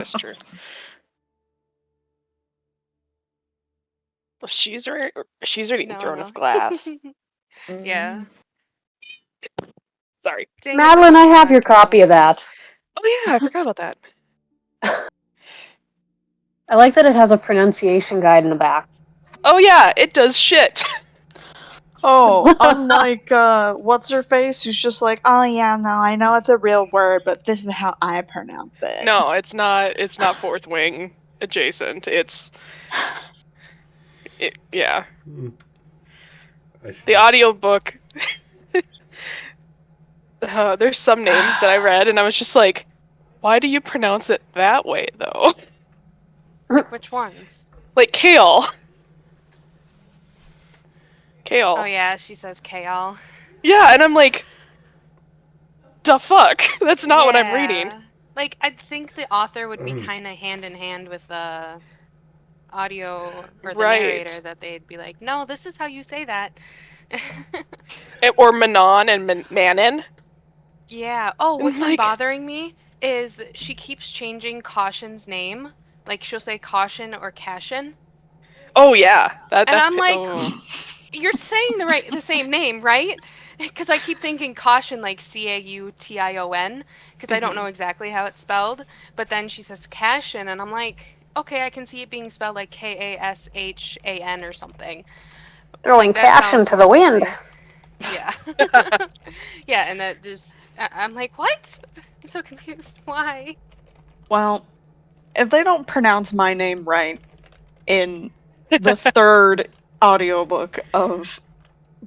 That's true. Well, she's already eating Throne of Glass. Yeah. Sorry. Madeline, I have your copy of that. Oh yeah, I forgot about that. I like that it has a pronunciation guide in the back. Oh yeah, it does shit. Oh, unlike what's her face, who's just like, oh yeah, no, I know it's a real word, but this is how I pronounce it. No, it's not. It's not Fourth Wing adjacent. Yeah. The audiobook. There's some names that I read, and I was just like, why do you pronounce it that way, though? Like which ones? Like kale. Kale. Oh yeah, she says kale. Yeah, and I'm like, the fuck? That's not what I'm reading. Like, I think the author would be kind of hand in hand with the audio or the narrator, that they'd be like, no, this is how you say that. Or Manon and Manon. Yeah. Oh, what's been bothering me is she keeps changing Caution's name. Like, she'll say Caution or Cashin. Oh yeah. And I'm like, you're saying the same name, right? Because I keep thinking Caution like Caution, because I don't know exactly how it's spelled. But then she says Cashin, and I'm like, okay, I can see it being spelled like Kashan or something. Throwing like, cash into the wind. Yeah. Yeah, and that just, I'm like, what? I'm so confused. Why? Well, if they don't pronounce my name right in the third audiobook of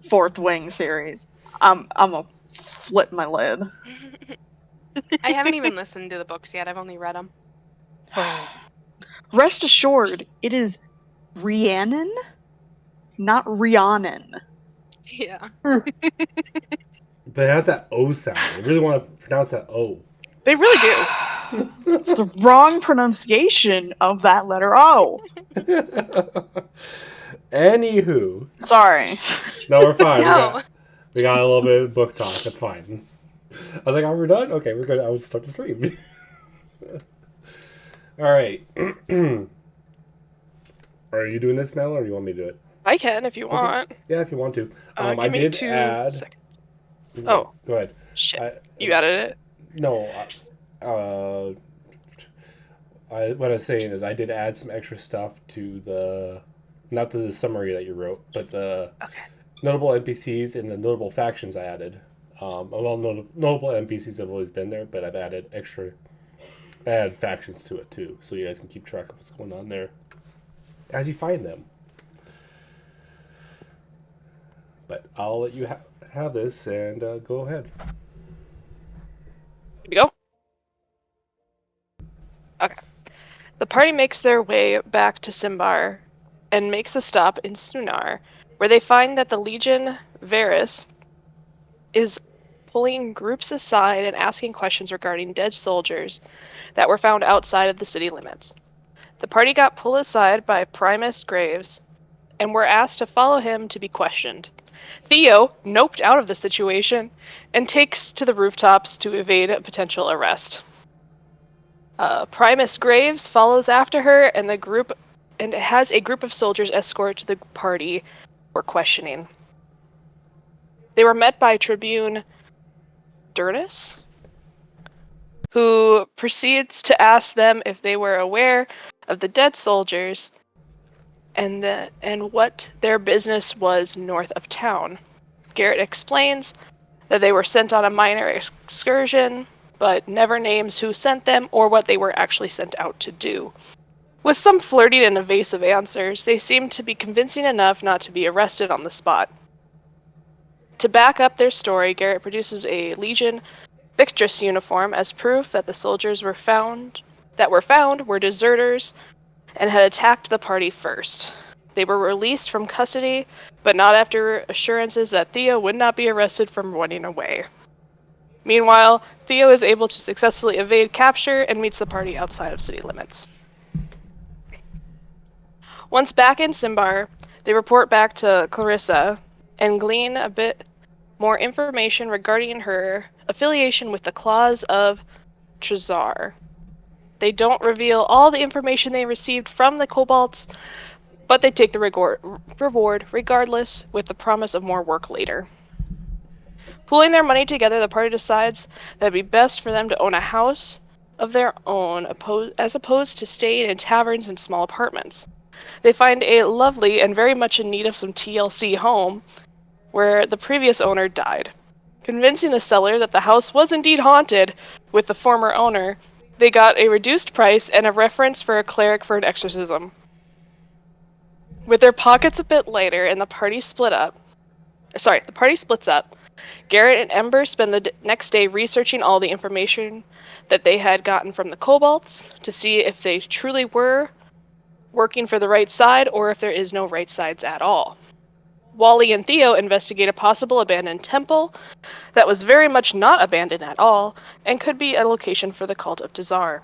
Fourth Wing series, I'm gonna flip my lid. I haven't even listened to the books yet. I've only read them. Rest assured, it is Rhiannon, not Rhiannon. Yeah. But it has that O sound. I really want to pronounce that O. They really do. It's the wrong pronunciation of that letter O. Anywho. Sorry. No, we're fine. No. We got a little bit of book talk. That's fine. I was like, are we done? Okay, we're good. I would start the stream. All right. Are you doing this now, or do you want me to do it? I can if you want. Okay. Yeah, if you want to. I did add. Oh, go ahead. Shit. You added it? No. What I was saying is I did add some extra stuff to the, not the summary that you wrote, but the notable NPCs and the notable factions I added. Notable NPCs have always been there, but I've added factions to it too, so you guys can keep track of what's going on there as you find them. But I'll let you have this and go ahead. Here we go. Okay. The party makes their way back to Cimbar and makes a stop in Sunar, where they find that the Legion Varys is pulling groups aside and asking questions regarding dead soldiers that were found outside of the city limits. The party got pulled aside by Primus Graves and were asked to follow him to be questioned. Theo noped out of the situation and takes to the rooftops to evade a potential arrest. Primus Graves follows after her, and has a group of soldiers escort the party for questioning. They were met by Tribune Durnus, who proceeds to ask them if they were aware of the dead soldiers and what their business was north of town. Garrett explains that they were sent on a minor excursion, but never names who sent them or what they were actually sent out to do. With some flirty and evasive answers, they seem to be convincing enough not to be arrested on the spot. To back up their story, Garrett produces a Legion Victress uniform as proof that the soldiers were found were deserters and had attacked the party first. They were released from custody, but not after assurances that Theo would not be arrested for running away. Meanwhile, Theo is able to successfully evade capture and meets the party outside of city limits. Once back in Cimbar, they report back to Clarissa and glean a bit more information regarding her affiliation with the Claws of Trezar. They don't reveal all the information they received from the kobolds, but they take the reward regardless, with the promise of more work later. Pooling their money together, the party decides that it'd be best for them to own a house of their own, as opposed to staying in taverns and small apartments. They find a lovely and very much in need of some TLC home where the previous owner died. Convincing the seller that the house was indeed haunted with the former owner, they got a reduced price and a reference for a cleric for an exorcism. With their pockets a bit lighter and the party splits up, Garrett and Ember spend the next day researching all the information that they had gotten from the kobolds to see if they truly were working for the right side or if there is no right sides at all. Wally and Theo investigate a possible abandoned temple that was very much not abandoned at all and could be a location for the cult of Dazar.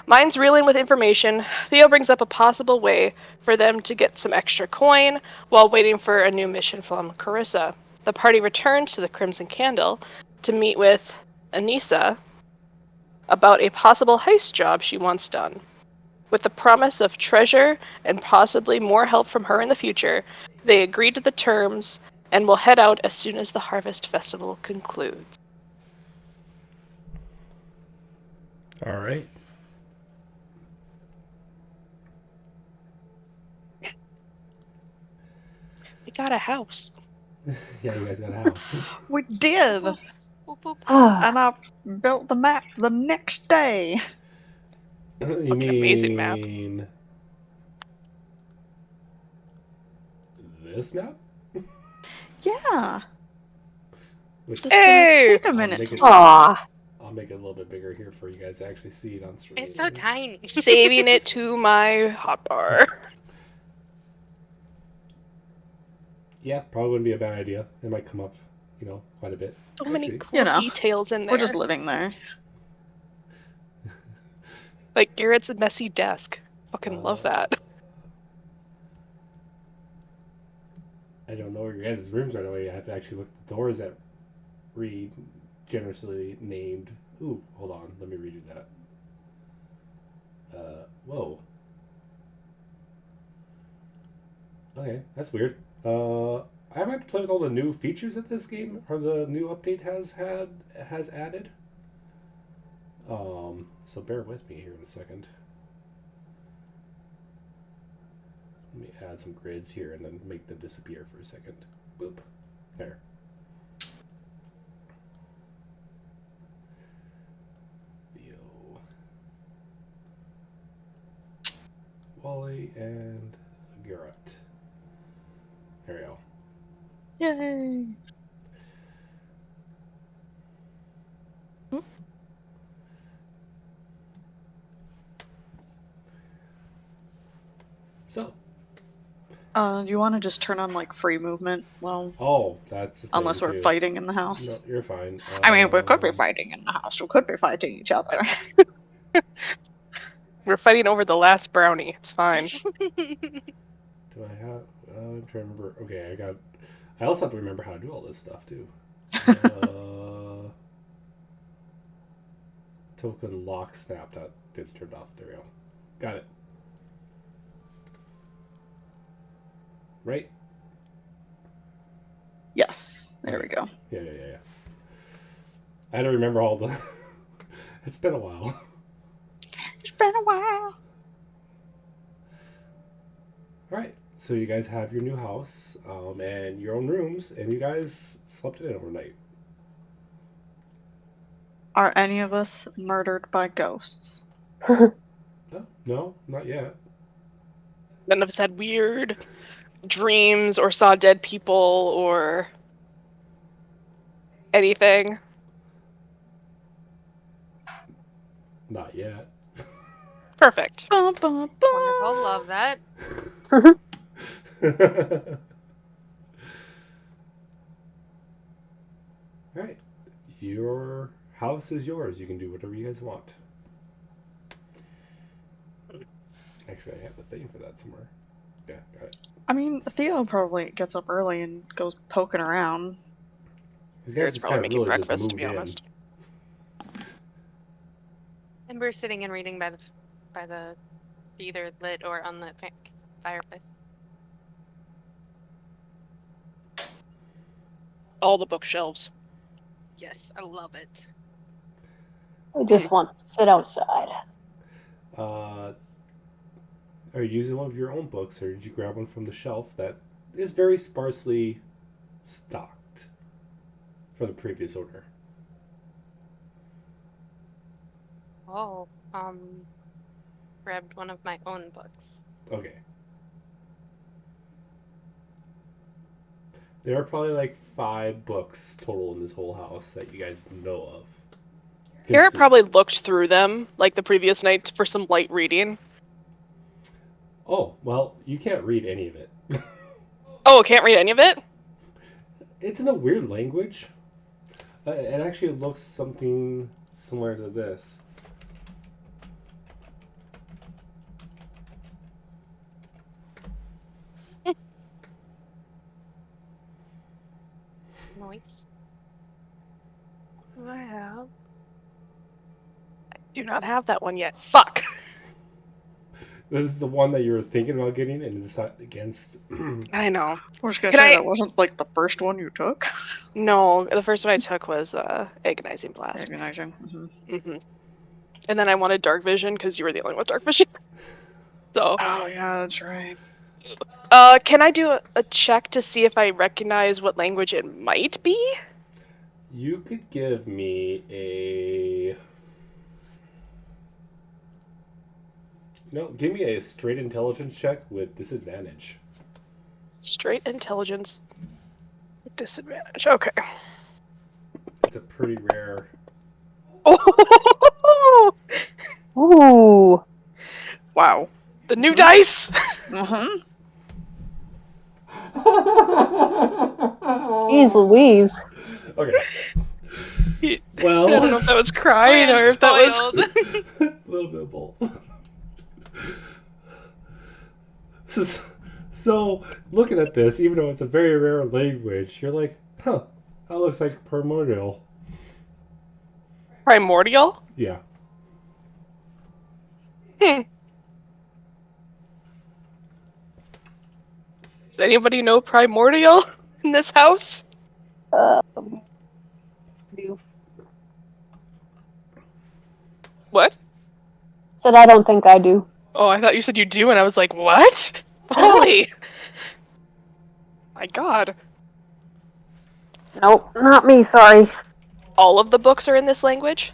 Minds reeling with information, Theo brings up a possible way for them to get some extra coin while waiting for a new mission from Carissa. The party returns to the Crimson Candle to meet with Anissa about a possible heist job she wants done. With the promise of treasure and possibly more help from her in the future, they agree to the terms and will head out as soon as the Harvest Festival concludes. All right. We got a house. Yeah, you guys got a house. We did, Boop, boop. and I built the map the next day. You Fucking mean amazing map. this map? Yeah. Which It's Hey! gonna take a I'll minute. make it, Aw. I'll make it a little bit bigger here for you guys to actually see it on screen. It's so tiny. Saving it to my hotbar. Yeah, probably wouldn't be a bad idea. It might come up, quite a bit. So many Actually, cool You know, details in there. We're just living there. Like Garrett's messy desk. Fucking love that. I don't know where your guys' rooms are. I have to actually look at the doors that Reed generously named. Ooh, hold on. Let me redo that. Whoa. Okay, that's weird. I haven't had to play with all the new features that this game or the new update has added. So bear with me here in a second. Let me add some grids here and then make them disappear for a second. Boop. There. Theo. Wally and Garrett. There we go. Yay! So. Do you want to just turn on like free movement? Well, Oh, that's the thing unless we're too. fighting in the house. No, you're fine. I mean, we could be fighting in the house. We could be fighting each other. We're fighting over the last brownie. It's fine. Do I have? I'm trying to remember. Okay, I also have to remember how to do all this stuff too. Token lock snap. That gets turned off. There we go. Got it. Right? Yes. There we go. Yeah. I had to remember all the. It's been a while. It's been a while. All right. So you guys have your new house and your own rooms, and you guys slept in it overnight. Are any of us murdered by ghosts? No, not yet. None of us had weird dreams or saw dead people or anything. Not yet. Perfect. Bum, bum, bum. Wonderful. Love that. Alright. Your house is yours. You can do whatever you guys want. Actually, I have a thing for that somewhere. Yeah, got it. I mean, Theo probably gets up early and goes poking around. These guys Garrett's just probably kind of making really breakfast, just to moved be in. honest. remember sitting and reading by the either lit or unlit fireplace. All the bookshelves. Yes, I love it. He just wants to sit outside. Are you using one of your own books, or did you grab one from the shelf that is very sparsely stocked from the previous owner? Oh, grabbed one of my own books. Okay. There are probably like 5 books total in this whole house that you guys know of. Garrett probably looked through them like the previous night for some light reading. Oh, well, you can't read any of it. Oh, can't read any of it? It's in a weird language. It actually looks something similar to this. Noise. I do not have that one yet. Fuck. This is the one that you were thinking about getting and decided against. I know. I was gonna Can say I- that wasn't like the first one you took. No, the first one I took was Agonizing Blast. Agonizing. Mm-hmm. And then I wanted Dark Vision because you were the only one with Dark Vision. So, Oh yeah, that's right. can I do a check to see if I recognize what language it might be? You could give me a. No, give me a straight intelligence check with disadvantage. Straight intelligence with disadvantage. Okay. It's a pretty rare. Oh! Ooh. Wow. The new dice! Jeez Louise. Okay. I don't know Well, if that was crying or if that was. Spoiled. a little bit of both. So, looking at this, even though it's a very rare language, you're like, huh, that looks like primordial. Primordial? Yeah. Does anybody know primordial in this house? What? Said I don't think I do. Oh, I thought you said you do, and I was like, what? Holy! My god. Nope, not me, sorry. All of the books are in this language?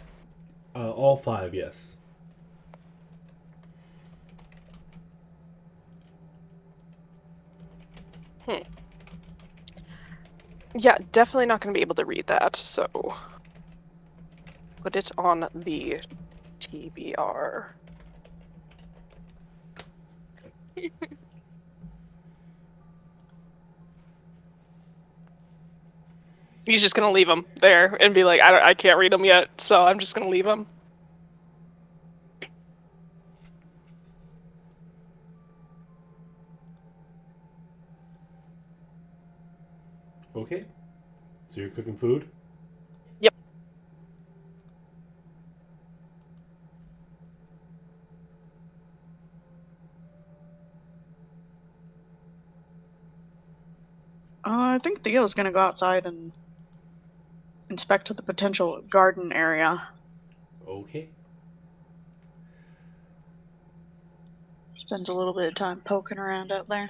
All 5, yes. Yeah, definitely not going to be able to read that, so put it on the TBR. He's just going to leave them there and be like, I can't read them yet, so I'm just going to leave them. Okay. So you're cooking food? Yep. I think Theo's gonna go outside and inspect the potential garden area. Okay. Spends a little bit of time poking around out there.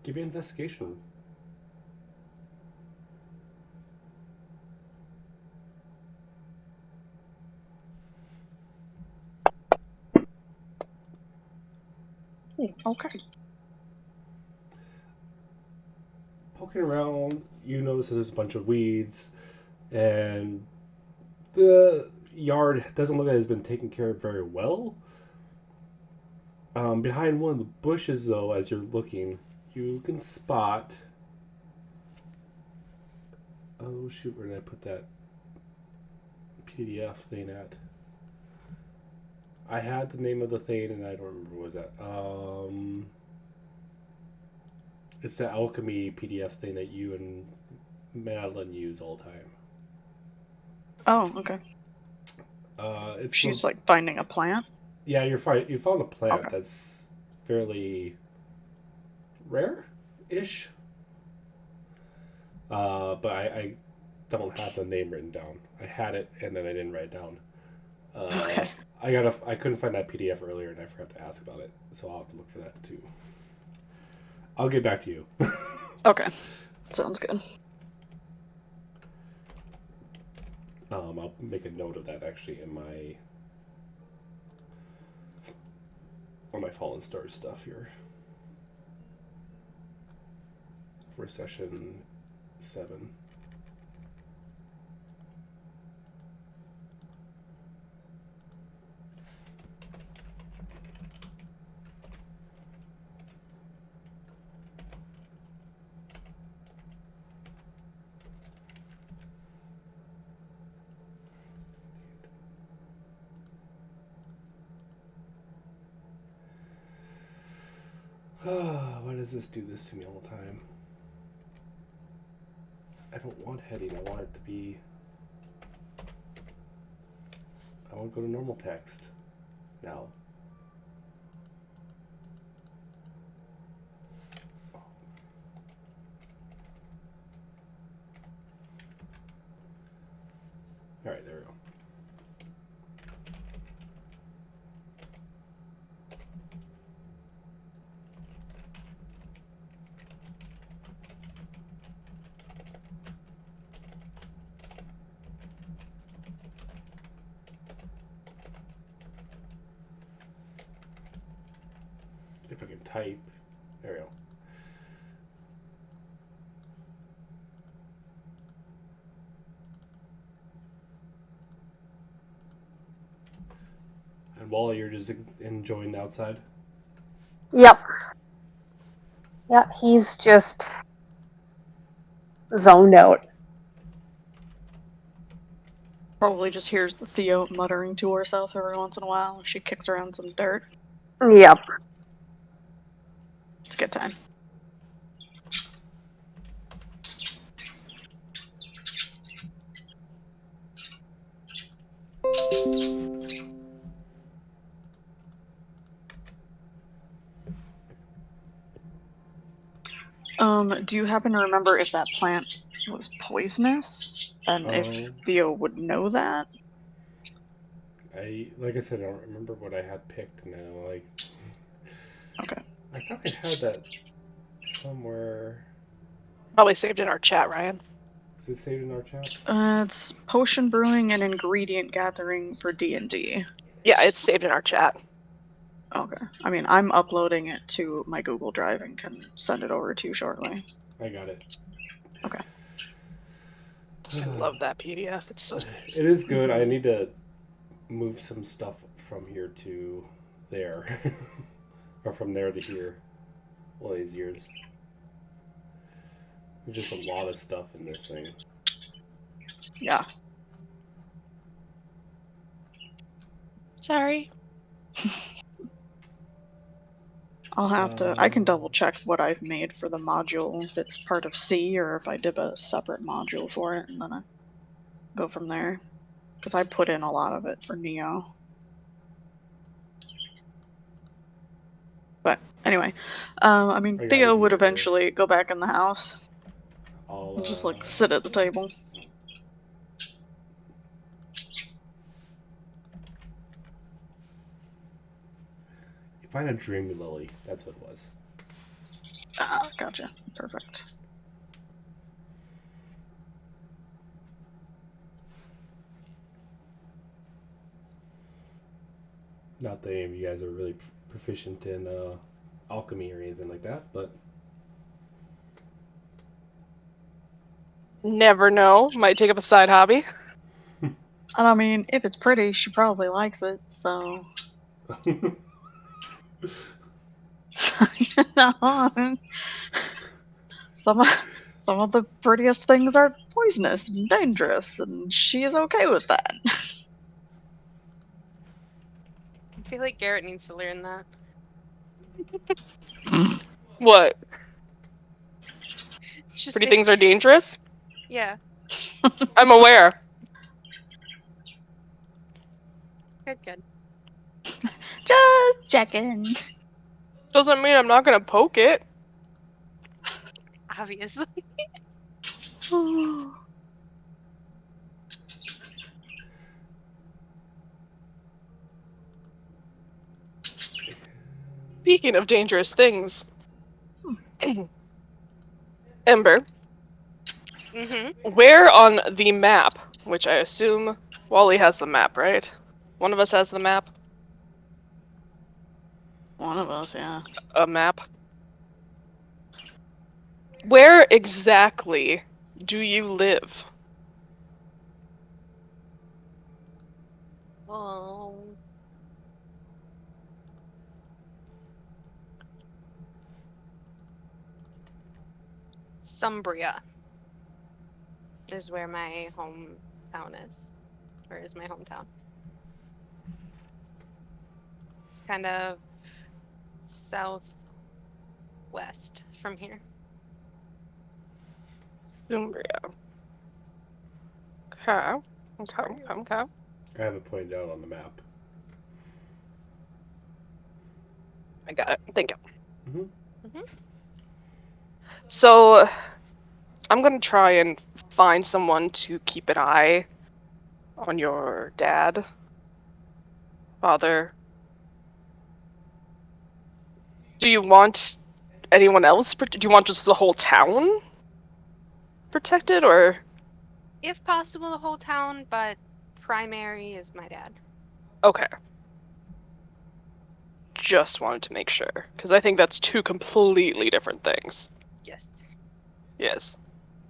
Give me an investigation. Okay. Poking around, you notice there's a bunch of weeds, and the yard doesn't look like it's been taken care of very well. Behind one of the bushes, though, as you're looking, you can spot. Oh shoot! Where did I put that PDF thing at? I had the name of the thing, and I don't remember what that. It's the alchemy PDF thing that you and Madeline use all the time. Oh, okay. It's She's like finding a plant. Yeah, you found a plant Okay. that's fairly rare-ish. But I don't have the name written down. I had it and then I didn't write it down. Okay. I couldn't find that PDF earlier and I forgot to ask about it, so I'll have to look for that too. I'll get back to you. Okay. Sounds good. I'll make a note of that actually on my Fallen Stars stuff here for session 7. Why does this do this to me all the time? I don't want heading. I want it to be. I want to go to normal text now. All right, there we go. If I can type, there we go. And Wally, you're just enjoying the outside? Yep. Yeah, he's just zoned out. Probably just hears Theo muttering to herself every once in a while. She kicks around some dirt. Yep. It's a good time. Do you happen to remember if that plant was poisonous? And if Theo would know that? Like I said, I don't remember what I had picked now. Like, Okay. I thought I had that somewhere. Probably saved in our chat, Ryan. Is it saved in our chat? It's potion brewing and ingredient gathering for D&D. Yeah, it's saved in our chat. Okay. I mean, I'm uploading it to my Google Drive and can send it over to you shortly. I got it. Okay. I love that PDF. It's so It is good. I need to move some stuff from here to there. Or from there to here. All these years. There's just a lot of stuff in this thing. Yeah. Sorry. I'll have to. I can double check what I've made for the module, if it's part of C or if I did a separate module for it, and then I go from there. Because I put in a lot of it for Neo. But anyway, I mean, Theo would eventually go back in the house. He'll just like sit at the table. Find a dream lily. That's what it was. Ah, gotcha. Perfect. Not that any of you guys are really proficient in alchemy or anything like that, but Never know. Might take up a side hobby. And I mean, if it's pretty, she probably likes it, so. Some of the prettiest things are poisonous and dangerous, and she's okay with that. I feel like Garrett needs to learn that. What? Just Pretty things are dangerous? Yeah. I'm aware. Good. Just checking. Doesn't mean I'm not gonna poke it. Obviously. Speaking of dangerous things, Ember, where on the map, which I assume Wally has the map, right? One of us has the map. One of us, yeah. A map. Where exactly do you live? Oh. Cumbria is where my hometown is, or is my hometown. It's kind of southwest from here. Cumbria. Okay. Okay. I have it pointed out on the map. I got it. Thank you. Mm-hmm. So, I'm gonna try and find someone to keep an eye on your dad, father. Do you want anyone else? Do you want just the whole town protected, or? If possible, the whole town, but primary is my dad. Okay. Just wanted to make sure, because I think that's two completely different things. Yes. Yes.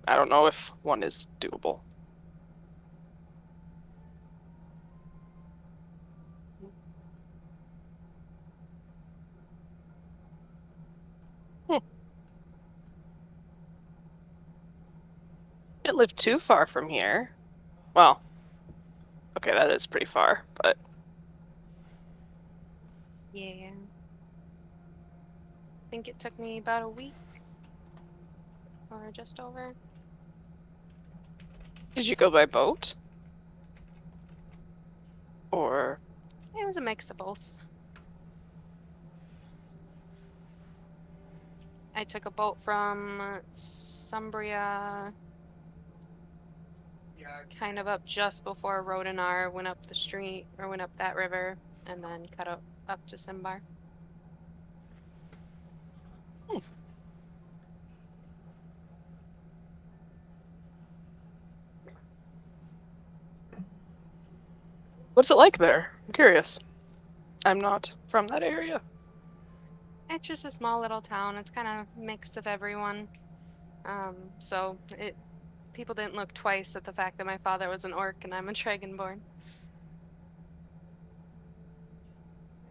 I don't know if one is doable. Didn't live too far from here. Well, okay, that is pretty far, but Yeah. I think it took me about a week or just over. did you go by boat? Or It was a mix of both. I took a boat from Cumbria, kind of up just before Rodinar, went up the street, or went up that river, and then cut up to Cimbar. what's it like there? I'm curious. I'm not from that area. It's just a small little town. It's kind of mixed of everyone. So people didn't look twice at the fact that my father was an orc and I'm a dragonborn.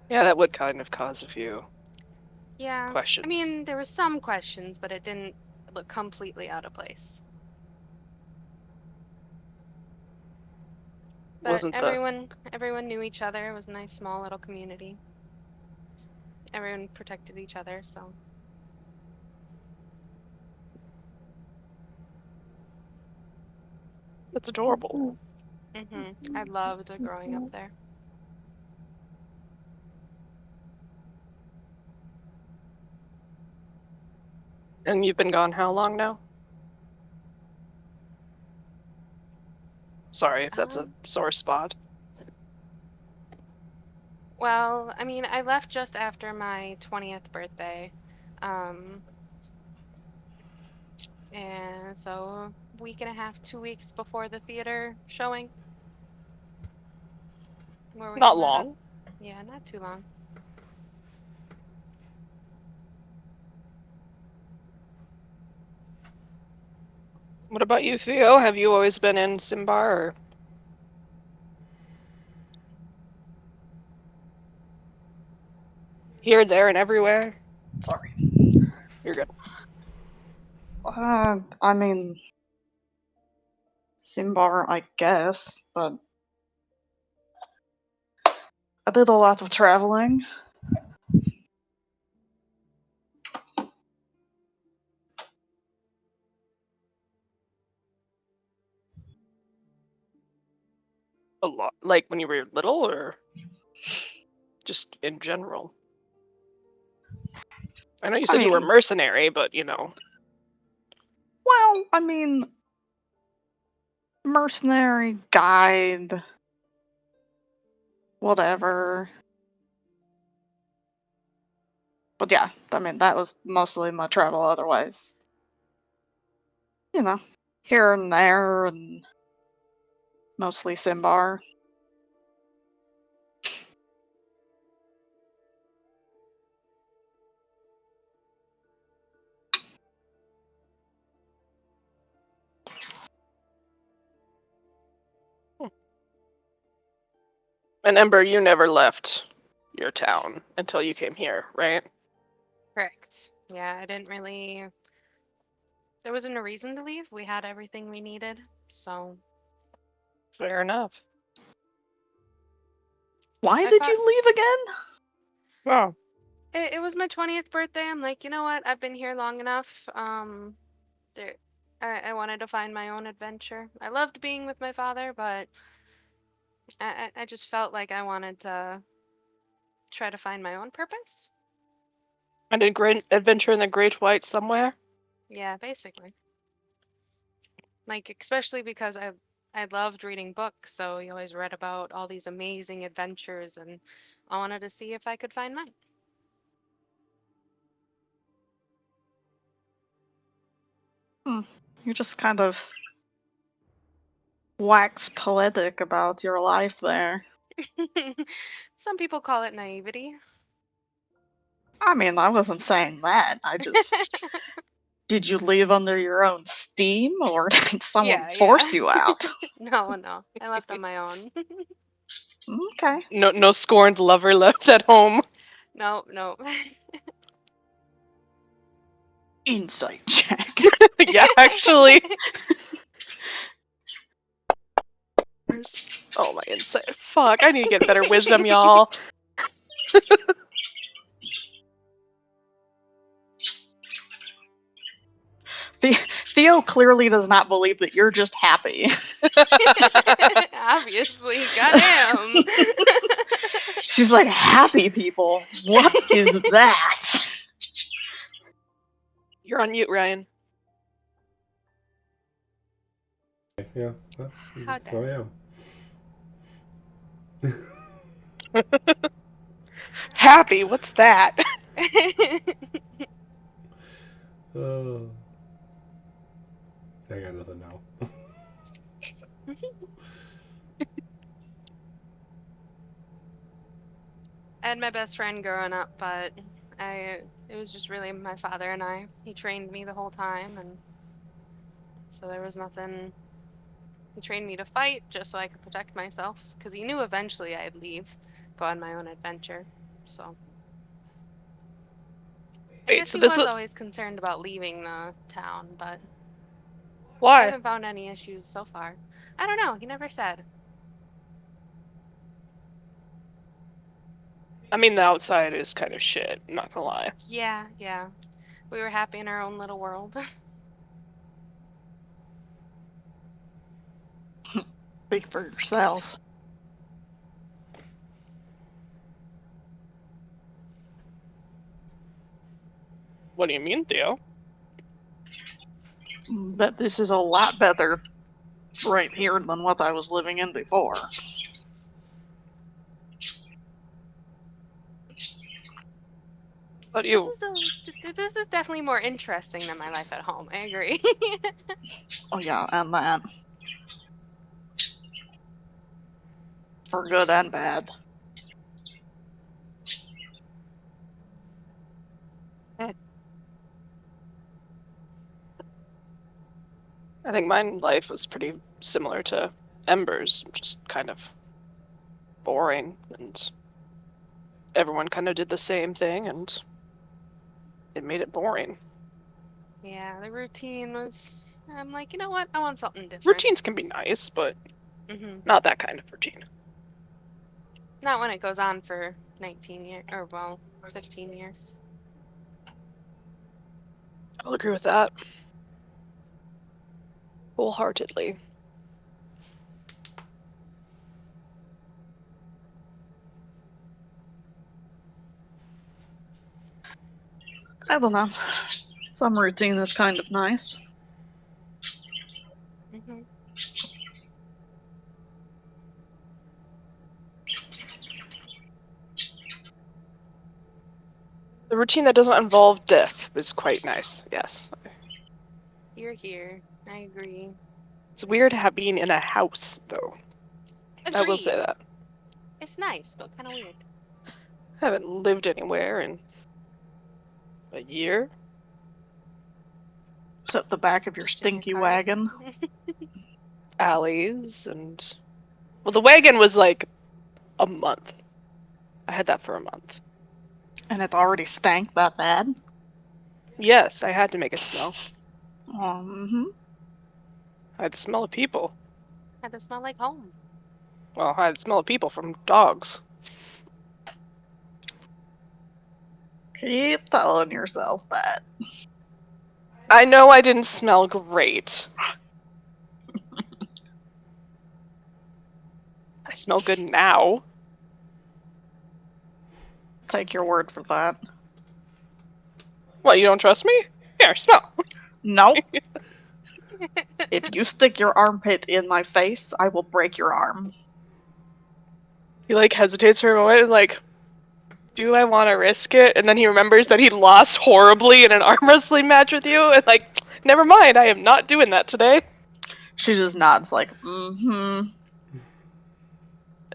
Yeah, that would kind of cause a few Yeah, questions. I mean, there were some questions, but it didn't look completely out of place. But everyone knew each other. It was a nice small little community. Everyone protected each other, so. That's adorable. I loved growing up there. And you've been gone how long now? Sorry if that's a sore spot. Well, I mean, I left just after my 20th birthday. And so a week and a half, 2 weeks before the theater showing. Where we Not met up. long. Yeah, not too long. What about you, Theo? Have you always been in Cimbar, or? Here, there, and everywhere? Sorry. You're good. I mean, Cimbar, I guess, but I did a lot of traveling. Like when you were little, or just in general? I know you said you were mercenary, but Well, I mean, mercenary, guide, whatever. But yeah, I mean, that was mostly my travel otherwise. Here and there, and mostly Cimbar. And Ember, you never left your town until you came here, right? Correct. Yeah, I didn't really. There wasn't a reason to leave. We had everything we needed, so. Fair enough. Why did you leave again? Wow. It was my 20th birthday. I'm like, you know what? I've been here long enough. There, I wanted to find my own adventure. I loved being with my father, but I just felt like I wanted to try to find my own purpose. And a great adventure in the Great White somewhere? Yeah, basically. Like, especially because I loved reading books, so you always read about all these amazing adventures, and I wanted to see if I could find mine. You just kind of wax poetic about your life there. Some people call it naivety. I mean, I wasn't saying that. I just. Did you leave under your own steam, or did someone force you out? No, I left on my own. Okay. No scorned lover left at home. No. Insight check. Yeah, actually. Oh, my insight. Fuck, I need to get better wisdom, y'all. Theo clearly does not believe that you're just happy. Obviously, goddamn. She's like, happy people? What is that? You're on mute, Ryan. Yeah. How So I am. Happy? What's that? I got nothing now. I had my best friend growing up, but it was just really my father and I. He trained me the whole time, and so there was nothing. He trained me to fight just so I could protect myself, because he knew eventually I'd leave, go on my own adventure. So I Wait, guess so he this was was... always concerned about leaving the town, but I Why? haven't found any issues so far. I don't know. He never said. I mean, the outside is kind of shit, I'm not gonna lie. Yeah. We were happy in our own little world. Speak for yourself. What do you mean, Theo? That this is a lot better right here than what I was living in before. What do you... This is definitely more interesting than my life at home. I agree. Oh yeah, and that. For good and bad. I think my life was pretty similar to Ember's, just kind of boring, and everyone kind of did the same thing, and it made it boring. Yeah, the routine was. I'm like, you know what? I want something different. Routines can be nice, but not that kind of routine. Not when it goes on for 19 years, or well, 15 years. I'll agree with that. Wholeheartedly. I don't know. Some routine is kind of nice. Hmm. The routine that doesn't involve death is quite nice, yes. Here. I agree. It's weird being in a house, though. I will say Agreed. that. It's nice, but kind of weird. I haven't lived anywhere in a year. Except the back of your Just in your stinky car. wagon. Alleys and... Well, the wagon was like a month. I had that for a month. And it already stank that bad. Yes, I had to make it smell. Mm-hmm. I had the smell of people. Had to smell like home. Well, I had the smell of people from dogs. Keep telling yourself that. I know I didn't smell great. I smell good now. Take your word for that. What, you don't trust me? Here, smell. Nope. If you stick your armpit in my face, I will break your arm. He like hesitates for a moment and like, do I want to risk it? And then he remembers that he lost horribly in an arm wrestling match with you, and like, never mind, I am not doing that today. She just nods like, mm-hmm.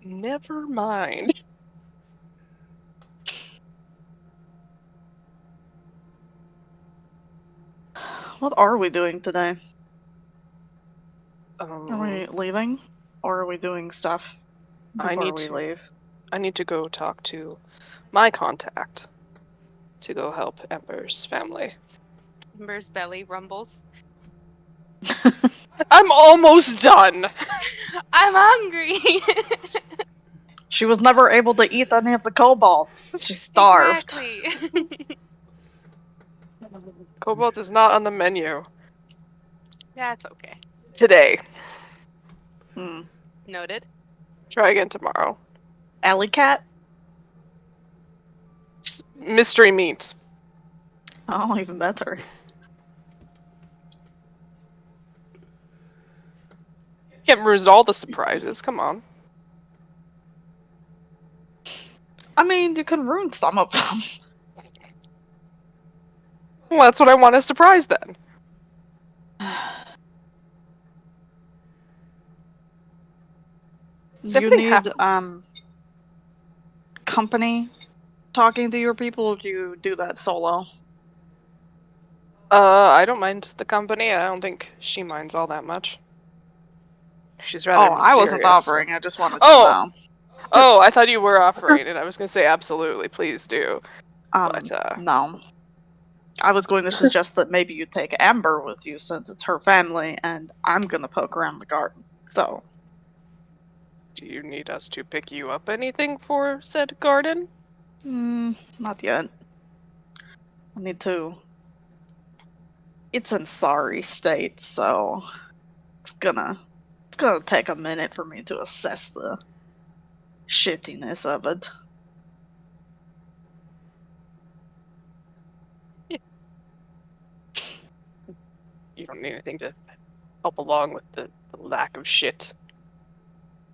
Never mind. What are we doing today? Are we Um, leaving? Or are we doing stuff before we to. leave? I need to go talk to my contact to go help Ember's family. Ember's belly rumbles. I'm almost done. I'm hungry. She was never able to eat any of the kobolds. She starved. Exactly. Cobalt is not on the menu That's okay. today. Hmm. Noted. Try again tomorrow. Alley cat? Mystery meat. Oh, even better. Can't ruin all the surprises. Come on. I mean, you can ruin some of them. Well, that's what I want as surprise then. Does Do you everything need, have- company talking to your people, or do you do that solo? I don't mind the company. I don't think she minds all that much. She's rather Oh, I wasn't mysterious. offering, I just wanted to Oh! know. Oh, I thought you were offering it. I was gonna say absolutely, please do. But, No. I was going to suggest that maybe you take Amber with you since it's her family, and I'm gonna poke around the garden. So, do you need us to pick you up anything for said garden? not yet. I need to. It's in sorry state, so it's gonna take a minute for me to assess the shittiness of it. You don't need anything to help along with the lack of shit.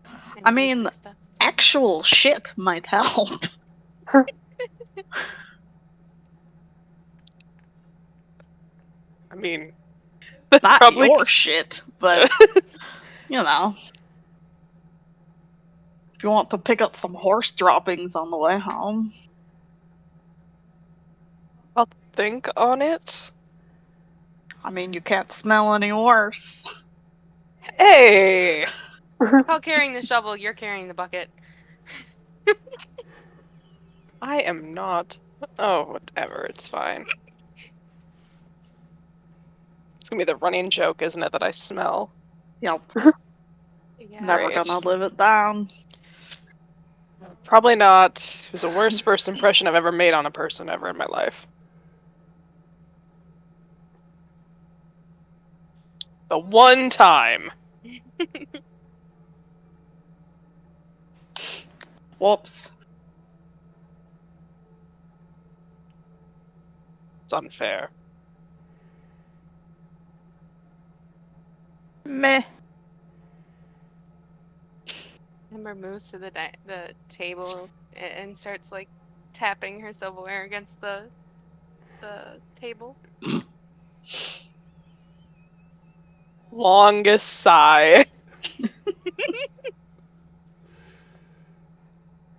I Any mean, basic stuff. actual shit might help. I mean, Not probably. your shit, but you know. If you want to pick up some horse droppings on the way home. I'll think on it. I mean, you can't smell any worse. Hey! I call carrying the shovel, you're carrying the bucket. I am not. Oh, whatever. It's fine. It's gonna be the running joke, isn't it, that I smell? Yep. Yeah. Never Great. gonna live it down. Probably not. It was the worst first impression I've ever made on a person ever in my life. The one time. Whoops. It's unfair. Meh. Cimbar moves to the table and starts like tapping her silverware against the table. Longest sigh.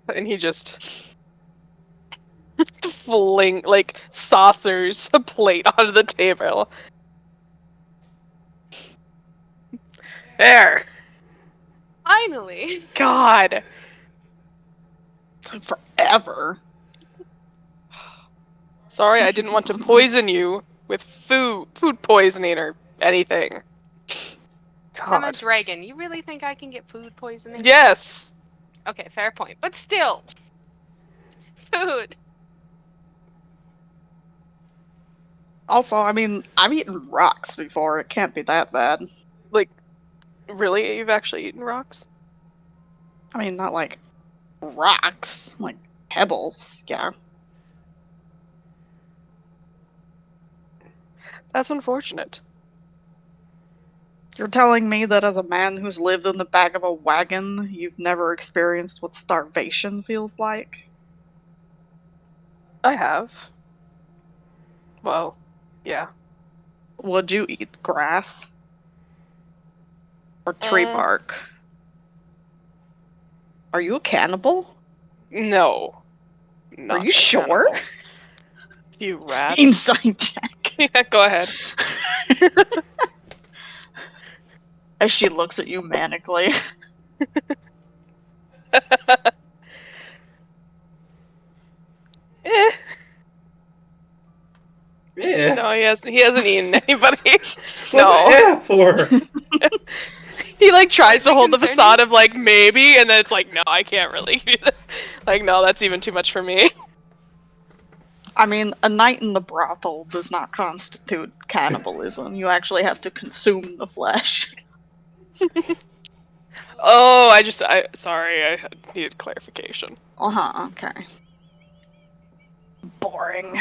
And he just saucers a plate onto the table. There. Finally. God. Took forever. Sorry, I didn't want to poison you with food poisoning or anything. I'm a God. dragon. You really think I can get food poisoning? Yes. Okay, fair point. But still. Food. Also, I mean, I've eaten rocks before. It can't be that bad. Like, really? You've actually eaten rocks? I mean, not like rocks, like pebbles. Yeah. That's unfortunate. You're telling me that as a man who's lived in the back of a wagon, you've never experienced what starvation feels like? I have. Well, yeah. Would you eat grass? Or tree bark? Are you a cannibal? No. Are Not you a sure? cannibal. You rats. Insight check. Yeah, go ahead. As she looks at you manically. Eh. Yeah. No, he hasn't eaten anybody. What's No. the for? He like tries to Slightly hold the concerning. facade of like maybe, and then it's like, no, I can't really do that. Like, no, that's even too much for me. I mean, a night in the brothel does not constitute cannibalism. You actually have to consume the flesh. Oh, sorry, I needed clarification. Uh-huh, okay. Boring.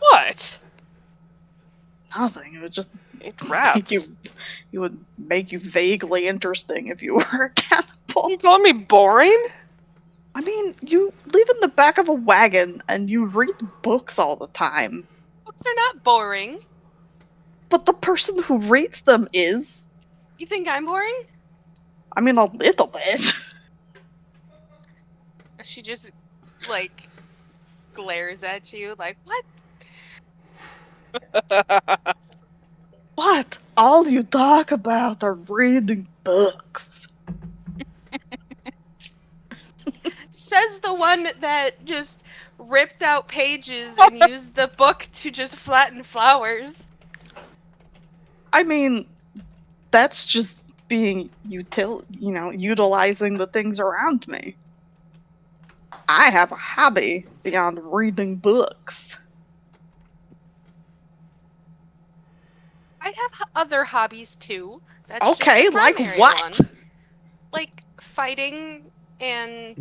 What? Nothing. It would just It's make rats. you would make you vaguely interesting if you were a cannibal. You calling me boring? I mean, you live in the back of a wagon and you read books all the time. Books are not boring. But the person who reads them is. You think I'm boring? I mean, a little bit. She just like glares at you like, what? What? All you talk about are reading books. Says the one that just ripped out pages and used the book to just flatten flowers. I mean, that's just being utilizing the things around me. I have a hobby beyond reading books. I have other hobbies too. That's Okay, just the like primary what? one. Like fighting and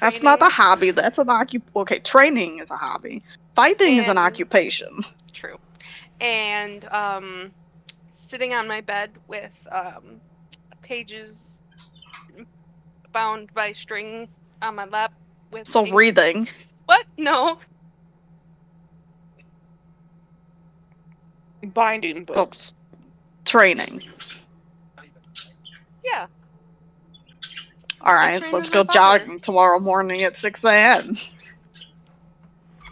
That's not a training. hobby. That's an Okay, training is a hobby. Fighting is an And- occupation. True. And sitting on my bed with pages bound by string on my lap with So ink. reading. What? No. Binding books. Training. Yeah. Alright, trained let's with my go father. jogging tomorrow morning at 6 a.m.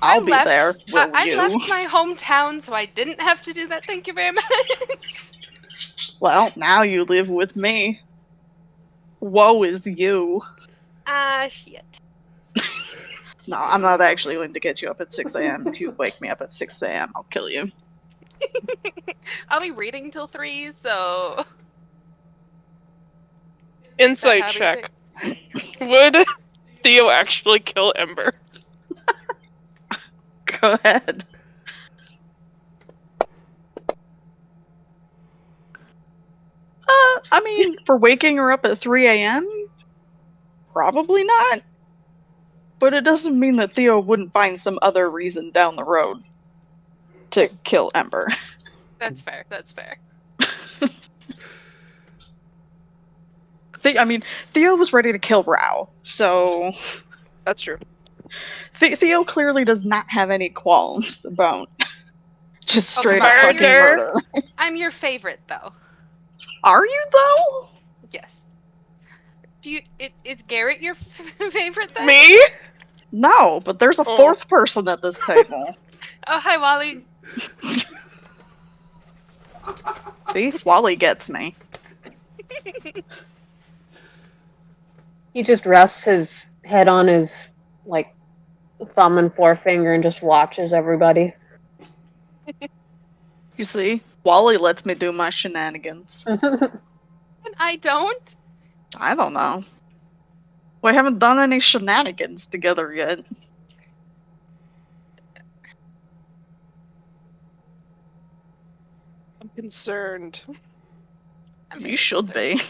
I'll be there. Will I you? left my hometown, so I didn't have to do that. Thank you very much. Well, now you live with me. Woe is you. Ah, shit. No, I'm not actually going to get you up at 6 a.m. If you wake me up at 6 a.m., I'll kill you. I'll be reading till 3, so. Insight hobby check. Would Theo actually kill Ember? Go ahead. I mean, for waking her up at 3 a.m., probably not. But it doesn't mean that Theo wouldn't find some other reason down the road to kill Ember. That's fair. That's fair. Theo was ready to kill Rao, so That's true. Theo clearly does not have any qualms about just Oh, straight come up on. fucking murder. I'm your favorite, though. Are you though? Yes. Is Garrett your favorite then? Me? No, but there's a Oh. fourth person at this table. Oh, hi, Wally. See, Wally gets me. He just rests his head on his, like, thumb and forefinger and just watches everybody. You see, Wally lets me do my shenanigans. And I don't. I don't know. We haven't done any shenanigans together yet. I'm concerned. I'm You very should concerned. be.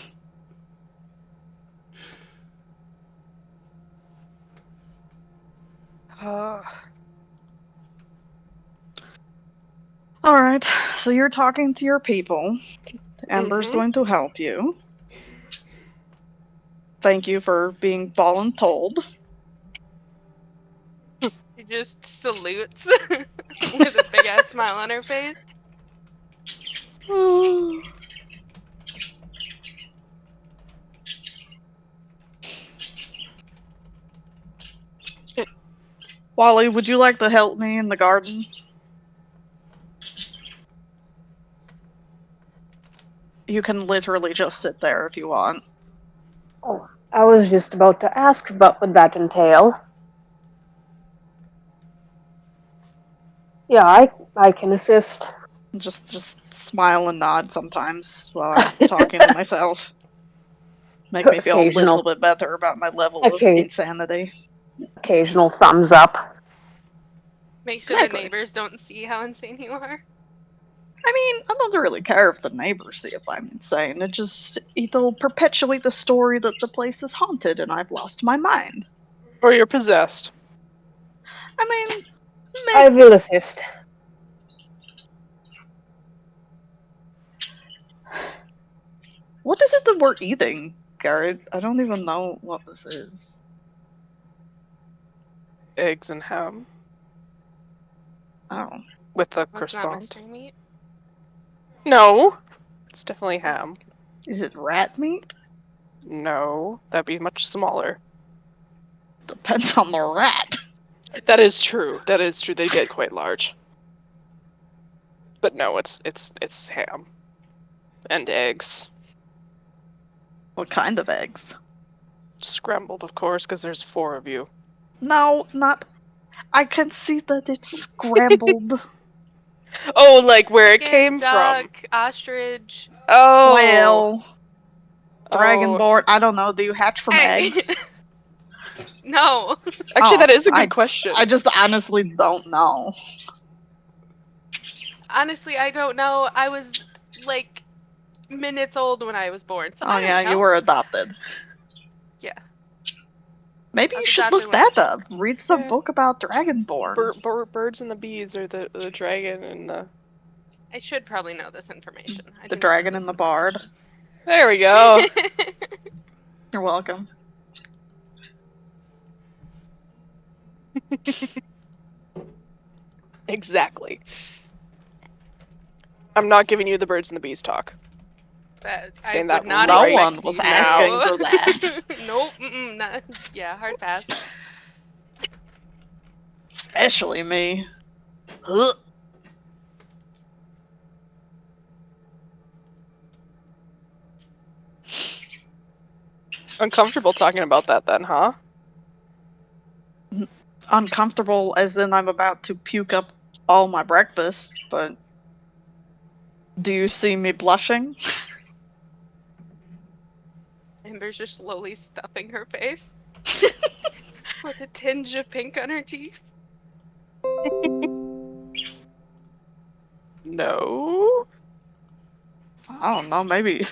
Alright, so you're talking to your people. Ember's Mhm. going to help you. Thank you for being voluntold. She just salutes with a big ass smile on her face. Wally, would you like to help me in the garden? You can literally just sit there if you want. Oh, I was just about to ask what would that entail. Yeah, I can assist. Just smile and nod sometimes while I'm talking to myself. Make me feel a little Occasional. bit better about my level of Okay. insanity. Occasional thumbs up. Make sure Exactly. the neighbors don't see how insane you are. I mean, I don't really care if the neighbors see if I'm insane. It'll perpetuate the story that the place is haunted and I've lost my mind. Or you're possessed. I mean, I will assist. what is it that we're eating, Garrett? I don't even know what this is. Eggs and ham Oh. with a That's not croissant. mystery meat. No, it's definitely ham. Is it rat meat? No, that'd be much smaller. Depends on the rat. That is true. That is true. They get quite large. But no, it's ham and eggs, What kind of eggs? scrambled, of course, because there's 4 of you. No, not. I can see that it's scrambled. Oh, like where it Chicken, came duck, from. ostrich. Oh, Quail, oh. dragonborn. I don't know. Do you hatch from Hey. eggs? No. Actually, that is a I good question. I just honestly don't know. Honestly, I don't know. I was like minutes old when I was born, so Oh I don't yeah, know. you were adopted. Yeah. Maybe I you was should adopted look when I was that up. Read some Yeah. book about dragonborns. Birds and the bees are the dragon and the. I should probably know this information. I The do not know dragon this and the bard. There we go. information. You're welcome. Exactly. I'm not giving you the birds and the bees talk. That I Saying would that not No expect one was you asking to. for that. Nope. Not, yeah, hard pass. Especially me. Ugh. Uncomfortable talking about that then, huh? Uncomfortable as in I'm about to puke up all my breakfast, but do you see me blushing? Amber's just slowly stuffing her face with a tinge of pink on her cheeks. No. I don't know, maybe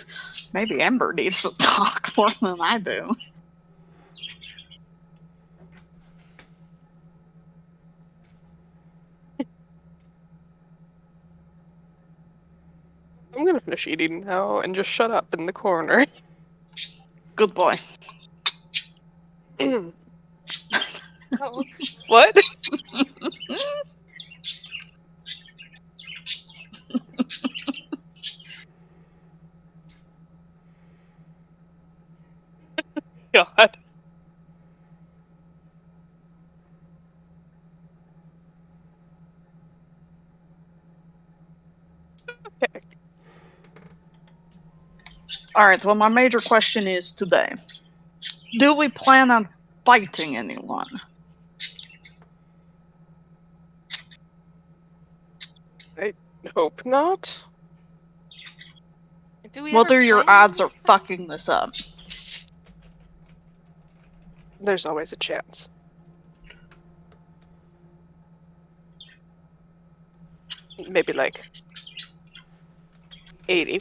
Ember needs to talk more than I do. gonna finish eating now and just shut up in the corner. Good boy. Oh, What? God. Okay. Alright, well, my major question is today. Do we plan on fighting anyone? I hope not. do we What ever are your plan odds on of this? fucking this up? There's always a chance. Maybe like 80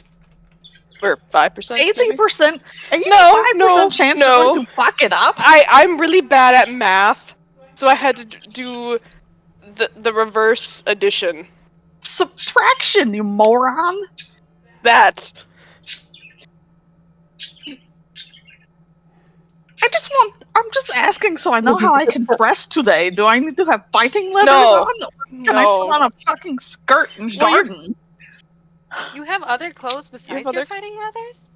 or 5%. 80%? 85% No, chance no. you're going to fuck it up? I'm really bad at math, so I had to do the reverse addition. Subtraction, you moron! That. I'm just asking so I know how I can dress today. Do I need to have fighting leathers No. on? Or can I No. put on a fucking skirt and Well, you're- garden? You have other clothes besides your other- fighting leathers?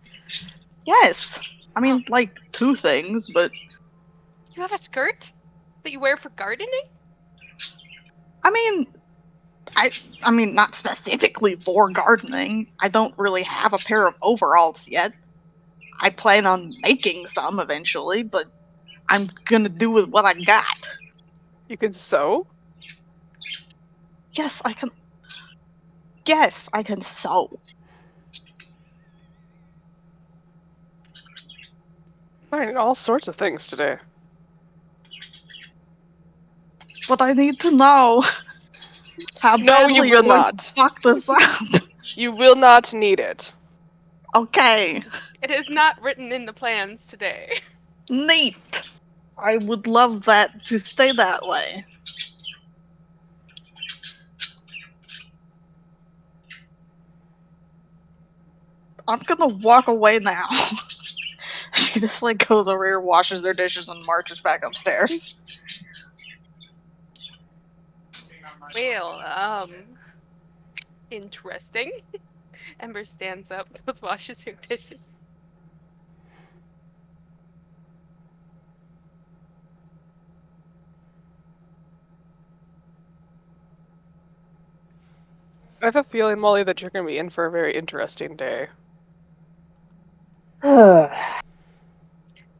Yes. I mean, like, 2 things, but You have a skirt that you wear for gardening? I mean, I mean, not specifically for gardening. I don't really have a pair of overalls yet. I plan on making some eventually, but I'm gonna do with what I got. You can sew? Yes, I can. Yes, I can sew. Learning all sorts of things today. But I need to know how No, badly you you're will going not. to fuck this up. You will not need it. Okay, It is not written in the plans today. neat. I would love that to stay that way. I'm gonna walk away now. She just like goes over here, washes their dishes, and marches back upstairs. Well, interesting. Ember stands up, goes washes her dishes. I have a feeling, Molly, that you're going to be in for a very interesting day.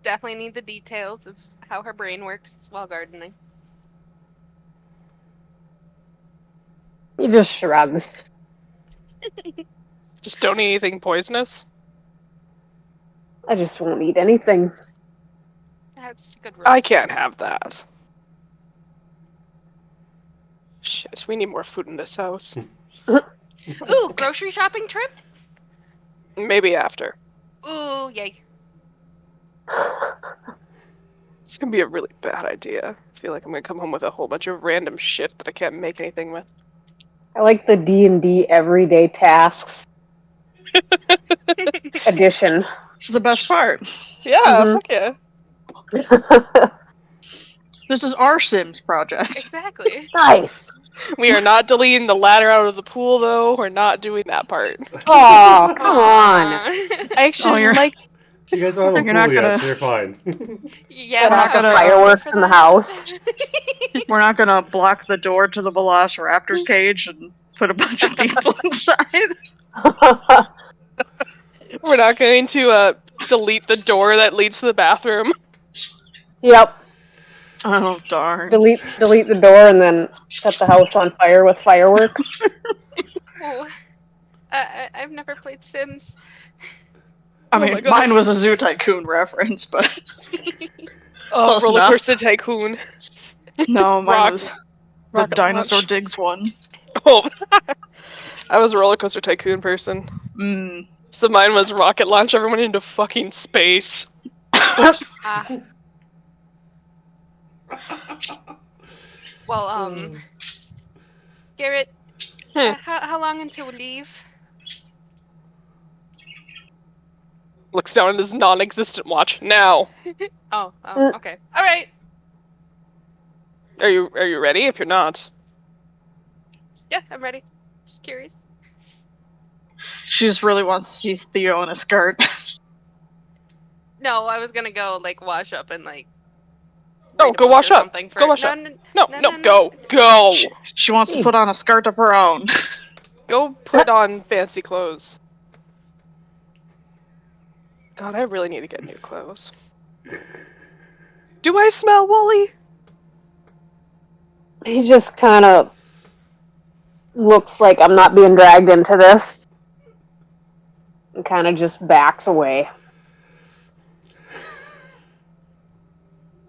Definitely need the details of how her brain works while gardening. He just shrugs. Just don't eat anything poisonous. I just won't eat anything. That's a good rule. I can't have that. Shit, we need more food in this house. Ooh, grocery shopping trip? Maybe after. Ooh, yay. It's gonna be a really bad idea. I feel like I'm gonna come home with a whole bunch of random shit that I can't make anything with. I like the D&D everyday tasks edition. It's the best part. Yeah, Mhm. fuck yeah. This is our Sims project. Exactly. Nice. We are not deleting the ladder out of the pool, though. We're not doing that part. Oh, come on. Aw. I actually you're- like. You guys don't have a You're pool not yet, gonna- so you're fine. Yeah, Set we're off not the fireworks for in the that. house. We're not gonna block the door to the Velociraptor cage and put a bunch of people inside. We're not going to delete the door that leads to the bathroom. Yep. Oh darn. Delete the door and then set the house on fire with fireworks. Oh, I've never played Sims. I Oh mean, my God. mine was a Zoo Tycoon reference, but Close Roller enough. Coaster Tycoon. no, mine Rock- was the Rocket Dinosaur Launch. Digs one. Oh, I was a Roller Coaster Tycoon person. Mm. So mine was rocket launch everyone into fucking space. Ah. Well, Garrett, Hmm. how long until we leave? Looks down at his non-existent watch. Now, Oh, okay. All right. are you ready? If you're not, Yeah, I'm ready. Just curious. She just really wants to see Theo in a skirt. No, I was gonna go like wash up and like. oh, read a go book wash or up. something for Go wash no, up. no, No, go. She wants to put on a skirt of her own. Go put on fancy clothes. God, I really need to get new clothes. Do I smell Wooly? He just kind of looks like I'm not being dragged into this. And kind of just backs away.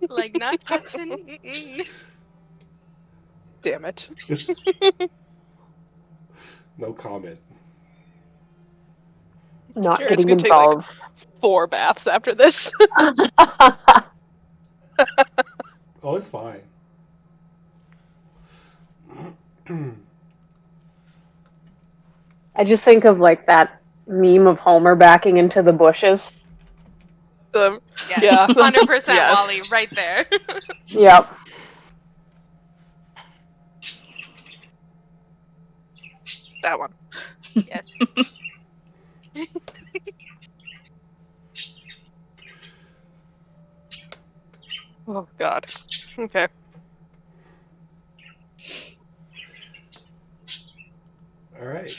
Like not touching. Damn it. No comment. Not Jared's getting gonna take like involved. 4 baths after this. Oh, it's fine. I just think of like that meme of Homer backing into the bushes. Yeah. 100% Yes. Wally, right there. Yep. That one. Yes. Oh God. Okay. All right.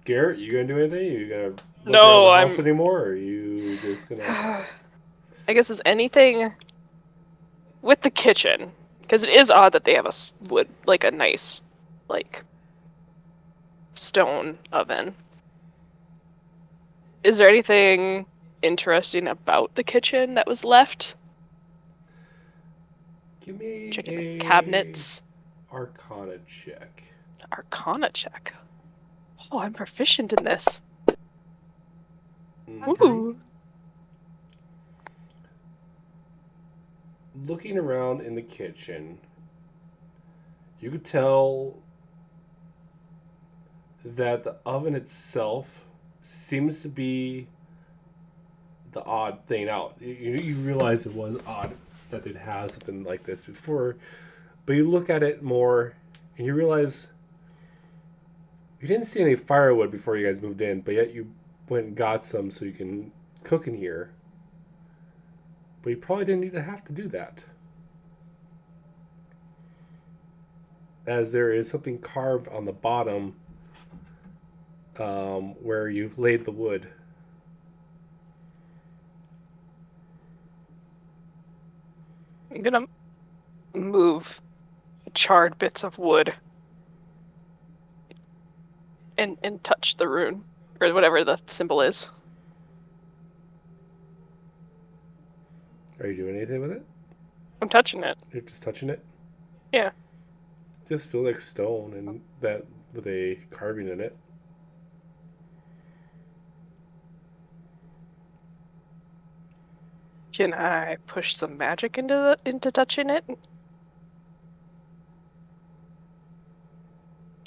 Garrett, you gonna do anything? You gonna look No, around the house I'm- anymore, or are you just gonna? I guess is anything with the kitchen, because it is odd that they have a wood, like a nice, like stone oven. Is there anything interesting about the kitchen that was left? Give me Checking the a cabinets. Arcana check. Arcana check. Oh, I'm proficient in this. Okay. Ooh. Looking around in the kitchen, you could tell that the oven itself seems to be the odd thing out. You realize it was odd that they'd have something like this before, but you look at it more and you realize you didn't see any firewood before you guys moved in, but yet you went and got some so you can cook in here. But you probably didn't need to have to do that, as there is something carved on the bottom where you laid the wood. I'm gonna move charred bits of wood and touch the rune or whatever the symbol is. Are you doing anything with it? I'm touching it. You're just touching it? Yeah. It just feels like stone and that with a carving in it. Can I push some magic into touching it?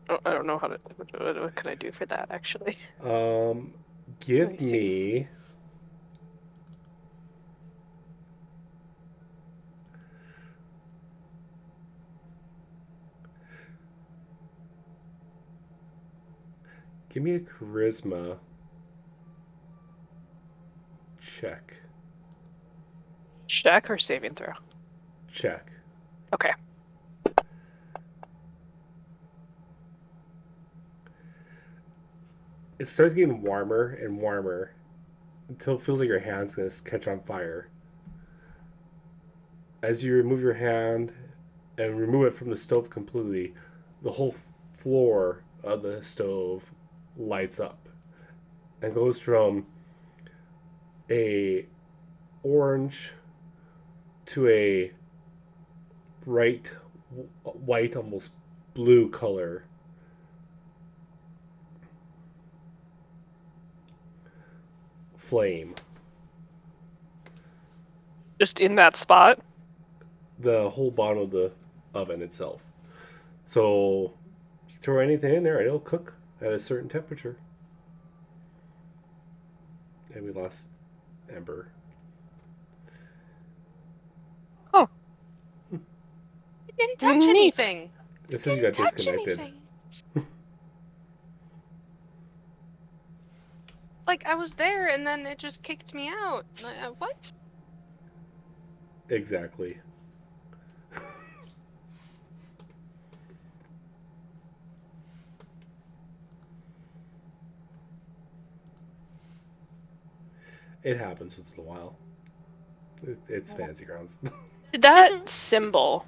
Oh, I don't know how to. What can I do for that actually? Give Let me see. me. Give me a charisma check. Check or saving throw? Check. Okay. It starts getting warmer and warmer until it feels like your hand's going to catch on fire. As you remove your hand and remove it from the stove completely, the whole floor of the stove lights up and goes from a orange to a bright white, almost blue color. Flame. Just in that spot? The whole bottom of the oven itself. So you throw anything in there and it'll cook at a certain temperature. And we lost Ember. Oh. I didn't touch Neat. anything. It says you got Touch disconnected. anything. Like, I was there and then it just kicked me out. What? Exactly. It happens once in a while. It's Fantasy Grounds. Did that symbol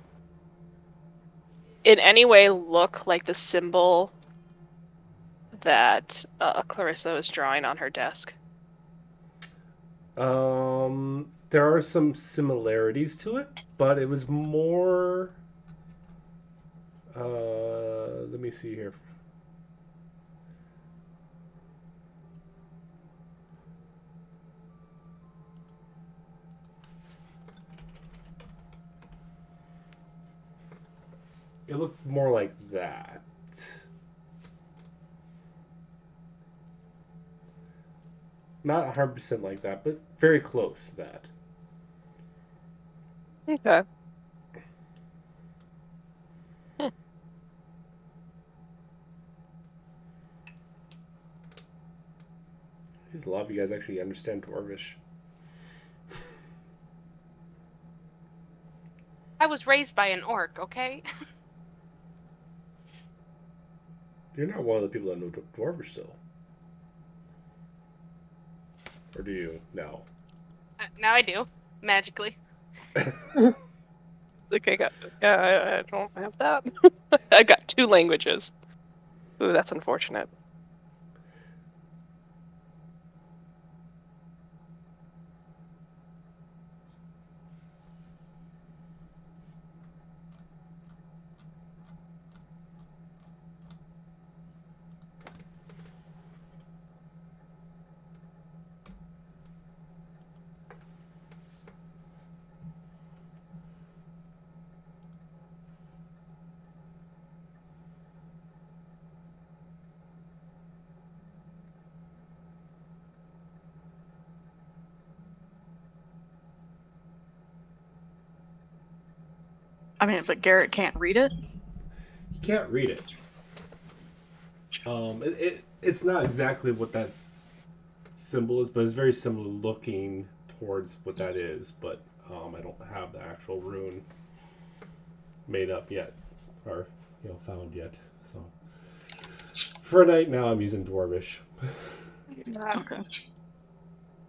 in any way look like the symbol that Clarissa was drawing on her desk? There are some similarities to it, but it was more. Let me see here. It looked more like that. Not 100% like that, but very close to that. Okay. A lot of you guys actually understand Dwarvish. I was raised by an orc, okay? You're not one of the people that know Dwarvish still. Or do you? No. Now I do. Magically. Like I don't have that. I got 2 languages. Ooh, that's unfortunate. I mean, but Garrett can't read it? You can't read it. It's not exactly what that symbol is, but it's very similar looking towards what that is. But I don't have the actual rune made up yet, or found yet. So for right now, I'm using Dwarvish. Okay.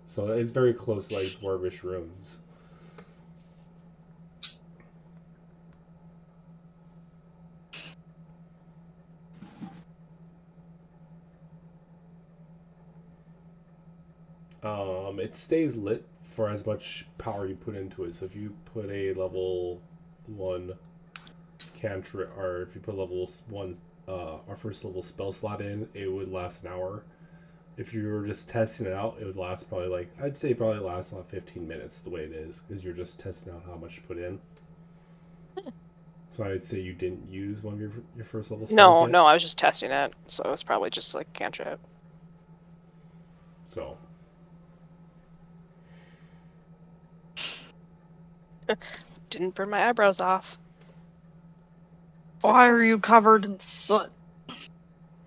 So it's very close, like Dwarvish runes. It stays lit for as much power you put into it. So if you put a level 1 cantrip, or if you put level 1, our first level spell slot in, it would last an hour. If you were just testing it out, it would last probably I'd say probably last about 15 minutes the way it is, because you're just testing out how much to put in. So I'd say you didn't use one of your first level spells yet? No, I was just testing it, so it's probably just like cantrip. So Didn't burn my eyebrows off. Why are you covered in soot?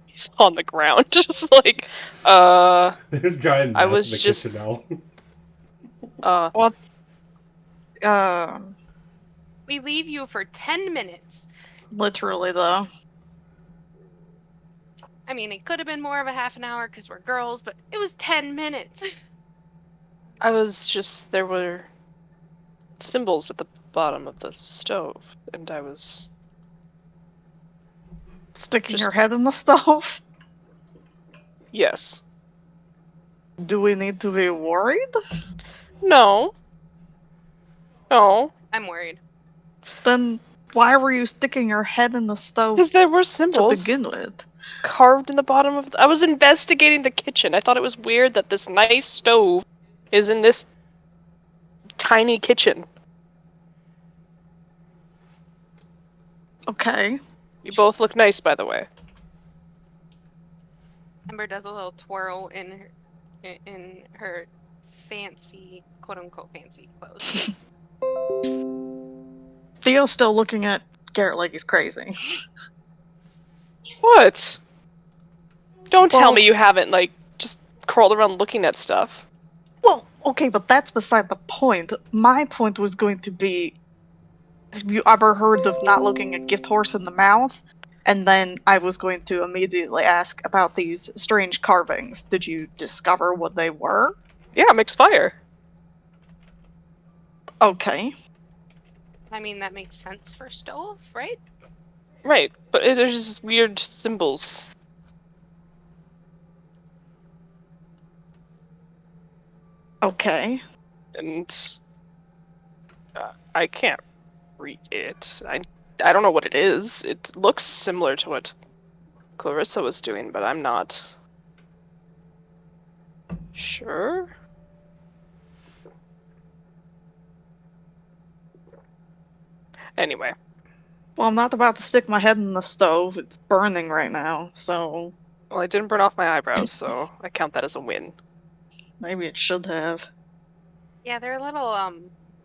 He's on the ground, just like, there's a giant I mess was in the just- kitchen now. What? We leave you for 10 minutes. Literally, though. I mean, it could have been more of a half an hour because we're girls, but it was 10 minutes. I was just, there were symbols at the bottom of the stove, and I was Sticking your head in the stove? Yes. Do we need to be worried? No. No. I'm worried. Then why were you sticking your head in the stove Because there were to symbols begin with? carved in the bottom of I was investigating the kitchen. I thought it was weird that this nice stove is in this tiny kitchen. Okay. You both look nice, by the way. Ember does a little twirl in in her fancy, quote-unquote fancy clothes. Theo's still looking at Garrett like he's crazy. What? Don't tell Well- me you haven't, like, just crawled around looking at stuff. Well, okay, but that's beside the point. My point was going to be, have you ever heard of not looking a gift horse in the mouth? And then I was going to immediately ask about these strange carvings. Did you discover what they were? Yeah, mixed fire. Okay. I mean, that makes sense for stove, right? Right, but there's just weird symbols. Okay. And I can't read it. I don't know what it is. It looks similar to what Clarissa was doing, but I'm not sure. Anyway, Well, I'm not about to stick my head in the stove. It's burning right now, so well, I didn't burn off my eyebrows, so I count that as a win. maybe it should have. Yeah, they're little,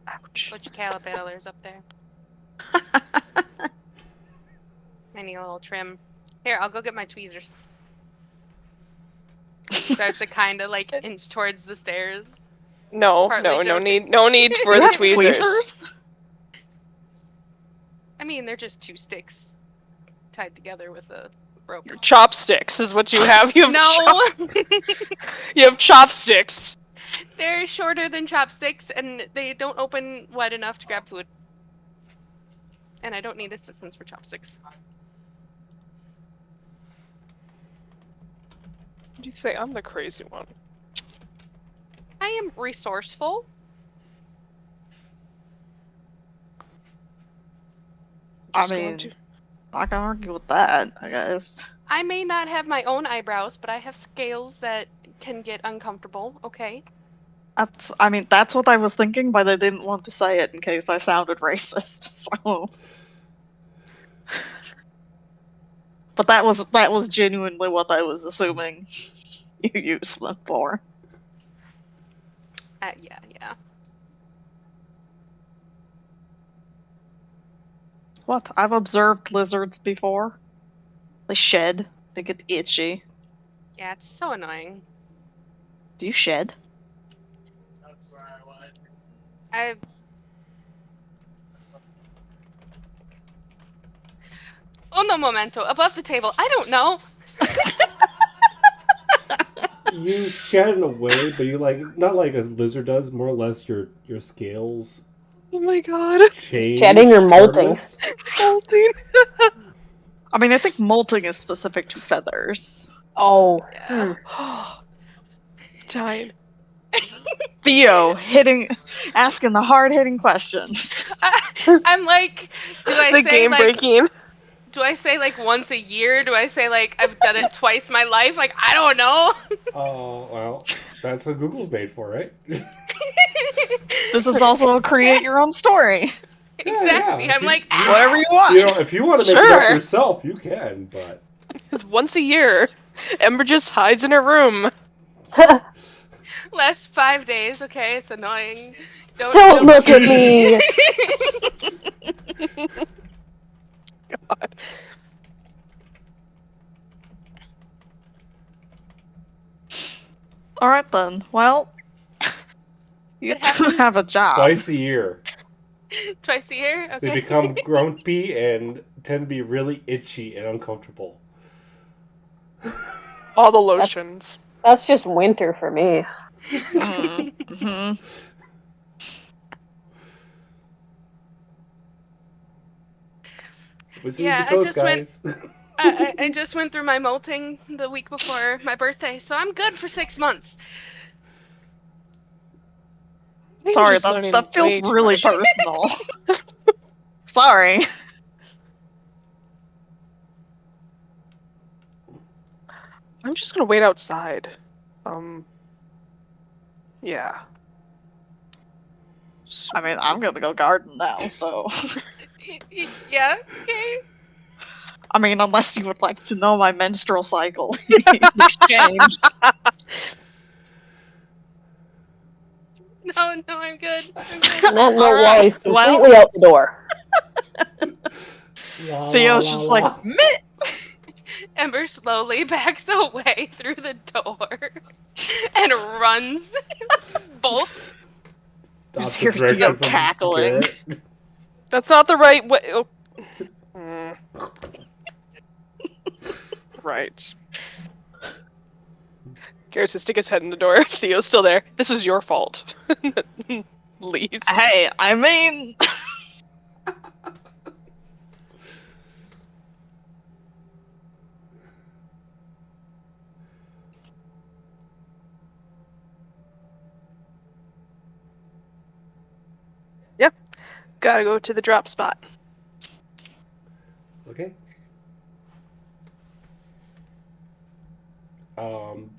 Ouch. butch caterpillars up there. I need a little trim. Here, I'll go get my tweezers. Starts to kind of, like, inch towards the stairs. No, Partly no joking. need for You the have tweezers. I mean, they're just two sticks tied together with a rope. Your chopsticks is what you have. You have No! you have chopsticks. They're shorter than chopsticks, and they don't open wide enough to grab food. And I don't need assistance for chopsticks. What do you say? I'm the crazy one. I am resourceful. I Just going mean, to- not gonna argue with that, I guess. I may not have my own eyebrows, but I have scales that can get uncomfortable, okay? That's what I was thinking, but I didn't want to say it in case I sounded racist, so. But that was genuinely what I was assuming you use them for. Yeah. What? I've observed lizards before. They shed. They get itchy. Yeah, it's so annoying. Do you shed? I... Uno momento, above the table. I don't know. You shed in a way, but you not like a lizard does. More or less, your scales Oh my god. change. Shedding or molting? hardness. Molting. I mean, I think molting is specific to feathers. Oh. Yeah. Dying. Theo, asking the hard-hitting questions. I'm like, do I The say game like, breaking. do I say like once a year? Do I say like I've done it twice my life? Like I don't know. Oh, well, that's what Google's made for, right? This is also a create your own story. Exactly. yeah. I'm like, Whatever you want. You know, if you want to make it Sure. up yourself, you can, but Because once a year, Ember just hides in her room. last 5 days. Okay, it's annoying. Don't look at me. God. Alright then. Well, you It two happens. have a job. twice a year Twice a year. Okay. they become grumpy and tend to be really itchy and uncomfortable. All the lotions. That's just winter for me. Mhm. We'll see Yeah, the coast, I guys. I just went through my molting the week before my birthday, so I'm good for 6 months. I think Sorry, you're just learning that feels way too really much. personal. Sorry. I'm just gonna wait outside. Yeah. I mean, I'm gonna go garden now, so. Yeah. Okay. I mean, unless you would like to know my menstrual cycle in exchange. No, I'm good. I'm good. And that note Alright, while he's well- completely out the door. La, Theo's la, just la, like, la. meh! Ember slowly backs away through the door and runs. Bolt. That's Just the hear Theo direction from cackling. Garrett. That's not the right way. Oh. Mm. Right. Garrett's to stick his head in the door. Theo's still there. This is your fault. Leaves. Hey, I mean... Yep. Gotta go to the drop spot. Okay.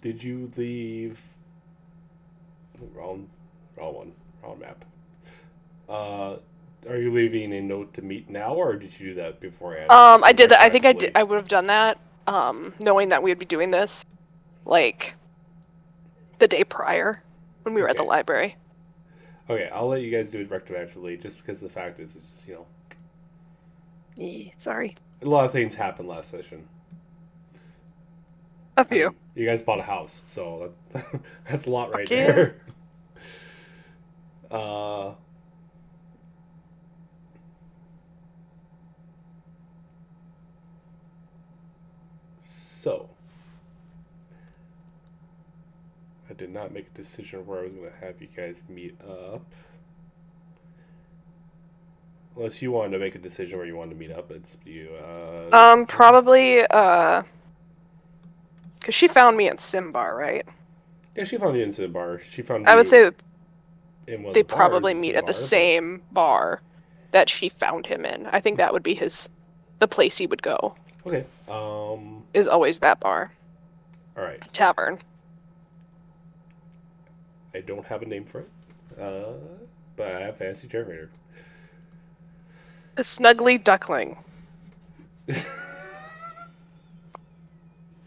Did you leave? Wrong one. Wrong map. Are you leaving a note to meet now, or did you do that beforehand? I did that. I think I retroactively? did. I would have done that, knowing that we would be doing this, like, the day prior when we were at the Okay. library. Okay, I'll let you guys do it retroactively, just because the fact is, it's just, Sorry. a lot of things happened last session. A few. You guys bought a house, so that's a lot right yeah. there. So, I did not make a decision where I was going to have you guys meet up. Unless you wanted to make a decision where you wanted to meet up, it's you. Probably, because she found me at Cimbar, right? Yeah, she found you in Cimbar. She found I you would say in one of they the bars probably in meet at the Cimbar, but- same bar that she found him in. I think that would be the place he would go. Okay. Is always that bar. All right. Tavern. I don't have a name for it, but I have Fantasy Generator. A snuggly duckling. I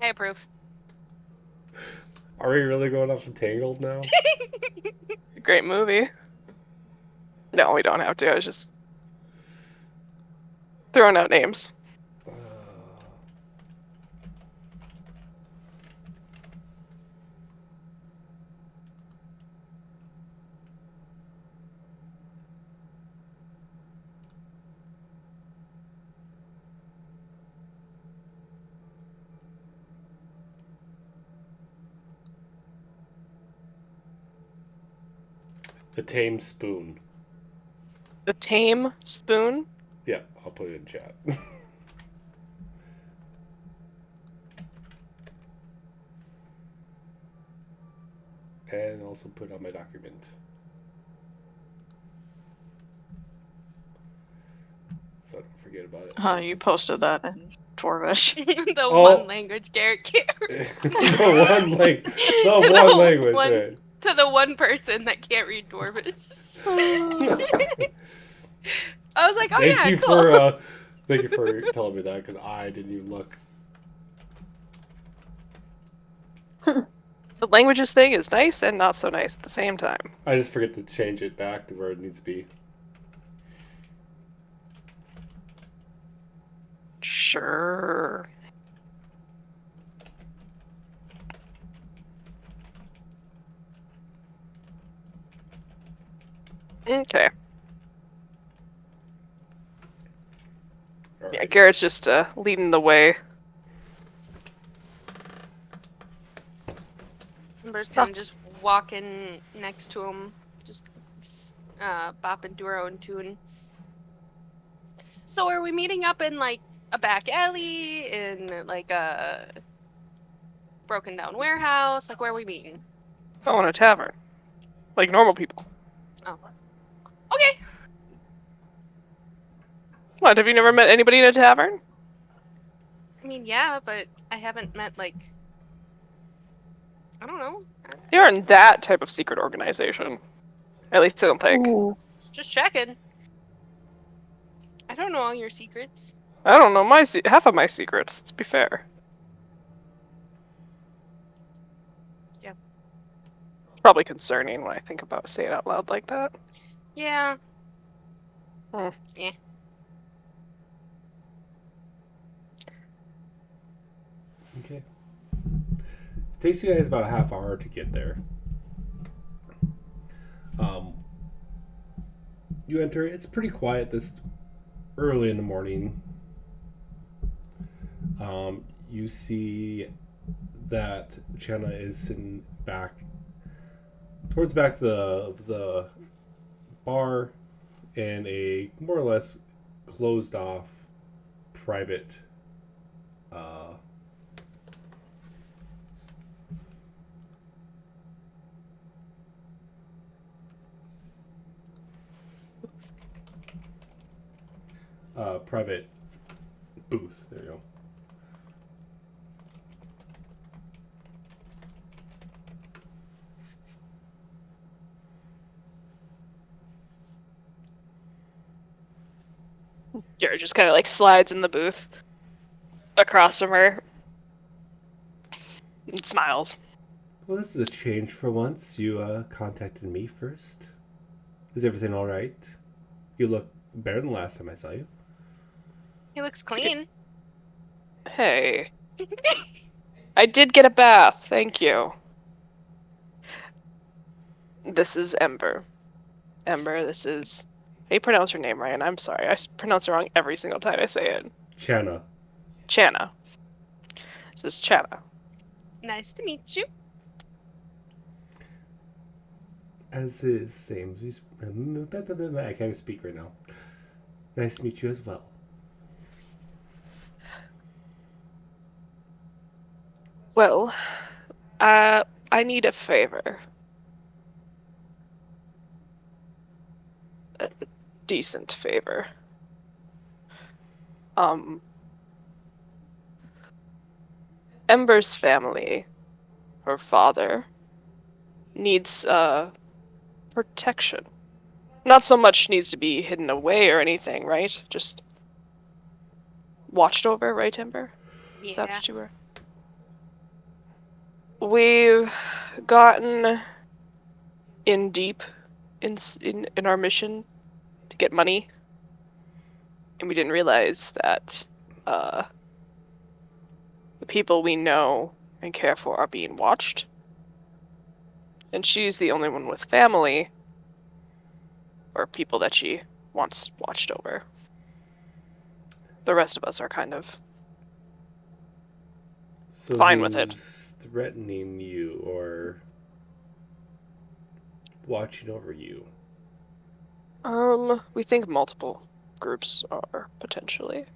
approve. Are we really going off Entangled now? Great movie. No, we don't have to. I was just throwing out names. The Tame Spoon. The Tame Spoon. Yeah, I'll put it in chat. And also put on my document. So I don't forget about it. You posted that in Dwarvish. The Oh. one language Garrett can't read. The one The language. one- Right. To the one person that can't read Dwarvish. I was like, oh Thank yeah, you cool. thank you for telling me that, because I didn't even look. The languages thing is nice and not so nice at the same time. I just forget to change it back to where it needs to be. Sure. Okay. All Yeah, right. Garrett's just leading the way. Ember's kind of That's- just walking next to him, just bopping to her own tune. So are we meeting up in like a back alley, in like a broken down warehouse? Like where are we meeting? Oh, in a tavern. Like normal people. Oh. Okay. What, have you never met anybody in a tavern? I mean, yeah, but I haven't met like I don't know. They aren't that type of secret organization. At least I don't think. Ooh. Just checking. I don't know all your secrets. I don't know half of my secrets, let's be fair. Yeah. probably concerning when I think about saying it out loud like that. Yeah. Hmm. Yeah. Okay. It takes you guys about a half hour to get there. You enter. It's pretty quiet this early in the morning. You see that Chenna is sitting back towards back of the bar in a more or less closed off private private booth. There you go. Garrett just kind of like slides in the booth across from her and smiles. Well, this is a change for once. You contacted me first. Is everything all right? You look better than last time I saw you. He looks clean. Hey, I did get a bath. Thank you. This is Ember. Ember, this is... How do you pronounce her name, Ryan? I'm sorry. I pronounce it wrong every single time I say it. Channa. Channa. This is Channa. Nice to meet you. As is same. I can't speak right now. Nice to meet you as well. Well, I need a favor. A decent favor. Ember's family, her father, needs, protection. Not so much needs to be hidden away or anything, right? Just watched over, right, Ember? Is that Yeah. what you were? We've gotten in deep in our mission to get money, and we didn't realize that the people we know and care for are being watched. And she's the only one with family, or people that she wants watched over. The rest of us are kind of So fine with it. who's threatening you or watching over you? We think multiple groups are potentially.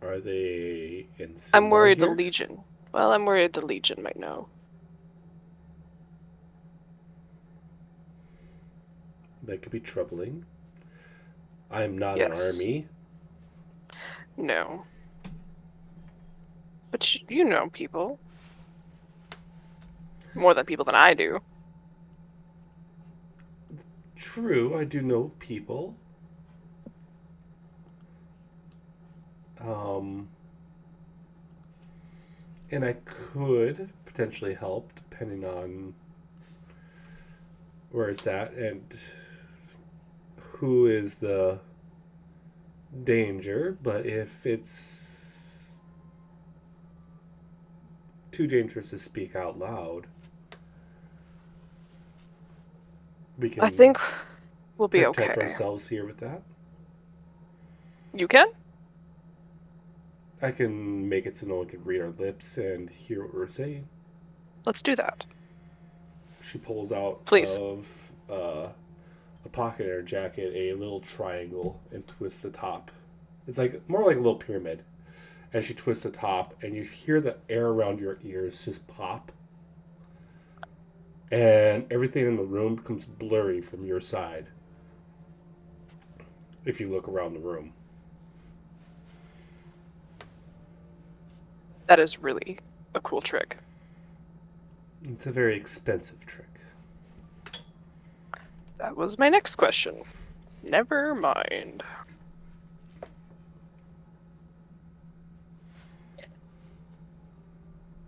Are they in Cimbar I'm worried here? the Legion. Well, I'm worried the Legion might know. That could be troubling. I'm not Yes. an army. No. But you know people. More than people than I do. True, I do know people. And I could potentially help depending on where it's at and who is the danger, but if it's too dangerous to speak out loud, we can I think we'll be protect okay. ourselves here with that. You can? I can make it so no one can read our lips and hear what we're saying. Let's do that. She pulls out Please. of a pocket in her jacket a little triangle and twists the top. It's like more like a little pyramid. And she twists the top, and you hear the air around your ears just pop. And everything in the room becomes blurry from your side. If you look around the room. That is really a cool trick. It's a very expensive trick. That was my next question. Never mind.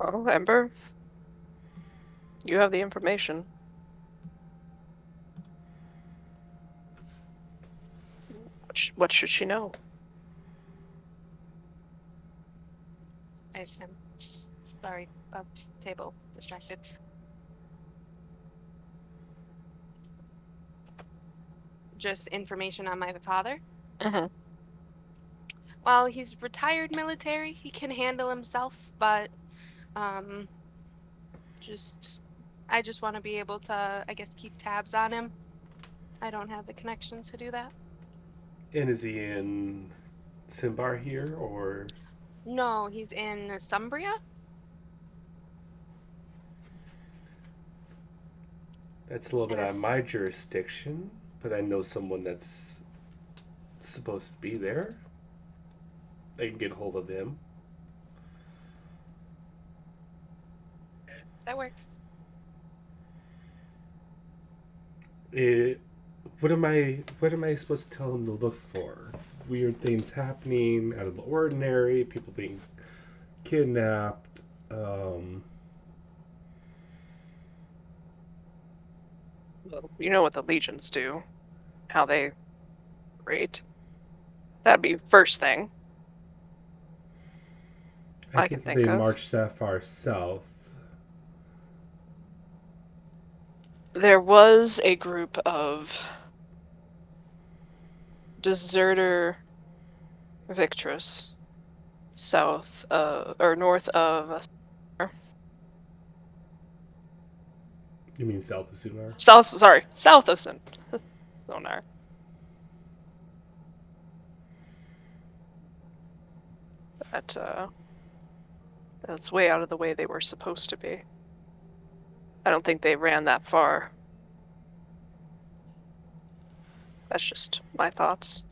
Oh, Ember. You have the information. What should she know? I am sorry, table distracted. Just information on my father. Mm-hmm. Well, he's retired military. He can handle himself, but just I just want to be able to, I guess, keep tabs on him. I don't have the connections to do that. And is he in Cimbar here, or? No, he's in Cumbria. That's a little bit And out of my jurisdiction, but I know someone that's supposed to be there. I can get a hold of him. that works. What am I supposed to tell him to look for? Weird things happening out of the ordinary, people being kidnapped. Well, you know what the legions do, how they rate. That'd be first thing I think can if think they of. march that far south. There was a group of deserter victors south or north of You mean south of Sunar? south of Sonar. That's way out of the way they were supposed to be. I don't think they ran that far. That's just my thoughts.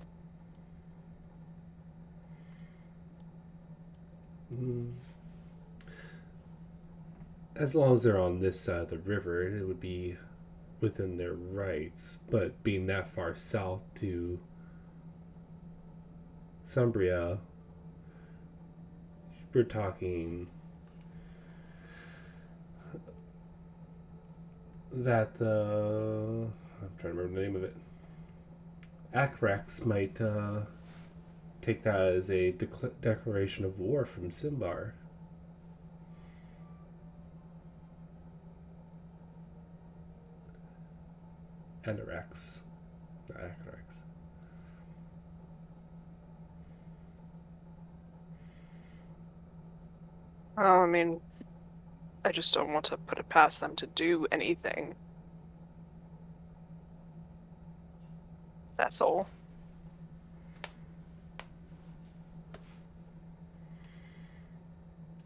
As long as they're on this side of the river, it would be within their rights. But being that far south to Cumbria, we're talking that I'm trying to remember the name of it. Akrax might take that as a declaration of war from Cimbar. Anorax, not Akrax. I mean, I just don't want to put it past them to do anything. That's all.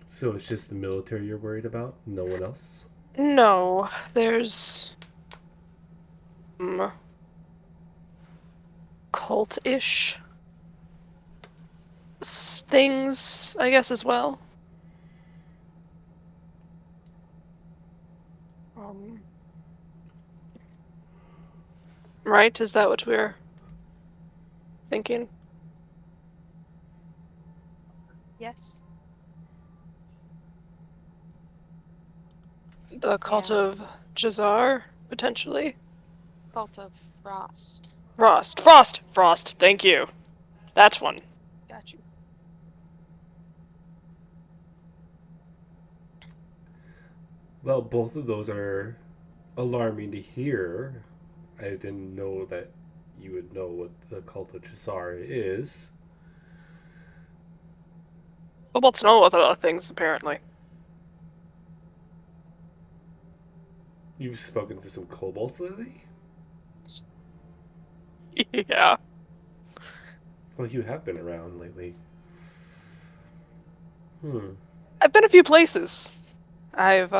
So it's just the military you're worried about? No one else? No, there's cult-ish things, I guess, as well. Right? Is that what we're thinking? Yes. The cult Yeah. of Jazar, potentially? Cult of Frost. Frost, thank you. That's one. Got you. Well, both of those are alarming to hear. I didn't know that you would know what the cult of Chisar is. Kobolds know about other things, apparently. You've spoken to some kobolds lately? Yeah. Well, you have been around lately. I've been a few places. I've,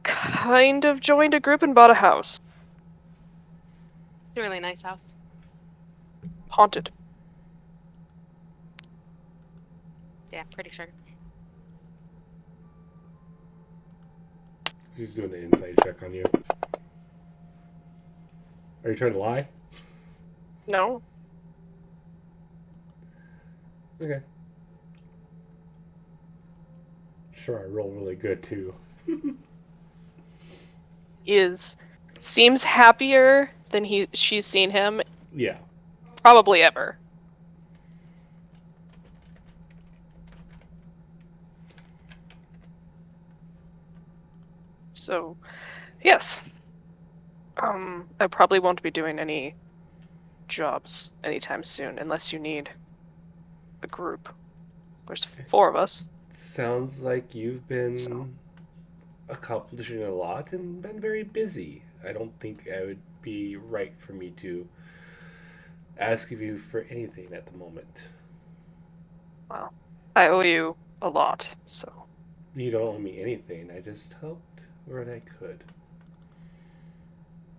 kind of joined a group and bought a house. It's a really nice house. Haunted. Yeah, pretty sure. She's doing an insight check on you. Are you trying to lie? No? Okay. Sure, I roll really good too. He seems happier than she's seen him Yeah. probably ever. So, yes. I probably won't be doing any jobs anytime soon unless you need a group. There's 4 of us. Sounds like you've been accomplishing a lot and been very busy. I don't think I would be right for me to ask of you for anything at the moment. Well, I owe you a lot, so. You don't owe me anything. I just helped where I could.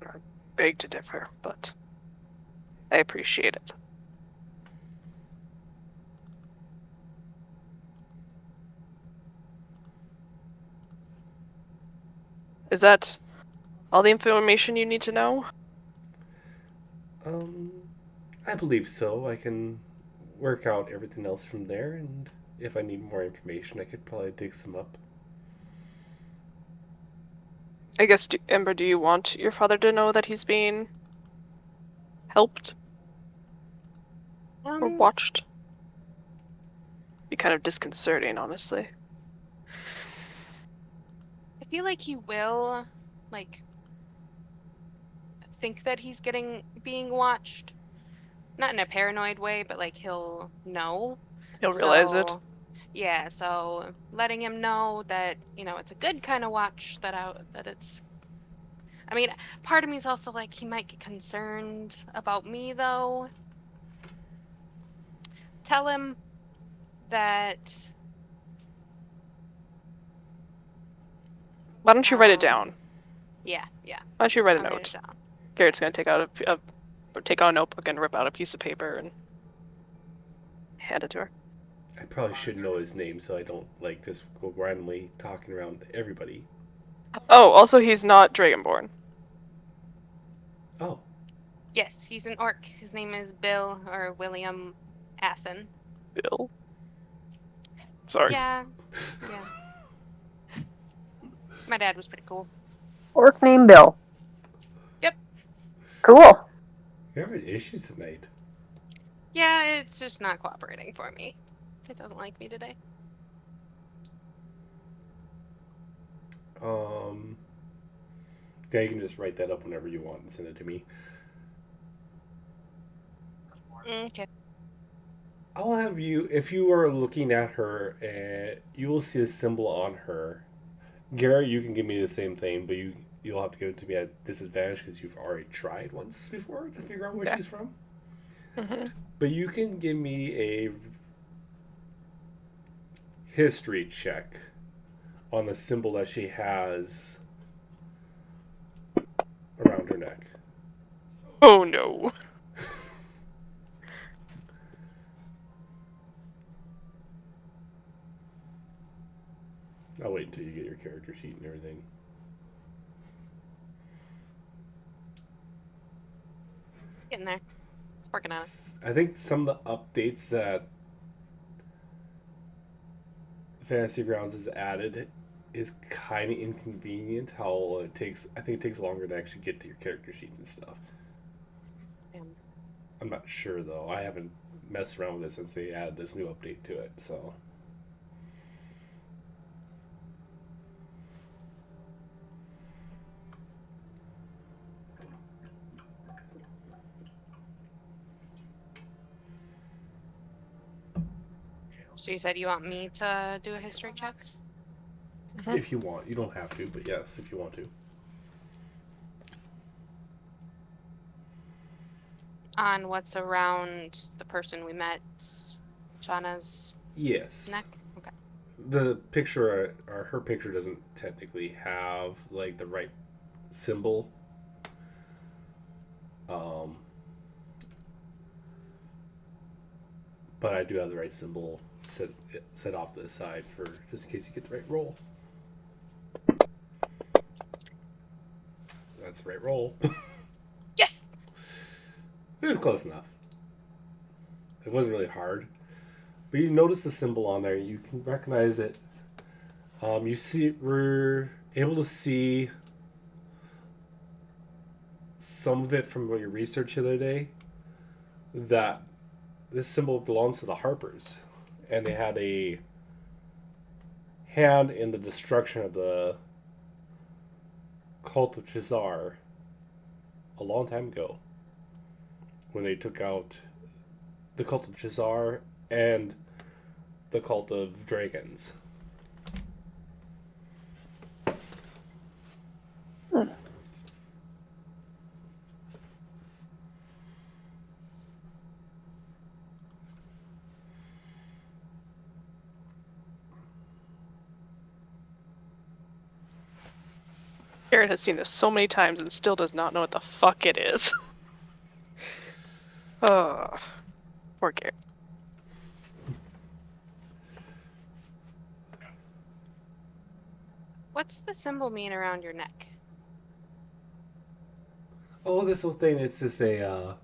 I beg to differ, but I appreciate it. Is that all the information you need to know? I believe so. I can work out everything else from there, and if I need more information, I could probably dig some up. I guess, Ember, do you want your father to know that he's being helped or watched? Be kind of disconcerting, honestly. I feel like he will, like, think that he's being watched. Not in a paranoid way, but like he'll know. He'll realize it. Yeah, so letting him know that, it's a good kind of watch, that it's. I mean, part of me is also like he might get concerned about me though. Tell him that. Why don't you write it down? Yeah. Why don't you write a I'll write note? it down. Garrett's gonna take out a notebook and rip out a piece of paper and hand it to her. I probably should know his name so I don't just go randomly talking around to everybody. Oh, also he's not Dragonborn. Oh. Yes, he's an orc. His name is Bill or William Assen. Bill? Sorry. Yeah. My dad was pretty cool. Orc named Bill. Yep. Cool. You're having issues tonight. Yeah, it's just not cooperating for me. It doesn't like me today. Yeah, you can just write that up whenever you want and send it to me. Okay. I'll have you, if you are looking at her, you will see a symbol on her. Garrett, you can give me the same thing, but you'll have to give it to me at disadvantage because you've already tried once before to figure out where she's from. Mm-hmm. But you can give me a history check on the symbol that she has around her neck. Oh no. I'll wait until you get your character sheet and everything. Getting there. It's working on it. I think some of the updates that Fantasy Grounds has added is kind of inconvenient. How I think it takes longer to actually get to your character sheets and stuff. Damn. I'm not sure though. I haven't messed around with it since they added this new update to it. So. So you said you want me to do a history check? If you want. You don't have to, but yes, if you want to. On what's around the person we met, Shauna's Yes. neck? Okay. The picture, or her picture, doesn't technically have the right symbol. But I do have the right symbol set off to the side for just in case you get the right roll. That's the right roll. Yes. It was close enough. It wasn't really hard. But you notice the symbol on there. You can recognize it We're able to see some of it from your research the other day, that this symbol belongs to the Harpers, and they had a hand in the destruction of the cult of Cimbar a long time ago, when they took out the cult of Cimbar and the cult of dragons. Garrett has seen this so many times and still does not know what the fuck it is. Oh, poor Garrett. What's the symbol mean around your neck? Oh, this whole thing, it's just a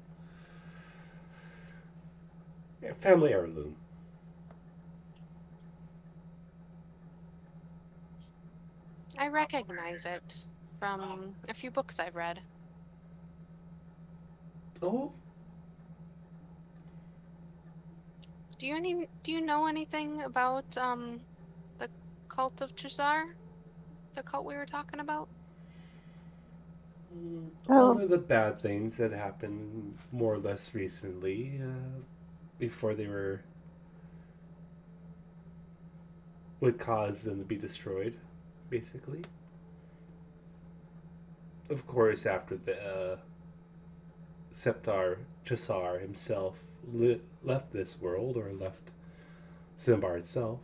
family heirloom. I recognize it from a few books I've read. Oh, Do you know anything about the cult of Chisar? The cult we were talking about? all of the bad things that happened more or less recently, before they would cause them to be destroyed, basically. Of course, after the Septar Chisar himself left this world, or left Cimbar itself.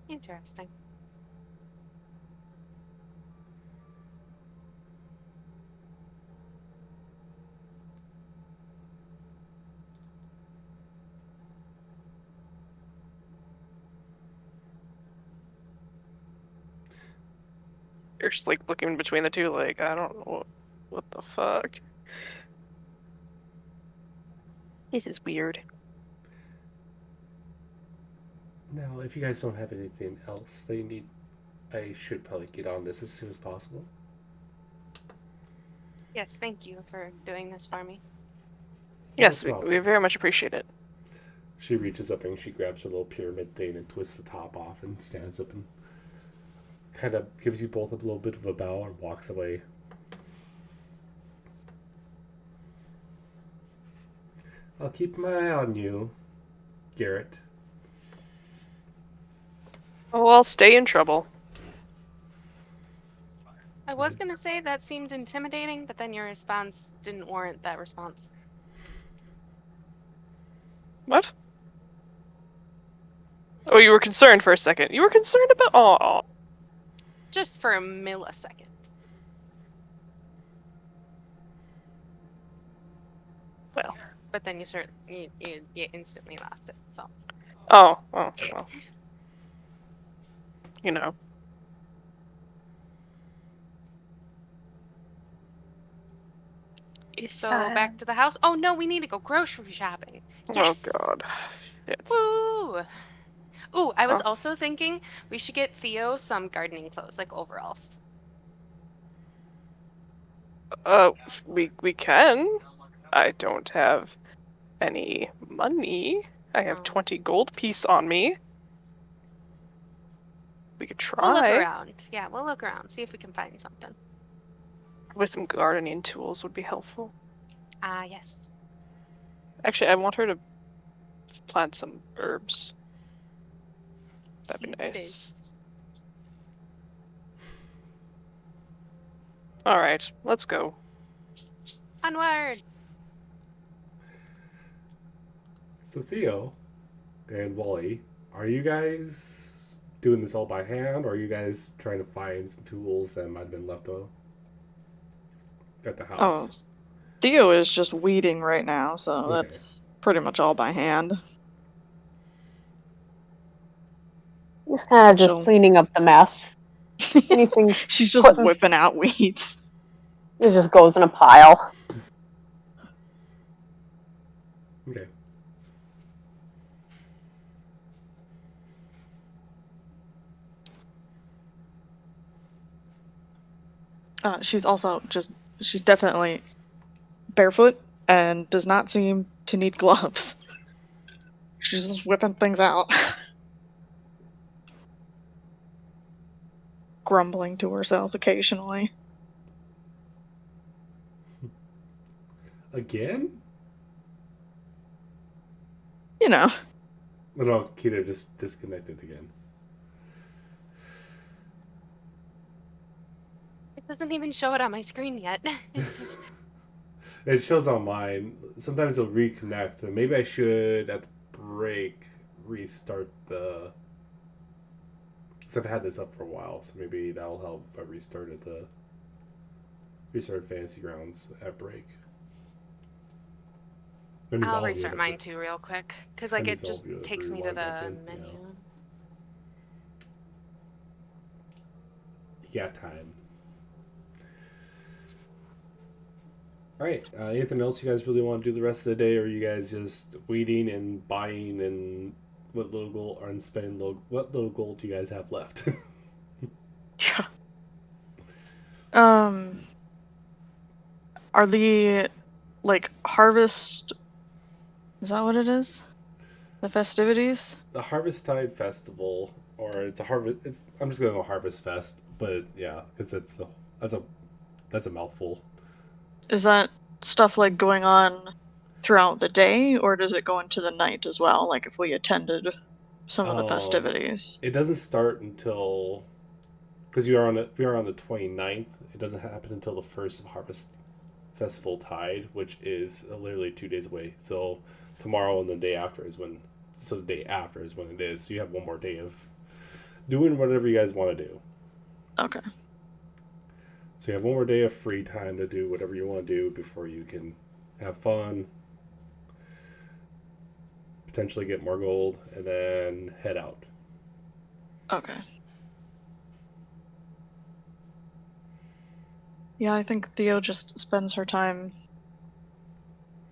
Interesting. You're just like looking between the two, like, I don't know what the fuck. This is weird. Now, if you guys don't have anything else that you need, I should probably get on this as soon as possible. Yes, thank you for doing this for me. Yes, No we very much appreciate it. She reaches up and she grabs her little pyramid thing and twists the top off and stands up and kind of gives you both a little bit of a bow and walks away. I'll keep my eye on you, Garrett. Oh, I'll stay in trouble. I was gonna say that seemed intimidating, but then your response didn't warrant that response. What? Oh, you were concerned for a second. You were concerned about... Oh. Just for a millisecond. Well. But then you instantly lost it, so. Oh, well. You know. So back to the house. Oh no, we need to go grocery shopping. Yes. Oh god. Shit. Woo! Ooh, I was also thinking we should get Theo some gardening clothes, like overalls. We can. I don't have any money. I have 20 gold piece on me. We could try. We'll look around. Yeah, we'll look around, see if we can find something. With some gardening tools would be helpful. Ah, yes. Actually, I want her to plant some herbs. That'd be nice. Alright, let's go. Onward! So Theo and Wally, are you guys doing this all by hand, or are you guys trying to find some tools that might have been left at the house? Oh, Theo is just weeding right now, so that's pretty much all by hand. He's kind of just cleaning up the mess. Anything She's just whipping out weeds. It just goes in a pile. Okay. She's definitely barefoot and does not seem to need gloves. She's just whipping things out. Grumbling to herself occasionally. Again? You know. Oh, no, Kita just disconnected again. It doesn't even show it on my screen yet. It's just... It shows on mine. Sometimes it'll reconnect. But maybe I should, at the break, restart the... Because I've had this up for a while, so maybe that'll help if I restarted Fantasy Grounds at break. I'll restart mine too real quick. Because like it just takes me to the menu. Yeah, time. Alright, anything else you guys really want to do the rest of the day, or are you guys just waiting and buying and what little gold, or spending what little gold do you guys have left? Yeah. Are the, like, harvest... Is that what it is? The festivities? The Harvest Tide Festival, or it's a harvest... I'm just going to go Harvest Fest, but yeah, because that's a mouthful. Is that stuff, like, going on throughout the day, or does it go into the night as well, like if we attended some of the festivities? It doesn't start until... Because we are on the 29th, it doesn't happen until the first of Harvest Festival Tide, which is literally 2 days away. So tomorrow and the day after is when... So the day after is when it is. So you have one more day of doing whatever you guys want to do. Okay. So you have one more day of free time to do whatever you want to do before you can have fun, potentially get more gold, and then head out. Okay. Yeah, I think Theo just spends her time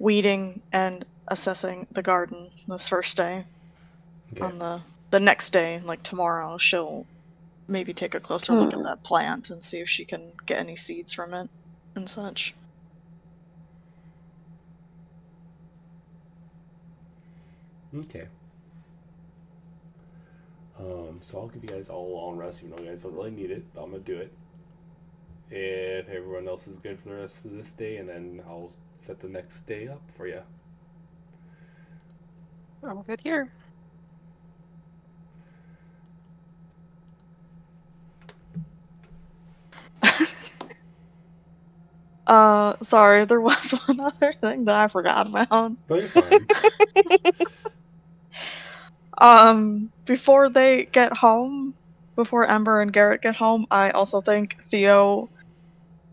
weeding and assessing the garden this first day. Okay. On the next day, like tomorrow, she'll maybe take a closer look at that plant and see if she can get any seeds from it and such. Okay. So I'll give you guys all a long rest, even though you guys don't really need it, but I'm gonna do it. If everyone else is good for the rest of this day, and then I'll set the next day up for you. I'm good here. Sorry, there was one other thing that I forgot about. No, you're fine. Before they get home, before Ember and Garrett get home, I also think Theo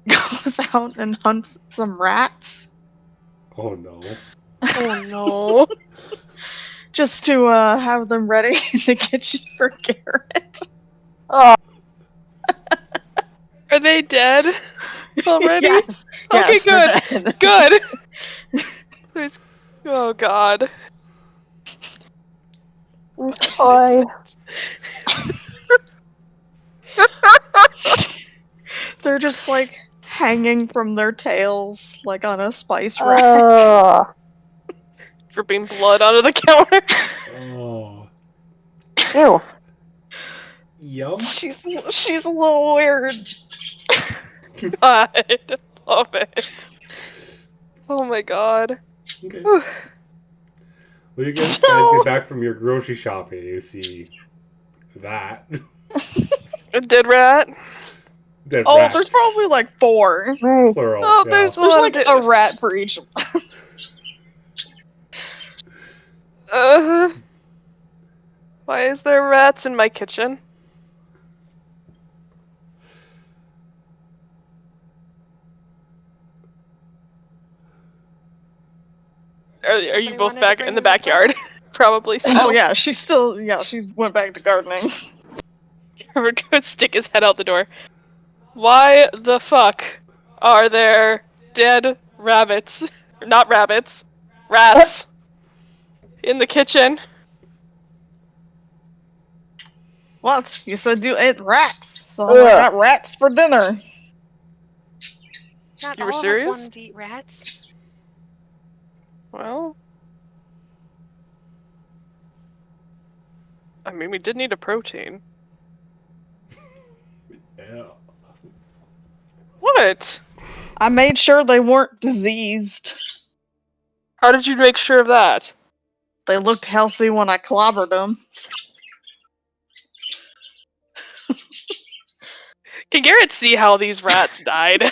goes out and hunts some rats. Oh no. Oh no. Just to have them ready in the kitchen for Garrett. Oh, Are they dead already? Yes. Okay, Yes, good. Good. There's... Oh god. boy. They're just like hanging from their tails, like on a spice rack. Oh. Dripping blood onto the counter. Oh. Ew. Yum. She's a little weird. I love it. Oh my god. Okay. Whew. Well, you guys get back from your grocery shopping, you see that. A dead rat? Dead Oh, rats. there's probably like 4. Right. Plural. Oh, yeah. there's There's like a rat for each of them. Why is there rats in my kitchen? Are you Somebody both wanted to back bring in the in the backyard? Probably so. Oh yeah, she went back to gardening. Robert could stick his head out the door. Why the fuck Are there dead rabbits? Not rabbits. Rats. In the kitchen? What? You said you ate rats, so I Ugh. got rats for dinner. Not You were all of us serious? wanted to eat rats. Well, I mean, we did need a protein. Yeah. What? I made sure they weren't diseased. How did you make sure of that? They looked healthy when I clobbered them. Can Garrett see how these rats died?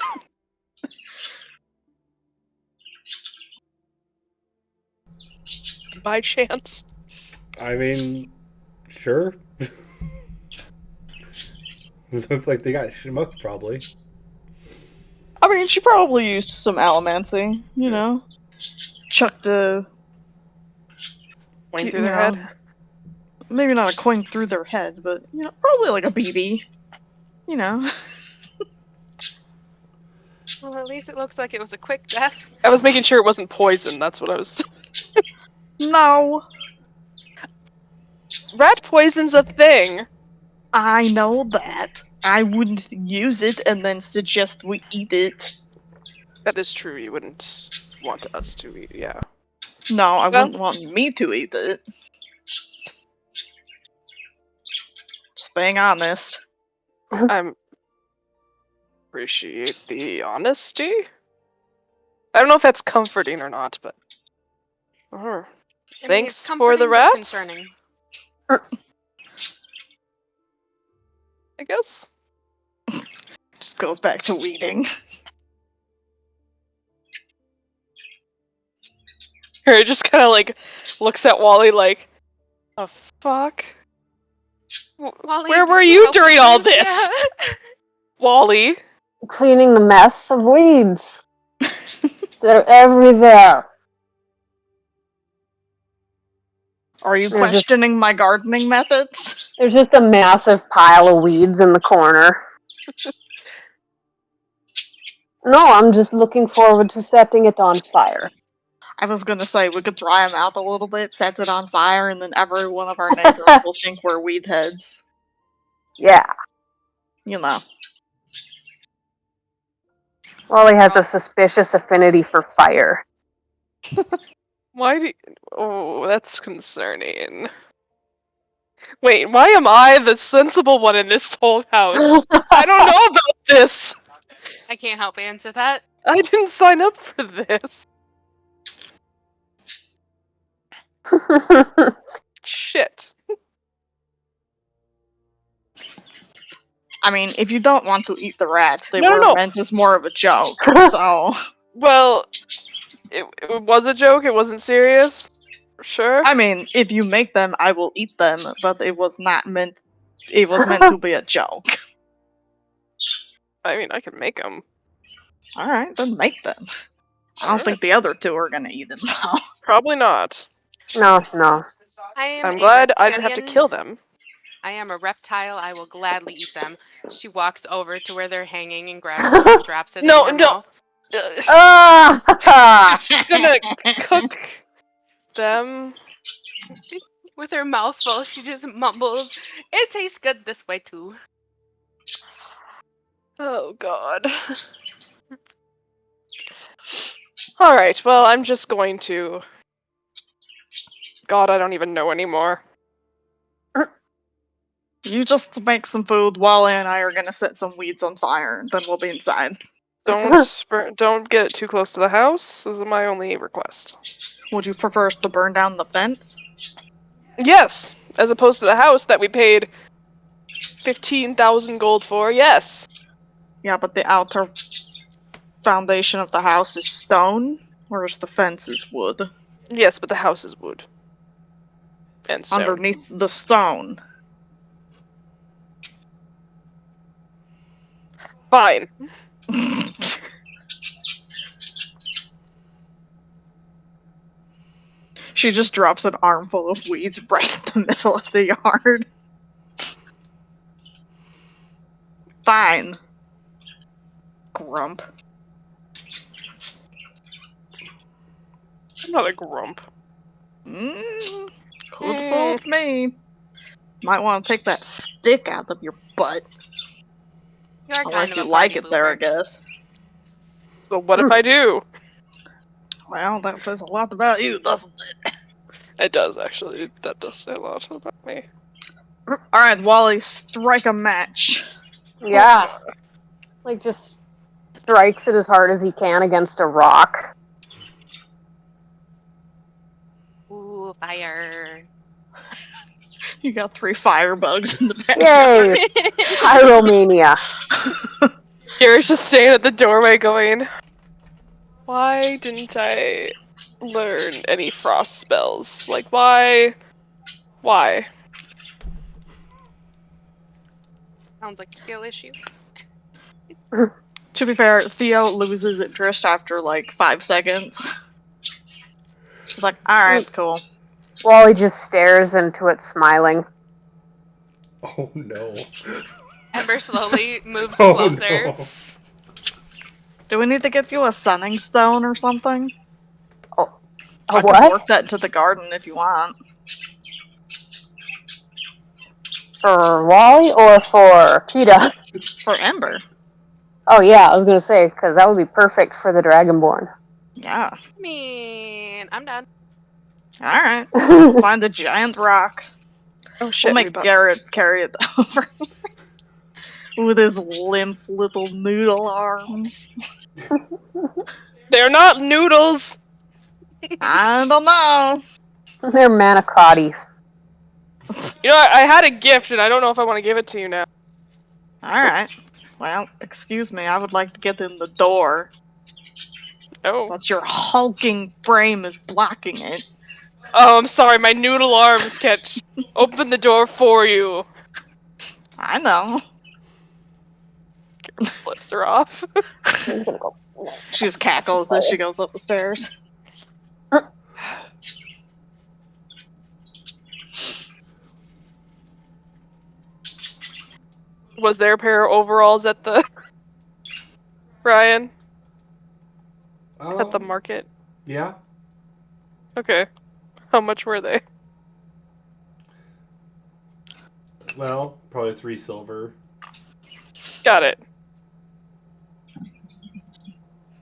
By chance? I mean, sure. Looks like they got schmucked, probably. I mean, she probably used some allomancy, you know. Chucked a, Went you through their know, head? maybe not a coin through their head, but, you know, probably like a BB. You know. Well, at least it looks like it was a quick death. I was making sure it wasn't poison, that's what I was... No, Rat poison's a thing! I know that. I wouldn't use it and then suggest we eat it. That is true, you wouldn't want us to eat, yeah. No, I Well- wouldn't want me to eat it. Just being honest. I appreciate the honesty. I don't know if that's comforting or not, but... I mean, Thanks it's for the comforting but rats? concerning. I guess. Just goes back to weeding. Harry just kind of like looks at Wally like, "The fuck? Wally, Where did were you help during with all this? this, Yeah. Wally?" Cleaning the mess of weeds. They're everywhere. Are you They're questioning my gardening methods? There's just a massive pile of weeds in the corner. No, I'm just looking forward to setting it on fire. I was gonna say we could dry them out a little bit, set it on fire, and then every one of our neighbors will think we're weed heads. Yeah. You know. Wally has a suspicious affinity for fire. Why do? Oh, that's concerning. Wait, why am I the sensible one in this whole house? I don't know about this. I can't help answer that. I didn't sign up for this. Shit. I mean, if you don't want to eat the rats, they No, were no. meant as more of a joke, so... Well, it was a joke. It wasn't serious. Sure. I mean, if you make them, I will eat them, but it was not meant... It was meant to be a joke. I mean, I can make them. Alright, then make them. I don't think the other two are gonna eat them, though. Probably not. No. I'm glad I didn't have to kill them. I am a reptile. I will gladly eat them. She walks over to where they're hanging and grabs one and drops it No, in her no. mouth. Ah! Gonna cook them. With her mouth full, she just mumbles, "It tastes good this way too." Oh god. Alright, well, I'm just going to... God, I don't even know anymore. You just make some food, Wally and I are gonna set some weeds on fire, and then we'll be inside. Don't get it too close to the house. This is my only request. Would you prefer us to burn down the fence? Yes! As opposed to the house that we paid 15,000 gold for, yes! Yeah, but the outer foundation of the house is stone, whereas the fence is wood. Yes, but the house is wood. And stone. Underneath the stone. Fine. She just drops an armful of weeds right in the middle of the yard. Fine. Grump. I'm not a grump. Could have fooled me. Might want to take that stick out of your butt. You are kind Unless of you a like party it there, I pooper. guess. So what if I do? Well, that says a lot about you, doesn't it? It does, actually. That does say a lot about me. Alright, Wally, strike a match. Yeah. Like, just strikes it as hard as he can against a rock. Ooh, fire. You got 3 firebugs in the back. Yay! Pyromania. Gary's just staying at the doorway going, why didn't I learn any frost spells? Like, why? Why? Sounds like a skill issue. To be fair, Theo loses interest after like 5 seconds. She's like, alright, cool. Wally just stares into it, smiling. Oh no. Ember slowly moves Oh closer. no. Do we need to get you a sunning stone or something? A I could what? work that into the garden if you want. For Wally or for PETA? For Ember. Oh yeah, I was gonna say, because that would be perfect for the Dragonborn. Yeah. I mean, I'm done. Alright. We'll find a giant rock. Oh shit, We'll make Garrett carry it over. With his limp little noodle arms. They're not noodles! I don't know. They're manicotis. You know, I had a gift and I don't know if I want to give it to you now. Alright. Well, excuse me, I would like to get in the door. Oh. But your hulking frame is blocking it. Oh, I'm sorry, my noodle arms can't open the door for you. I know. Flips her off. He's gonna go. She just cackles as she goes up the stairs. Was there a pair of overalls at the... Ryan? At the market? Yeah. Okay. How much were they? Well, probably 3 silver. Got it.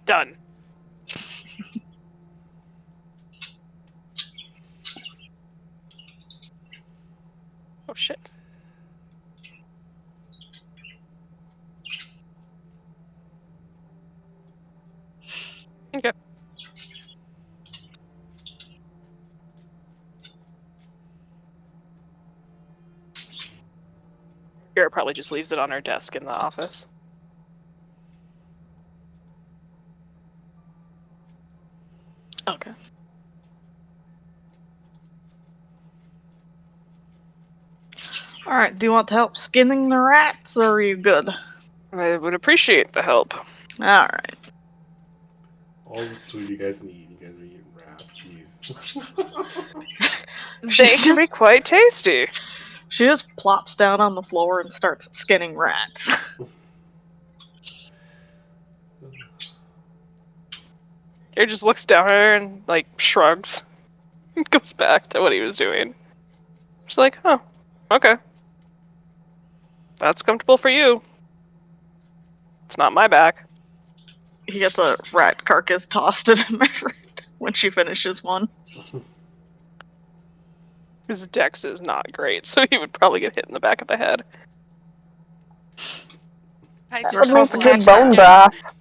Done. Oh shit. Okay. Garrett probably just leaves it on her desk in the office. Okay. Alright, do you want help skinning the rats, or are you good? I would appreciate the help. Alright. All the food you guys need. You guys are eating rats. Jeez. They can be quite tasty. She just plops down on the floor and starts skinning rats. Garrett just looks down at her and, like, shrugs. Goes back to what he was doing. She's like, oh, okay. That's comfortable for you. It's not my back. He gets a rat carcass tossed at him when she finishes one. His dex is not great, so he would probably get hit in the back of the head. I That You're would supposed make to good catch bone that. broth.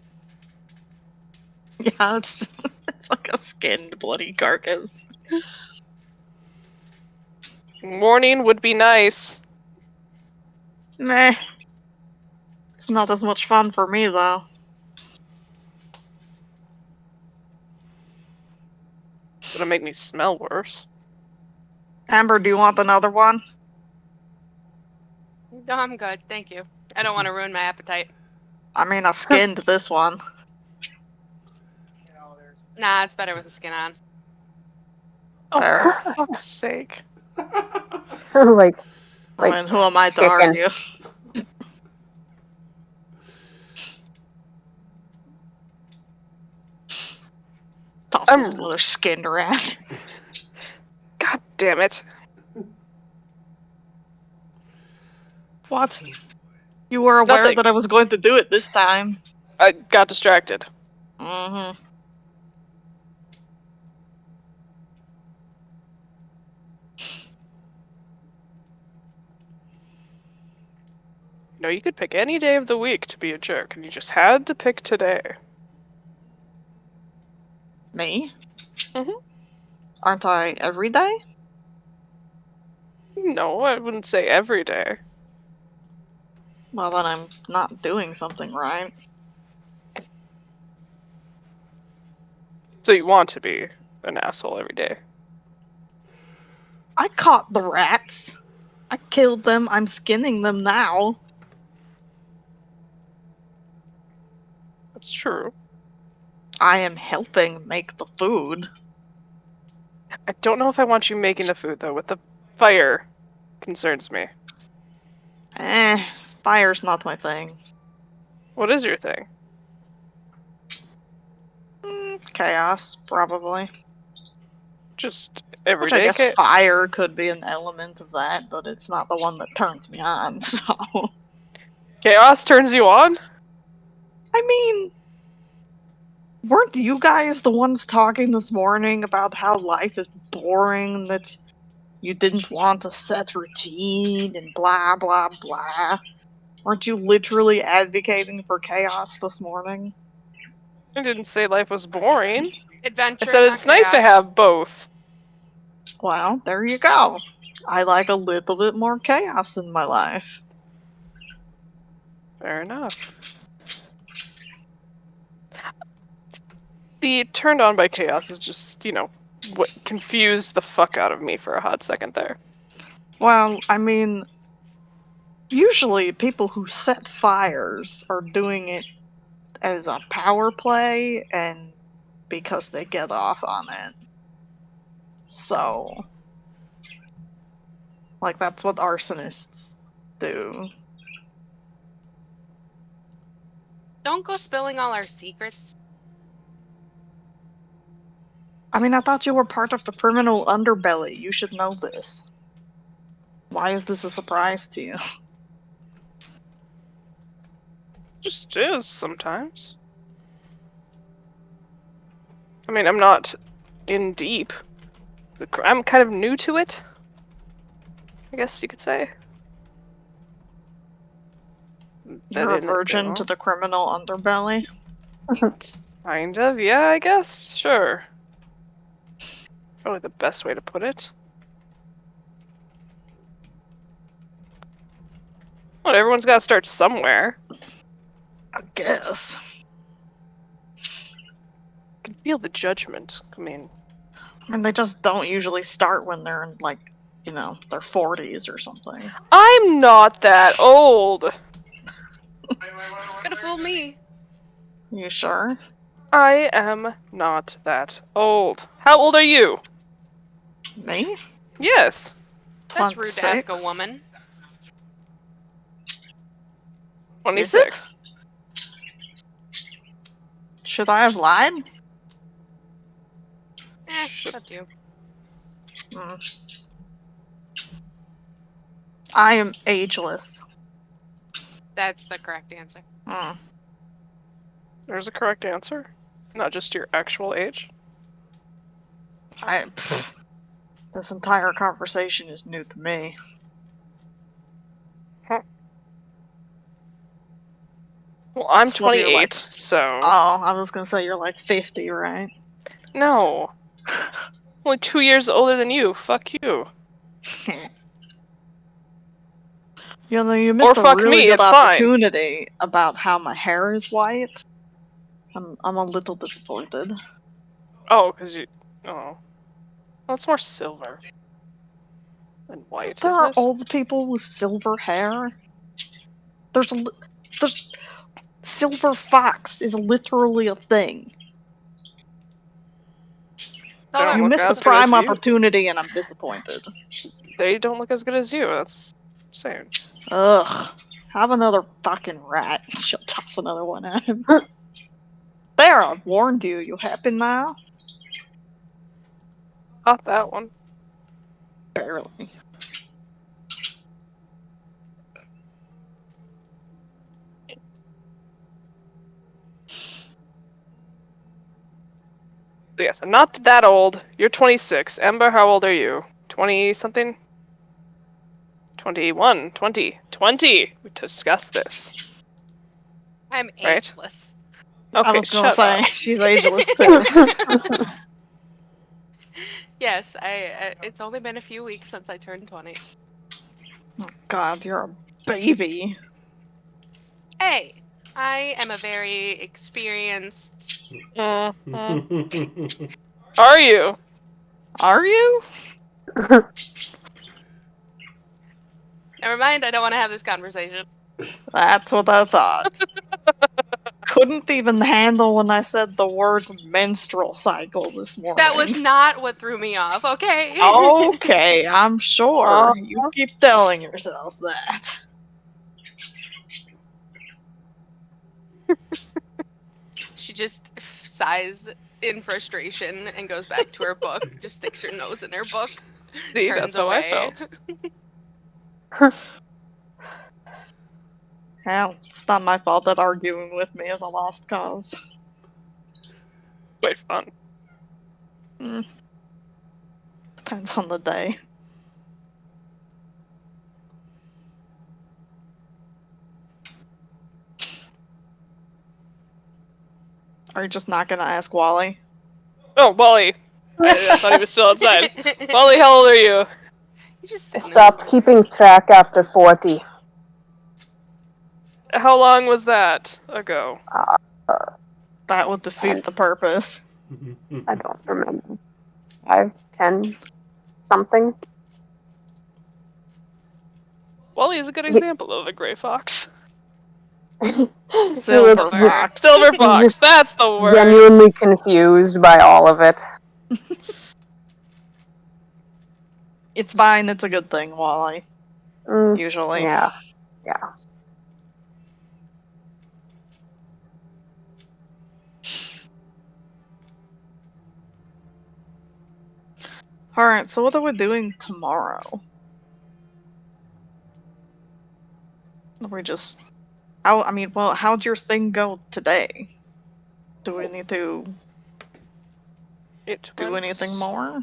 Yeah, it's just it's like a skinned bloody carcass. Morning would be nice. Meh. It's not as much fun for me though. It's gonna make me smell worse. Amber, do you want another one? No, I'm good. Thank you. I don't want to ruin my appetite. I mean, I skinned this one. Nah, it's better with the skin on. Oh, Fair. for fuck's sake. like, I mean, who am I to chicken. argue? There's another skinned rat. God damn it. What? You were aware Nothing. that I was going to do it this time. I got distracted. Mm-hmm. No, you could pick any day of the week to be a jerk, and you just had to pick today. Me? Mhm. Aren't I every day? No, I wouldn't say every day. Well, then I'm not doing something right. So you want to be an asshole every day. I caught the rats. I killed them. I'm skinning them now. That's true. I am helping make the food. I don't know if I want you making the food, though. With the fire concerns me. Fire's not my thing. What is your thing? Chaos, probably. Just Which everyday I guess fire could be an element of that, but it's not the one that turns me on, so... chaos turns you on? I mean... Weren't you guys the ones talking this morning about how life is boring, that you didn't want a set routine, and blah blah blah? Weren't you literally advocating for chaos this morning? I didn't say life was boring. Adventure, I said not it's nice to chaos. have both. Well, there you go. I like a little bit more chaos in my life. Fair enough. The turned on by chaos is just, what confused the fuck out of me for a hot second there. Well, I mean, usually people who set fires are doing it as a power play and because they get off on it. So, like, that's what arsonists do. Don't go spilling all our secrets. I mean, I thought you were part of the criminal underbelly. You should know this. Why is this a surprise to you? Just is sometimes. I mean, I'm not in deep. I'm kind of new to it, I guess you could say. You're a virgin to the criminal underbelly? Kind of, yeah, I guess. Sure. Probably the best way to put it. Well, everyone's got to start somewhere. I guess. I can feel the judgment. I mean, they just don't usually start when they're in, like, their 40s or something. I'm not that old. Could have fooled me. You sure? I am not that old. How old are you? Me? Yes. That's rude to ask a 26? woman. 26. Should I have lied? It's up to you. I am ageless. That's the correct answer. There's a correct answer. Not just your actual age. This entire conversation is new to me. Huh. Well, I'm So what are you, 28, like? so... Oh, I was gonna say you're like 50, right? No. Only 2 years older than you. Fuck you. You missed Or a fuck really me, good it's fine. opportunity about how my hair is white. I'm a little disappointed. Oh, because you... Oh. Well, it's more silver than white, There isn't are it? old people with silver hair. There's silver fox is literally a thing. You look missed a as good as prime you. opportunity, and I'm disappointed. They don't look as good as you, that's insane. Ugh. Have another fucking rat. She'll toss another one at him. There, I've warned you. You happy now? Got that one. Barely. Yes, I'm not that old. You're 26. Ember, how old are you? 20-something? 21. 20. 20! We discussed this. I'm Right. ageless. Okay, I was gonna shut say, up. she's ageless too. Yes, it's only been a few weeks since I turned 20. Oh God, you're a baby. Hey, I am a very experienced. Mhm. Are you? Are you? Never mind, I don't want to have this conversation. That's what I thought. Couldn't even handle when I said the word menstrual cycle this morning. That was not what threw me off, okay? Okay, I'm sure. You keep telling yourself that. She just sighs in frustration and goes back to her book, just sticks her nose in her book, See, turns that's how I away. felt. Well, it's not my fault that arguing with me is a lost cause. Quite fun. Depends on the day. Are you just not gonna ask Wally? Oh, Wally. I thought he was still outside. Wally, how old are you? He's just I sitting in the stopped corner. keeping track after 40. How long was that ago? That would defeat the purpose. I don't remember. 5, 10, something. Wally is a good example of a gray fox. Silver It's fox. Silver He's fox, just that's the word. genuinely confused by all of it. It's fine, it's a good thing, Wally. Mm, Usually. yeah. Alright, so what are we doing tomorrow? We just... how'd your thing go today? Do we need to It do went... anything more?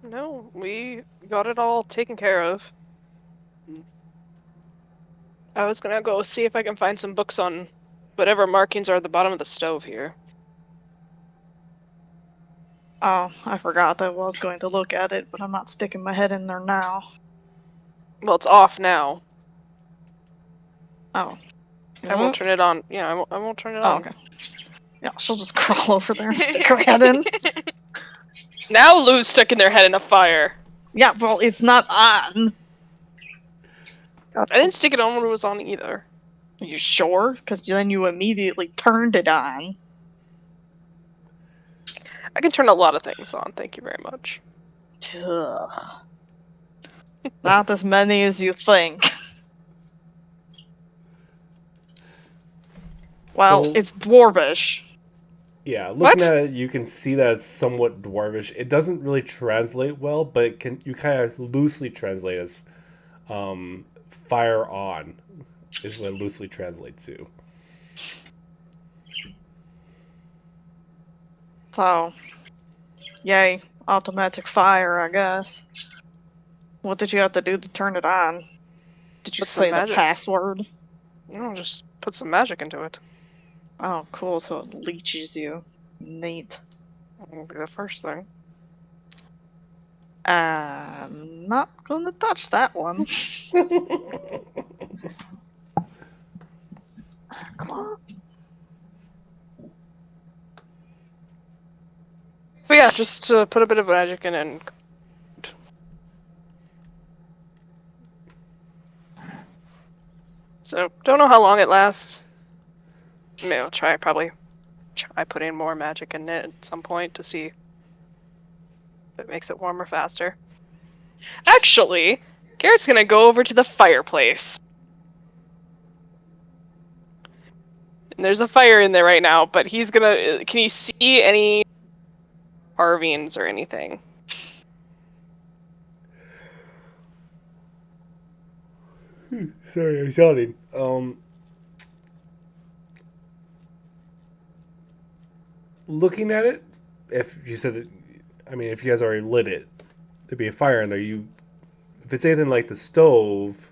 No, we got it all taken care of. I was gonna go see if I can find some books on whatever markings are at the bottom of the stove here. Oh, I forgot I was going to look at it, but I'm not sticking my head in there now. Well, it's off now. Oh. I won't turn it on. Yeah, I won't turn it Oh, on. okay. Yeah, she'll just crawl over there and stick her head in. Now Lou's sticking their head in a fire. Yeah, well, it's not on. I didn't stick it on when it was on either. Are you sure? Because then you immediately turned it on. I can turn a lot of things on, thank you very much. Ugh. Not as many as you think. Well, So- it's dwarvish. Yeah, looking What? at it, you can see that it's somewhat dwarvish. It doesn't really translate well, but you kind of loosely translate as fire on is what it loosely translates to. So, yay, automatic fire, I guess. What did you have to do to turn it on? Did you Put some say the magic. password? No, just put some magic into it. Oh, cool, so it leeches you. Neat. That'll be the first thing. I'm not gonna touch that one. Come on. But yeah, just put a bit of magic in and... So, don't know how long it lasts. Maybe I'll probably try putting more magic in it at some point to see if it makes it warmer faster. Actually, Garrett's gonna go over to the fireplace. And there's a fire in there right now, but he's gonna... Can you see any carvings or anything? Sorry, I was yawning. Looking at it, if you said it, I mean, if you guys already lit it, there'd be a fire in there. If it's anything like the stove,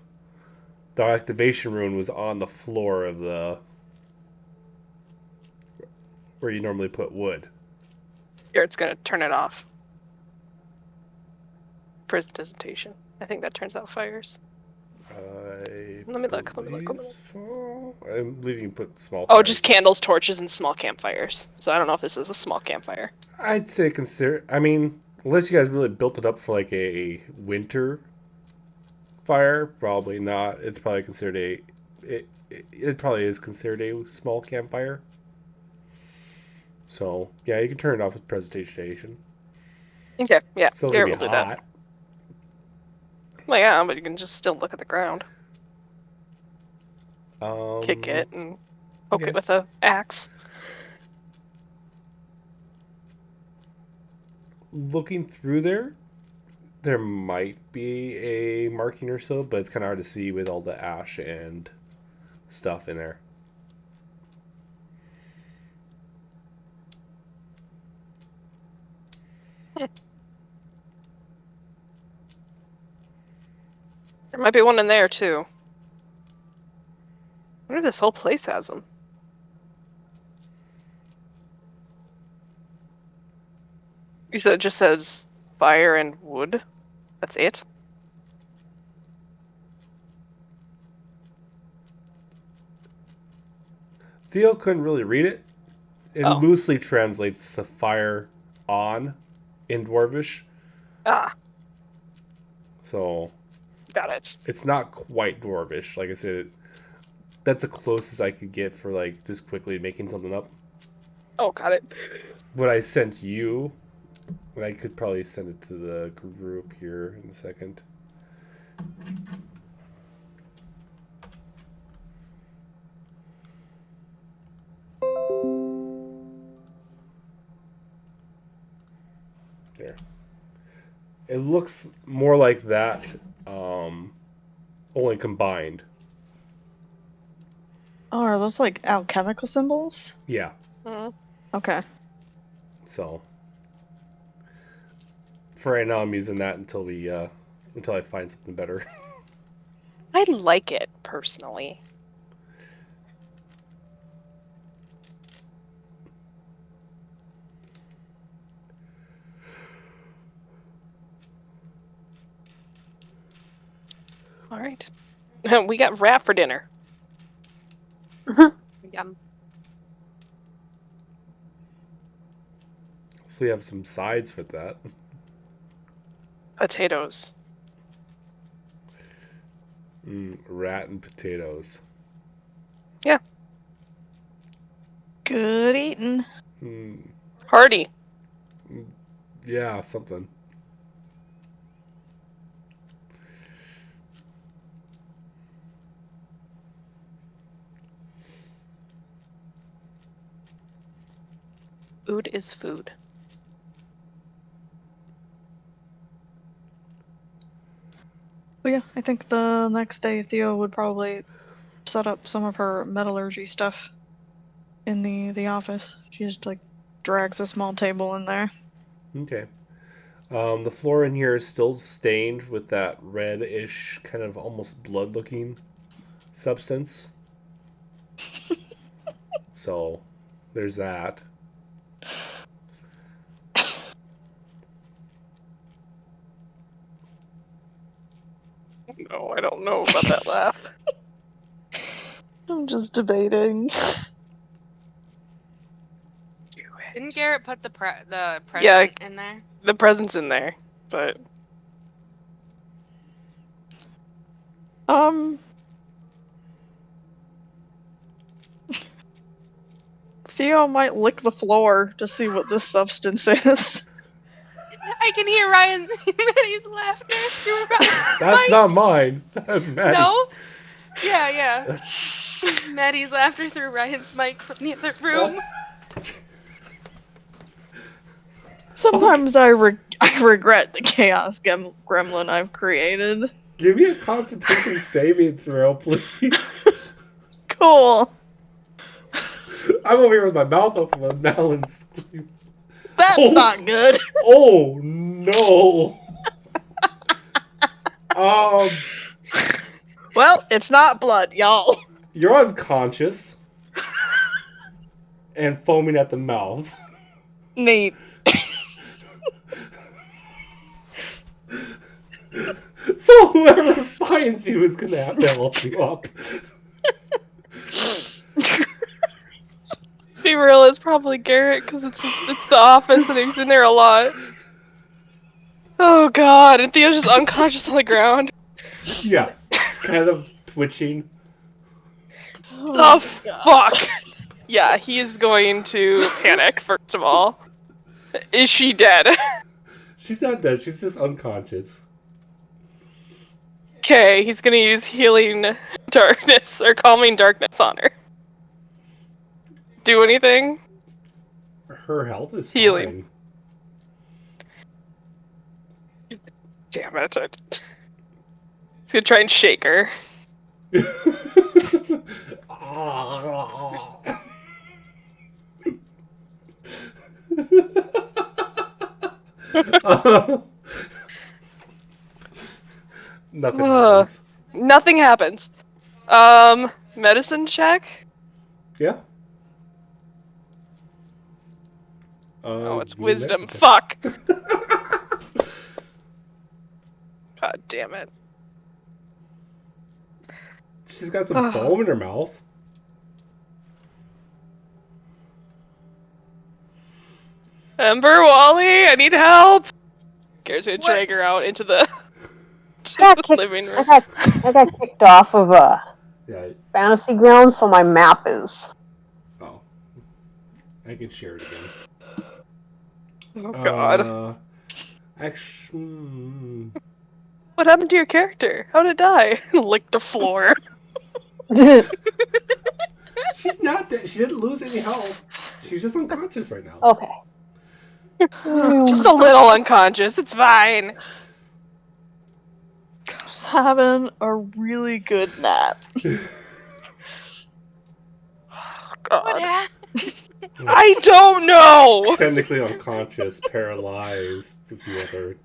the activation rune was on the floor of the where you normally put wood. Garrett's gonna turn it off. Presentation. I think that turns out fires. Let me look. So. I believe you can put small. Oh, fires. just candles, torches, and small campfires. So I don't know if this is a small campfire. I'd say consider. I mean, unless you guys really built it up for like a winter fire, probably not. It's probably considered it probably is considered a small campfire. So yeah, you can turn it off with presentation. Okay, yeah, Still Garrett gonna will be do hot. that. Well, yeah, but you can just still look at the ground, kick it, and poke okay. it with a axe. Looking through there might be a marking or so, but it's kind of hard to see with all the ash and stuff in there. There might be one in there too. I wonder if this whole place has them. You said it just says fire and wood? That's it? Theo couldn't really read it. It Oh. loosely translates to fire on in Dwarvish. Ah, So got it. it's not quite Dwarvish. Like I said, that's the closest I could get for like just quickly making something up. Oh, got it. What I sent you, and I could probably send it to the group here in a second. There. It looks more like that, only combined. Oh, are those like alchemical symbols? Yeah. Mm-hmm. Okay. So for right now, I'm using that until I find something better. I like it, personally. All right. We got wrap for dinner. Yum. Hopefully, have some sides with that. Potatoes. Rat and potatoes. Yeah. Good eating. Hearty. Yeah, something. Food is food. Well, yeah, I think the next day Theo would probably set up some of her metallurgy stuff in the office. She just like drags a small table in there. Okay. The floor in here is still stained with that reddish, kind of almost blood-looking substance. So, there's that. No, I don't know about that laugh. I'm just debating. Didn't Garrett put the present in there? The present's in there, but Theo might lick the floor to see what this substance is. I can hear Ryan Maddie's laughter through Ryan's That's not mine. That's Maddie. No? Yeah. Maddie's laughter through Ryan's mic from the other room. Sometimes I regret the chaos gremlin I've created. Give me a Constitution saving throw, please. Cool. I'm over here with my mouth open with Madeline scream. That's Oh. not good. Oh no. Well, it's not blood, y'all. You're unconscious and foaming at the mouth. Neat. So whoever finds you is gonna have to help you up. Be real, it's probably Garrett because it's the office and he's in there a lot. Oh god, and Theo's just unconscious on the ground. Yeah, kind of twitching. Oh fuck! Yeah, he's going to panic first of all. Is she dead? She's not dead. She's just unconscious. Okay, he's gonna use healing darkness or calming darkness on her. Do anything? Her health is Healing. Damn it. He's gonna try and shake her. fine. Nothing happens. Nothing happens. Medicine check? Yeah. Oh, it's give me a wisdom. medicine check. Fuck! God damn it. She's got some foam in her mouth. Ember, Wally, I need help! Garrett's gonna drag her out into the living room. I got kicked off of Yeah. Fantasy Ground, so my map is. Oh. I can share it again. Oh god. Actually. What happened to your character? How did it die? Lick the floor. She's not dead. She didn't lose any health. She's just unconscious right now. Okay. Just a little unconscious. It's fine. Just having a really good nap. What God. happened? I don't know! Technically unconscious, paralyzed, a few other.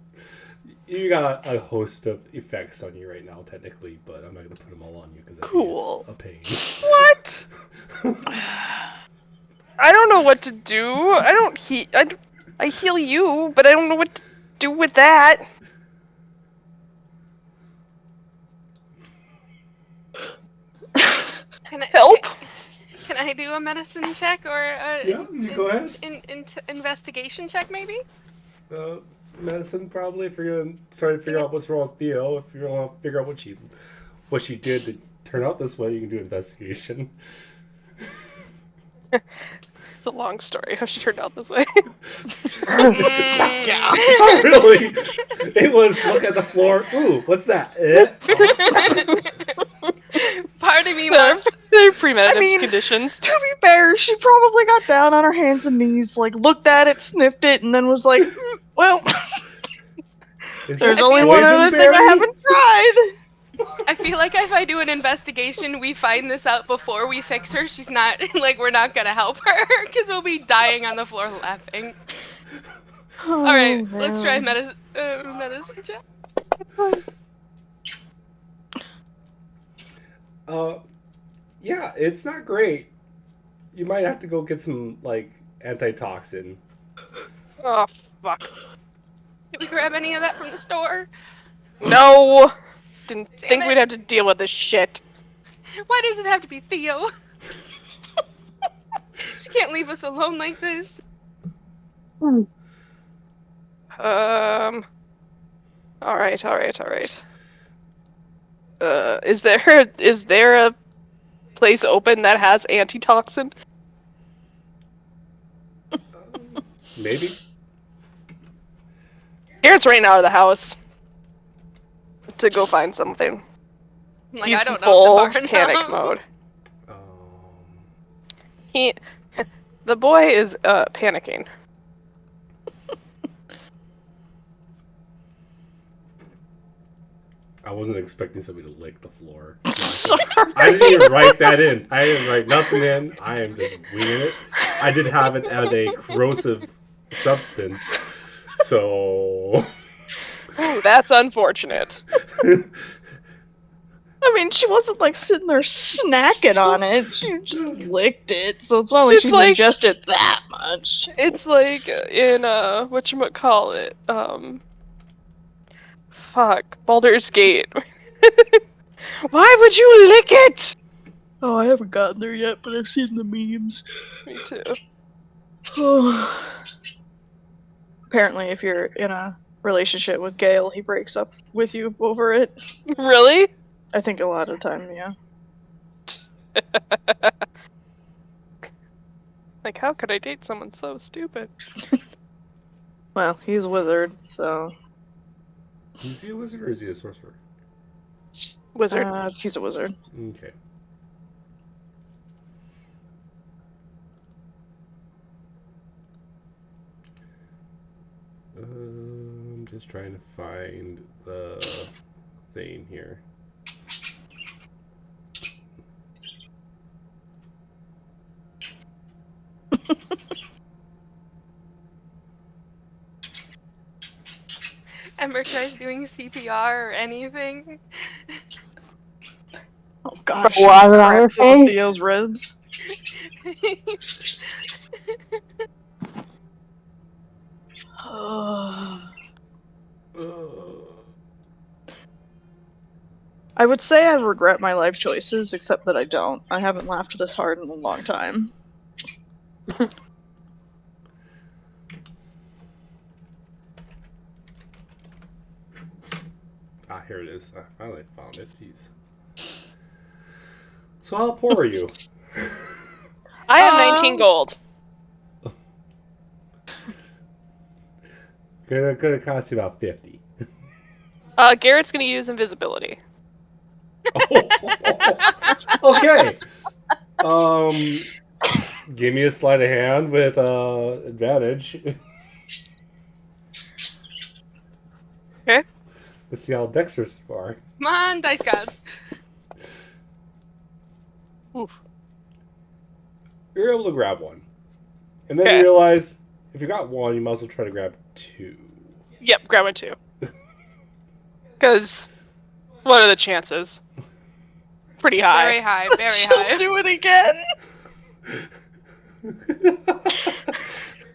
You got a host of effects on you right now, technically, but I'm not going to put them all on you because Cool. a pain. What? I don't know what to do. I don't I heal you, but I don't know what to do with that. Can I, Help? Can I do a medicine check or a Yeah, you go ahead. investigation check maybe? Medicine, probably, if you're going to try to figure out what's wrong with Theo. If you want to figure out what she did to turn out this way, you can do investigation. It's a long story how she turned out this way. Yeah. Not really. It was look at the floor. Ooh, what's that? Part of me wants. They're premeditative I mean, conditions. To be fair, she probably got down on her hands and knees, like looked at it, sniffed it, and then was like, well, Is there's that only one other thing I boysenberry? haven't tried. I feel like if I do an investigation, we find this out before we fix her. She's not like we're not gonna help her because we'll be dying on the floor laughing. Oh, All right, let's try man. medicine check. Yeah, it's not great. You might have to go get some like antitoxin. Oh, fuck. Did we grab any of that from the store? No! Didn't Damn think it. we'd have to deal with this shit. Why does it have to be Theo? She can't leave us alone like this. Alright. Is there a place open that has antitoxin? Maybe. Garrett's running out of the house to go find something. Like He's I don't know. full if the bar panic knows. mode. The boy is panicking. I wasn't expecting somebody to lick the floor. Sorry. I didn't even write that in. I didn't write nothing in. I am just winging it. I did have it as a corrosive substance. So... Ooh, that's unfortunate. I mean, she wasn't like sitting there snacking on it. She just licked it, so it's not like It's she like- digested that much. It's like in whatchamacallit, Baldur's Gate. Why would you lick it? Oh, I haven't gotten there yet, but I've seen the memes. Me too. Apparently, if you're in a relationship with Gale, he breaks up with you over it. Really? I think a lot of time, yeah. Like, how could I date someone so stupid? Well, he's a wizard, so... Is he a wizard or is he a sorcerer? Wizard. He's a wizard. Okay. I'm just trying to find the thing here. Ember tries doing CPR or anything. Oh gosh, What was I cracks into saying? Theo's ribs. I would say I regret my life choices, except that I don't. I haven't laughed this hard in a long time. Ah, here it is. I finally found it. Jeez. So how poor are you? I have 19 gold. Gonna cost you about 50. Garrett's gonna use invisibility. Okay. Give me a sleight of hand with advantage. Okay. Let's see how dexterous you are. Come on, dice gods. Oof. You're able to grab one. And then Okay. you realize, if you got one, you might as well try to grab two. Yep, grab it too. Because, what are the chances? Pretty high. Very high, very She'll high. do it again!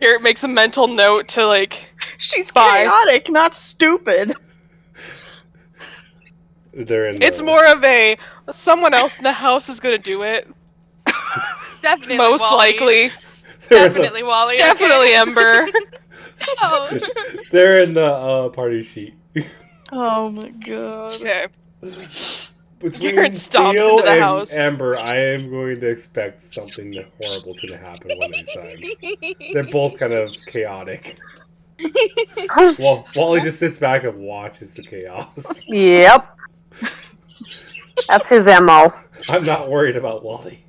Garrett makes a mental note to, like, She's Bye. chaotic, not stupid. They're in the... it's more of a, someone else in the house is gonna do it. Definitely Most Wally. likely. they're in the- Definitely Wally. Definitely okay. Ember. Oh. They're in the party sheet. Oh my god. Okay. Between Garrett stomps Theo into the and house. Ember, I am going to expect something horrible to happen one of these times. They're both kind of chaotic. Well, Wally just sits back and watches the chaos. Yep. That's his MO. I'm not worried about Wally.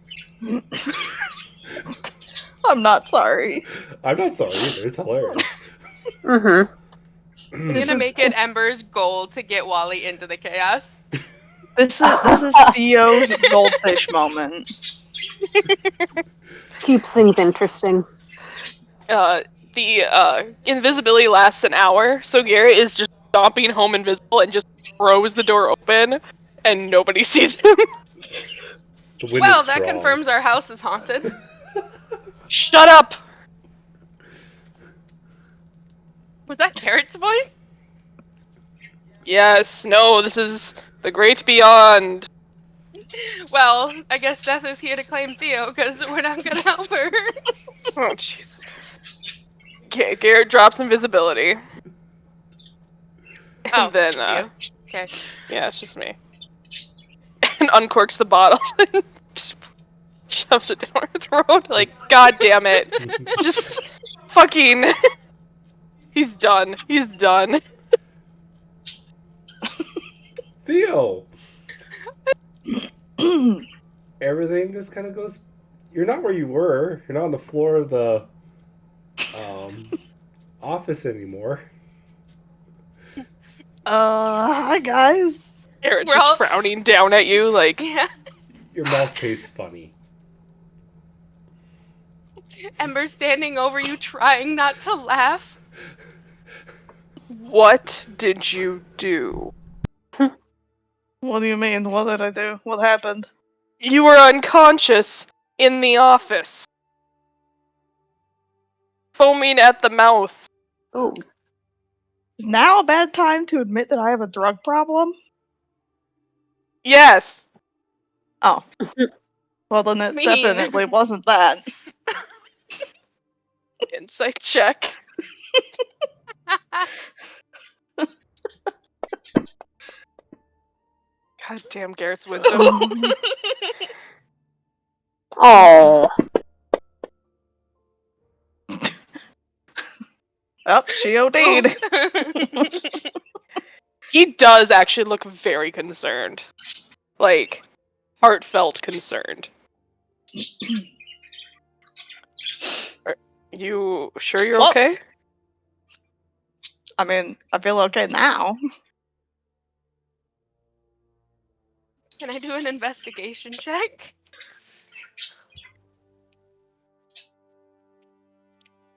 I'm not sorry. I'm not sorry either. It's hilarious. Mm-hmm. I'm This gonna is- make it Ember's goal to get Wally into the chaos. This is Theo's goldfish moment. Keeps things interesting. The invisibility lasts an hour, so Garrett is just stomping home invisible and just throws the door open, and nobody sees him. The wind Well, is that strong. confirms our house is haunted. Shut up! Was that Carrot's voice? Yes, no, this is the great beyond. Well, I guess Death is here to claim Theo, because we're not gonna help her. Oh, jeez. Okay, Garrett drops invisibility. And Oh, then, it's you. Okay. yeah, it's just me. And uncorks the bottle and shoves it down her throat. Like, god damn it. Just fucking... He's done. He's done. Theo! Everything just kind of goes... You're not where you were. You're not on the floor of the office anymore. Hi guys. Garrett's We're just all- frowning down at you, like, Yeah. Your mouth tastes funny. Ember standing over you, trying not to laugh. what did you do? What do you mean? What did I do? What happened? You were unconscious in the office. Foaming at the mouth. Ooh. Is now a bad time to admit that I have a drug problem? Yes. Oh. Well, then it Mean. definitely wasn't that. Insight check. God damn Garrett's wisdom. Oh. Oh, she OD'd. He does actually look very concerned. Like, heartfelt concerned. Are you sure you're Close. okay? I mean, I feel okay now. Can I do an investigation check?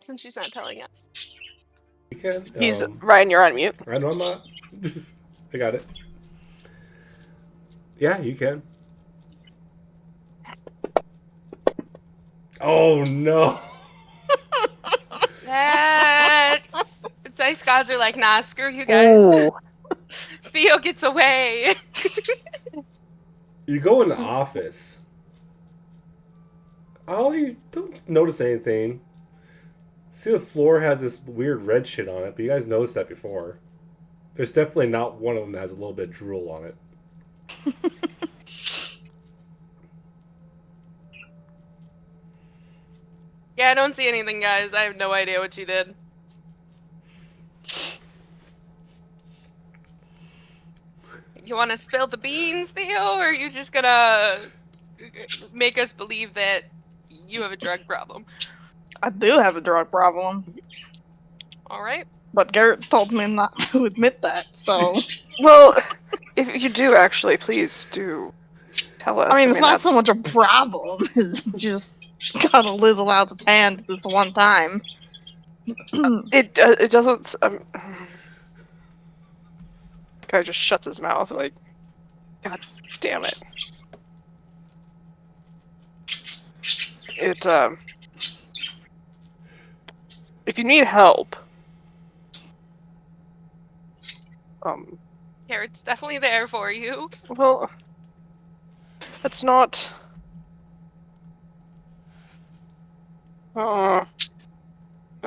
Since she's not telling us. You can. He's Ryan, you're on mute. I know I'm not. I got it. Yeah, you can. Oh no! That's... Dice gods are like, nah, screw you guys. Ooh. Theo gets away. You go in the office. Oh, you don't notice anything. See, the floor has this weird red shit on it, but you guys noticed that before. There's definitely not one of them that has a little bit of drool on it. Yeah, I don't see anything, guys. I have no idea what you did. You want to spill the beans, Theo, or are you just gonna make us believe that you have a drug problem? I do have a drug problem, All right. but Garrett told me not to admit that, so... Well, if you do actually, please do tell us. I mean, it's not so that's- much a problem. It's just gotta lizzle out the hand this one time. It doesn't. Guy just shuts his mouth like, God damn it. It if you need help, Carrot's definitely there for you. well, that's not.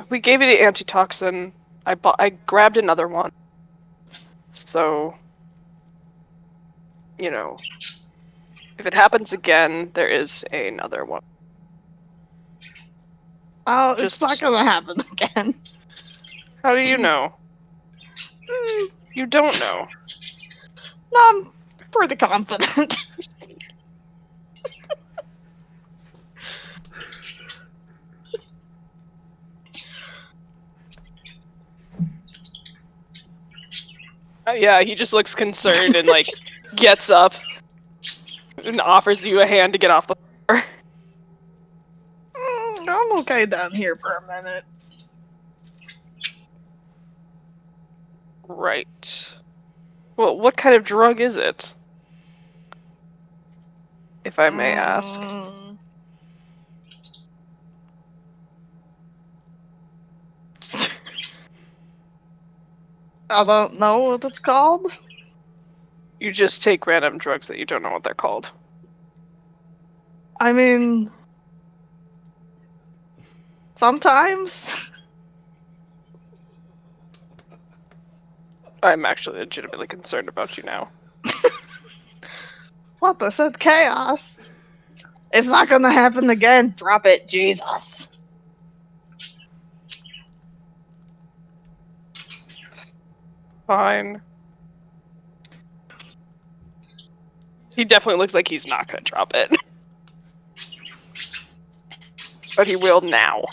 We gave you the antitoxin. I grabbed another one. So, you know, if it happens again, there is another one. Oh, Just- it's not gonna happen again. How do you know? You don't know. No, I'm pretty confident. Yeah, he just looks concerned and like gets up and offers you a hand to get off the floor. I'm okay down here for a minute. Right. Well, what kind of drug is it? If I may ask. I don't know what it's called. You just take random drugs that you don't know what they're called. I mean, sometimes. I'm actually legitimately concerned about you now. What, they said chaos? It's not gonna happen again. Drop it, Jesus. Fine. He definitely looks like he's not gonna drop it. But he will now.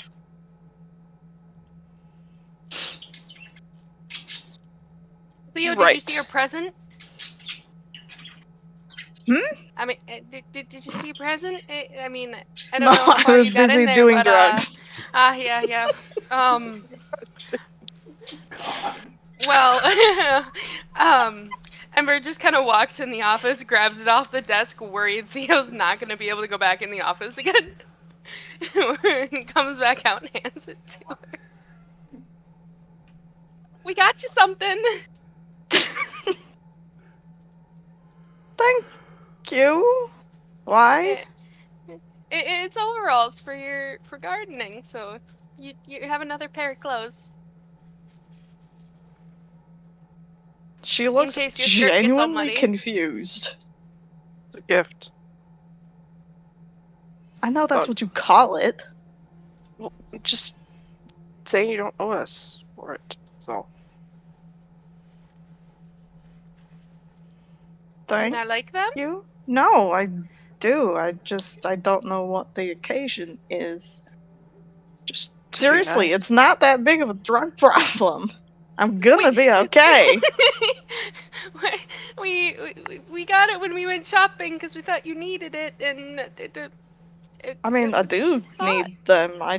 Theo, did you Right. see your present? I mean, did you see a present? I mean, I don't No, know how I far was you got busy in there, doing but drugs. yeah. Well, Ember just kind of walks in the office, grabs it off the desk, worried Theo's not going to be able to go back in the office again. And comes back out and hands it to her. We got you something. Thank you. Why? It's overalls for gardening, so you have another pair of clothes She in looks case your skirt gets all genuinely muddy. confused. It's a gift. I know that's Oh. what you call it. Well, just saying you don't owe us for it. So Thank I like them. you? No, I do. I don't know what the occasion is. just to be Seriously, nice. it's not that big of a drug problem. I'm gonna be okay. we got it when we went shopping because we thought you needed it, and I mean, I do need them. I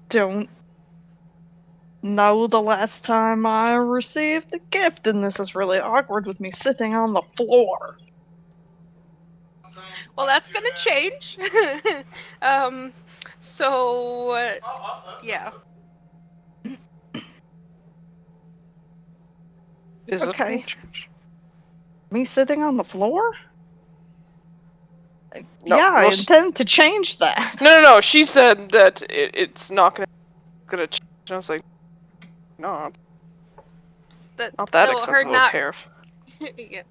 don't know the last time I received a gift, and this is really awkward with me sitting on the floor. Well, that's gonna change. So yeah. Is Okay. it? Me sitting on the floor? No, yeah, I well, intend to change that. No. She said that it's not gonna change. I was like, no, not that expensive of a pair. Yeah.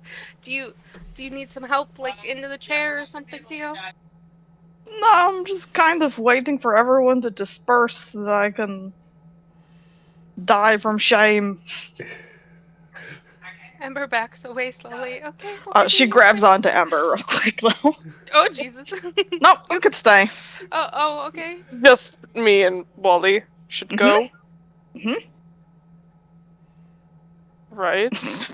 Do you need some help, like into the chair or something, Theo? No, I'm just kind of waiting for everyone to disperse so that I can die from shame. Ember backs away slowly. Okay. She grabs onto Ember real quick, though. Oh Jesus. No, you could stay. Oh, okay. Just me and Wally should go. Right.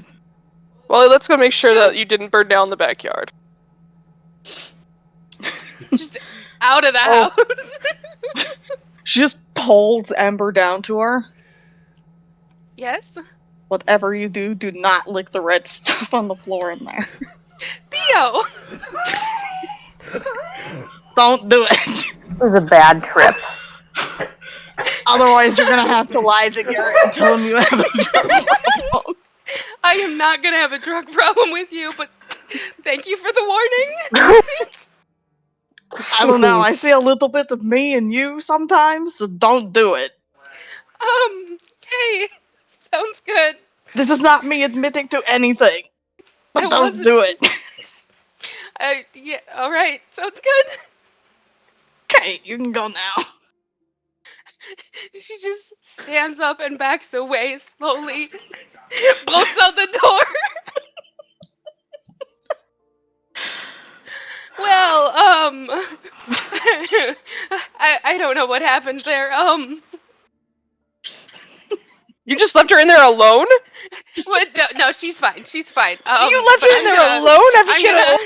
Wally, let's go make sure that you didn't burn down the backyard. Just out of the house. She just pulls Ember down to her. Yes. Whatever you do, do not lick the red stuff on the floor in there. Theo. Don't do it. It was a bad trip. Otherwise, you're gonna have to lie to Garrett and tell him you have a drug problem. I am not gonna have a drug problem with you, but thank you for the warning. I don't know. I see a little bit of me in you sometimes, so don't do it. Okay. Sounds good. This is not me admitting to anything. But I don't wasn't- do it. Yeah, alright. Sounds good. Okay, you can go now. She just stands up and backs away slowly. Bolts out the door. Well, I don't know what happened there. You just left her in there alone? What? No, she's fine. She's fine. You left her in there alone after she had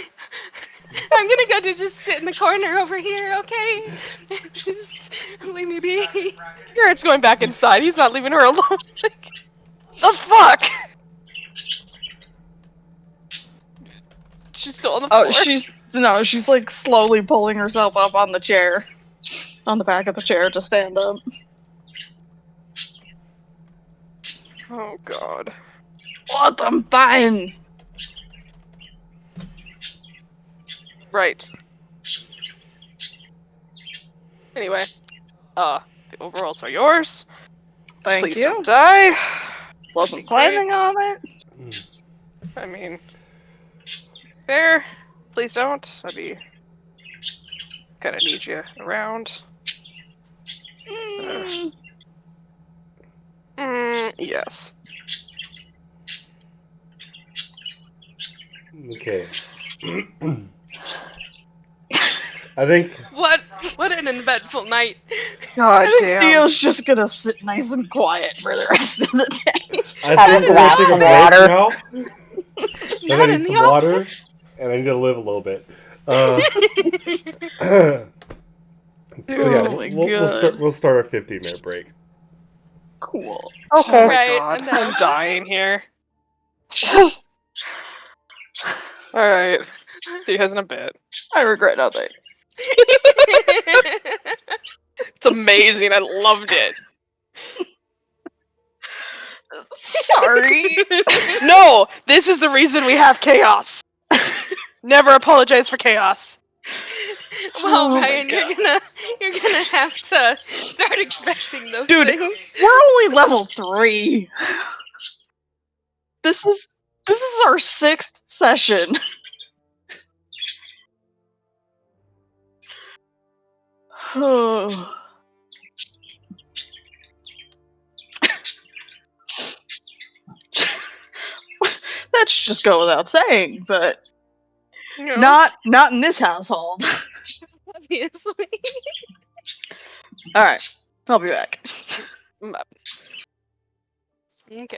I'm gonna go to just sit in the corner over here, okay? Just leave me be. Garrett's going back inside. He's not leaving her alone. Like, the fuck? She's still on the floor. Oh, she's like slowly pulling herself up on the chair. On the back of the chair to stand up. Oh god. What? I'm fine. Right. Anyway, the overalls are yours. Thank Please you. don't die. Wasn't planning on it. I mean, fair. Please don't. I'd be kind of need you around. Yes. Okay. I think. What an eventful night. God I think damn. Theo's just gonna sit nice and quiet for the rest of the day. I think we're gonna take a break now. Not in Need the some water. office. and I need to live a little bit. So yeah, Oh my we'll start our 15-minute break. Cool. Okay. Oh my Right, god, and I'm dying here. Alright. See you guys in a bit. I regret nothing. It's amazing. I loved it. Sorry. No! This is the reason we have chaos. Never apologize for chaos. Well, Oh my Ryan, God. you're gonna have to start expecting those Dude, things. we're only level 3. This is our 6th session. Oh. That should just go without saying, but You know? not in this household. Obviously. All right, I'll be back. Okay.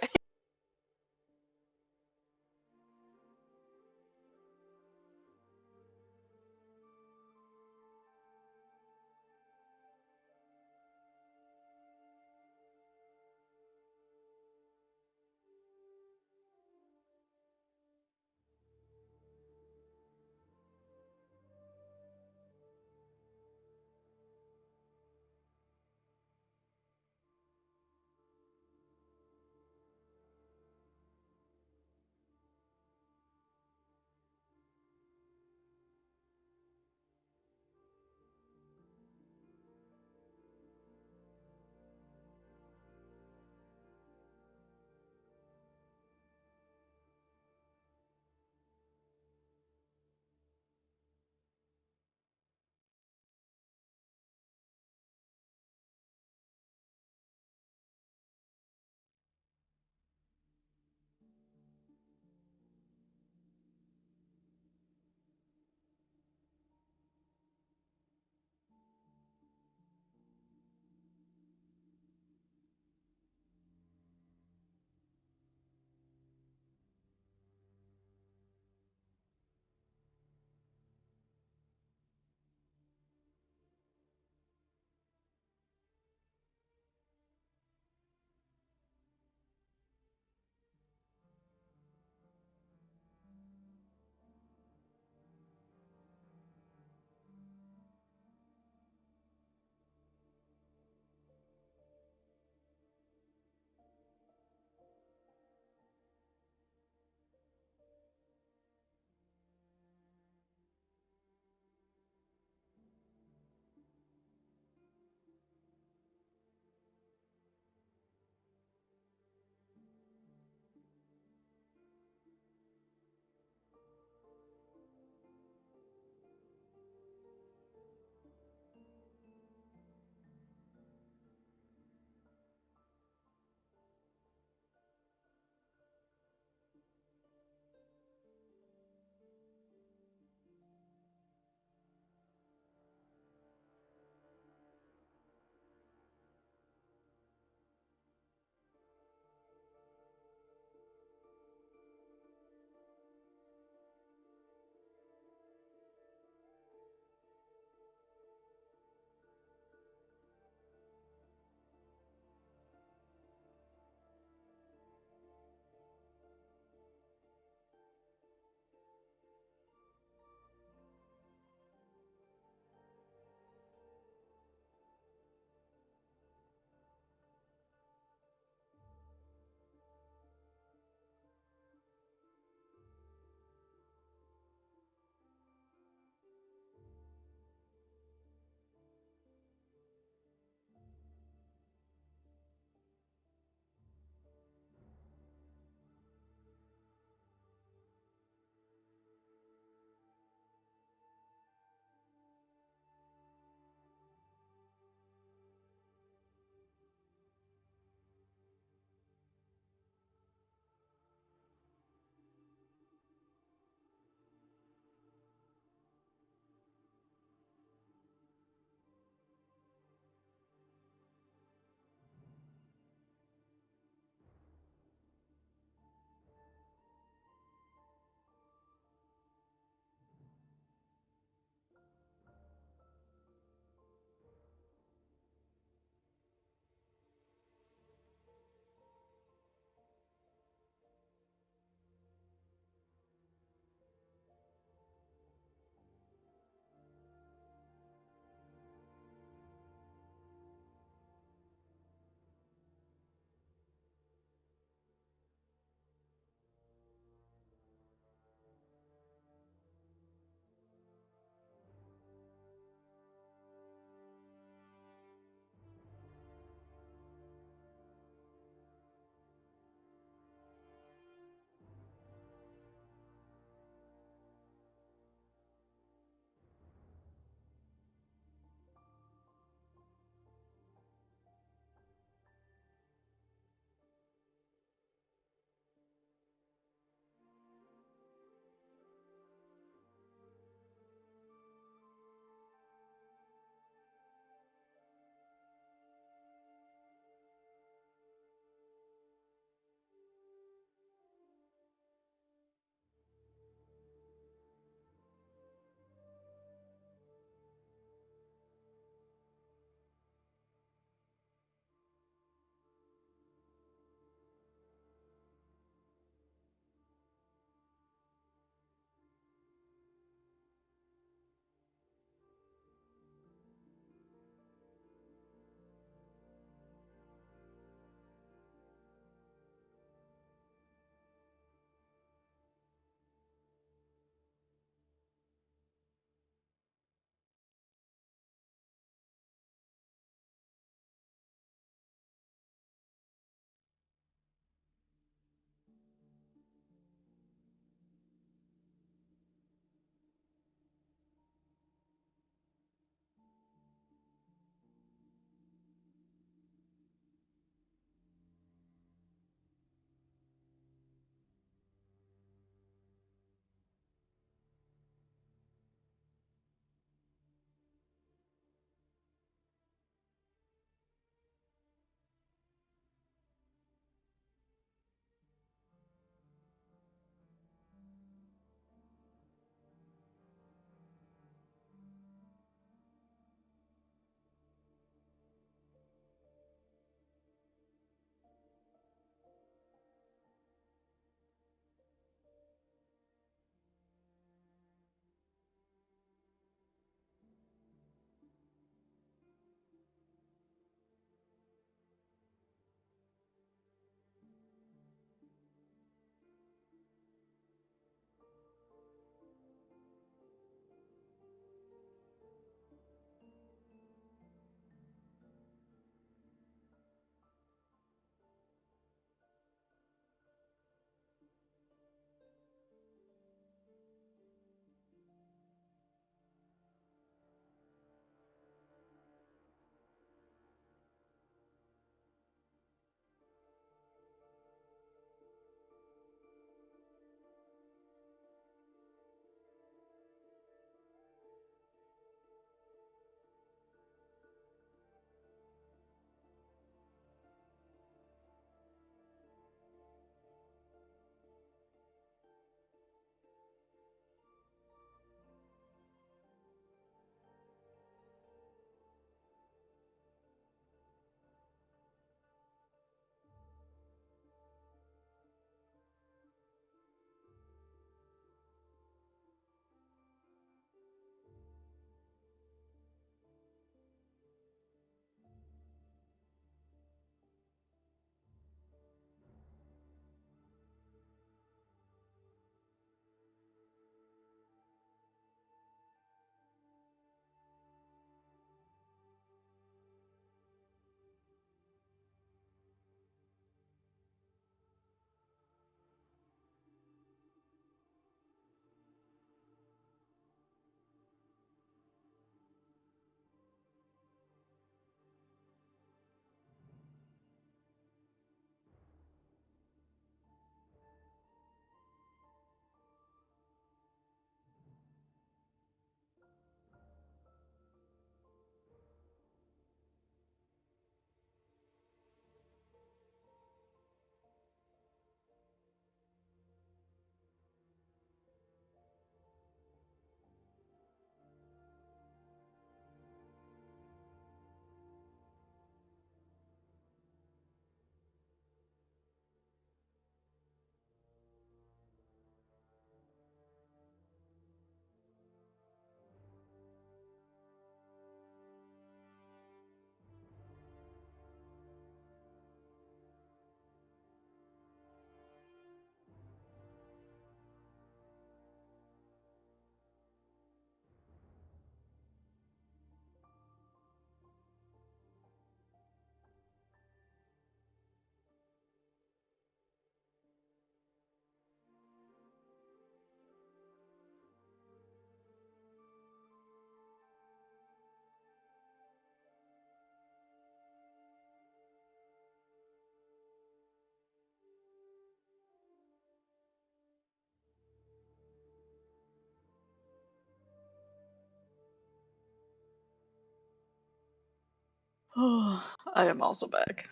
I am also back.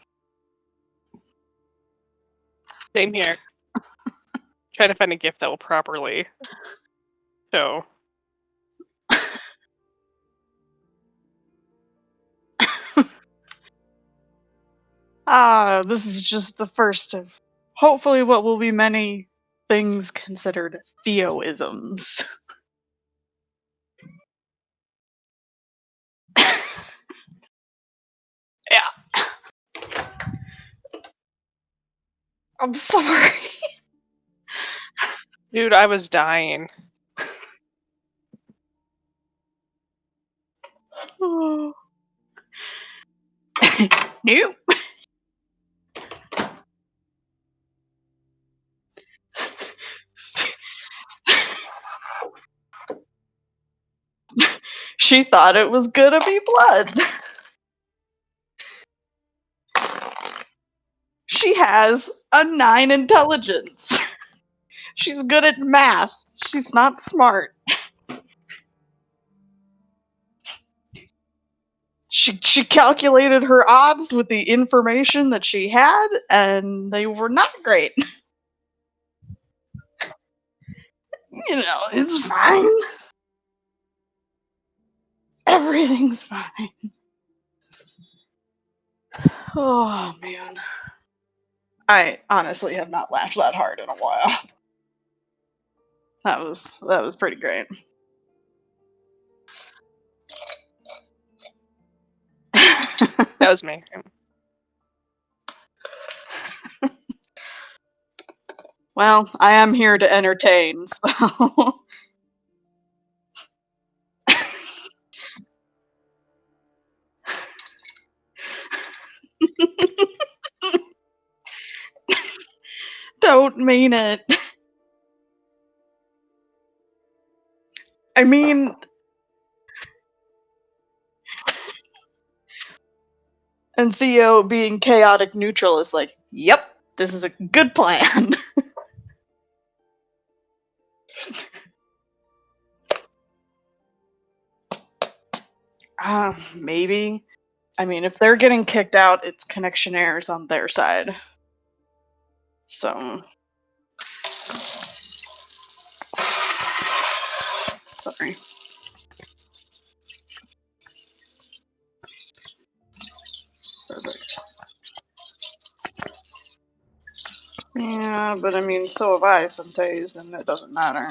Same here. Trying to find a gift that will properly show. This is just the first of hopefully what will be many things considered Theoisms. Yeah. I'm sorry. Dude, I was dying. Oh. Nope. She thought it was gonna be blood. She has a 9 intelligence. She's good at math. She's not smart. She calculated her odds with the information that she had, and they were not great. You know, it's fine. Everything's fine. Oh man. I honestly have not laughed that hard in a while. That was pretty great. That was me. Well, I am here to entertain, so don't mean it. I mean, and Theo being chaotic neutral is like, yep, this is a good plan. Maybe. I mean, if they're getting kicked out, it's connection errors on their side. So. Sorry. Perfect. Yeah, but I mean, so have I some days, and it doesn't matter.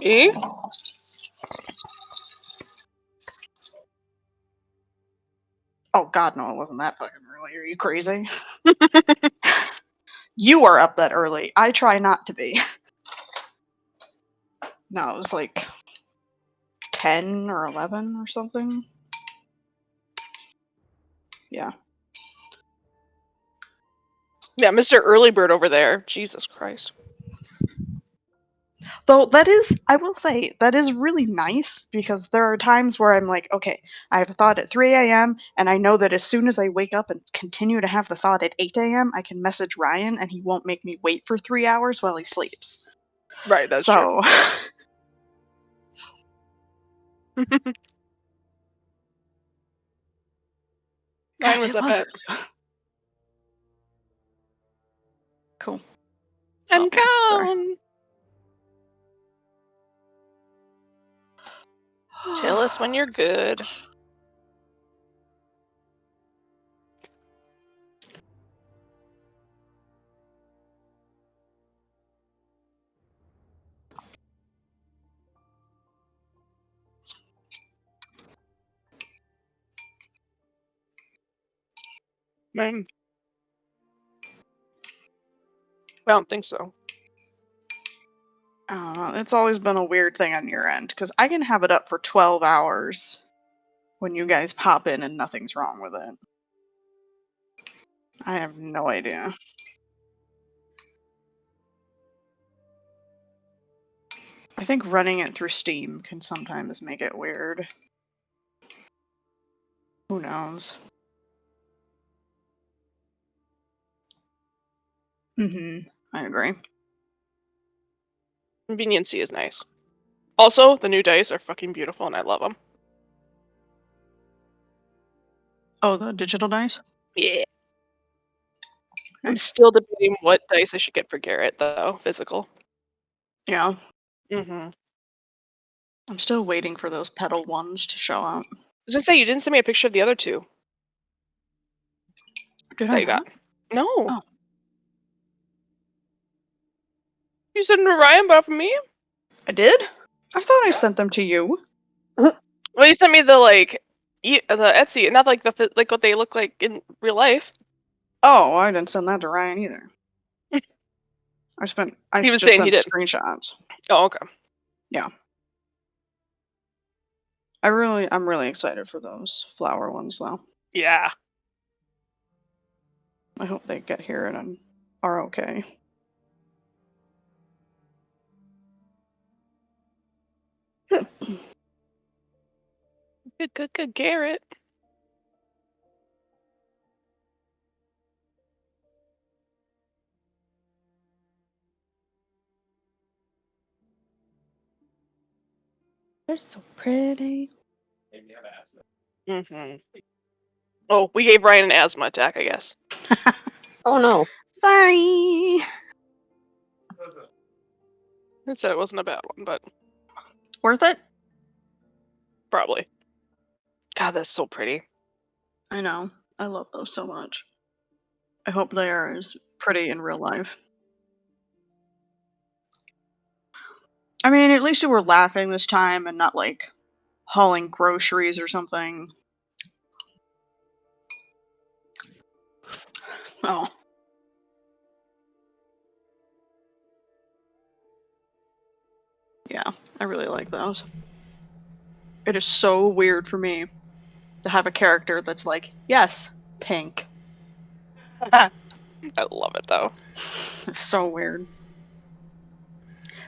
E? Oh god, no, it wasn't that fucking early. Are you crazy? You are up that early. I try not to be. No, it was like 10 or 11 or something. Yeah. Yeah, Mr. Early Bird over there. Jesus Christ. Though that is, I will say, that is really nice because there are times where I'm like, okay, I have a thought at 3 a.m. and I know that as soon as I wake up and continue to have the thought at 8 a.m., I can message Ryan and he won't make me wait for 3 hours while he sleeps. Right, that's true. Mine was up at. Cool. I'm Oh, sorry. gone. Tell us when you're good. Mine. I don't think so. It's always been a weird thing on your end because I can have it up for 12 hours when you guys pop in and nothing's wrong with it. I have no idea. I think running it through Steam can sometimes make it weird. Who knows? I agree. Conveniency is nice. Also, the new dice are fucking beautiful and I love them. Oh, the digital dice? Yeah. I'm still debating what dice I should get for Garrett, though. Physical. Yeah. Mm-hmm. I'm still waiting for those pedal ones to show up. I was gonna say, you didn't send me a picture of the other two Did that I you not? got. No. Oh. You sent Ryan, but from me? I did? I thought I sent them to you. Well, you sent me the, the Etsy, not like like what they look like in real life. Oh, I didn't send that to Ryan either. I He was just saying he sent did. screenshots. Oh, okay. Yeah. I'm really excited for those flower ones though. Yeah. I hope they get here and are okay. Good, Garrett. They're so pretty. Mm-hmm. Oh, we gave Ryan an asthma attack, I guess. Oh no. Sorry. I said it wasn't a bad one, but Worth it? probably. God, that's so pretty. I know. I love those so much. I hope they are as pretty in real life. I mean, at least you were laughing this time and not like hauling groceries or something. Oh. Yeah, I really like those. It is so weird for me to have a character that's like, yes, pink. I love it, though. It's so weird.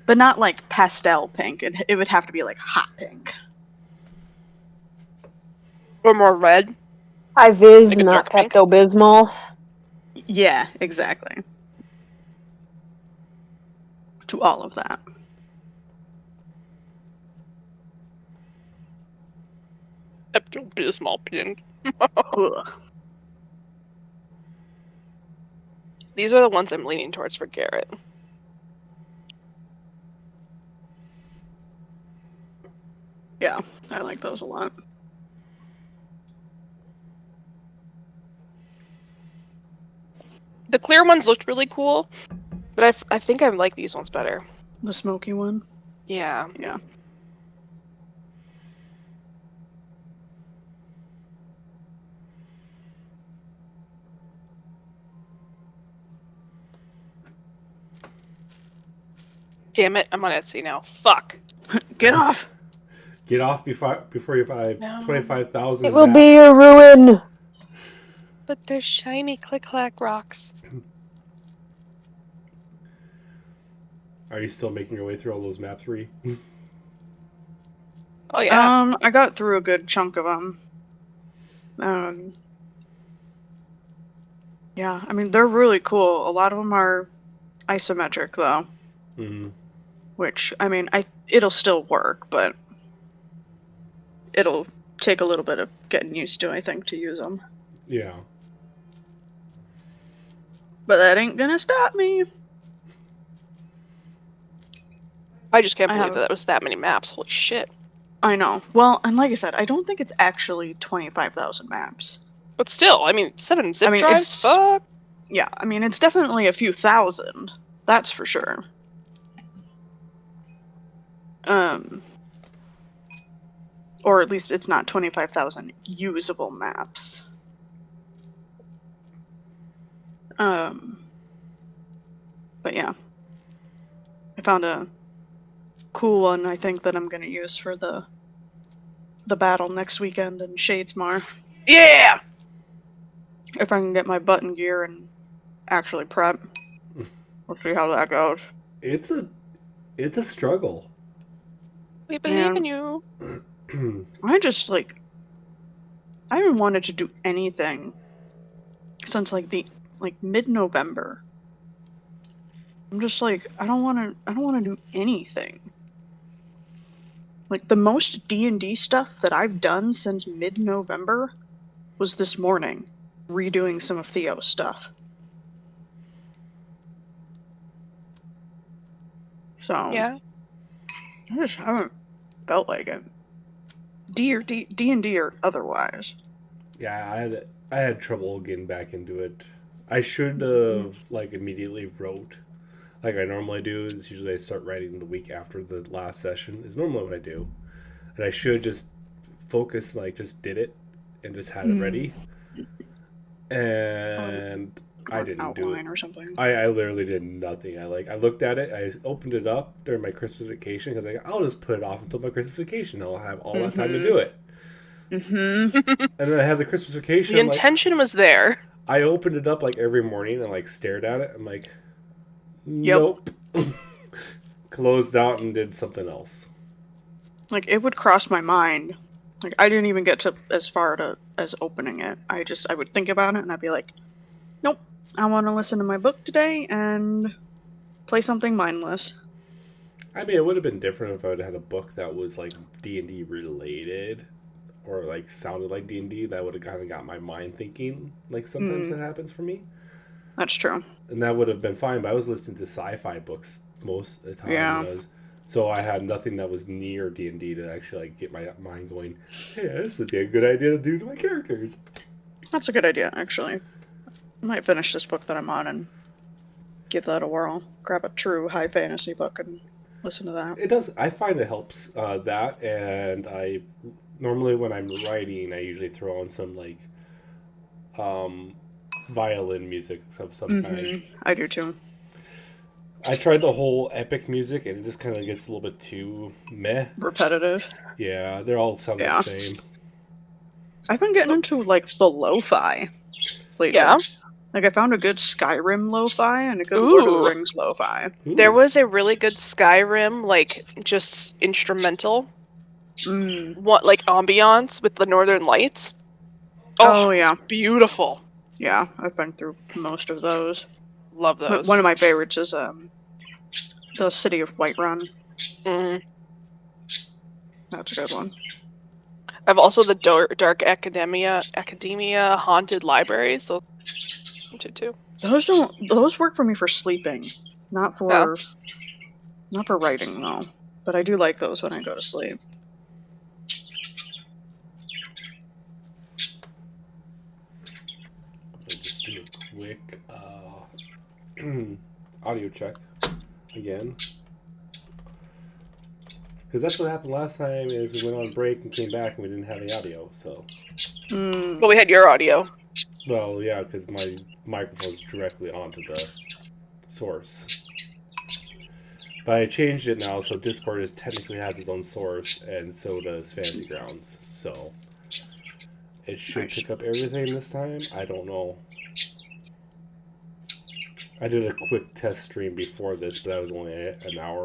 But not like pastel pink. It would have to be like hot pink. Or more red. High vis, Like a not dark pink. Pepto Bismol. Yeah, exactly. To all of that. Pepto-Bismol pink. Ugh. These are the ones I'm leaning towards for Garrett. Yeah, I like those a lot. The clear ones looked really cool, but I think I like these ones better. The smoky one? Yeah. Yeah. Damn it, I'm on Etsy now. Fuck. Get off! Get off before you buy No. 25,000 It will maps. be your ruin. But they're shiny click-clack rocks. Are you still making your way through all those maps, Ree? Oh, yeah. I got through a good chunk of them. Yeah, I mean, they're really cool. A lot of them are isometric, though. Mm-hmm. Which, I mean, it'll still work, but it'll take a little bit of getting used to, I think, to use them. Yeah. But that ain't gonna stop me. I just can't believe that was that many maps. Holy shit. I know. Well, and like I said, I don't think it's actually 25,000 maps. But still, I mean, 7 zip I mean, drives? Fuck. Yeah, I mean, it's definitely a few thousand. That's for sure. Or at least it's not 25,000 usable maps. But yeah. I found a cool one, I think, that I'm gonna use for the battle next weekend in Shadesmar. Yeah! If I can get my button gear and actually prep. We'll see how that goes. It's a struggle. We believe Man. in you. I haven't wanted to do anything since mid-November. I'm just like, I don't want to do anything. Like, the most D&D stuff that I've done since mid-November was this morning, redoing some of Theo's stuff. So, Yeah. I just haven't felt like it. D&D or otherwise. Yeah, I had trouble getting back into it. I should have like immediately wrote like I normally do. It's usually I start writing the week after the last session. Is normally what I do, and I should just focus like just did it and just had it ready. And I didn't do it. Or something. I literally did nothing. I looked at it. I opened it up during my Christmas vacation because I'll just put it off until my Christmas vacation. I'll have all that time to do it. And then I had the Christmas vacation. The intention was there. I opened it up like every morning and like stared at it. I'm like, nope. Closed out and did something else. Like, it would cross my mind. Like, I didn't even get to as far as opening it. I would think about it and I'd be like, nope, I want to listen to my book today and play something mindless. I mean, it would have been different if I would have had a book that was like D&D related or like sounded like D&D. That would have kind of got my mind thinking. Like sometimes that happens for me. That's true. And that would have been fine, but I was listening to sci-fi books most of the time. Yeah. So I had nothing that was near D&D to actually like get my mind going, hey, this would be a good idea to do to my characters. That's a good idea, actually. I might finish this book that I'm on and give that a whirl. Grab a true high fantasy book and listen to that. It does. I find it helps that, and I normally when I'm writing, I usually throw on some like violin music of some kind. I do too. I tried the whole epic music, and it just kind of gets a little bit too meh. Repetitive. Yeah, they're all sound the same. I've been getting into like the lo-fi lately. Yeah. Like I found a good Skyrim lo-fi and a good Lord of the Rings lo-fi. There was a really good Skyrim, like just instrumental, what like ambiance with the Northern Lights. Oh yeah, it's beautiful. Yeah, I've been through most of those. Love those. One of my favorites is the City of Whiterun. That's a good one. I've also the Dark Academia Haunted Libraries. Those too. Those work for me for sleeping, not for writing though. But I do like those when I go to sleep. Just do a quick audio check again. Because that's what happened last time is we went on break and came back and we didn't have any audio, so... But we had your audio. Well, yeah, because my microphone's directly onto the source. But I changed it now, so Discord technically has its own source, and so does Fantasy Grounds. So it should pick up everything this time. I don't know. I did a quick test stream before this, but that was only an hour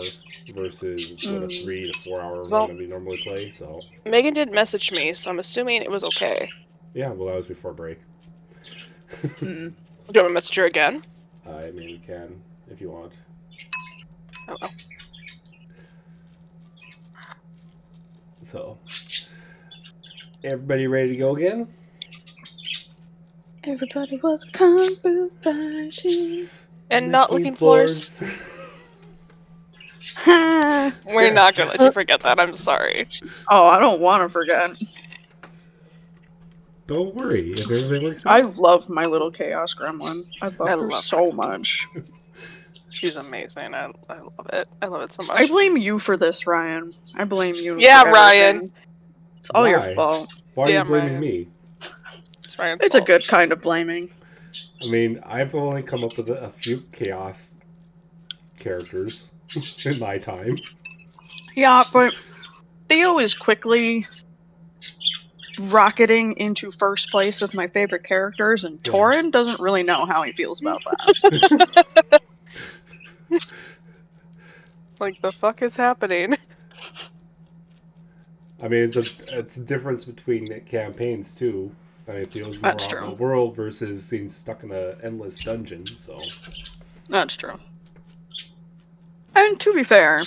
versus a 3 to 4 hour run that we normally play. So Megan did message me, so I'm assuming it was okay. Yeah, well, that was before break. Do you want to message her again? I mean, we can if you want. Oh. So, everybody ready to go again? Everybody was a kung fu fighting. And not licking floors. We're not gonna let you forget that. I'm sorry. Oh, I don't want to forget. Don't worry, if everything works I out. love my little chaos gremlin. I love her so much. She's amazing. I love it. I love it so much. I blame you for this, Ryan. I blame you. Yeah, for Ryan. everything. It's all your fault. Why are you blaming Ryan. me? It's Ryan's It's fault. a good kind of blaming. I mean, I've only come up with a few chaos characters in my time. Yeah, but Theo is quickly rocketing into first place with my favorite characters, and Torin doesn't really know how he feels about that. Like, the fuck is happening? I mean, it's a difference between campaigns too. I mean, Theo's more out in the world versus being stuck in an endless dungeon. So that's true. And to be fair,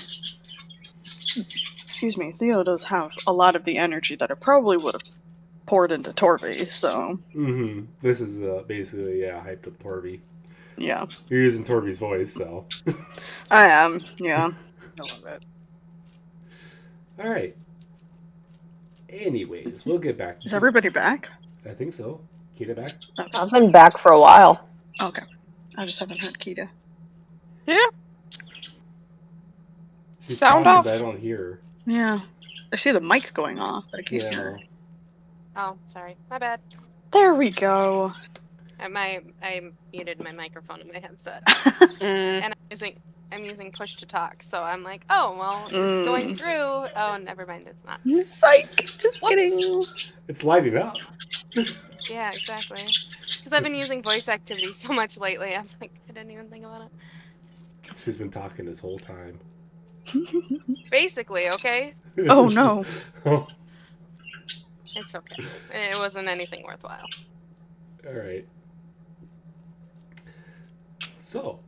excuse me, Theo does have a lot of the energy that I probably would have poured into Torby, so... Mm-hmm. This is basically, hyped up Torby. Yeah. You're using Torby's voice, so... I am, yeah. I love it. Alright. Anyways, we'll get back. Is everybody back? I think so. Kita back? I've been back for a while. Okay. I just haven't heard Kita. Yeah. She's Sound talking, off. but I don't hear her. Yeah. I see the mic going off, but I can't hear her. Oh, sorry. My bad. There we go. I muted my microphone in my headset. Mm. And I'm using push to talk, so I'm like, oh well, it's going through. Oh, never mind, it's not. Psych! Just kidding. It's lighting up. Yeah, exactly. Because I've been using voice activity so much lately, I'm like, I didn't even think about it. She's been talking this whole time. Basically, okay? Oh no. It's okay. It wasn't anything worthwhile. Alright. So,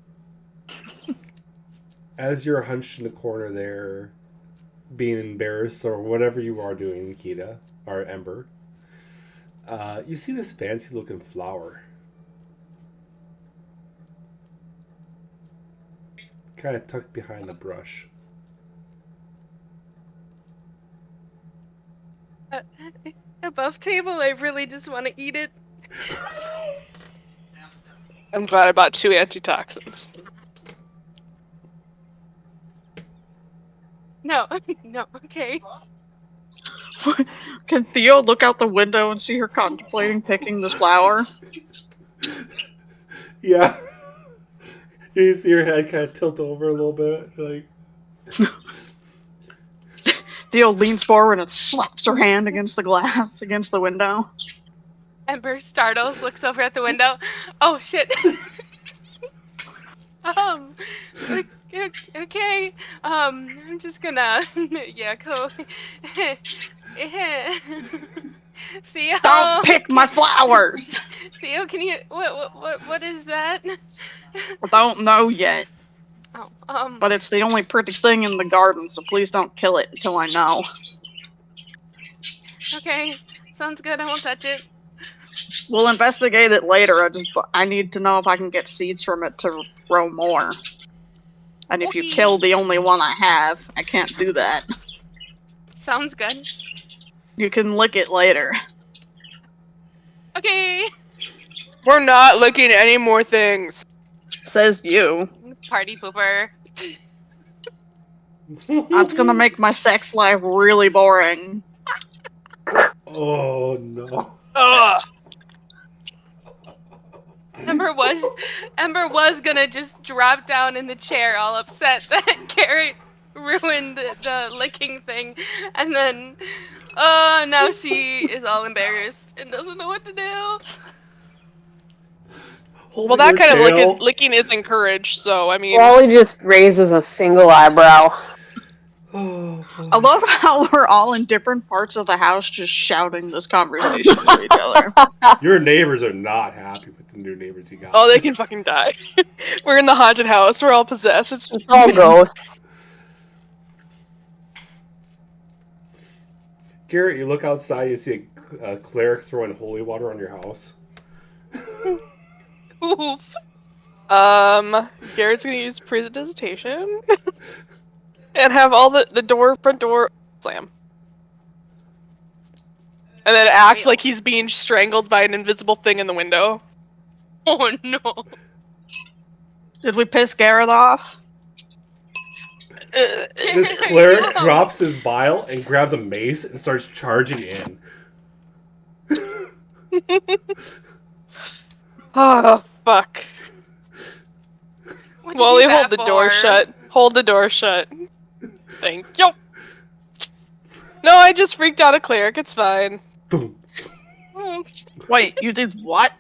as you're hunched in the corner there, being embarrassed or whatever you are doing, Nikita, or Ember, you see this fancy looking flower. Kind of tucked behind the brush. Above table, I really just want to eat it. I'm glad I bought 2 antitoxins. No, no, okay. Can Theo look out the window and see her contemplating picking this flower? Yeah. You see her head kind of tilt over a little bit, like... Theo leans forward and slaps her hand against the glass, against the window. Ember startles, looks over at the window. Oh shit. Okay. I'm just gonna, go. Theo. Don't pick my flowers! Theo, can you? What is that? I don't know yet, Oh, but it's the only pretty thing in the garden, so please don't kill it until I know. Okay, sounds good. I won't touch it. We'll investigate it later. I need to know if I can get seeds from it to grow more. And if you Okay. kill the only one I have, I can't do that. Sounds good. You can lick it later. Okay. We're not looking at any more things. Says you. Party pooper. That's gonna make my sex life really boring. Oh, no. Ugh. Ember was gonna just drop down in the chair, all upset that Garrett ruined the licking thing, and then, now she is all embarrassed and doesn't know what to do. Well, that kind of licking is encouraged, so, I mean... Wally just raises a single eyebrow. I love how we're all in different parts of the house just shouting this conversation to each other. Your neighbors are not happy with the new neighbors you got. Oh, they can fucking die. We're in the haunted house. We're all possessed. It's All ghosts. Garrett, you look outside, you see a cleric throwing holy water on your house. Oof. Garrett's gonna use prestidigitation. And have all the front door slam. And then act like he's being strangled by an invisible thing in the window. Oh no. Did we piss Garrett off? This cleric drops his vial and grabs a mace and starts charging in. Oh, fuck. What'd you Wally, do hold that the door for? shut. Hold the door shut. Thank you. No, I just freaked out a cleric. It's fine. Boom. Wait, you did what?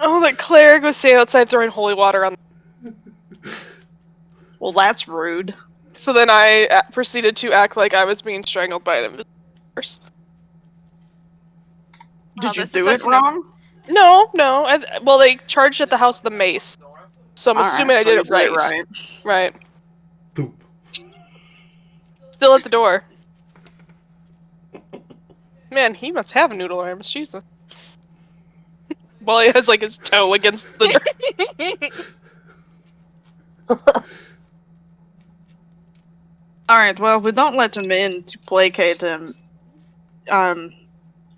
Oh, that cleric was standing outside throwing holy water on. Well, that's rude. So then I proceeded to act like I was being strangled by an invisible force. Did you this do is it such an- wrong? No. Well, they charged at the house with a mace. So I'm Alright, assuming I so did you it right. Right. Boom. Still at the door. Man, he must have noodle arms. Jesus. Well, he has like his toe against the dirt. Alright, well, if we don't let him in to placate him,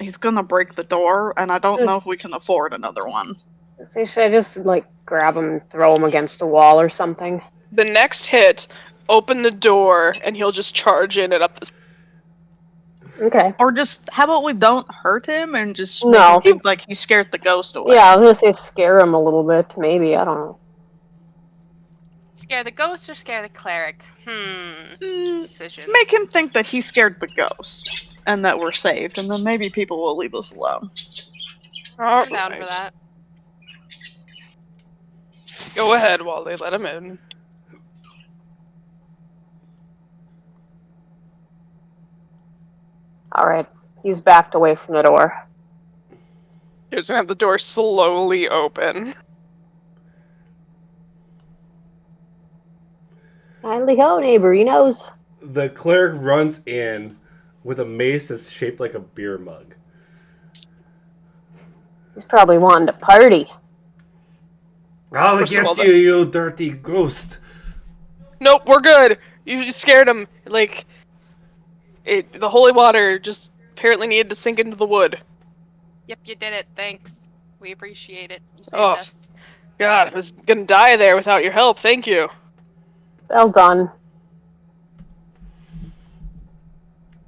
he's gonna break the door, and I don't know if we can afford another one. So should I just, like, grab him and throw him against a wall or something? The next hit, open the door, and he'll just charge in and up the. Okay. Or just, how about we don't hurt him and just make No. him think like he scared the ghost away? Yeah, I was gonna say scare him a little bit, maybe, I don't know. Scare the ghost or scare the cleric? Decisions. Make him think that he scared the ghost, and that we're saved, and then maybe people will leave us alone. I'm down for that. Go ahead, Wally. Let him in. Alright, he's backed away from the door. You're just gonna have the door slowly open. Kindly ho, neighborinos. The cleric runs in with a mace that's shaped like a beer mug. He's probably wanting to party. I'll First of all, get you, you dirty ghost. Nope, we're good. You scared him. Like, the holy water just apparently needed to sink into the wood. Yep, you did it. Thanks. We appreciate it. You saved Oh. us. God, I was gonna die there without your help. Thank you. Well done.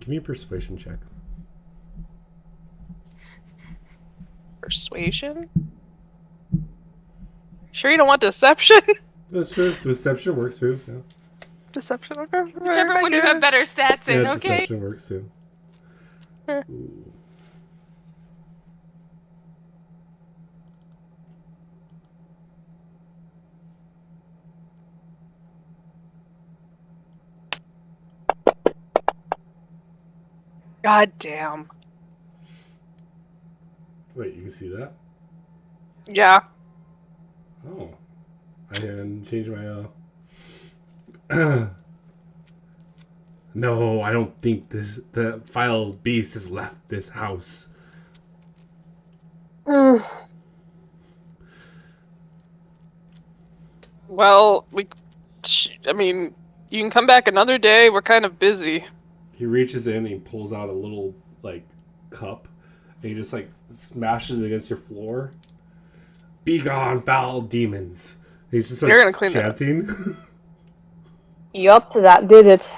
Give me a persuasion check. Persuasion? Sure you don't want deception? That's true. Deception works too. Yeah, Deception, okay. Whichever one you have better stats in, yeah, okay? deception works too. Sure. Ooh. God damn. Wait, you can see that? Yeah. Oh. I can change my, No, I don't think the vile beast has left this house. Well, I mean, you can come back another day. We're kind of busy. He reaches in and he pulls out a little, like, cup. And he just, like, smashes it against your floor. Be gone, foul demons. And he's just, like, You're gonna clean that up. chanting. Yup, that did it.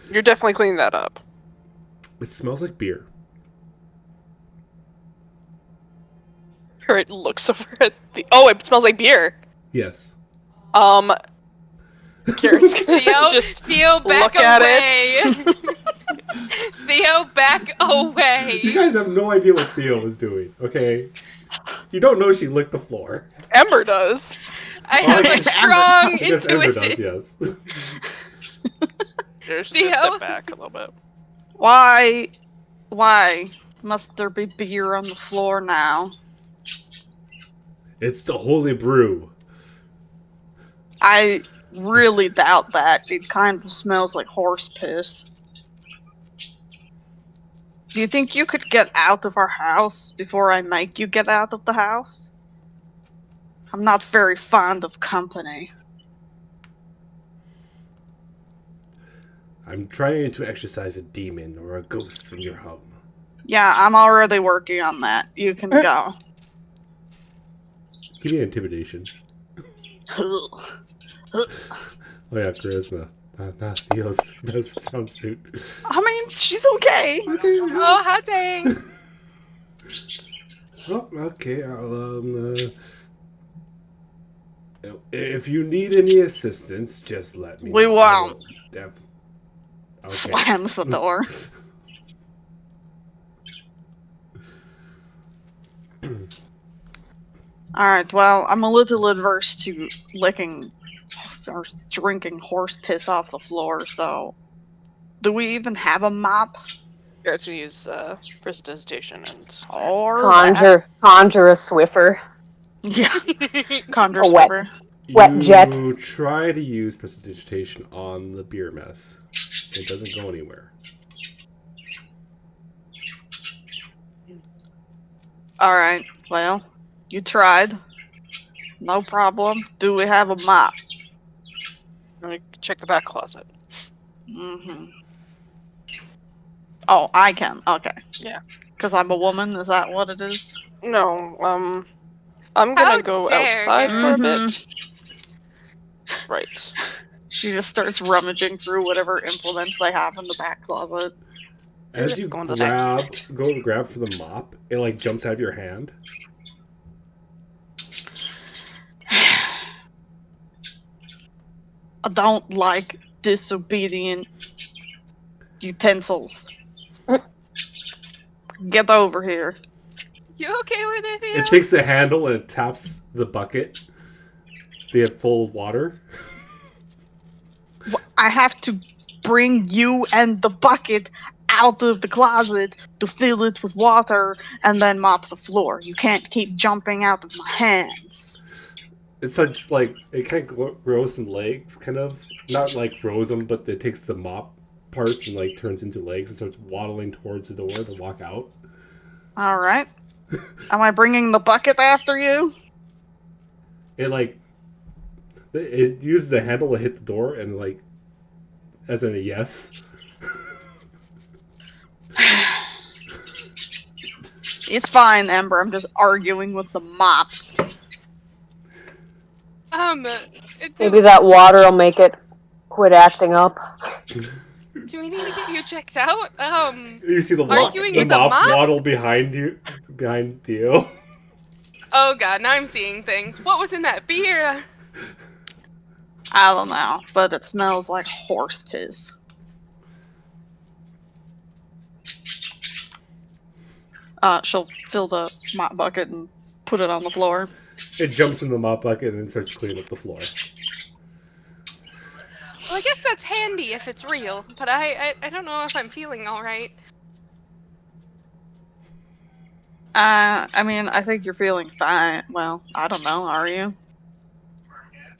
You're definitely cleaning that up. It smells like beer. Kurt looks over at the. Oh, it smells like beer. Yes. Garrett's gonna just Theo, back look at away. Theo, back away. You guys have no idea what Theo was doing, okay? You don't know she licked the floor. Ember does. I have a strong I guess Ember intuition. does, yes. Just Theo? step back a little bit. Why must there be beer on the floor now? It's the holy brew. I really doubt that. It kind of smells like horse piss. Do you think you could get out of our house before I make you get out of the house? I'm not very fond of company. I'm trying to exorcise a demon or a ghost from your home. Yeah, I'm already working on that. You can go. Give me intimidation. Oh yeah, charisma. Not Theo's best strong suit. I mean, she's okay. Okay. Oh, hot dang. Oh, okay. I'll if you need any assistance, just let me know. We won't. Okay. Slams the door. Alright, well, I'm a little adverse to licking or drinking horse piss off the floor, so... Do we even have a mop? Garrett's gonna use prestidigitation and. Or Conjure a Swiffer. Yeah, conjure A wet- Swiffer. Wet jet. You try to use prestidigitation on the beer mess. It doesn't go anywhere. Alright, well, you tried. No problem. Do we have a mop? Let me check the back closet. Mm-hmm. Oh, I can. Okay. Yeah. Because I'm a woman, is that what it is? No, I'm How gonna go dare outside for a Garrett. bit. Right. She just starts rummaging through whatever implements they have in the back closet. As Let's you go in the next go to grab for the mop, it like jumps out of your hand. I don't like disobedient utensils. Get over here. You okay with it, Theo? It takes the handle and it taps the bucket. They have full of water. I have to bring you and the bucket out of the closet to fill it with water and then mop the floor. You can't keep jumping out of my hands. It starts like it kind of grows some legs, kind of not like grows them, but it takes the mop parts and like turns into legs and starts waddling towards the door to walk out. All right. Am I bringing the bucket after you? It uses the handle to hit the door and like as in a yes. It's fine, Ember. I'm just arguing with the mop. Maybe that water will make it quit acting up. Do we need to get you checked out? You see the Arguing with the mop mop? waddle behind Theo. Oh god, now I'm seeing things. What was in that beer? I don't know, but it smells like horse piss. She'll fill the mop bucket and put it on the floor. It jumps in the mop bucket and starts cleaning up the floor. Well, I guess that's handy if it's real, but I don't know if I'm feeling alright. I mean, I think you're feeling fine. Well, I don't know, are you?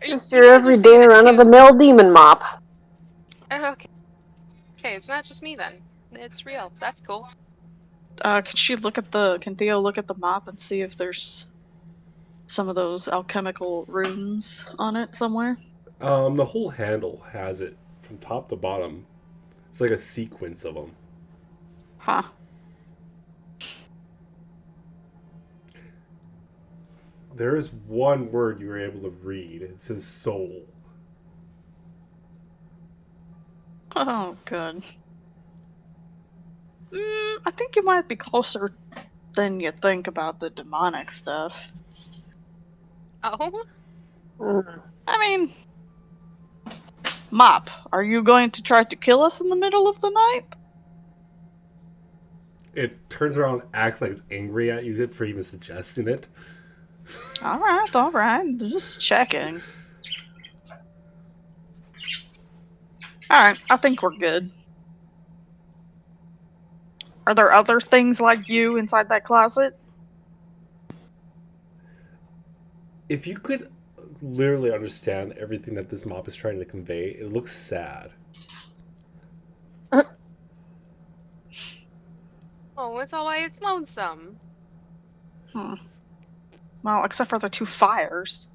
Just your everyday run-of-the-mill demon mop. Okay. Okay, it's not just me then. It's real. That's cool. Can Theo look at the mop and see if there's some of those alchemical runes on it somewhere? The whole handle has it from top to bottom. It's like a sequence of them. Huh. There is one word you were able to read. It says soul. Oh, good. I think you might be closer than you think about the demonic stuff. Oh? I mean, Mop, are you going to try to kill us in the middle of the night? It turns around, acts like it's angry at you for even suggesting it. Alright. Just checking. Alright, I think we're good. Are there other things like you inside that closet? If you could literally understand everything that this mop is trying to convey, it looks sad. Oh, it's all why it's lonesome. Well, except for the two fires.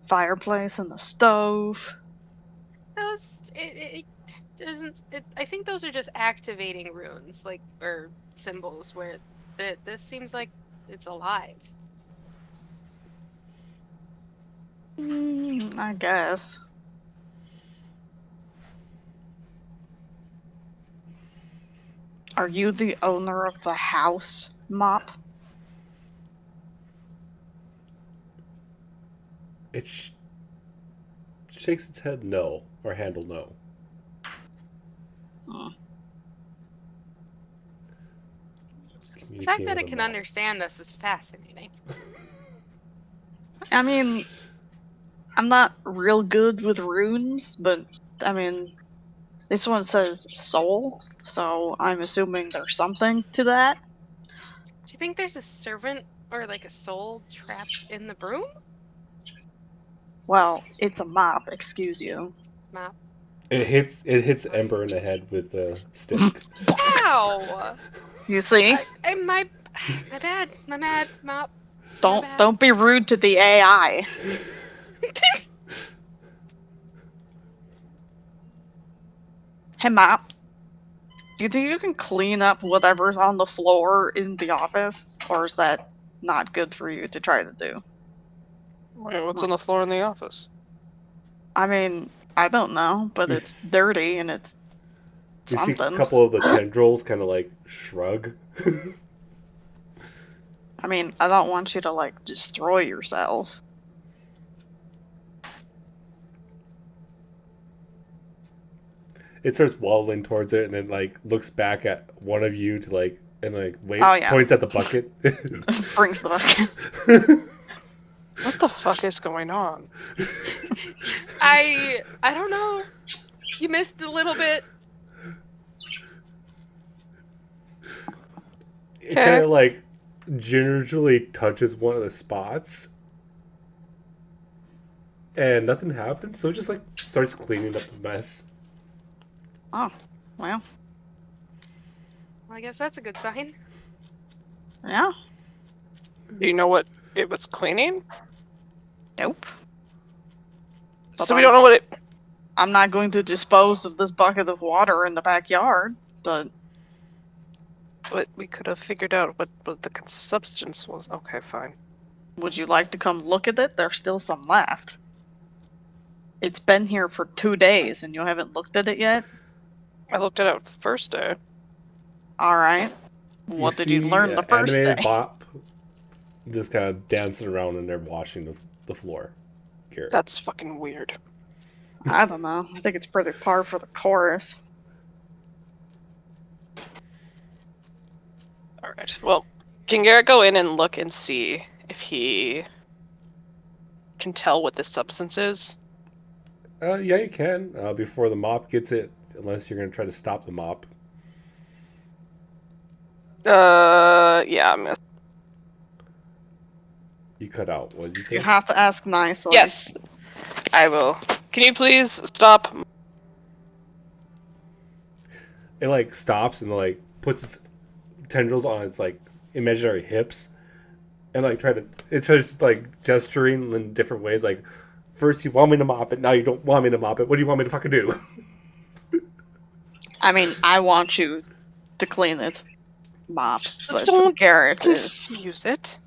Fireplace and the stove. It doesn't. I think those are just activating runes, like, or symbols, where this seems like it's alive. I guess. Are you the owner of the house, Mop? It shakes its head no, or handle no. The fact that it can understand this is fascinating. I mean, I'm not real good with runes, but, I mean, this one says soul, so I'm assuming there's something to that. Do you think there's a servant or like a soul trapped in the broom? Well, it's a mop, excuse you. Mop. It hits Ember in the head with a stick. Ow! You see? My bad. My bad, Mop. Don't be rude to the AI. Hey, Mop. Do you think you can clean up whatever's on the floor in the office? Or is that not good for you to try to do? Wait, what's on the floor in the office? I mean, I don't know, but it's dirty and it's You see something. a couple of the tendrils kind of like shrug. I mean, I don't want you to like destroy yourself. It starts waddling towards it and then like looks back at one of you to like and like wait, Oh, yeah. points at the bucket. Brings the bucket. What the fuck is going on? I don't know. You missed a little bit. It kind of like gingerly touches one of the spots and nothing happens, so it just like starts cleaning up the mess. Oh, well. Well, I guess that's a good sign. Yeah. Do you know what it was cleaning? Nope. So we don't know what it... I'm not going to dispose of this bucket of water in the backyard, but... But we could have figured out what the substance was. Okay, fine. Would you like to come look at it? There's still some left. It's been here for 2 days and you haven't looked at it yet? I looked at it the first day. Alright. What did you learn the first day? Bop just kind of dancing around in there washing the floor. Garrett. That's fucking weird. I don't know. I think it's pretty par for the course. Alright, well, can Garrett go in and look and see if he can tell what this substance is? Yeah, you can. Before the mop gets it, unless you're going to try to stop the mop. Yeah, I'm gonna... You cut out. What did you say? You have to ask nicely. Yes, I will. Can you please stop? It like stops and like puts its tendrils on its like imaginary hips, and like it's just like gesturing in different ways. Like, first you want me to mop it, now you don't want me to mop it. What do you want me to fucking do? I mean, I want you to clean it, Mop. But Don't Garrett is... confuse it.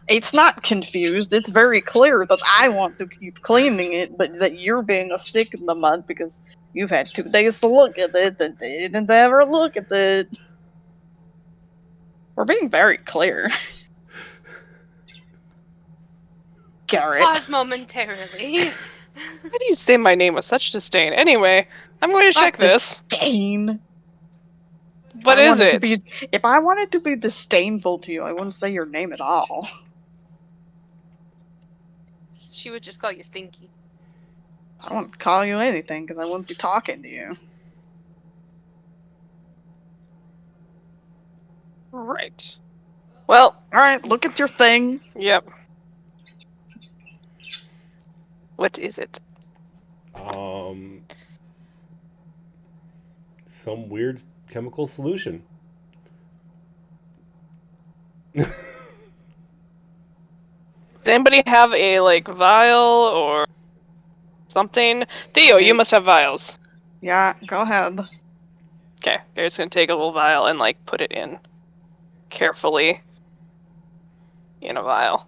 It's not confused. It's very clear that I want to keep cleaning it, but that you're being a stick in the mud because you've had 2 days to look at it and they didn't ever look at it. We're being very clear. Garrett. Pause momentarily. Why do you say my name with such disdain? Anyway, I'm going to check this. Disdain. What is it? If I wanted to be disdainful to you, I wouldn't say your name at all. She would just call you Stinky. I wouldn't call you anything because I wouldn't be talking to you. Right. Well. Alright, look at your thing. Yep. What is it? Some weird chemical solution. Does anybody have a, like, vial or something? Theo, you must have vials. Yeah, go ahead. Okay, Garrett's gonna take a little vial and, like, put it in carefully in a vial.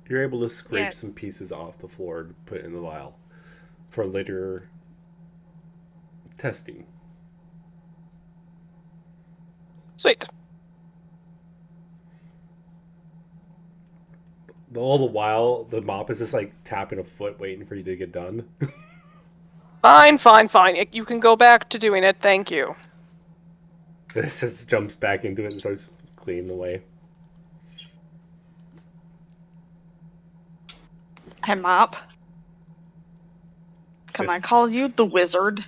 You're able to scrape some pieces off the floor to put in the vial for later testing. Sweet. All the while, the mop is just like tapping a foot waiting for you to get done. Fine, fine, fine. You can go back to doing it, thank you. It just jumps back into it and starts cleaning away. Hey, Mop. Can I call you the wizard?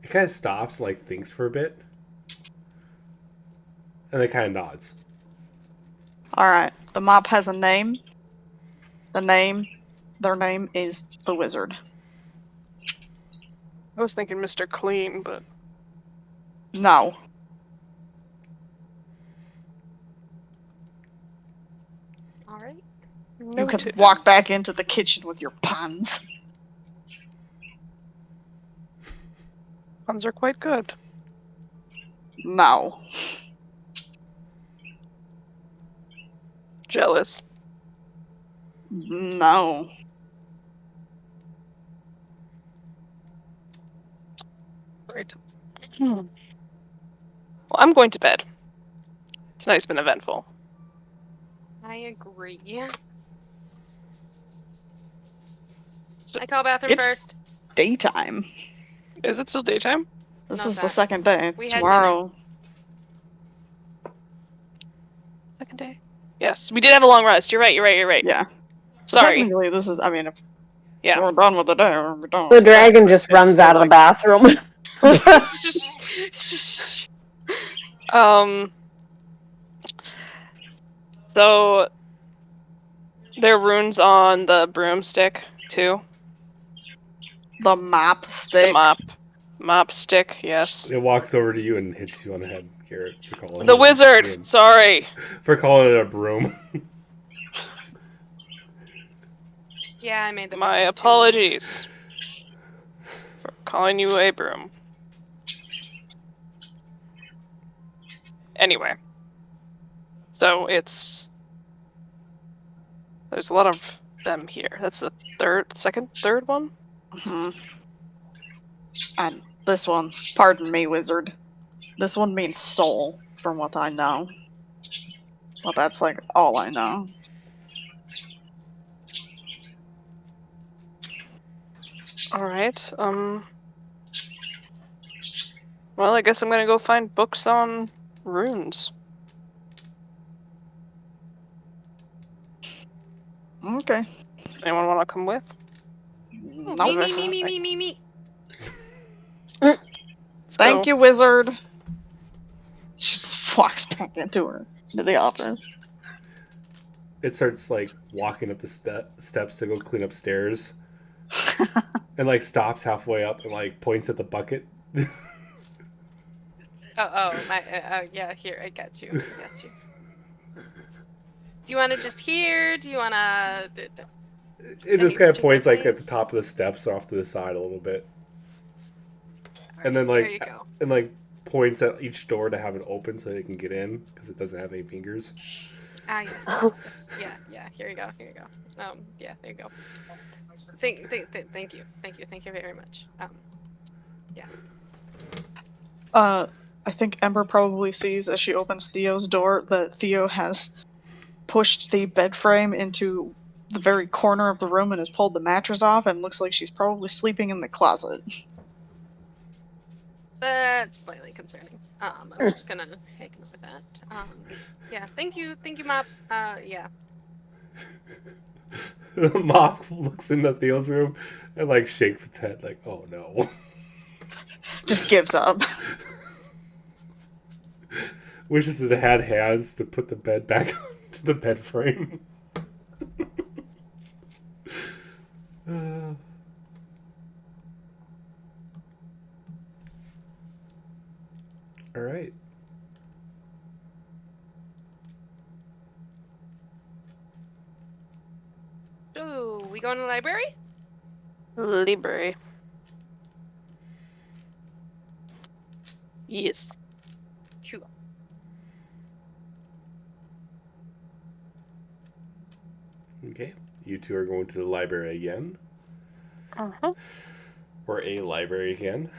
It kind of stops and like thinks for a bit. And it kind of nods. Alright, the Mop has a name. Their name is the wizard. I was thinking Mr. Clean, but... No. All right. You can Noted. walk back into the kitchen with your puns. Puns are quite good. No. Jealous. No. Right. Well, I'm going to bed. Tonight's been eventful. I agree. So- I call bathroom It's- first. Daytime. Is it still daytime? This No, is it's the not. second day. We had Tomorrow. Second day? Yes, we did have a long rest. You're right. Yeah. So Sorry. technically, this is. I mean, if Yeah. we're done with the day, we're done. The with the day, dragon but just it's runs still, out of the like, bathroom. So there are runes on the broomstick too. the mop stick. The mop stick. Yes. It walks over to you and hits you on the head, Garrett, for calling The it a wizard. broom. Sorry. For calling it a broom. Yeah, I made the My mistake, too. apologies for calling you a broom. Anyway, so there's a lot of them here. That's the third one. Mhm. And this one, pardon me, wizard. This one means soul, from what I know. Well, that's like all I know. All right. Well, I guess I'm gonna go find books on runes. Okay. Anyone want to come with? Ooh, Nope. me. Let's Thank go. you, wizard. She just walks back into the office. It starts like walking up the steps to go clean up stairs, and like stops halfway up and like points at the bucket. Yeah, here, I got you. Do you want to just here? Do you want to... It just kind of Any points like particular at the top of the steps off to the side a little bit, and Alright, then there like you go. and like points at each door to have it open so they can get in because it doesn't have any fingers. Ah, yes. Yeah, here you go. Yeah, there you go. Thank you. Thank you very much. Yeah. I think Ember probably sees as she opens Theo's door that Theo has pushed the bed frame into the very corner of the room and has pulled the mattress off and looks like she's probably sleeping in the closet. That's slightly concerning. I'm just gonna take note of that. Yeah, thank you, Mop. Yeah. The mop looks into Theo's room and like shakes its head like, "Oh no." Just gives up. Wishes it had hands to put the bed back onto the bed frame. All right. So, we going to the library? Library. Yes. Cool. Okay. You two are going to the library again. Uh-huh. Or a library again.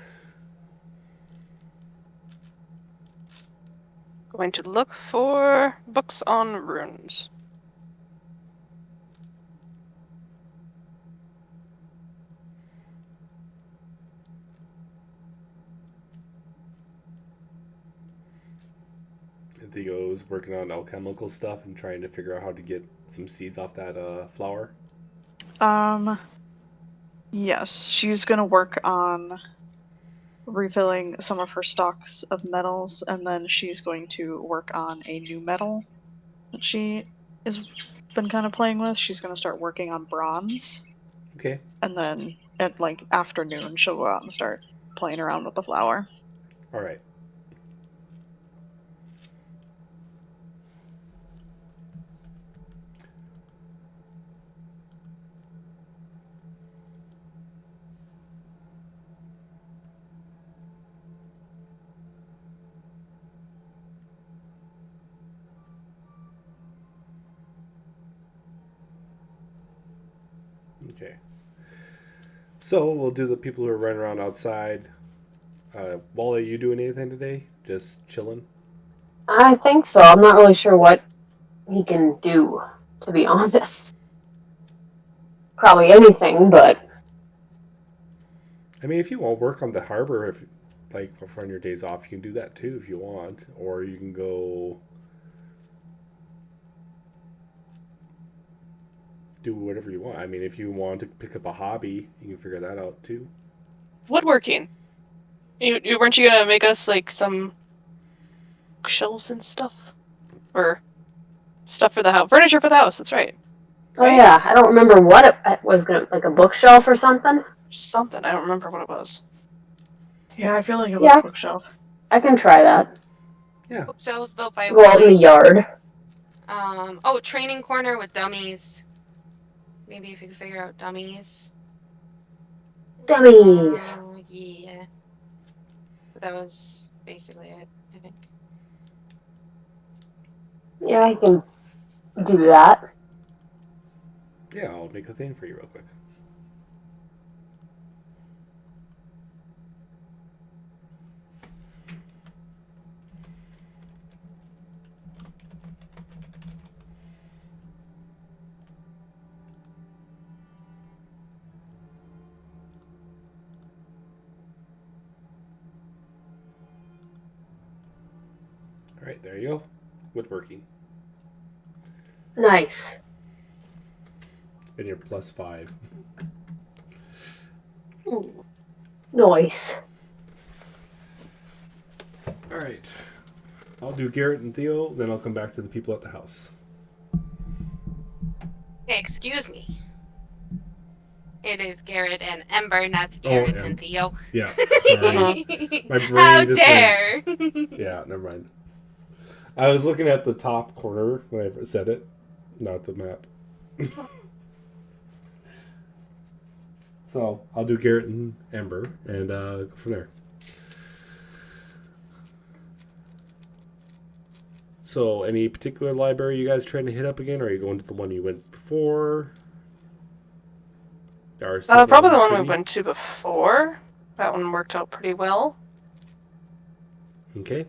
Going to look for books on runes. Theo's working on alchemical stuff and trying to figure out how to get some seeds off that flower. Yes, she's gonna work on refilling some of her stocks of metals, and then she's going to work on a new metal that she has been kind of playing with. She's gonna start working on bronze, Okay. and then at like afternoon she'll go out and start playing around with the flower. All right. Okay. So we'll do the people who are running around outside. Wally, you doing anything today? Just chilling? I think so. I'm not really sure what he can do, to be honest. Probably anything, but I mean, if you want to work on the harbor, if like on your days off, you can do that too if you want, or you can go do whatever you want. I mean, if you want to pick up a hobby, you can figure that out too. Woodworking. You weren't you gonna make us like some shelves and stuff, or stuff for the house, furniture for the house? That's right. oh yeah, I don't remember what it was gonna, like a bookshelf or something. Something I don't remember what it was. Yeah, I feel like it was Yeah. a bookshelf. I can try that. Yeah. Bookshelves built by Go out in the yard. Training corner with dummies. Maybe if you could figure out dummies. Dummies. Yeah. But that was basically it, I think. Yeah, I can do that. Yeah, I'll make a thing for you real quick. All right, there you go. Woodworking. Nice. And you're +5. Ooh. Nice. All right. I'll do Garrett and Theo, then I'll come back to the people at the house. Hey, excuse me. It is Garrett and Ember, not Garrett and Theo. Yeah, sorry. My brain How just dare! Yeah, never mind. I was looking at the top corner when I said it, not the map. So I'll do Garrett and Ember and go from there. So, any particular library you guys trying to hit up again, or are you going to the one you went before? Probably the one we went to before. That one worked out pretty well. Okay.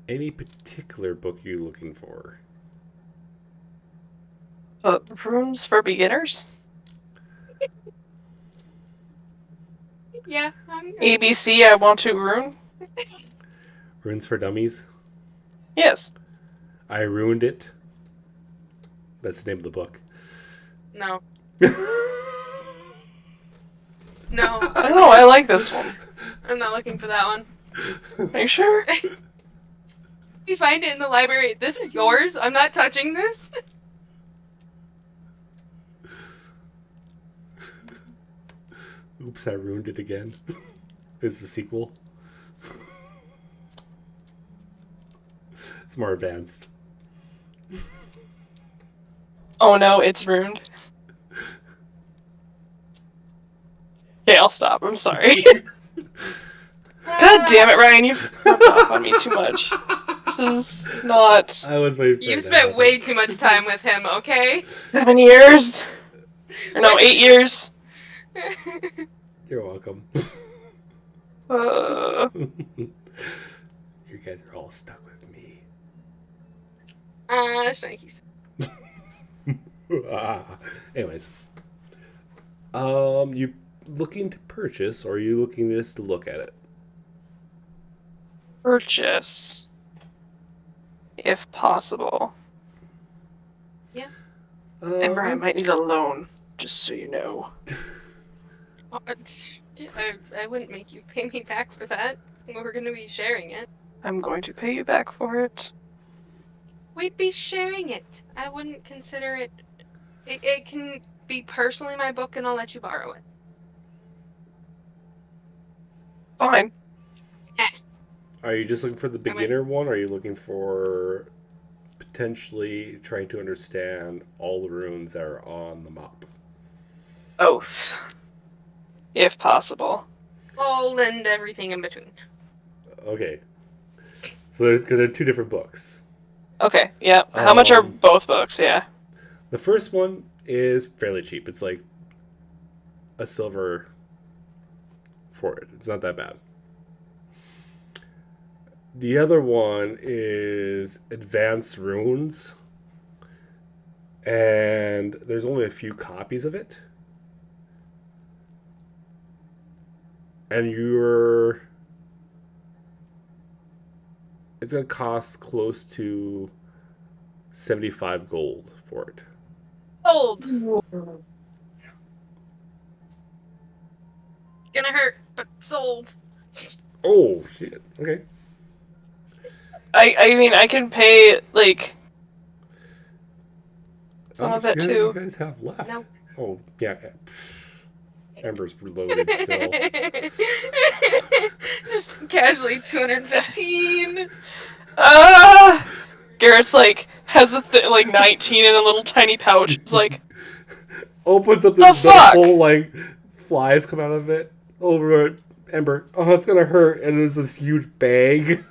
Any particular book you're looking for? Runes for beginners? Yeah. ABC, I want to rune? Runes for Dummies? Yes. I Ruined It. That's the name of the book. No. No. I don't know, I like this one. I'm not looking for that one. Are you sure? If you find it in the library, this is yours. I'm not touching this. Oops, I Ruined It Again. Is the sequel. It's more advanced. Oh no, it's ruined. Okay, I'll stop. I'm sorry. God damn it, Ryan, you've rubbed off on me too much. This is not I was waiting for You've it to spent happen. way too much time with him, okay? 7 years. Or no, 8 years. You're welcome. You guys are all stuck with me. Shnikes. Anyways. You looking to purchase, or are you looking just to look at it? Purchase. If possible. Yeah. Ember, I might need a loan, just so you know. I wouldn't make you pay me back for that. We're going to be sharing it. I'm going to pay you back for it. We'd be sharing it. I wouldn't consider it. It can be personally my book, and I'll let you borrow it. Fine. Are you just looking for the beginner one, or are you looking for potentially trying to understand all the runes that are on the map? Both. If possible. All and everything in between. Okay. So because they're two different books. Okay, yeah. How much are both books? Yeah. The first one is fairly cheap. It's like a silver for it. It's not that bad. The other one is Advanced Runes, and there's only a few copies of it. And it's going to cost close to 75 gold for it. Sold. Gonna hurt, but sold. Oh, shit. Okay. I mean, I can pay, like, some How of much that you too. guys have left? No. Oh, yeah. Ember's reloaded still. Just casually 215. Garrett's like, has like 19 in a little tiny pouch. It's like, Opens up The this fuck? bowl, like, flies come out of it. Over at Ember. Oh, it's gonna hurt. And there's this huge bag.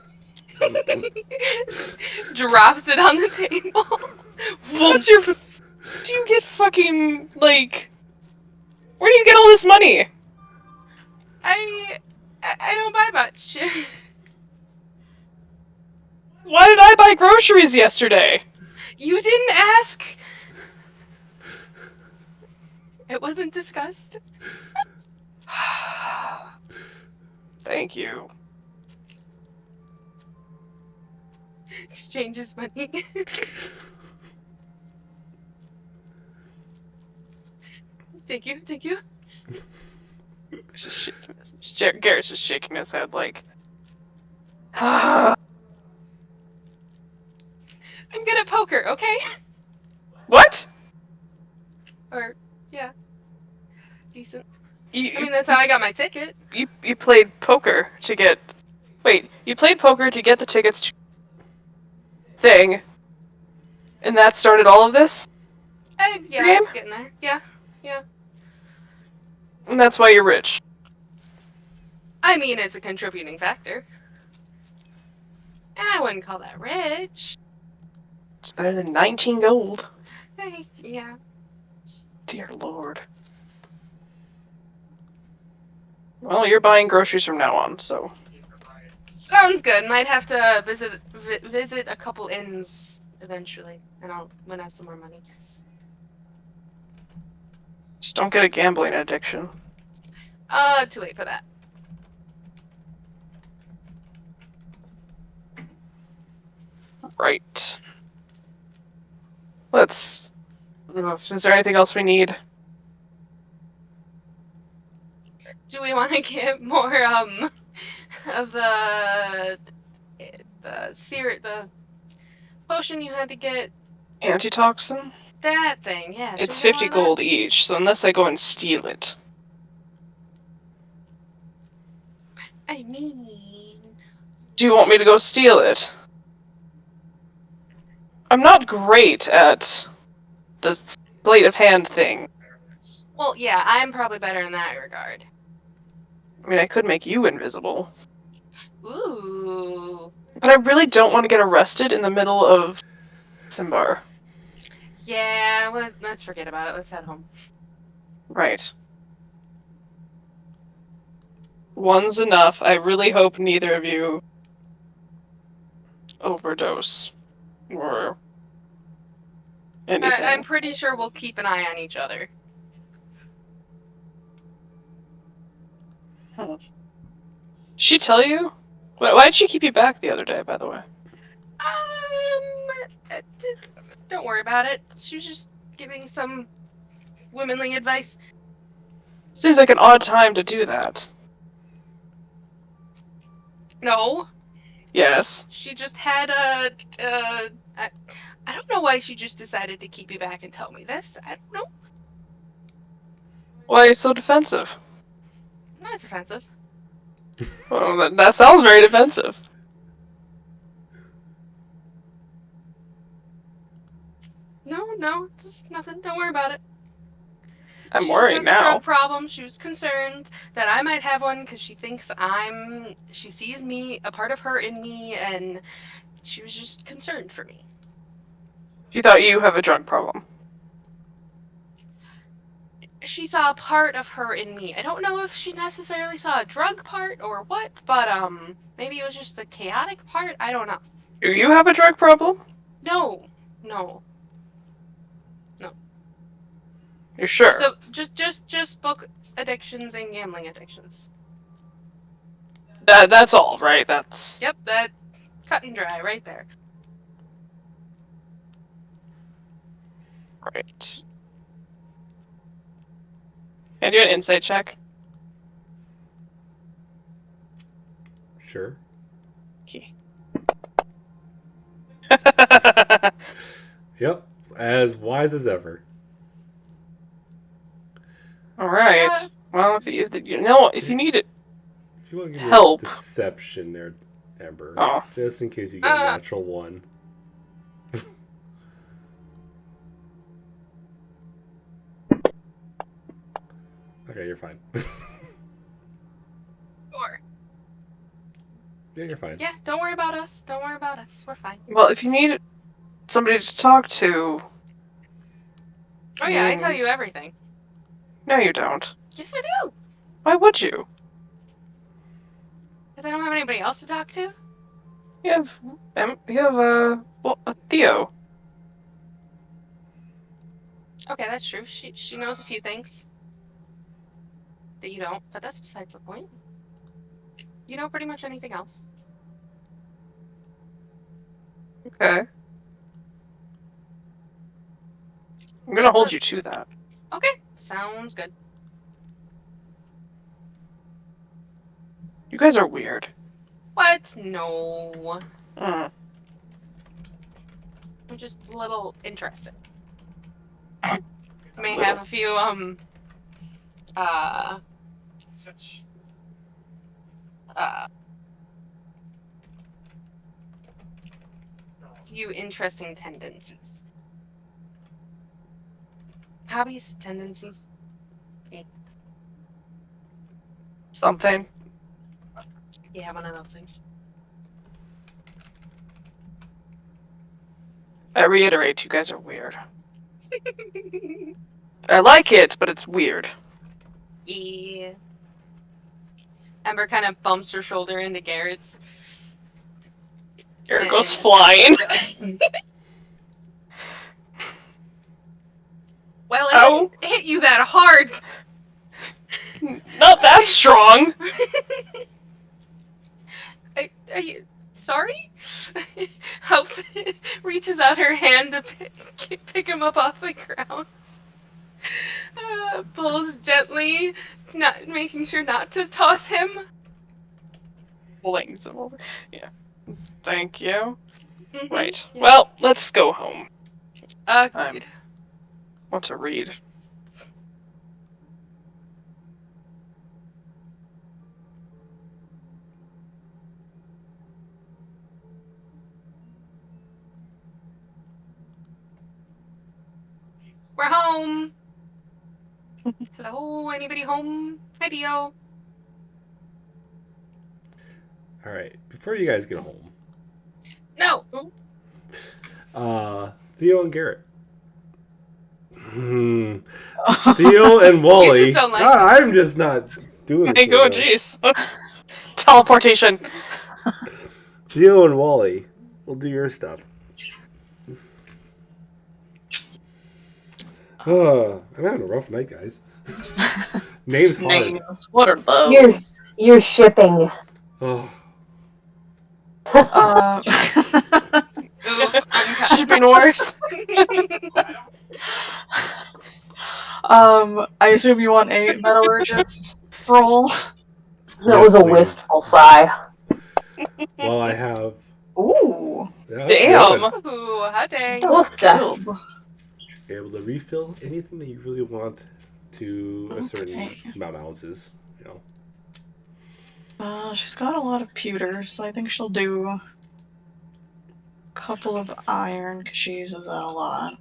Drops it on the table. what's your. Do you get fucking, like. Where do you get all this money? I don't buy much. Why did I buy groceries yesterday? You didn't ask. It wasn't discussed. Thank you. Exchanges money. Thank you. Garrett's just shaking his head like. I'm good at poker, okay? What? Or, yeah. Decent. You, I mean, that's how I got my ticket. you played poker to get. Wait, you played poker to get the tickets to thing, and that started all of this? Yeah, Game? I was getting there. Yeah. And that's why you're rich. I mean, it's a contributing factor. I wouldn't call that rich. It's better than 19 gold. Yeah. Dear Lord. Well, you're buying groceries from now on, so. Sounds good. Might have to visit a couple inns eventually, and I'll when I have some more money. Just don't get a gambling addiction. Too late for that. Right. Let's. Is there anything else we need? Do we want to get more of the potion you had to get? Antitoxin? That thing, yeah. It's should we get 50 more of gold each, so unless I go and steal it. that? I mean, Do you want me to go steal it? I'm not great at the sleight of hand thing. well, yeah, I'm probably better in that regard. I mean, I could make you invisible. Ooh. But I really don't want to get arrested in the middle of Cimbar. Yeah, let's forget about it. Let's head home. Right. One's enough. I really hope neither of you overdose or anything. I'm pretty sure we'll keep an eye on each other. She tell you? Why did she keep you back the other day, by the way? Don't worry about it. She was just giving some womanly advice. Seems like an odd time to do that. No. Yes. She just had I don't know why she just decided to keep you back and tell me this. I don't know. Why are you so defensive? No, it's offensive. Well, that sounds very defensive. No, just nothing. Don't worry about it. I'm She worried just has a now. drug problem. She was concerned that I might have one because she thinks she sees me, a part of her in me, and she was just concerned for me. She thought you have a drug problem. She saw a part of her in me. I don't know if she necessarily saw a drug part or what, but maybe it was just the chaotic part. I don't know. Do you have a drug problem? No. You're sure? So just book addictions and gambling addictions. That's all, right? That's... Yep, that cut and dry right there. Right. Can I do an insight check? Sure. Okay. Yep. As wise as ever. Alright. Well, if you need it. If you want to give Help. me a deception there, Amber. Oh. Just in case you get a natural 1. Okay, you're fine. 4. Yeah, you're fine. Yeah, don't worry about us. Don't worry about us. We're fine. Well, if you need somebody to talk to... Oh yeah, I tell you everything. No, you don't. Yes, I do. Why would you? Because I don't have anybody else to talk to. You have Theo. Okay, that's true. She knows a few things that you don't, but that's besides the point. You know pretty much anything else. Okay. I'm gonna hold you to that. Okay, sounds good. You guys are weird. What? No. Mm. I'm just a little interested. May have a few few interesting tendencies. Hobbies, tendencies. Something. Yeah, one of those things. I reiterate, you guys are weird. I like it, but it's weird. Yeah. Ember kind of bumps her shoulder into Garrett's. Garrett goes flying. Well, it didn't hit you that hard. Not that strong. Are you sorry? Helps, reaches out her hand to pick him up off the ground. Pulls gently, not making sure not to toss him. Pulling some over. Yeah. Thank you. Mm-hmm. Right. Yeah. Well, let's go home. I Good. want to read. We're home. Hello, anybody home? Hi, Dio. Alright, before you guys get home. No. Theo and Garrett. Theo and Wally. You just don't like I'm just not doing this. Oh, jeez. Teleportation. Theo and Wally will do your stuff. I'm having a rough night, guys. Names hard. Names. What are those? You're shipping. Oh. Oof, Shipping worse. I assume you want a metallurgist roll. That Yes, was a please. wistful sigh. Well, I have. Ooh. Yeah, that's Damn. good. Ooh, hot dang. Oof. Be able to refill anything that you really want to a certain Okay. amount of ounces. You know. She's got a lot of pewter, so I think she'll do a couple of iron because she uses that a lot.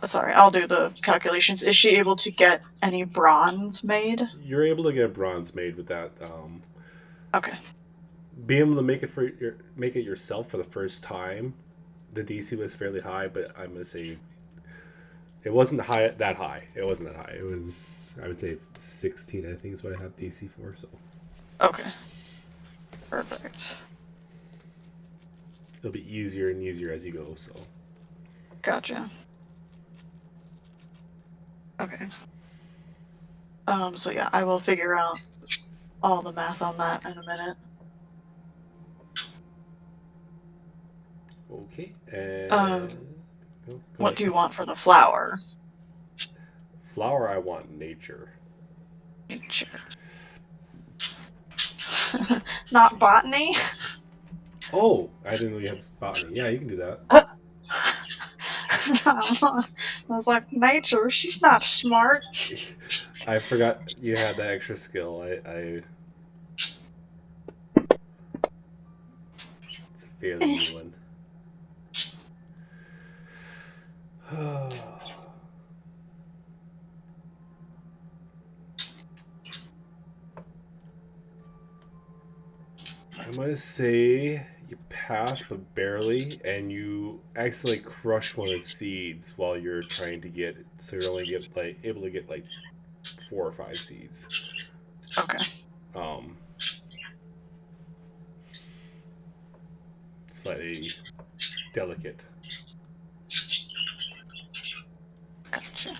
Sorry, I'll do the calculations. Is she able to get any bronze made? You're able to get bronze made with that. Okay. being able to make it yourself for the first time, the DC was fairly high, but I'm gonna say it wasn't that high. It wasn't that high. It was, I would say, 16. I think is what I have DC for. So Okay. Perfect. it'll be easier and easier as you go. So Gotcha. Okay. So yeah, I will figure out all the math on that in a minute. okay, and go What ahead. do you want for the flower? Flower? I want nature. Nature. Not botany? Oh, I didn't know you have botany. Yeah, you can do that. I was like, nature? She's not smart. I forgot you had that extra skill. It's a fairly new one. I'm gonna say you pass, but barely, and you accidentally crush one of the seeds while you're trying to get it. So you're only able to get like 4 or 5 seeds. Okay. Slightly delicate. Gotcha.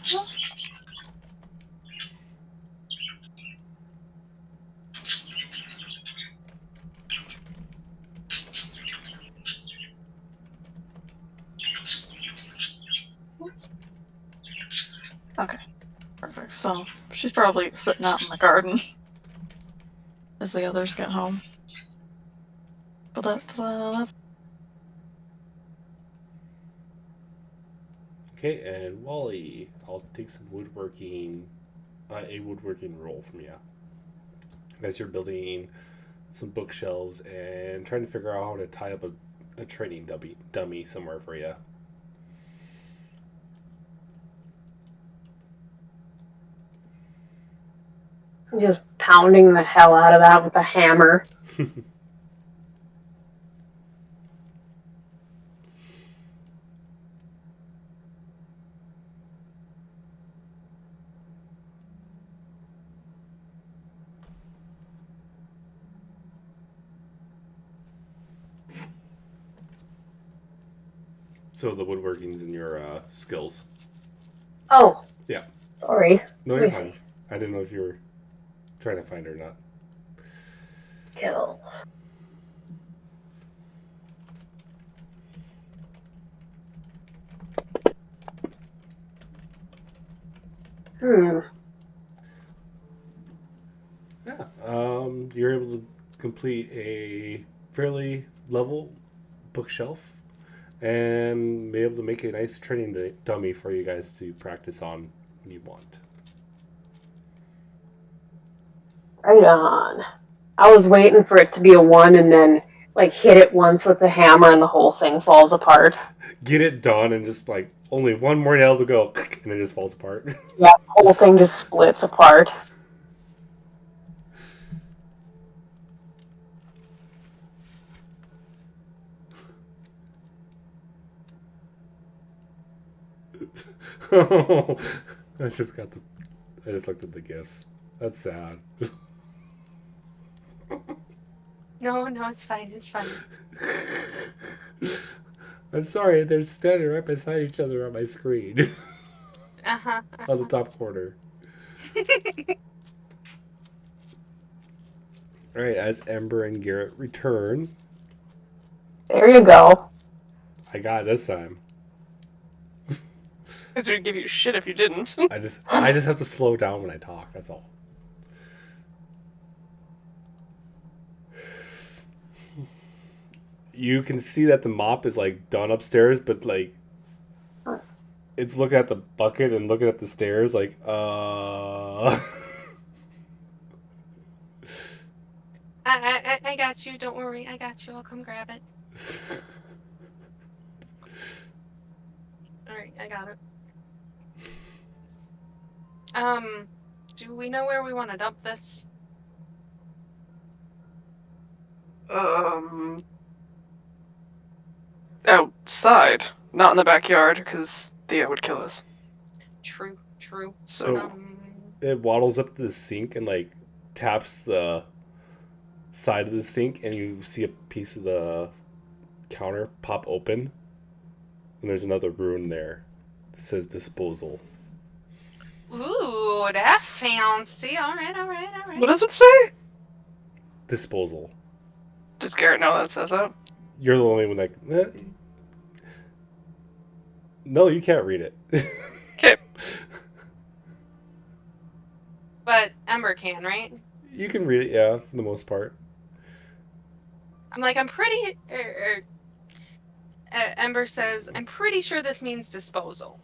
Okay. Perfect. So she's probably sitting out in the garden as the others get home. But that's Okay, and Wally, I'll take some woodworking, a woodworking roll from you. As you're building some bookshelves and trying to figure out how to tie up a training dummy somewhere for you. I'm just pounding the hell out of that with a hammer. So the woodworking's in your skills. Oh. Yeah. Sorry. No, you're fine. I didn't know if you were trying to find her or not. Kills. Yeah. You're able to complete a fairly level bookshelf and be able to make a nice training dummy for you guys to practice on when you want. Right on. I was waiting for it to be a 1 and then hit it once with the hammer and the whole thing falls apart. Get it done and just like only one more nail to go and it just falls apart. Yeah, the whole thing just splits apart. I just looked at the gifts. That's sad. No, it's fine. It's fine. I'm sorry, they're standing right beside each other on my screen. On the top corner. Alright, as Ember and Garrett return. There you go. I got it this time. Because we'd give you shit if you didn't. I just have to slow down when I talk, that's all. You can see that the mop is done upstairs, but it's looking at the bucket and looking at the stairs I got you. Don't worry. I got you. I'll come grab it. All right, I got it. Do we know where we want to dump this? Outside, not in the backyard, because Thea would kill us. True. So It waddles up to the sink and like taps the side of the sink, and you see a piece of the counter pop open, and there's another rune there that says disposal. Ooh, that fancy. All right. what does it say? Disposal. Does Garrett know that says that? You're the only one that. No, you can't read it. Okay. But Ember can, right? You can read it, yeah, for the most part. I'm like, I'm pretty. Ember says, I'm pretty sure this means disposal.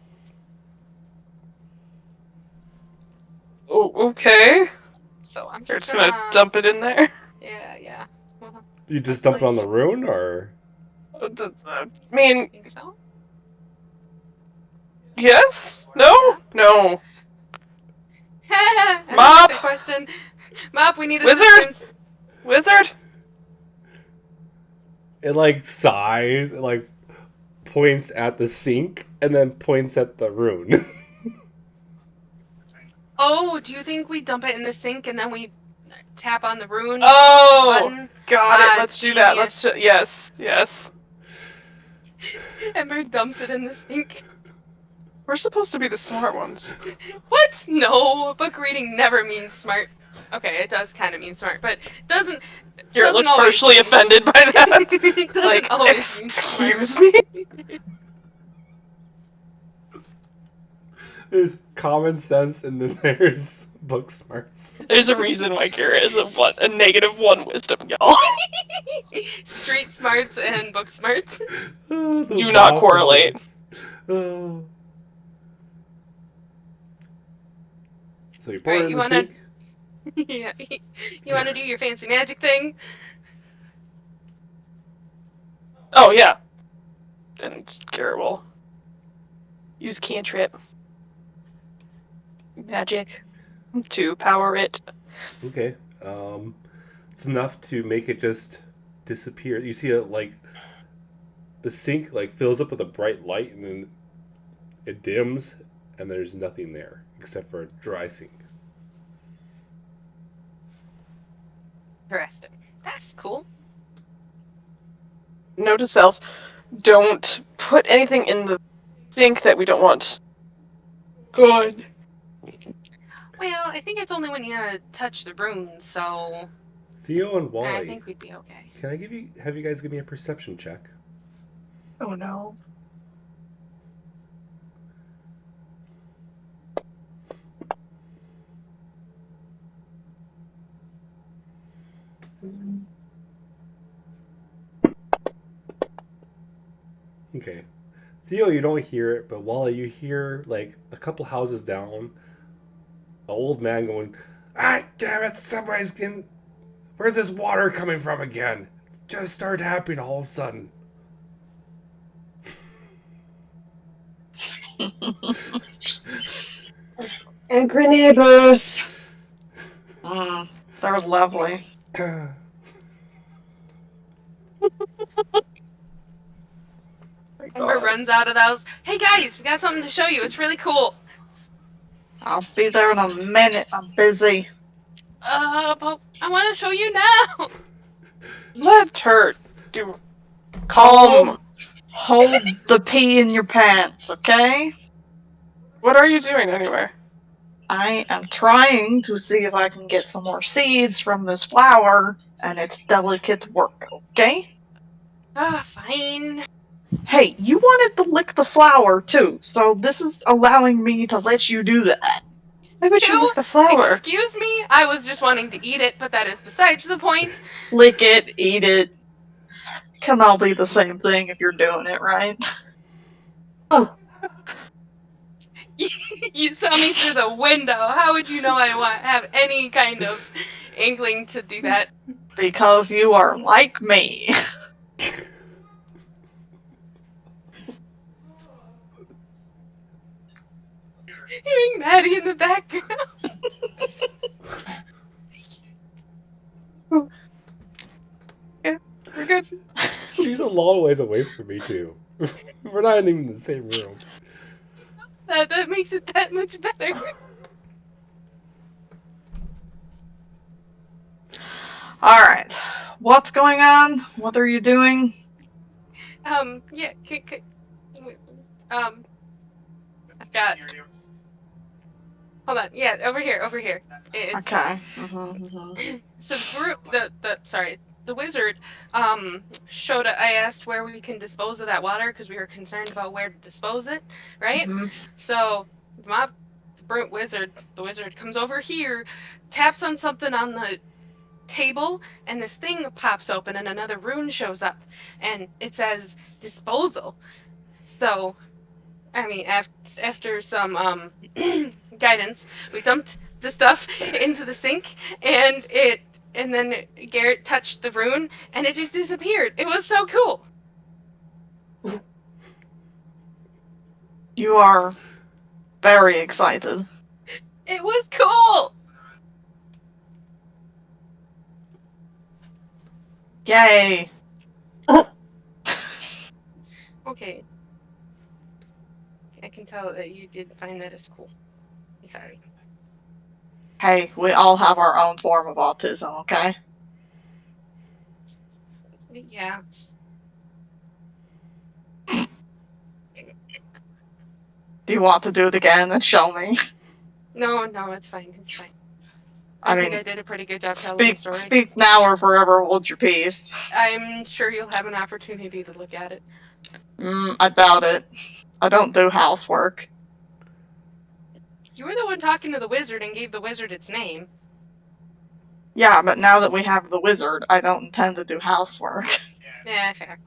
Oh, okay. So I'm You're just just gonna dump it in there. Yeah. Well, You just dump it on the rune, or? I mean, think so. yes? No? Yeah. No. I don't Mop! like the question. Mop, we need Wizard! assistance. Wizard? It like sighs, it like points at the sink, and then points at the rune. Oh, do you think we dump it in the sink and then we tap on the rune Oh! button? Got it, let's do that. Yes. Ember dumps it in the sink. We're supposed to be the smart ones. What? No, book reading never means smart. Okay, it does kind of mean smart, but doesn't. Garrett looks always partially mean- offended by that. It doesn't Like, always mean smart. excuse me? There's common sense, and then there's book smarts. There's a reason why Garrett is a -1 wisdom, y'all. Street smarts and book smarts. Do not correlate. So you pour it in you the wanna- sink? Yeah. You want to do your fancy magic thing? Oh, yeah. Then Garrett will use cantrip. Magic. To power it. Okay. It's enough to make it just disappear. You see it like the sink like fills up with a bright light, and then it dims, and there's nothing there except for a dry sink. Interesting. That's cool. Note to self, don't put anything in the sink that we don't want. Good. Well, I think it's only when you touch the runes, so Theo and Wally, I think we'd be okay. can I have you guys give me a perception check? Oh no. Okay. Theo, you don't hear it, but Wally, you hear, like, a couple houses down, an old man going, "Ah, damn it, somebody's getting... Where's this water coming from again? It just started happening all of a sudden." Angry neighbors. They're lovely. Ember runs out of the house. Hey guys, we got something to show you. It's really cool. I'll be there in a minute. I'm busy. But I want to show you now. Let her do. Calm. Hold the pee in your pants, okay? What are you doing anyway? I am trying to see if I can get some more seeds from this flower, and it's delicate work, okay? Fine. Hey, you wanted to lick the flower too, so this is allowing me to let you do that. Why would you lick the flower? Excuse me? I was just wanting to eat it, but that is besides the point. Lick it, eat it. Can all be the same thing if you're doing it right. You saw me through the window. How would you know I have any kind of inkling to do that? Because you are like me. Hearing Maddie in the background. Yeah. good. She's a long ways away from me too. We're not even in the same room. That makes it that much better. Alright. What's going on? What are you doing? Yeah. I've got. Hold on. Yeah, over here. It's Okay. Mm-hmm. so the wizard showed. I asked where we can dispose of that water because we were concerned about where to dispose it, right? Mm-hmm. So the wizard comes over here, taps on something on the table, and this thing pops open, and another rune shows up, and it says disposal. So, I mean, after some guidance, we dumped the stuff into the sink, and then Garrett touched the rune, and it just disappeared. It was so cool. You are very excited. It was cool. Yay! Okay. I can tell that you did find that as cool. I'm sorry. Hey, we all have our own form of autism, okay? Yeah. Do you want to do it again and show me? No, it's fine. It's fine. I think mean, I did a pretty good job telling the story. Speak now or forever hold your peace. I'm sure you'll have an opportunity to look at it. I doubt it. I don't do housework. You were the one talking to the wizard and gave the wizard its name. Yeah, but now that we have the wizard, I don't intend to do housework. Yeah, fair.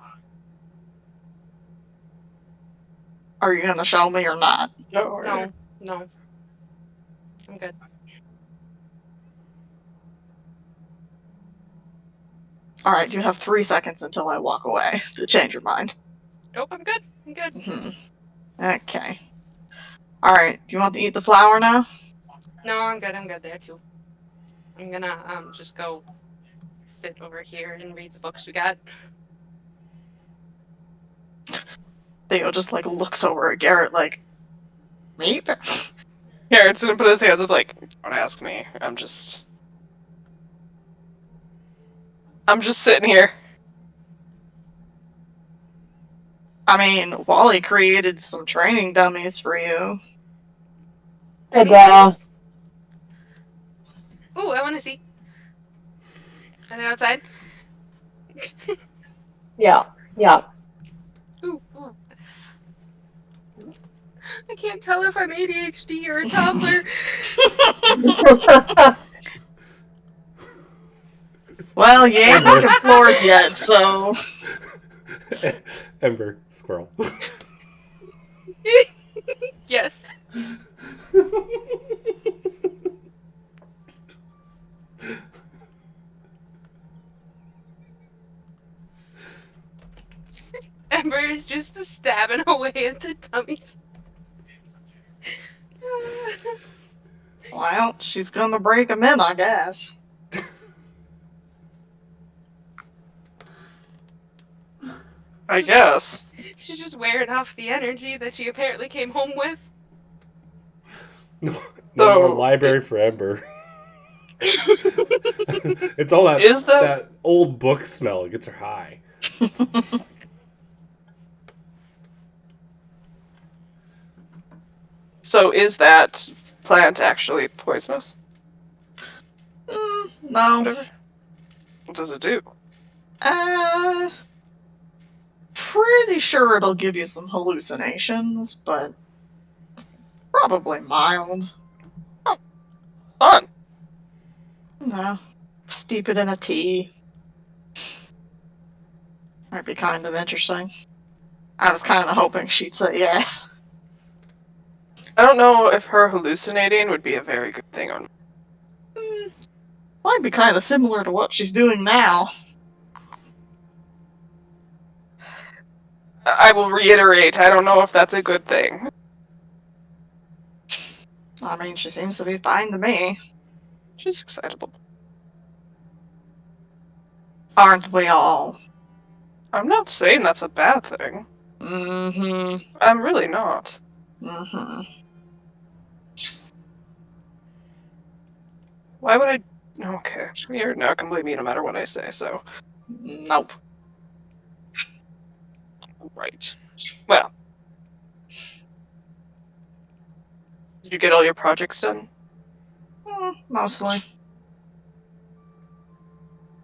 Are you gonna show me or not? No. I'm good. Alright, you have 3 seconds until I walk away to change your mind. Nope, I'm good. Okay. Alright, do you want to eat the flower now? No, I'm good there too. I'm gonna just go sit over here and read the books we got. Theo just looks over at Garrett me? Garrett's gonna put his hands up don't ask me. I'm just sitting here. I mean, Wally created some training dummies for you. Ta-da. Ooh, I want to see. Are they outside? Yeah. Ooh. I can't tell if I'm ADHD or a toddler. Well, you ain't looking floors yet, so... Ember, squirrel. Yes. Ember is just stabbing away at the dummies. Well, she's gonna break them in, I guess. I guess. She's just wearing off the energy that she apparently came home with. No more library for Ember. It's all that old book smell. It gets her high. So is that plant actually poisonous? No. Whatever. What does it do? Pretty sure it'll give you some hallucinations, but probably mild. Oh, fun. No. Steep it in a tea. Might be kind of interesting. I was kind of hoping she'd say yes. I don't know if her hallucinating would be a very good thing or not. Might be kind of similar to what she's doing now. I will reiterate, I don't know if that's a good thing. I mean, she seems to be fine to me. She's excitable. Aren't we all? I'm not saying that's a bad thing. Mm-hmm. I'm really not. Mm-hmm. Why would I... Okay, you're not gonna believe me no matter what I say, so... Nope. Right. Well. Did you get all your projects done? Mostly.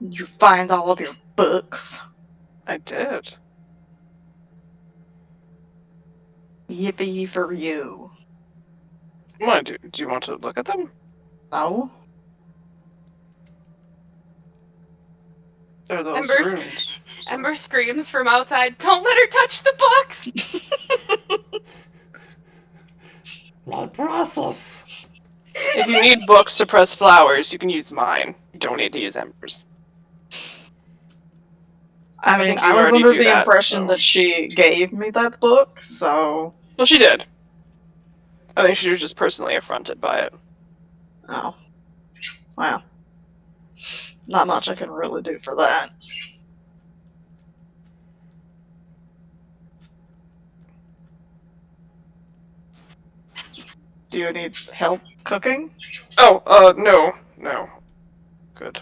Did you find all of your books? I did. Yippee for you. What, do you want to look at them? No? They're those Ember, runes. So. Ember screams from outside, "Don't let her touch the books!" Blood process. If you need books to press flowers, you can use mine. You don't need to use Ember's. I mean, think I you was already under do the that, impression so. that she gave me that book, so... Well, she did. I think she was just personally affronted by it. Oh. Well. Not much I can really do for that. Do you need help cooking? Oh, no. No. Good.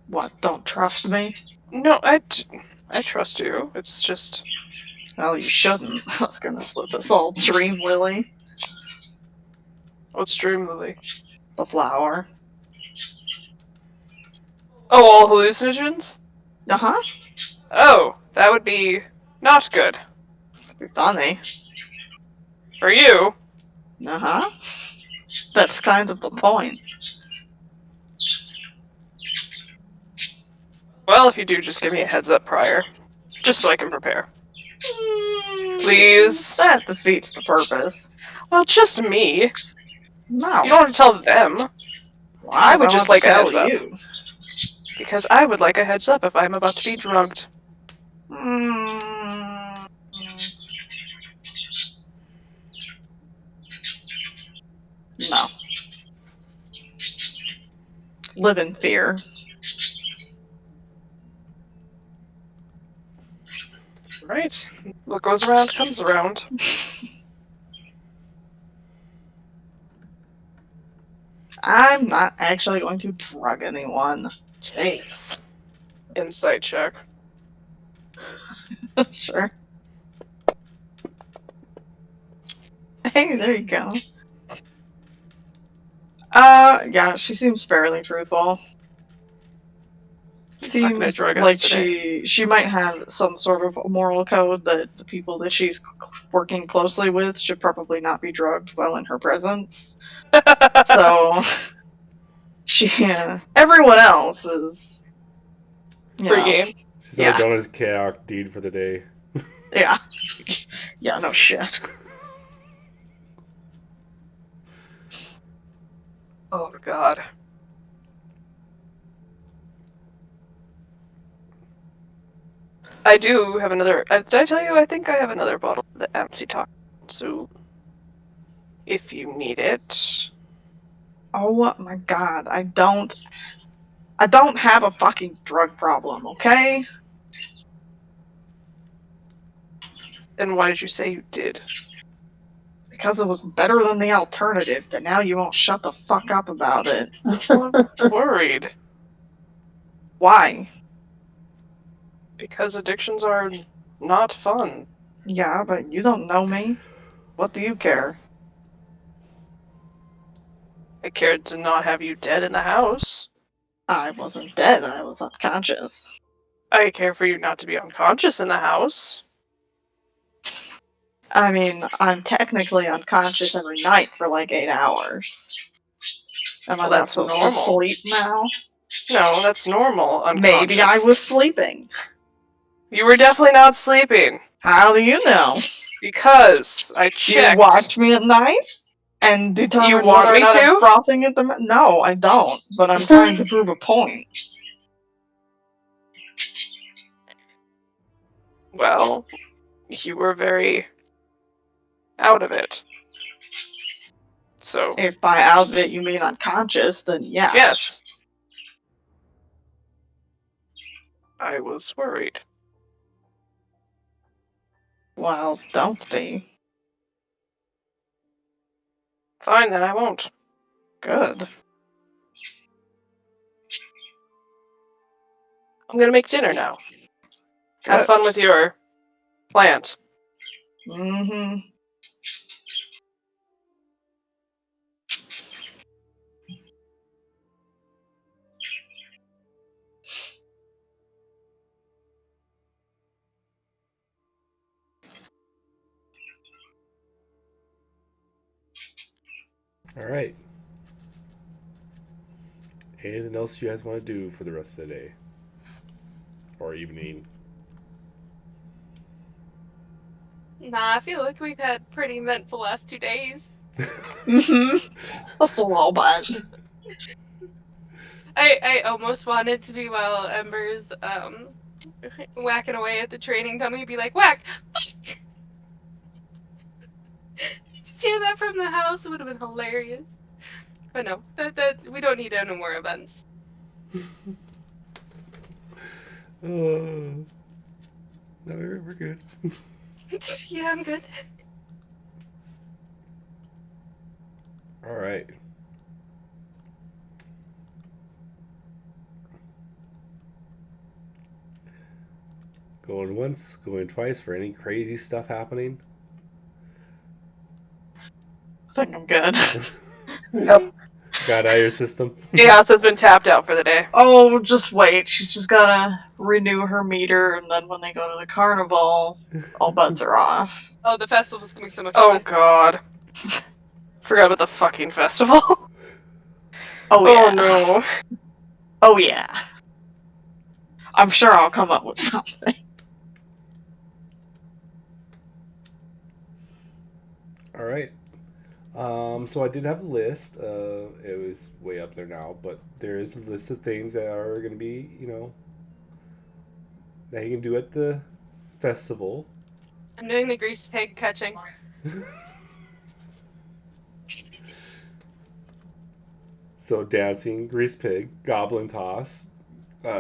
What, don't trust me? No, I trust you. It's just... Well, you shouldn't. I was gonna slip this all Dream Lily. What's Dream Lily? The flower. Oh, all hallucinogens? Uh-huh. Oh, that would be not good. Be funny. For you. Uh-huh. That's kind of the point. Well, if you do, just give me a heads up prior. Just so I can prepare. Please? That defeats the purpose. Well, just me. No. You don't have to tell them. Why I would do just want to like a tell heads up. you? Because I would like a heads up if I'm about to be drugged. Mm, no. Live in fear. Right. What goes around comes around. I'm not actually going to drug anyone. Jeez. Insight check. Sure. Hey, there you go. Yeah, she seems fairly truthful. He's not gonna Seems drug us like today. she might have some sort of moral code that the people that she's working closely with should probably not be drugged while in her presence. So everyone else is, Free game. She's only yeah, done his chaotic deed for the day. yeah, yeah, no shit. Oh god. I do have another. Did I tell you? I think I have another bottle of the anti-toxin. If you need it. Oh my god, I don't have a fucking drug problem, okay? Then why did you say you did? Because it was better than the alternative, but now you won't shut the fuck up about it. I'm worried. Why? Because addictions are not fun. Yeah, but you don't know me. What do you care? I cared to not have you dead in the house. I wasn't dead, I was unconscious. I care for you not to be unconscious in the house. I mean, I'm technically unconscious every night for like 8 hours. Am I Well, not that's supposed normal. to sleep now? No, that's normal. Unconscious. Maybe I was sleeping. You were definitely not sleeping. How do you know? Because I Do checked. you watch me at night? And determine You want whether or me not I'm to? frothing at the No, I don't. But I'm trying to prove a point. Well, you were very out of it. So, If by out of it you mean unconscious, then yeah. yes. I was worried. Well, don't be. Fine, then I won't. Good. I'm gonna make dinner now. Have Good. fun with your plant. Mm-hmm. All right. Anything else you guys want to do for the rest of the day or evening? Nah, I feel like we've had pretty eventful last 2 days. Mm-hmm. Just a little bit. I almost wanted to be while Ember's whacking away at the training dummy, be like, whack! Fuck! Just hear that from the house, it would have been hilarious. But no, that we don't need any more events. No, we're good. Yeah, I'm good. All right. Going once, going twice for any crazy stuff happening. I think I'm good. Yep. Got out of your system. Chaos has been tapped out for the day. Oh, just wait. She's just gotta renew her meter, and then when they go to the carnival, all bets are off. Oh, the festival's gonna be so much Oh fun. god. Forgot about the fucking festival. Oh Oh yeah. no. Oh yeah. I'm sure I'll come up with something. All right. So I did have a list. It was way up there now, but there is a list of things that are going to be, that you can do at the festival. I'm doing the greased pig catching. So dancing, grease pig, goblin toss,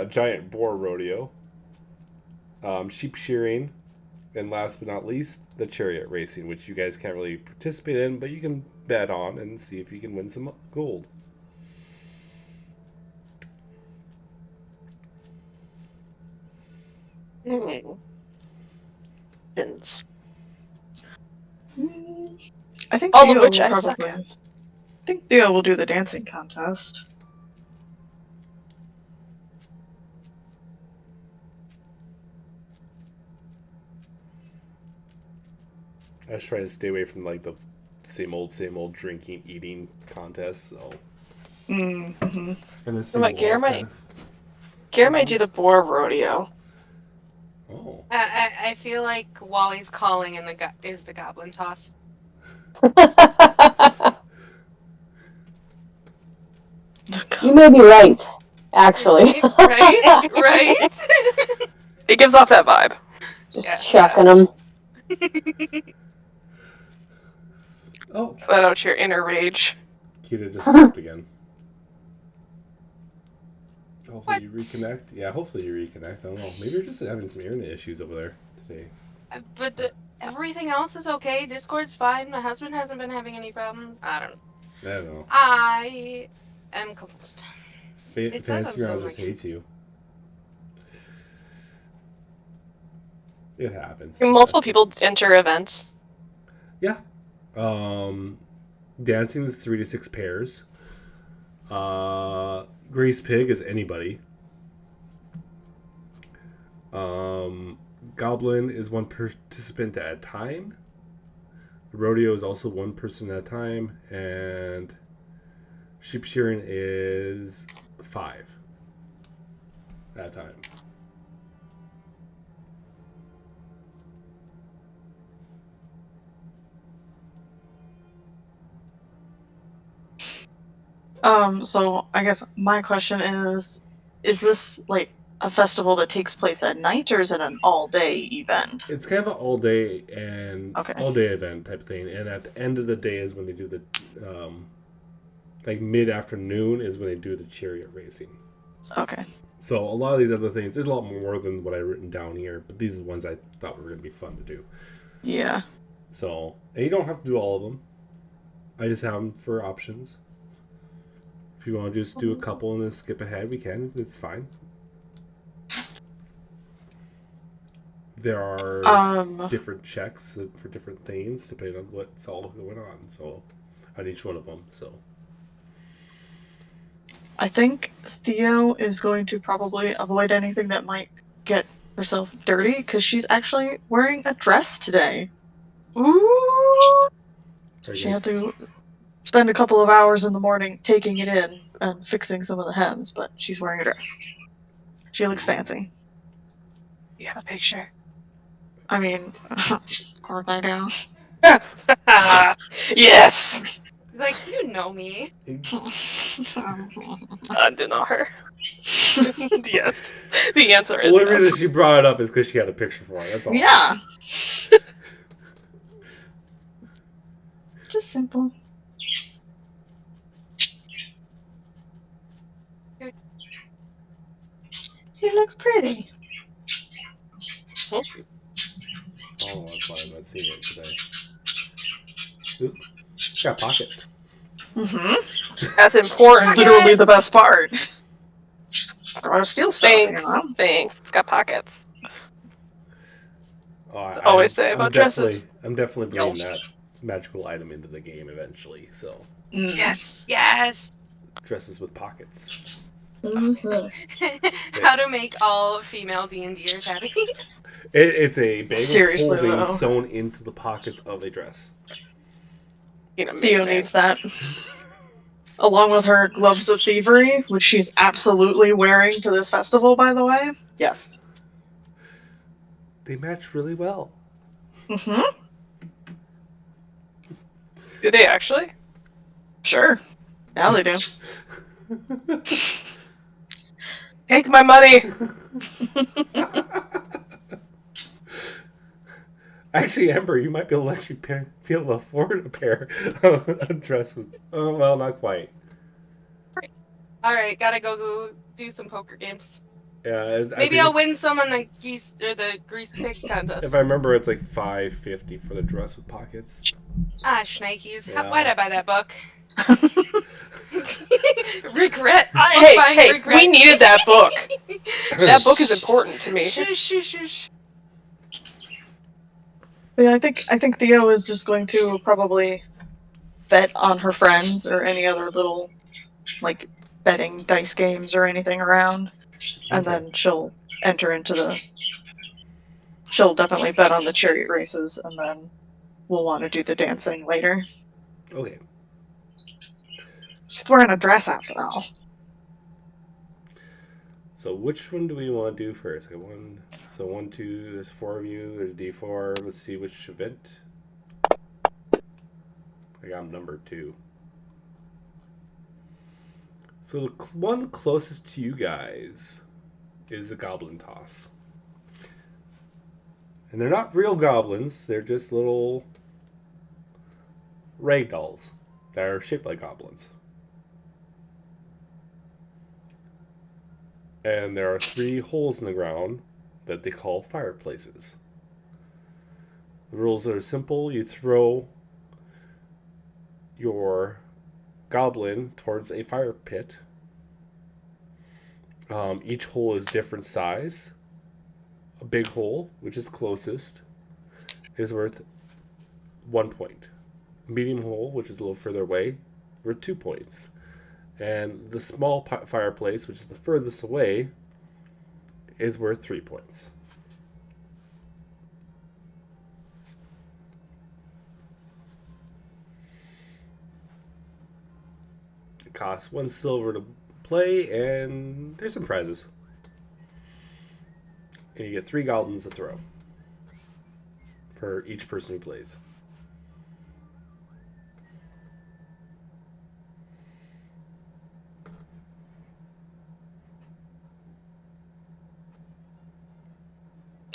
giant boar rodeo, sheep shearing, and last but not least, the chariot racing, which you guys can't really participate in, but you can bet on and see if you can win some gold. Ins. I think All Theo of which will I suck probably. at. I think Theo will do the dancing contest. I just try to stay away from like the same old drinking, eating contests. So. Mm-hmm. And So what, Gare might do the boar rodeo. Oh. I feel like Wally's calling in is the goblin toss. You may be right, actually. Right? It gives off that vibe. Just chucking them. Oh. Let out your inner rage. Kita just dropped again. Hopefully What? you reconnect. Yeah, hopefully you reconnect. I don't know. Maybe you're just having some internet issues over there today. But everything else is okay. Discord's fine. My husband hasn't been having any problems. I don't know. I don't know. I am confused. It says Fantasy I'm Ground so just hates you. It happens. Can multiple people enter events? Yeah. Dancing is 3 to 6 pairs. Grease Pig is anybody. Goblin is one participant at a time. Rodeo is also one person at a time, and sheep shearing is 5 at a time. So I guess my question is this like a festival that takes place at night, or is it an all-day event? It's kind of an all-day Okay. all-day event type thing, and at the end of the day is when they do the like mid-afternoon is when they do the chariot racing. Okay. So a lot of these other things, there's a lot more than what I've written down here, but these are the ones I thought were going to be fun to do. Yeah. So, and you don't have to do all of them. I just have them for options. If you want to just do a couple and then skip ahead, we can. It's fine. There are different checks for different things depending on what's all going on. So, on each one of them. So, I think Theo is going to probably avoid anything that might get herself dirty because she's actually wearing a dress today. Ooh. She had to spend a couple of hours in the morning taking it in and fixing some of the hems, but she's wearing a dress. She looks fancy. You have a picture. I mean, of course I do. Yes! He's like, do you know me? I do not her. Yes. The answer the is only yes. reason she brought it up is because she had a picture for it. That's all. Yeah. Just simple. She looks pretty. Oh, that's why I'm not seeing it because Oop, it's got pockets. Mm-hmm. That's important. Literally the best part. I don't want to steal stuff, you Thanks. know? Thanks. It's got pockets. Oh, Always say about dresses. I'm definitely bringing that magical item into the game eventually. So Yes. Yes. dresses with pockets. Mm-hmm. How to make all female D&Ders happy. It's a bag Seriously, of holding though. sewn into the pockets of a dress. Theo needs that. Along with her gloves of thievery, which she's absolutely wearing to this festival, by the way. Yes. They match really well. Mm-hmm. Do they actually? Sure. Now they do. Take my money! Actually, Ember, you might be able to actually be able to afford a pair of a dress with. Oh, well, not quite. All right, gotta go do some poker games. Yeah, Maybe I'll win some on the geese or the grease pig contest. If I remember, it's like $5.50 for the dress with pockets. Ah, shnikes. Yeah. Why'd I buy that book? Regret. Hey, regret. we needed that book. That book is important to me. Shush, shush, shush. Yeah, I think Theo is just going to probably bet on her friends or any other little, like, betting dice games or anything around. And then she'll enter into the... She'll definitely bet on the chariot races, and then we'll want to do the dancing later. Okay. She's wearing a dress after all. So which one do we want to do first? So 1, 2, there's 4 of you, there's D4. Let's see which event. I got number 2. So the one closest to you guys is the Goblin Toss. And they're not real goblins, they're just little rag dolls that are shaped like goblins. And there are 3 holes in the ground that they call fireplaces. The rules are simple. You throw your goblin towards a fire pit. Each hole is different size. A big hole, which is closest, is worth 1 point. A medium hole, which is a little further away, worth 2 points. And the small fireplace, which is the furthest away, is worth 3 points. It costs 1 silver to play, and there's some prizes. And you get 3 goblins to throw for each person who plays.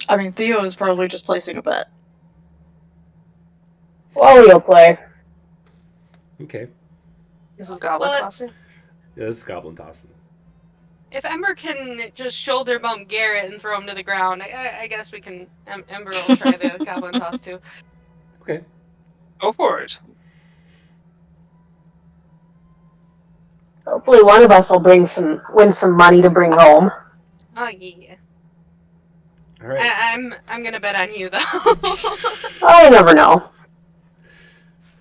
I mean, Theo is probably just placing a bet. Well, you'll play. Okay. This is goblin tossing. Yeah, this is goblin tossing. If Ember can just shoulder bump Garrett and throw him to the ground, I guess we can. Ember will try the goblin toss too. Okay. Go for it. Hopefully one of us will win some money to bring home. Oh yeah. All right. I'm gonna bet on you though. Oh, you never know.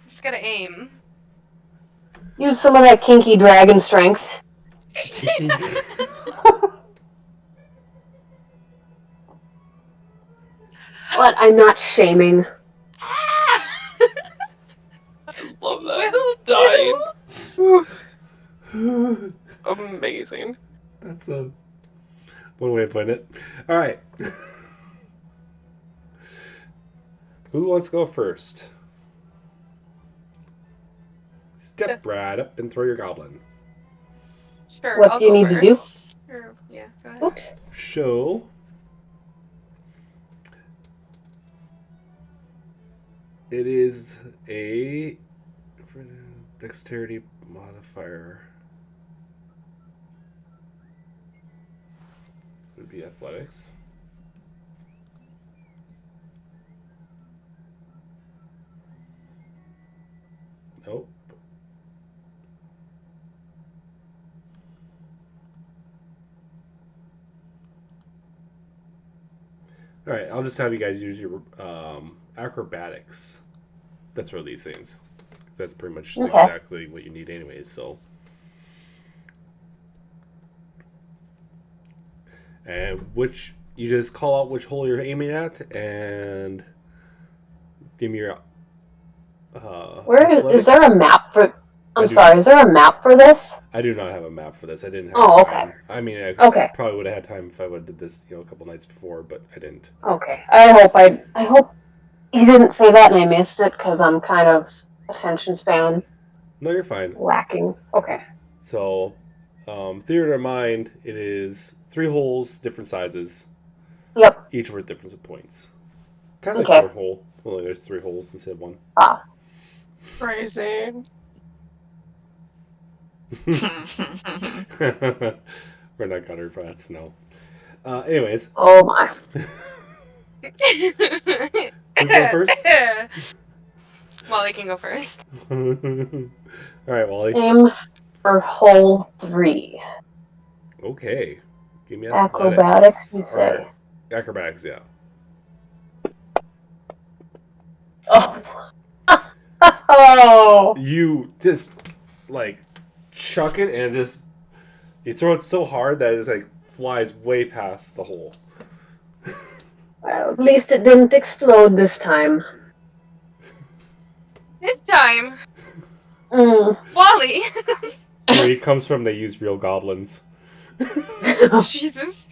Just gotta aim. Use some of that kinky dragon strength. But I'm not shaming. I love that. Will Dying. Amazing. That's one way of putting it. All right. Who wants to go first? Step right up and throw your goblin. Sure. What I'll do you go need to do? first. Sure, yeah, go ahead. Oops. Show. It is a dexterity modifier. It would be athletics. Nope. All right, I'll just have you guys use your acrobatics. That's for these things. That's pretty much exactly what you need, anyways. So, and which you just call out which hole you're aiming at, and give me your. Is there a map for? Is there a map for this? I do not have a map for this. I didn't have. Oh, time. okay. I mean, I probably would have had time if I would have did this, a couple nights before, but I didn't. Okay. I hope you didn't say that and I missed it because I'm kind of attention span. No, you're fine. Lacking. Okay. So, theater of mind, it is 3 holes, different sizes. Yep. Each worth different points. Kind of like cornhole. Only there's 3 holes instead of 1. Ah. Crazy. We're not gutter rats, no. Anyways. Oh my. Who's going first? Wally can go first. Alright, Wally. Aim for hole 3. Okay. Give me acrobatics, you say? Acrobatics, yeah. Oh. Oh. You just, chuck it and you throw it so hard that it flies way past the hole. Well, at least it didn't explode this time. This time. Wally! Where he comes from, they use real goblins. Jesus.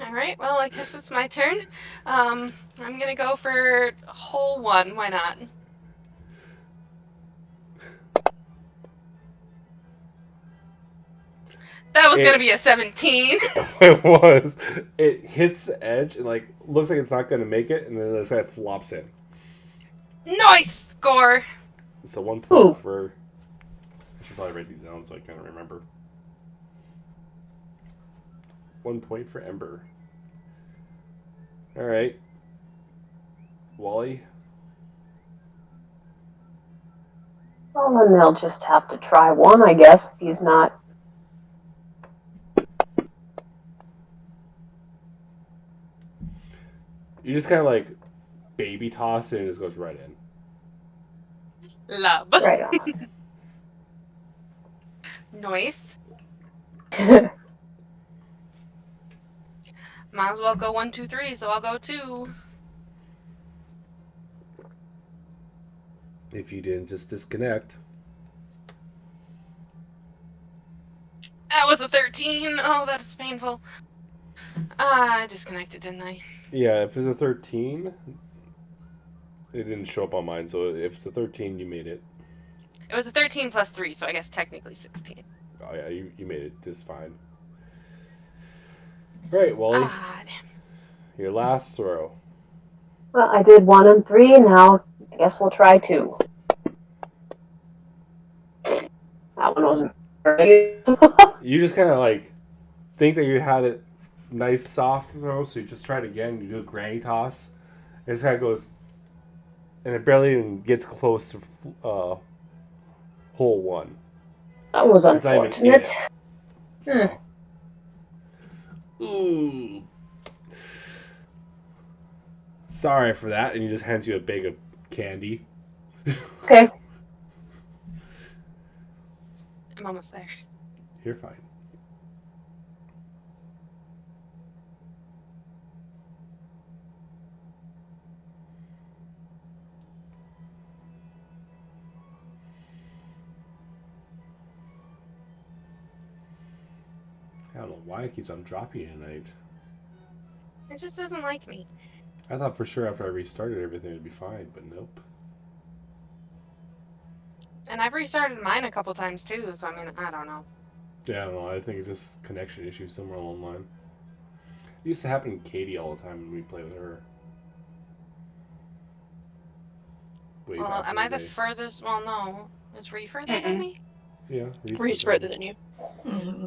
Alright, well, I guess it's my turn. I'm gonna go for hole 1. Why not? That was gonna be a 17. It was. It hits the edge and looks like it's not gonna make it, and then this guy flops in. Nice score. So 1 point for. I should probably write these down so I kind of remember. 1 point for Ember. All right, Wally. Well, then they'll just have to try 1, I guess, if he's not. You just kind of baby toss it and it just goes right in. Love. Right on. Nice. Might as well go 1, 2, 3, so I'll go 2. If you didn't just disconnect. That was a 13. Oh, that is painful. I disconnected, didn't I? Yeah, if it's a 13, it didn't show up on mine, so if it's a 13, you made it. It was a 13 plus 3, so I guess technically 16. Oh yeah, you made it just fine. Alright, Wally. Your last throw. Well, I did 1 and 3, now I guess we'll try 2. That one wasn't You just kind of like think that you had it nice soft throw, so you just try it again. You do a granny toss. It just kind of goes, and it barely even gets close to hole one. That was It's not even in unfortunate. it. So, ooh, sorry for that. And he just hands you a bag of candy. Okay. I'm almost there. You're fine. I don't know why it keeps on dropping tonight. It just doesn't like me. I thought for sure after I restarted everything would be fine, but nope. And I've restarted mine a couple times too, so I mean, I don't know. Yeah, I don't know. I think it's just connection issues somewhere along the line. It used to happen to Katie all the time when we play with her. Way Well, back am in I the day. furthest? Well, no. Is Ree further than me? Yeah, Reese further than you. Mm-hmm.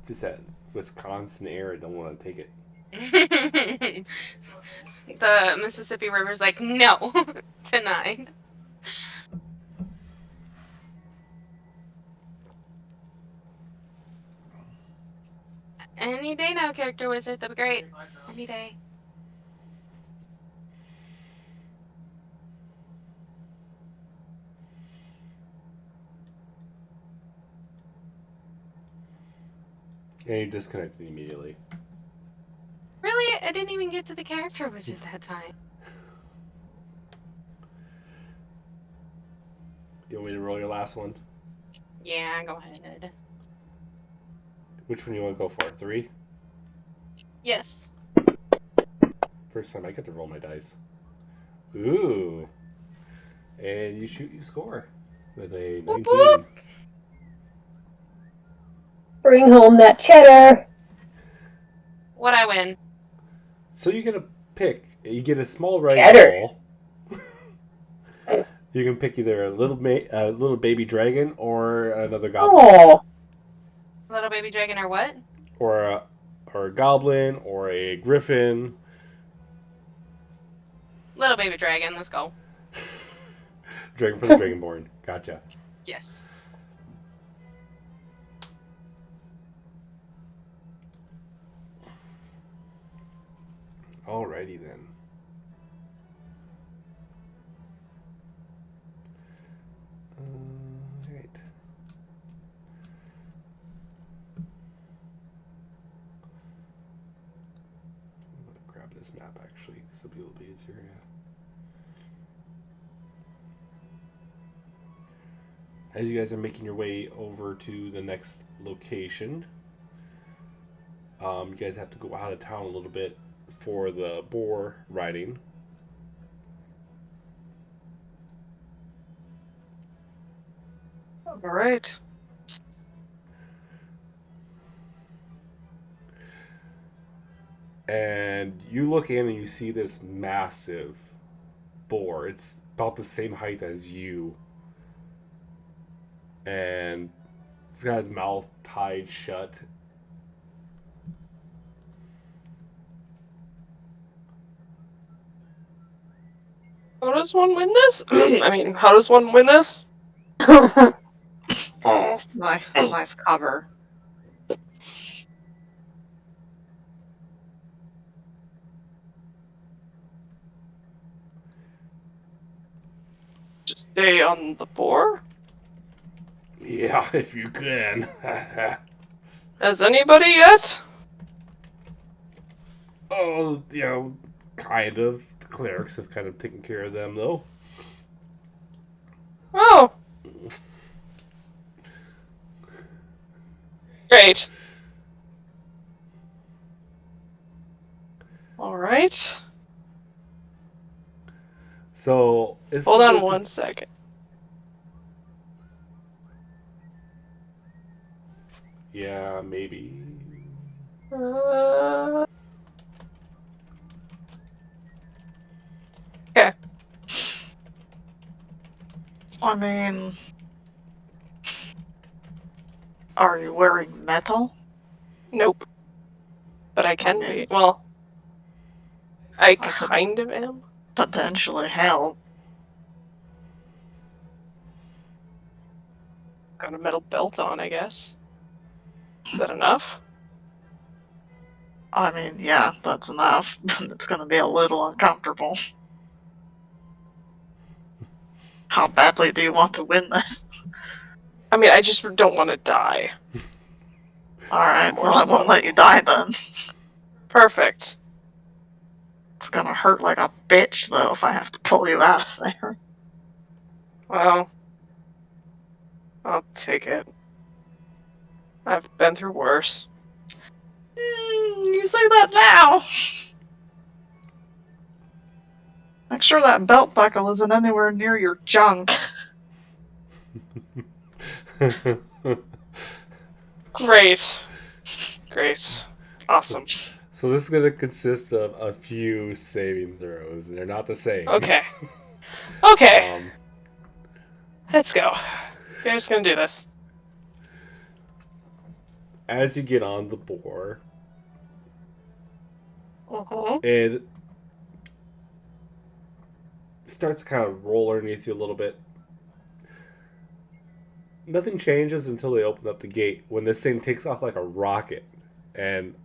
Just that Wisconsin air, I don't want to take it. The Mississippi River's like, no, denied. Any day now, character wizard. That'd be great. Any day. And you disconnected immediately. Really? I didn't even get to the character wizard that time. You want me to roll your last one? Yeah, go ahead. Which one you want to go for? 3? Yes. First time I get to roll my dice. Ooh. And you score with a 19. Whoop, whoop. Bring home that cheddar. What'd I win? So you get a pick. You get a small Cheddar. ball. You can pick either a little baby dragon or another goblin. Oh. Little baby dragon or what? Or a goblin or a griffin. Little baby dragon. Let's go. Dragon for the Dragonborn. Gotcha. Yes. Alrighty then. Right. I'm gonna grab this map actually, because it'll be a little bit easier. As you guys are making your way over to the next location, you guys have to go out of town a little bit for the boar riding. All right. And you look in and you see this massive boar. It's about the same height as you. And it's got his mouth tied shut. How does one win this? I mean, how does one win this? Oh, Nice cover. just stay on the boar? Yeah, if you can. Has anybody yet? Oh, kind of. The clerics have kind of taken care of them, though. Oh. Great. All right. So, Hold on one second. Yeah, maybe. Okay. I mean, are you wearing metal? Nope. But I can Okay. be. Well, I could kind of am. potentially help. Got a metal belt on, I guess. Is that enough? I mean, yeah, that's enough. It's gonna be a little uncomfortable. How badly do you want to win this? I mean, I just don't want to die. Alright, More well, I won't so. let you die then. Perfect. It's gonna hurt like a bitch, though, if I have to pull you out of there. Well, I'll take it. I've been through worse. You say that now! Make sure that belt buckle isn't anywhere near your junk. Great. Great. Awesome. So this is going to consist of a few saving throws, and they're not the same. Okay. Okay. Let's go. We're just gonna do this. As you get on the boar, Uh-huh. it starts to kind of roll underneath you a little bit. Nothing changes until they open up the gate, when this thing takes off like a rocket and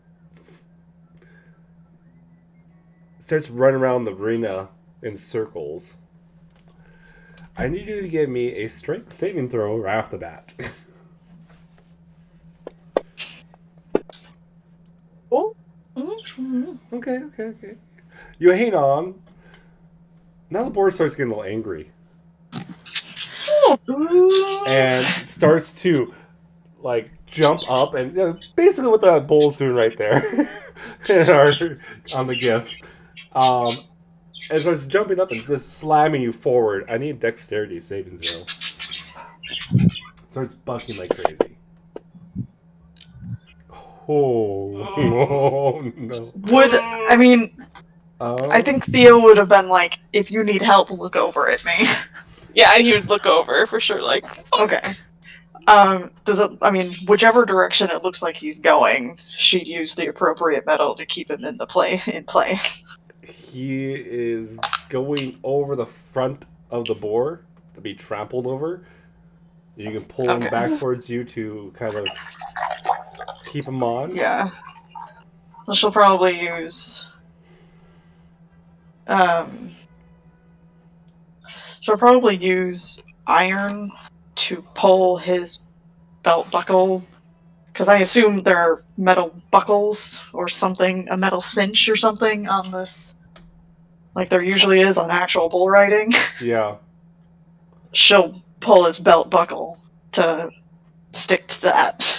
starts running around the arena in circles. I need you to give me a strength saving throw right off the bat. Oh. Okay. You hang on. Now the board starts getting a little angry. And starts to, like, jump up. And basically what that bull's doing right there on the GIF. And starts jumping up and just slamming you forward. I need dexterity saving throw. Starts bucking like crazy. Oh no. I think Theo would have been like, if you need help, look over at me. Yeah, and he would look over for sure, like. Okay. Whichever direction it looks like he's going, she'd use the appropriate metal to keep him in place. He is going over the front of the boar to be trampled over. You can pull him back towards you to kind of keep him on. Yeah. She'll probably use iron to pull his belt buckle, because I assume there are metal buckles or something, a metal cinch or something on this, like there usually is on actual bull riding. Yeah. She'll pull his belt buckle to stick to that.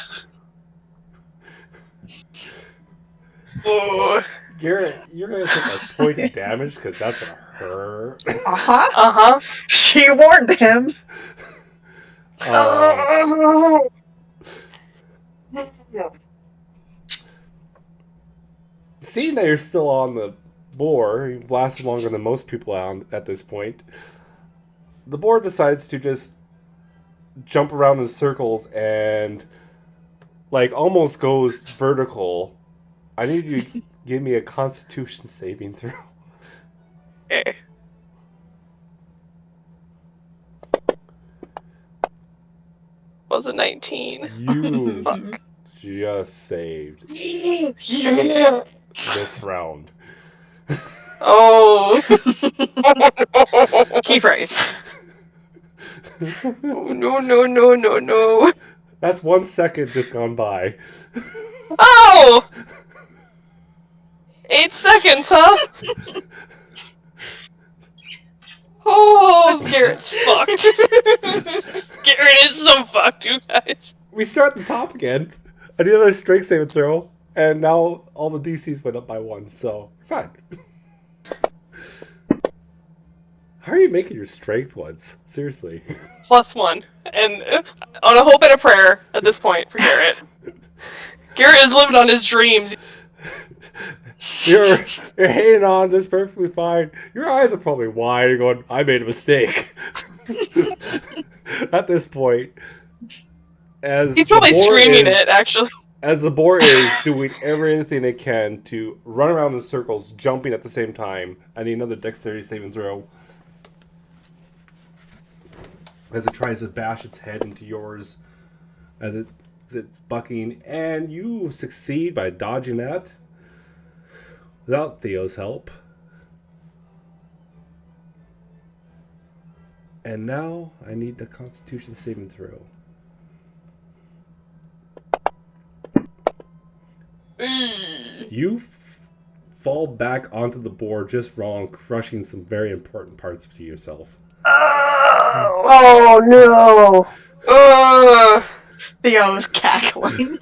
Oh. Garrett, you're going to take a point of damage because that's going to hurt. Uh-huh. Uh-huh. She warned him. Seeing that you're still on the boar, you've lasted longer than most people at this point, the boar decides to just jump around in circles and, like, almost goes vertical. I need you to give me a Constitution saving throw. Okay. Was a 19. You Fuck. just saved Yeah. this round. Oh. Key phrase. Oh, no. That's 1 second just gone by. Oh! 8 seconds, huh? Oh, Garrett's fucked. Garrett is so fucked, you guys. We start at the top again. I need another strength saving throw, and now all the DCs went up by 1, so fine. How are you making your strength ones? Seriously. +1. And on a hope and a prayer at this point for Garrett. Garrett is living on his dreams. You're hanging on this perfectly fine. Your eyes are probably wide. You're going, I made a mistake. At this point, as He's probably the boar screaming is, it, actually. as the boar is doing everything it can to run around in circles, jumping at the same time. I need another dexterity saving throw. As it tries to bash its head into yours, as it's bucking, and you succeed by dodging that without Theo's help. And now I need the Constitution saving throw. You fall back onto the board just wrong, crushing some very important parts to yourself. Oh no! Theo's cackling.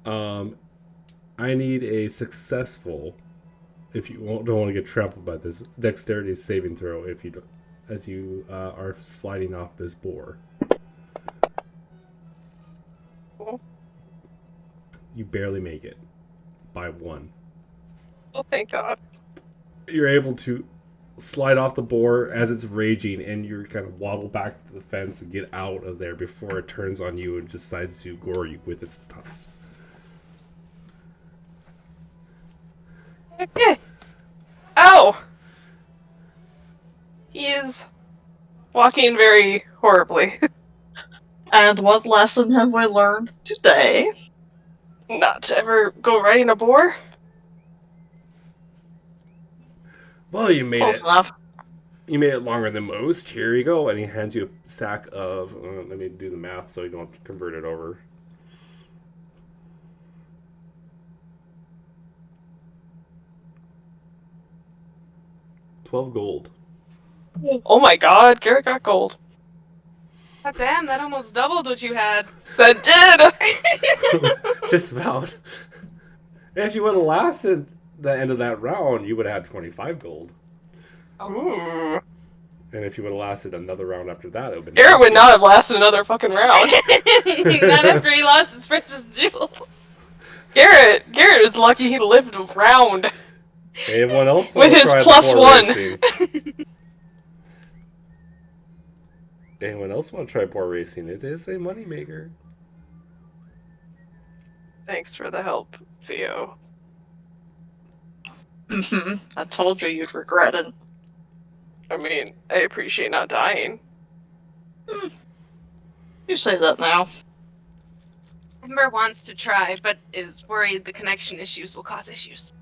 I need a successful, if you don't want to get trampled by this, dexterity saving throw if you, as you are sliding off this boar. You barely make it by 1. Oh, thank God. You're able to slide off the boar as it's raging, and you kind of waddle back to the fence and get out of there before it turns on you and decides to gore you with its tusks. Okay. Ow! He is walking very horribly. And what lesson have we learned today? Not to ever go riding a boar? Well, you made Close it. enough. You made it longer than most. Here you go. And he hands you a sack of... let me do the math so you don't have to convert it over. $12 gold. Oh my God, Garrett got gold. God damn, that almost doubled what you had. That did! Just about. And if you would have lasted the end of that round, you would have had 25 gold. Ooh. And if you would have lasted another round after that, it would have been... Garrett would not have lasted another fucking round. Not after he lost his precious jewels. Garrett is lucky he lived a round. Anyone else With want to his try plus boar 1. racing? Anyone else want to try boar racing? It is a moneymaker. Thanks for the help, Theo. I told you you'd regret it. I mean, I appreciate not dying. You say that now. Cimbar wants to try, but is worried the connection issues will cause issues.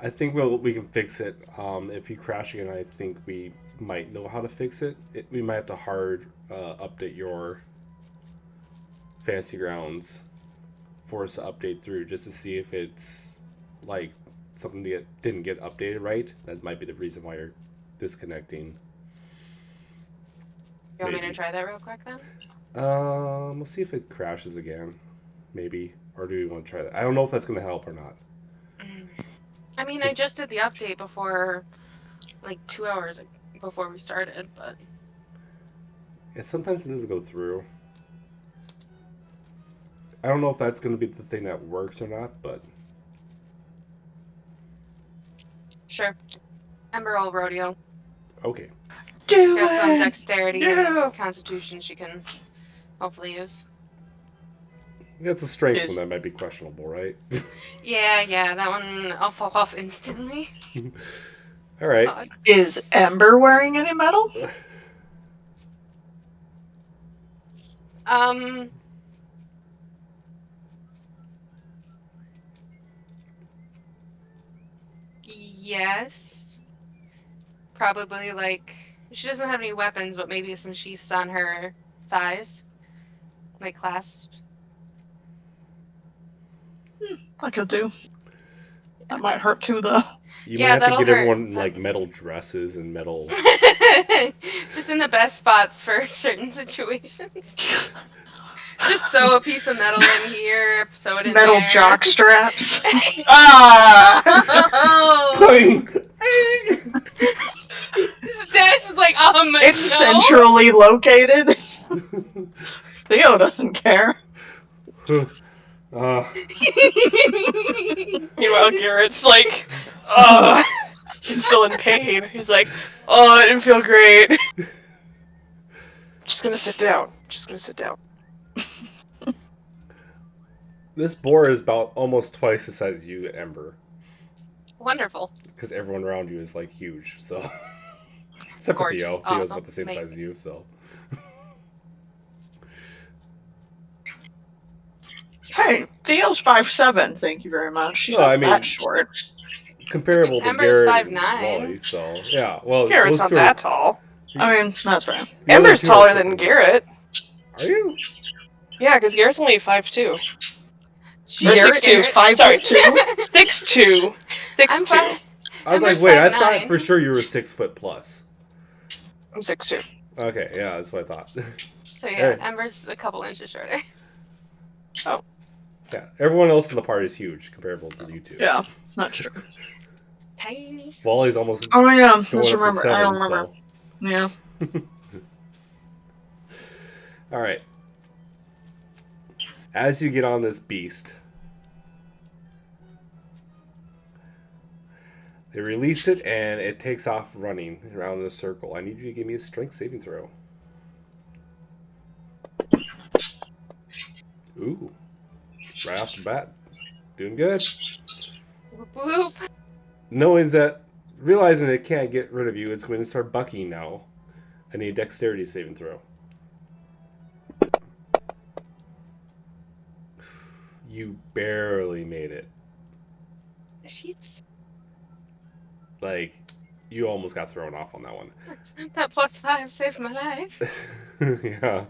I think we can fix it. If you crash again, I think we might know how to fix it. We might have to hard update your Fantasy Grounds for us to update through just to see if it's like something that didn't get updated right. That might be the reason why you're disconnecting. You want me to try that real quick then? We'll see if it crashes again, maybe. Or do we want to try that? I don't know if that's going to help or not. I mean, I just did the update before, like 2 hours before we started, but... Yeah, sometimes it doesn't go through. I don't know if that's going to be the thing that works or not, but... Sure. Ember will rodeo. Okay. She's got some dexterity and constitution she can hopefully use. That's a strength one that might be questionable, right? Yeah, that one I'll fall off instantly. Alright. Is Ember wearing any metal? Yes. Probably, like, she doesn't have any weapons, but maybe some sheaths on her thighs. Like clasps. I could do. That might hurt too, though. You Yeah, might have to that'll get hurt. everyone like metal dresses and metal... Just in the best spots for certain situations. Just sew a piece of metal in here, sew it in Metal there. jock straps. Oh! Cling! Dash is like, It's no. centrally located. Theo doesn't care. Meanwhile, Garrett's like, ugh. He's still in pain. He's like, oh, I didn't feel great. Just gonna sit down. This boar is about almost twice the size of you, Ember. Wonderful. Because everyone around you is like huge, so. Except for Gorgeous. Theo. Theo's Awesome. about the same Amazing. size as you, so. Hey, Theo's 5'7". Thank you very much. She's No, not I mean- that short. Comparable to Ember's Garrett 5'9". and Wally, so. Yeah, well, Garrett's those not two that are, tall. I mean, that's right. the other Ember's two are taller quicker than Garrett. Are you? Yeah, because Garrett's only 5'2". She Or Garrett 6'2". is 5'2". 6'2". 6'2". I'm 5. I was Ember's like, wait, I 5'9". thought for sure you were 6 foot plus. I'm 6'2". Okay, yeah, that's what I thought. So yeah, Hey. Ember's a couple inches shorter. Yeah, everyone else in the party is huge comparable to you two. Yeah, that's true. Tiny. Wally's almost Oh yeah, going just up to remember. 7, I remember. so. Yeah. Alright. As you get on this beast, they release it and it takes off running around in a circle. I need you to give me a strength saving throw. Ooh. Right off the bat. Doing good. Whoop whoop. Realizing it can't get rid of you, it's going to start bucking now. I need a dexterity saving throw. You barely made it. Sheets. Like, you almost got thrown off on that one. That +5 saved my life. Yeah.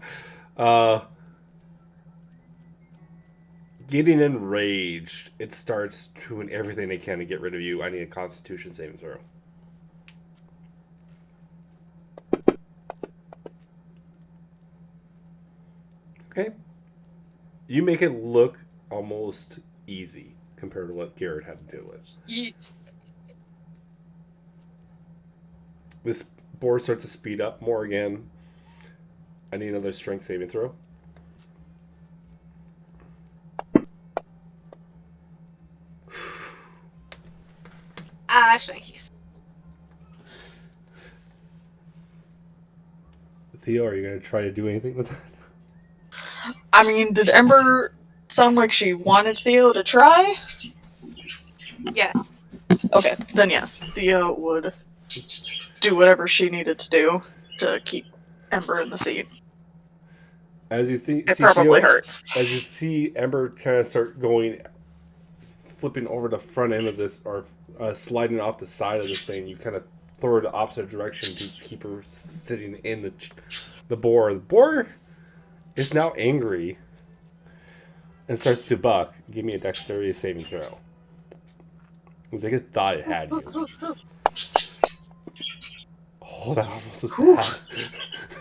Getting enraged, it starts doing everything it can to get rid of you. I need a Constitution saving throw. Okay. You make it look almost easy compared to what Garrett had to deal with. Yes. This board starts to speed up more again. I need another strength saving throw. Shnikes. Theo, are you going to try to do anything with that? I mean, did Ember sound like she wanted Theo to try? Yes. Okay, then yes, Theo would do whatever she needed to do to keep Ember in the seat. As you see It probably hurts. As you see Ember kind of start going, flipping over the front end of this, or sliding off the side of this thing, you kind of throw her the opposite direction to keep her sitting in the boar. The boar is now angry and starts to buck. Give me a dexterity saving throw. It's like it thought it had you. Oh, that almost was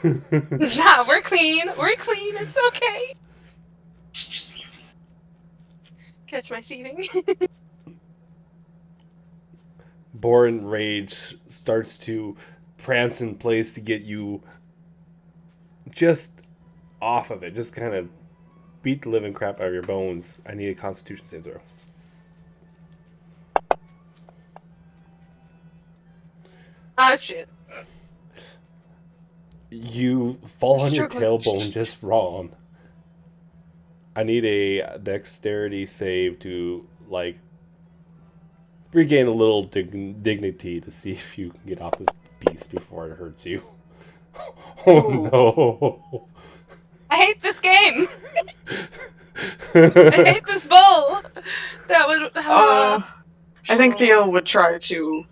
bad. Nah, we're clean. We're clean. It's okay. Catch my seating. Boar in rage starts to prance in place to get you just off of it. Just kind of beat the living crap out of your bones. I need a Constitution save throw. Oh shit. You fall on your Struggling. tailbone just wrong. I need a dexterity save to, like, regain a little dignity to see if you can get off this beast before it hurts you. Oh no. I hate this game. I hate this bull. That was. I think Theo would try to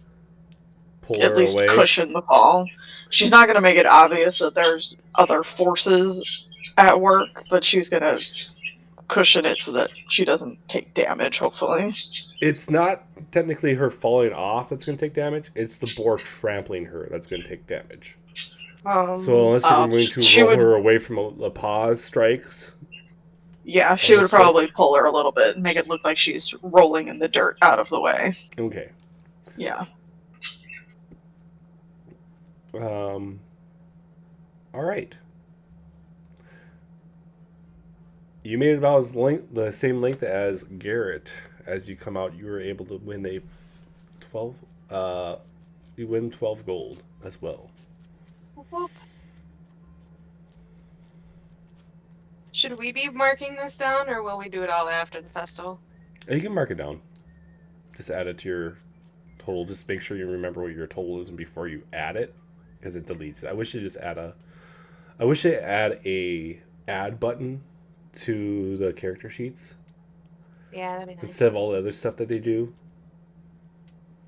Pull at her least away. cushion the fall. She's not gonna make it obvious that there's other forces at work, but she's gonna cushion it so that she doesn't take damage, hopefully. It's not technically her falling off that's going to take damage. It's the boar trampling her that's going to take damage. So unless you're going to roll her away from a pause strikes. Yeah, she would probably pull her a little bit and make it look like she's rolling in the dirt out of the way. Okay. Yeah. All right. You made it about the same length as Garrett. As you come out, you were able to win a 12. You win 12 gold as well. Whoop. Should we be marking this down, or will we do it all after the festival? You can mark it down. Just add it to your total. Just make sure you remember what your total is before you add it, because it deletes it. I wish they add a add button to the character sheets. Yeah, that'd be nice. Instead of all the other stuff that they do.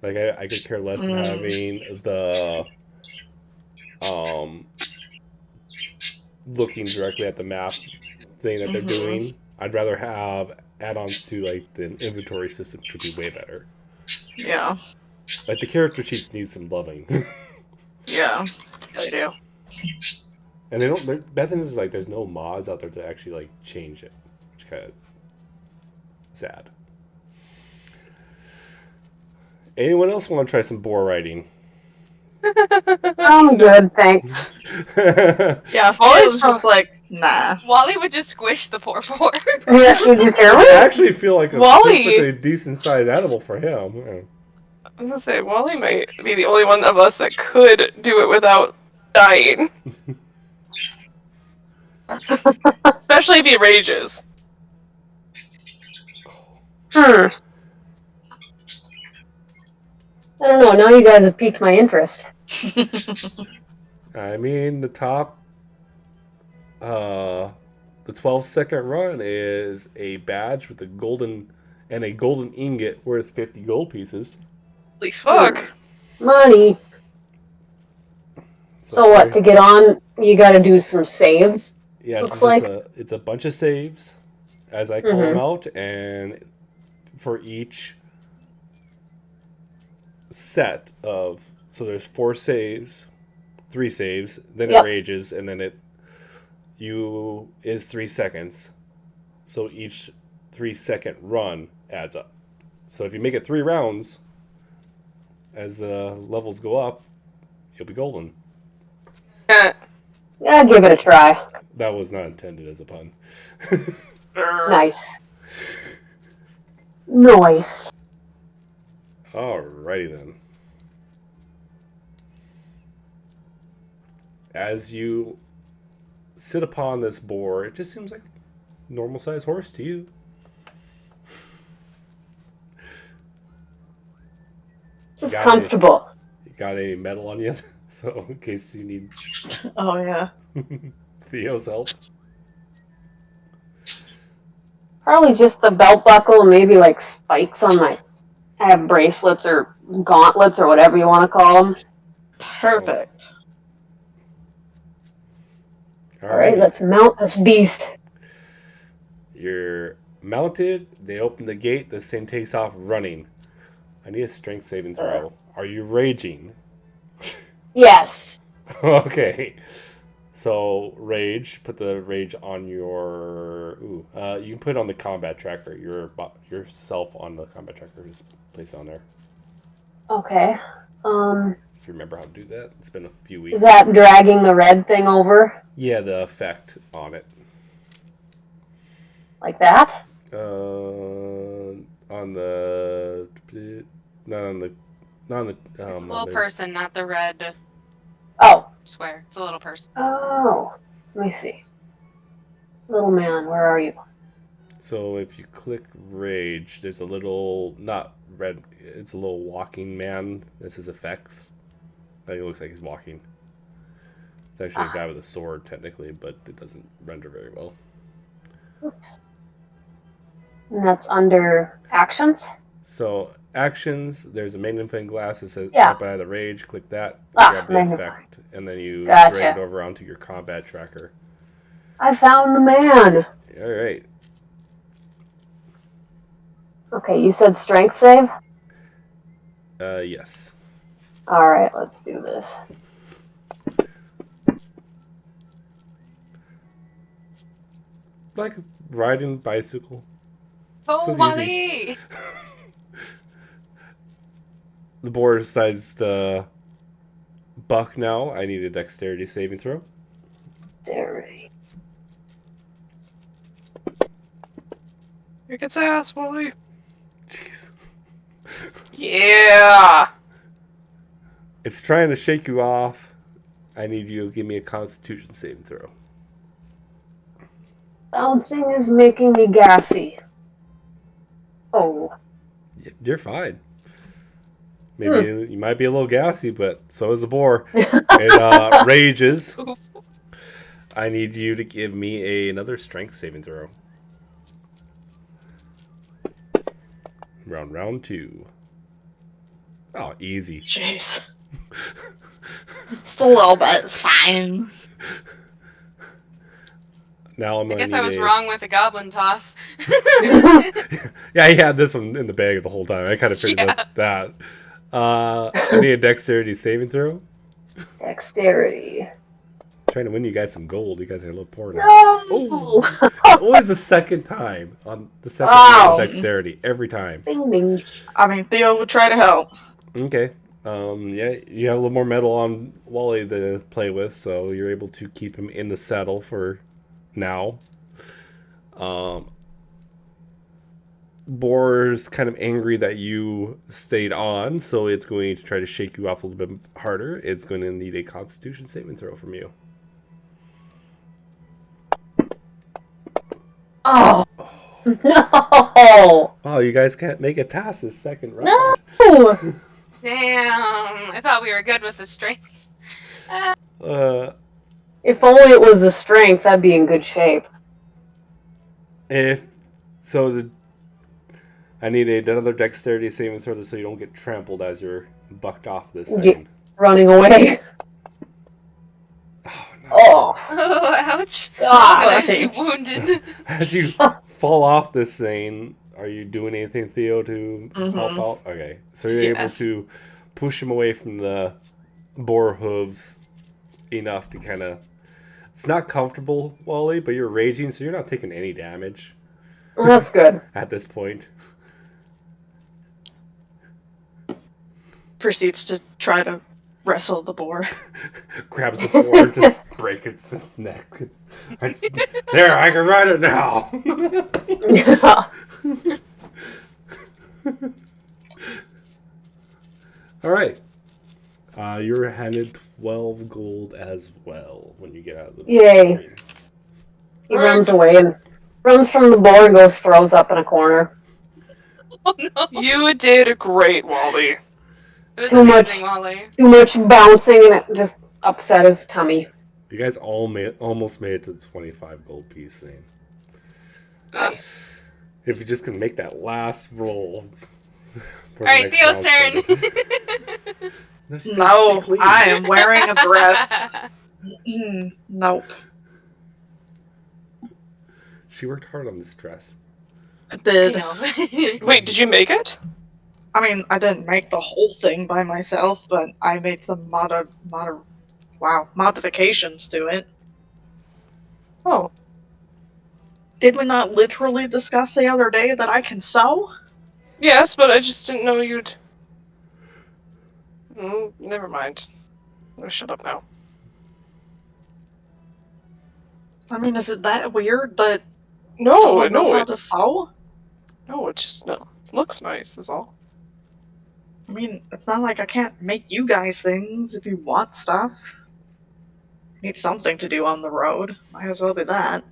Like I could care less than having the looking directly at the map thing that they're doing. I'd rather have add-ons to like the inventory system to be way better. Yeah. Like the character sheets need some loving. Yeah. They do. And they don't. Bad thing is like there's no mods out there to actually like change it, which kind of sad. Anyone else want to try some boar riding? I'm good, thanks. Yeah, Wally's just like, nah. Wally would just squish the poor boar. Yeah, did you hear I me? actually feel like a Wally! perfectly decent sized animal for him. Yeah. I was gonna say, Wally might be the only one of us that could do it without dying. Especially if he rages. I don't know. Now you guys have piqued my interest. I mean, the 12-second run is a badge with a golden ingot worth 50 gold pieces. Holy fuck. Money. So what? To get on, you got to do some saves. Yeah, Looks like it's a bunch of saves, as I call them out, and for each set of, so there's 4 saves, 3 saves, then it rages, and then it is 3 seconds. So each 3-second run adds up. So if you make it 3 rounds, as the levels go up, you'll be golden. Yeah, give it a try. That was not intended as a pun. Nice. Nice. Alrighty then. As you sit upon this boar, it just seems like a normal sized horse to you. This is comfortable. You got a medal on you, so in case you need Oh, yeah. Theo's help. Probably just the belt buckle and maybe like spikes on my... I have bracelets or gauntlets or whatever you want to call them. Perfect. Alright, let's mount this beast. You're mounted, they open the gate, this thing takes off running. I need a strength saving throw. Are you raging? Yes. Okay. So, rage. Put the rage on your... you can put it on the combat tracker. Yourself on the combat tracker. Just place it on there. Okay. If you remember how to do that. It's been a few weeks. Is that dragging the red thing over? Yeah, the effect on it. Like that? On the... Not on the... It's a little person, not the red square. It's a little person. Oh. Let me see. Little man, where are you? So if you click rage, there's a little... Not red... It's a little walking man. This is effects. It looks like he's walking. It's actually a guy with a sword, technically, but it doesn't render very well. Oops. And that's under actions? So, actions, there's a magnifying glass that says up by the rage. Click that, grab the effect, and then you drag it over onto your combat tracker. I found the man! Alright. Okay, you said strength save? Yes. Alright, let's do this. Like riding a bicycle. Oh, Wally! The boar decides to buck now. I need a dexterity saving throw. Dexterity. Kick its ass, Wally. Jeez. Yeah! It's trying to shake you off. I need you to give me a Constitution saving throw. Bouncing is making me gassy. Oh. You're fine. Maybe you might be a little gassy, but so is the boar. It rages. I need you to give me another strength saving throw. Round 2. Oh, easy. Jeez. Just a little bit. It's fine. Now I'm I gonna guess I need was wrong with the goblin toss. Yeah, he had this one in the bag the whole time. I kind of figured that. I need a dexterity saving throw. Dexterity. Trying to win you guys some gold. You guys are a little poor now. No! Oh, it's always the second time on the second Wow. round of dexterity every time. Ding ding. I mean, Theo would try to help. Okay. Yeah, you have a little more metal on Wally to play with, so you're able to keep him in the saddle for now. Boar's kind of angry that you stayed on, so it's going to try to shake you off a little bit harder. It's going to need a Constitution saving throw from you. Oh. No. Wow, you guys can't make it past this second round. No. Damn. I thought we were good with the strength. If only it was the strength, I'd be in good shape. If so, I need another dexterity saving throw so you don't get trampled as you're bucked off this thing. Running away. Oh, no. Oh. Oh, ouch. God. I'm wounded. As you fall off this thing, are you doing anything, Theo, to help out? Okay, so you're able to push him away from the boar hooves enough to kind of... It's not comfortable, Wally, but you're raging, so you're not taking any damage. Well, that's good. At this point. Proceeds to try to wrestle the boar. Grabs the boar, just break its neck. There, I can ride it now. All right. You're handed 12 gold as well when you get out of the Yay. He runs away and runs from the boar and throws up in a corner. Oh no. You did great, Wally. It was Too amazing, much. Wally. Too much bouncing and it just upset his tummy. You guys almost made it to the 25 gold piece thing. If you just can make that last roll. Alright, Theo's turn. No, I am wearing a dress. Nope. She worked hard on this dress. I did. Wait, did you make it? I mean, I didn't make the whole thing by myself, but I made some modifications to it. Oh. Did we not literally discuss the other day that I can sew? Yes, but I just didn't know you'd... never mind. I'll shut up now. I mean, is it that weird that No, someone knows how it to sew? it looks nice is all. I mean, it's not like I can't make you guys things if you want stuff. Need something to do on the road. Might as well be that.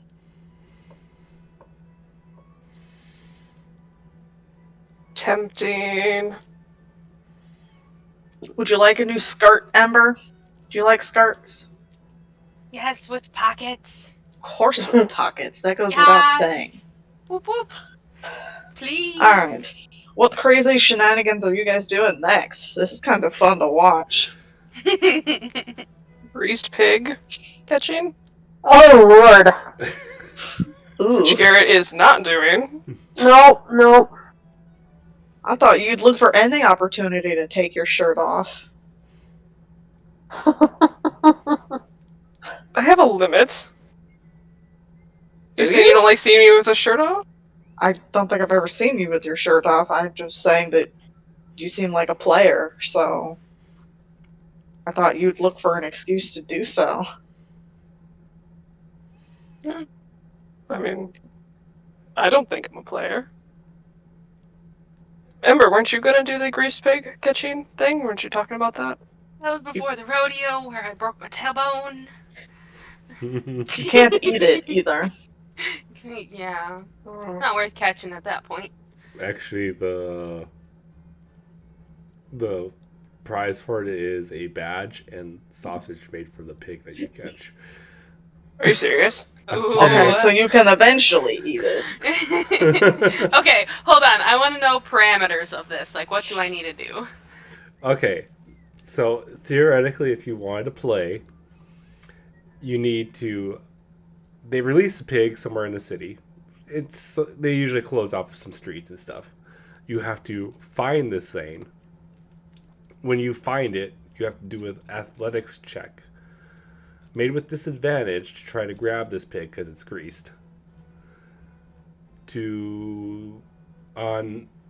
Tempting. Would you like a new skirt, Ember? Do you like skirts? Yes, with pockets. Of course with pockets. That goes without saying. Whoop whoop. Please. Alright. What crazy shenanigans are you guys doing next? This is kind of fun to watch. Greased pig catching, Oh, Lord. which Garrett is not doing. Nope. I thought you'd look for any opportunity to take your shirt off. I have a limit. Do You say you don't like seeing me with a shirt off? I don't think I've ever seen you with your shirt off. I'm just saying that you seem like a player, so I thought you'd look for an excuse to do so. Yeah. I mean, I don't think I'm a player. Ember, weren't you gonna do the greased pig catching thing? Weren't you talking about that? That was before the rodeo where I broke my tailbone. You can't eat it either. Yeah, Oh. not worth catching at that point. Actually, the prize for it is a badge and sausage made from the pig that you catch. Are you serious? I'm Ooh. Okay, serious. so you can eventually eat it. Okay, hold on. I want to know parameters of this. Like, what do I need to do? Okay, so theoretically, if you wanted to play, you need to. They release a pig somewhere in the city. They usually close off some streets and stuff. You have to find this thing. When you find it, you have to do an athletics check, made with disadvantage to try to grab this pig because it's greased.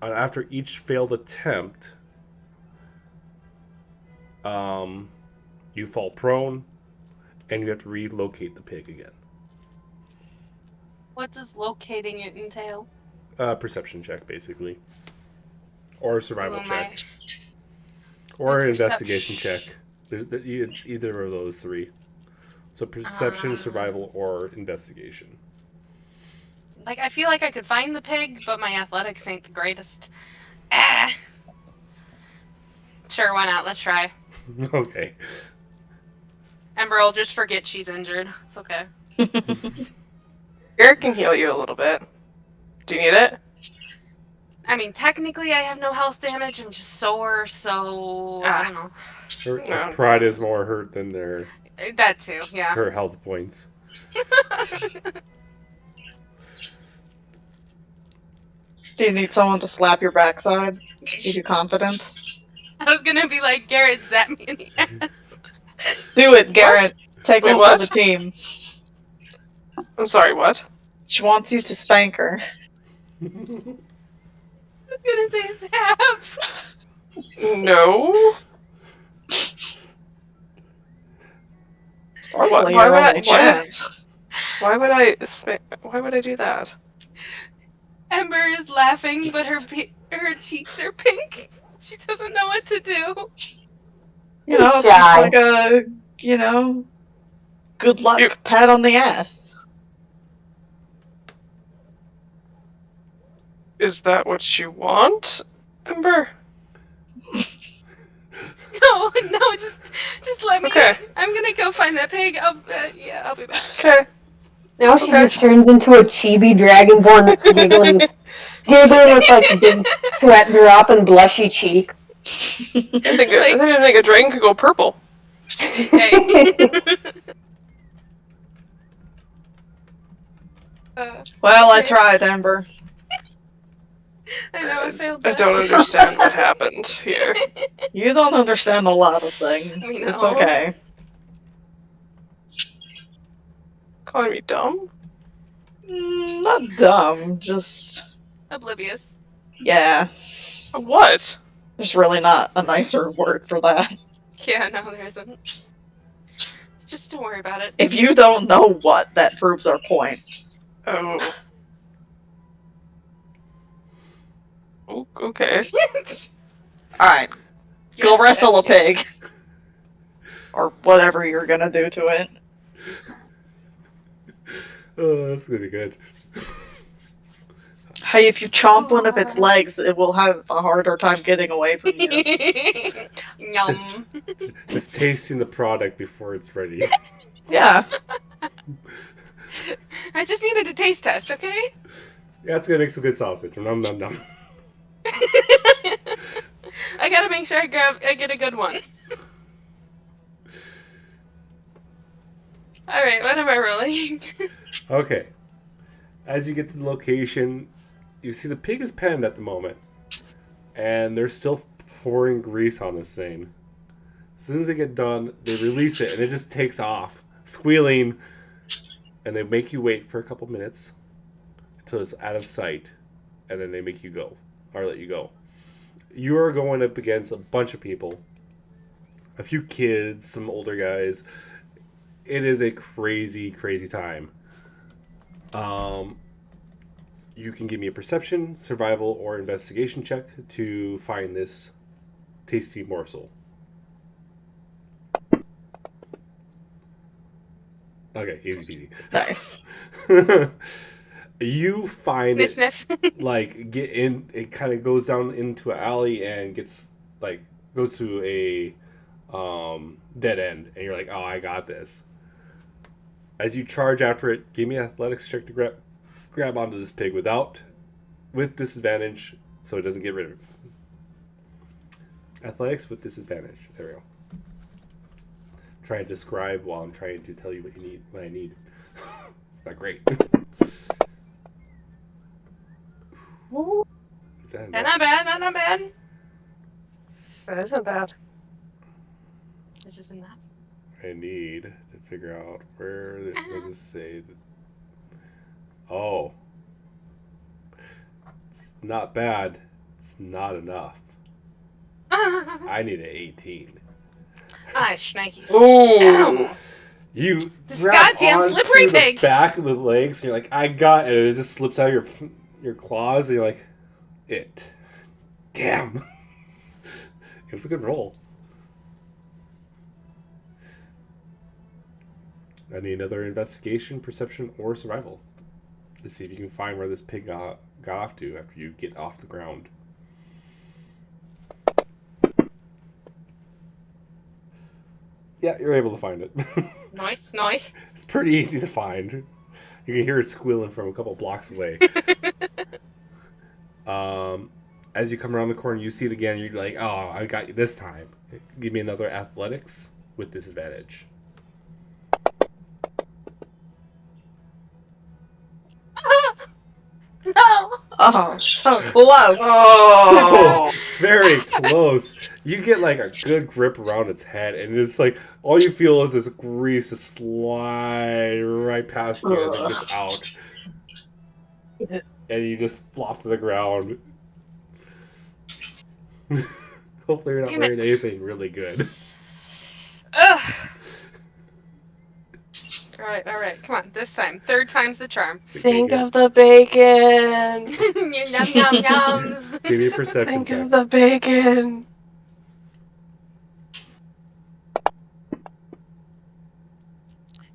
After each failed attempt, you fall prone, and you have to relocate the pig again. What does locating it entail? Perception check, basically, or a survival Ooh, check, or my an investigation check. It's either of those three. So perception, survival, or investigation. Like, I feel like I could find the pig, but my athletics ain't the greatest. Ah. Sure, why not? Let's try. Okay. Ember will just forget she's injured. It's okay. Garrett can heal you a little bit. Do you need it? I mean, technically, I have no health damage. I'm just sore, so I don't know. Her pride is more hurt than That too, yeah. her health points. Do you need someone to slap your backside? Give you confidence? I was gonna be like, Garrett, zap me in the ass. Do it, Garrett. Take Wait, one what? for the team. I'm sorry, what? She wants you to spank her. I was gonna say zap. No. It's probably Why your would I- only chance. Why would I do that? Ember is laughing, but her cheeks are pink. She doesn't know what to do. You know, it's just like a, good luck pat on the ass. Is that what you want, Ember? No, just let me. Okay. I'm gonna go find that pig. I'll be back. Okay. Now she just turns into a chibi dragonborn that's giggling with like big sweat drop and blushy cheeks. I didn't think a dragon could go purple. Hey. Well, I tried, Ember. I know I failed. I don't understand what happened here. You don't understand a lot of things. We know. It's okay. Calling me dumb? Not dumb, just... Oblivious. Yeah. What? There's really not a nicer word for that. Yeah, no, there isn't. Just don't worry about it. If you don't know what, that proves our point. Oh. Okay. Alright. Go wrestle a pig. Or whatever you're gonna do to it. Oh, that's gonna be good. Hey, if you chomp one of its legs, it will have a harder time getting away from you. Yum. Just tasting the product before it's ready. Yeah. I just needed a taste test, okay? Yeah, it's gonna make some good sausage. Nom nom nom. I gotta make sure I get a good one. Alright, what am I rolling? Okay. As you get to the location, you see the pig is penned at the moment. And they're still pouring grease on this thing. As soon as they get done, they release it and it just takes off, squealing. And they make you wait for a couple minutes until it's out of sight. And then they make you go, or let you go. You are going up against a bunch of people. A few kids, some older guys. It is a crazy, crazy time. you can give me a perception, survival, or investigation check to find this tasty morsel. Okay, easy peasy. Nice. You find Sniff, it, sniff. like, get in, it kind of goes down into an alley and gets, like, goes to a dead end, and you're like, oh, I got this. As you charge after it, give me an athletics check to grab onto this pig with disadvantage, so it doesn't get rid of it. Athletics with disadvantage. There we go. Try and describe while I'm trying to tell you what I need. It's not great. Is that enough? Not bad, not bad. That isn't bad. Is it enough? I need to figure out where does it say that. Oh. It's not bad. It's not enough. I need an 18. Ah, shnikes. Ooh. You This grab goddamn onto slippery the pig. back of the legs, and you're like, I got it. And it just slips out of your claws, and you're like, it. Damn. It was a good roll. I need another investigation, perception, or survival to see if you can find where this pig got off to after you get off the ground. Yeah, you're able to find it. Nice, nice. It's pretty easy to find. You can hear it squealing from a couple blocks away. As you come around the corner, you see it again. You're like, oh, I got you this time. Give me another athletics with disadvantage. No. Oh, so close. Oh. Very close. You get like a good grip around its head, and it's like all you feel is this grease just slide right past you as it gets out, and you just flop to the ground. Hopefully, you're not Damn wearing it. anything really good. Ugh. All right. Come on, this time. Third time's the charm. Think of the bacon. Yum yum yums. Give me a perception Think check. of the bacon.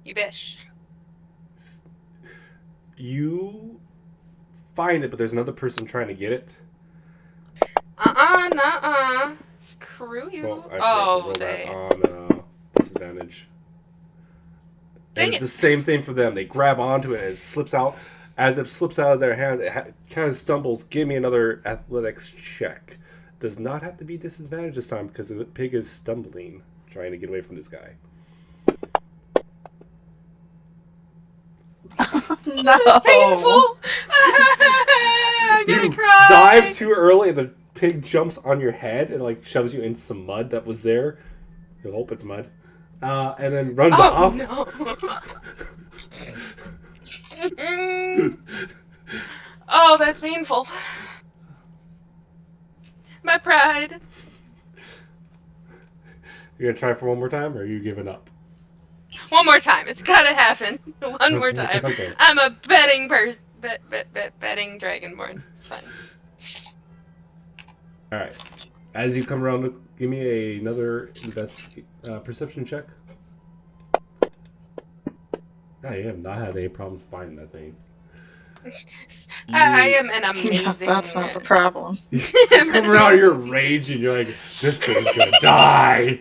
You bish. You find it, but there's another person trying to get it. Nuh-uh. Screw you. Well, I forgot to roll that they. on disadvantage. Dang And it's it. the same thing for them. They grab onto it and it slips out. As it slips out of their hand, it kind of stumbles. Give me another athletics check. Does not have to be disadvantage this time because the pig is stumbling, trying to get away from this guy. No. Painful. I'm gonna You cry. dive too early and the pig jumps on your head and like shoves you into some mud that was there. You hope it's mud. And then runs Oh off. no. Oh, that's painful. My pride. You gonna try for one more time, or are you giving up? One more time. It's gotta happen. One more time. Okay. I'm a betting person. Betting dragonborn. It's fine. All right. As you come around, give me another perception check. Yeah, you have not had any problems finding that thing. I am an amazing. Yeah, that's not the problem. You come around, you're raging. You're like, this thing's gonna die.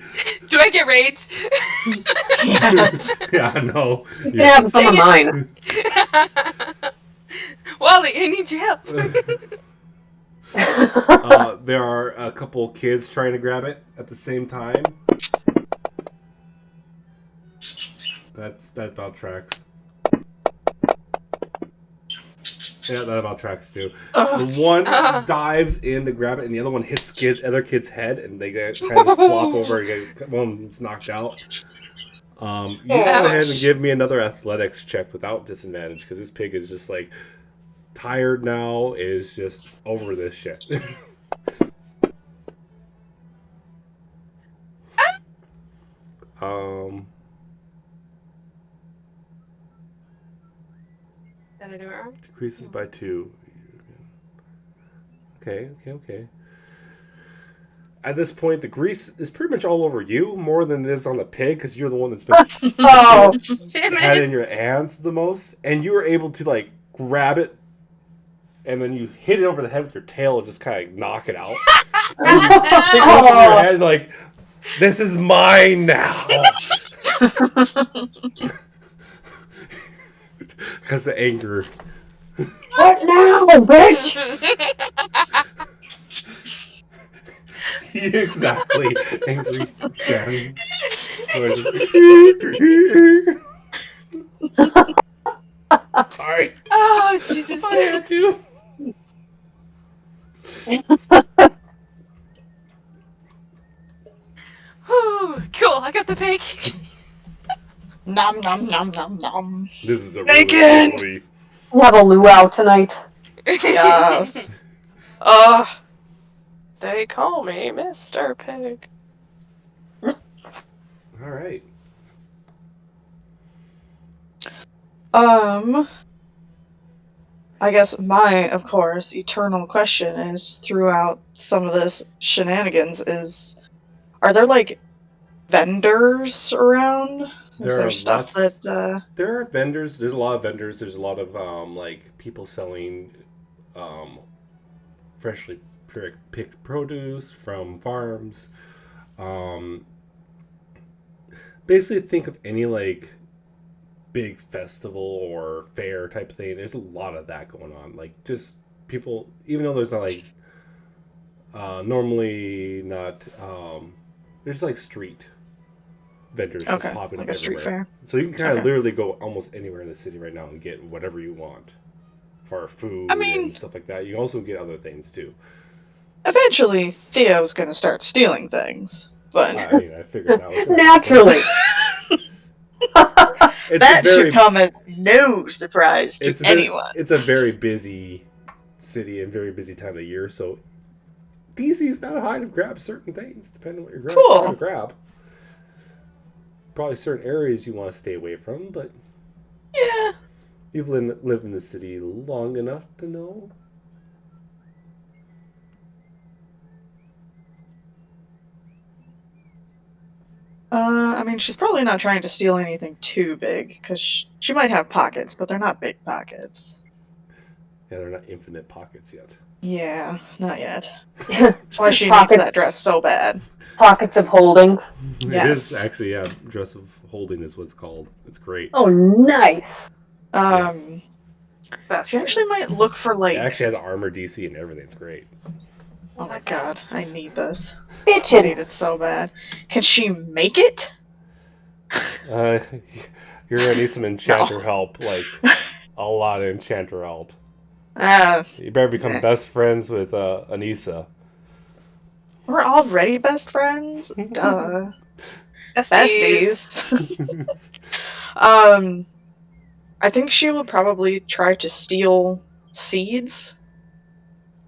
Do I get rage? Yes. Yeah, I know. You can have some of mine. Wally, I need your help. There are a couple kids trying to grab it at the same time. That about tracks. Yeah, that about tracks too. The one dives in to grab it, and the other one hits other kid's head, and they kind of just flop over and get one's knocked out. You go ahead and give me another athletics check without disadvantage, because this pig is just like tired now, is just over this shit. Did I do it wrong? Decreases by 2. Okay. At this point, the grease is pretty much all over you more than it is on the pig because you're the one that's been Oh, Damn had it it. in your hands the most, and you were able to like grab it, and then you hit it over the head with your tail and just kind of knock it out. And you pick it up in your head like, this is mine now. Because the anger. what now, bitch? Exactly. Angry Shannon. Sorry. Oh, Jesus. I had to. Whew, cool, I got the pig. Nom nom nom nom nom. This is a Bacon! really quickly. We have a luau tonight. Yes. They call me Mr. Pig. All right. I guess my, of course, eternal question is throughout some of this shenanigans are there like vendors around? Is There there are stuff lots. that There are vendors. There's a lot of vendors. There's a lot of like people selling freshly picked produce from farms. Um, basically, think of any like big festival or fair type thing. There's a lot of that going on. Like just people, even though there's not like normally not there's like street vendors just okay, popping like up a street everywhere. fair? So you can kind of Okay. literally go almost anywhere in the city right now and get whatever you want for food I mean- and stuff like that. You can also get other things too. Eventually, Theo's gonna start stealing things, but I mean, I figured that was Naturally. It's that a very, should come as no surprise to anyone. It's a very busy city and very busy time of year. So DC's not high to grab certain things, depending on what you're Cool. trying to grab. Probably certain areas you want to stay away from, but Yeah. you've lived in the city long enough to know. I mean, she's probably not trying to steal anything too big, because she might have pockets, but they're not big pockets. Yeah, they're not infinite pockets yet. Yeah, not yet. That's why she needs Pockets. that dress so bad. Pockets of holding. Yes. It is actually, yeah, dress of holding is what it's called. It's great. Oh, nice. She actually might look for It like. actually has armor DC and everything. It's great. Oh my god, I need this. I Bitchin'. need it so bad. Can she make it? You're gonna need some enchanter help, like a lot of enchanter help. You better become best friends with Anissa. We're already best friends. Duh. Besties. I think she will probably try to steal seeds.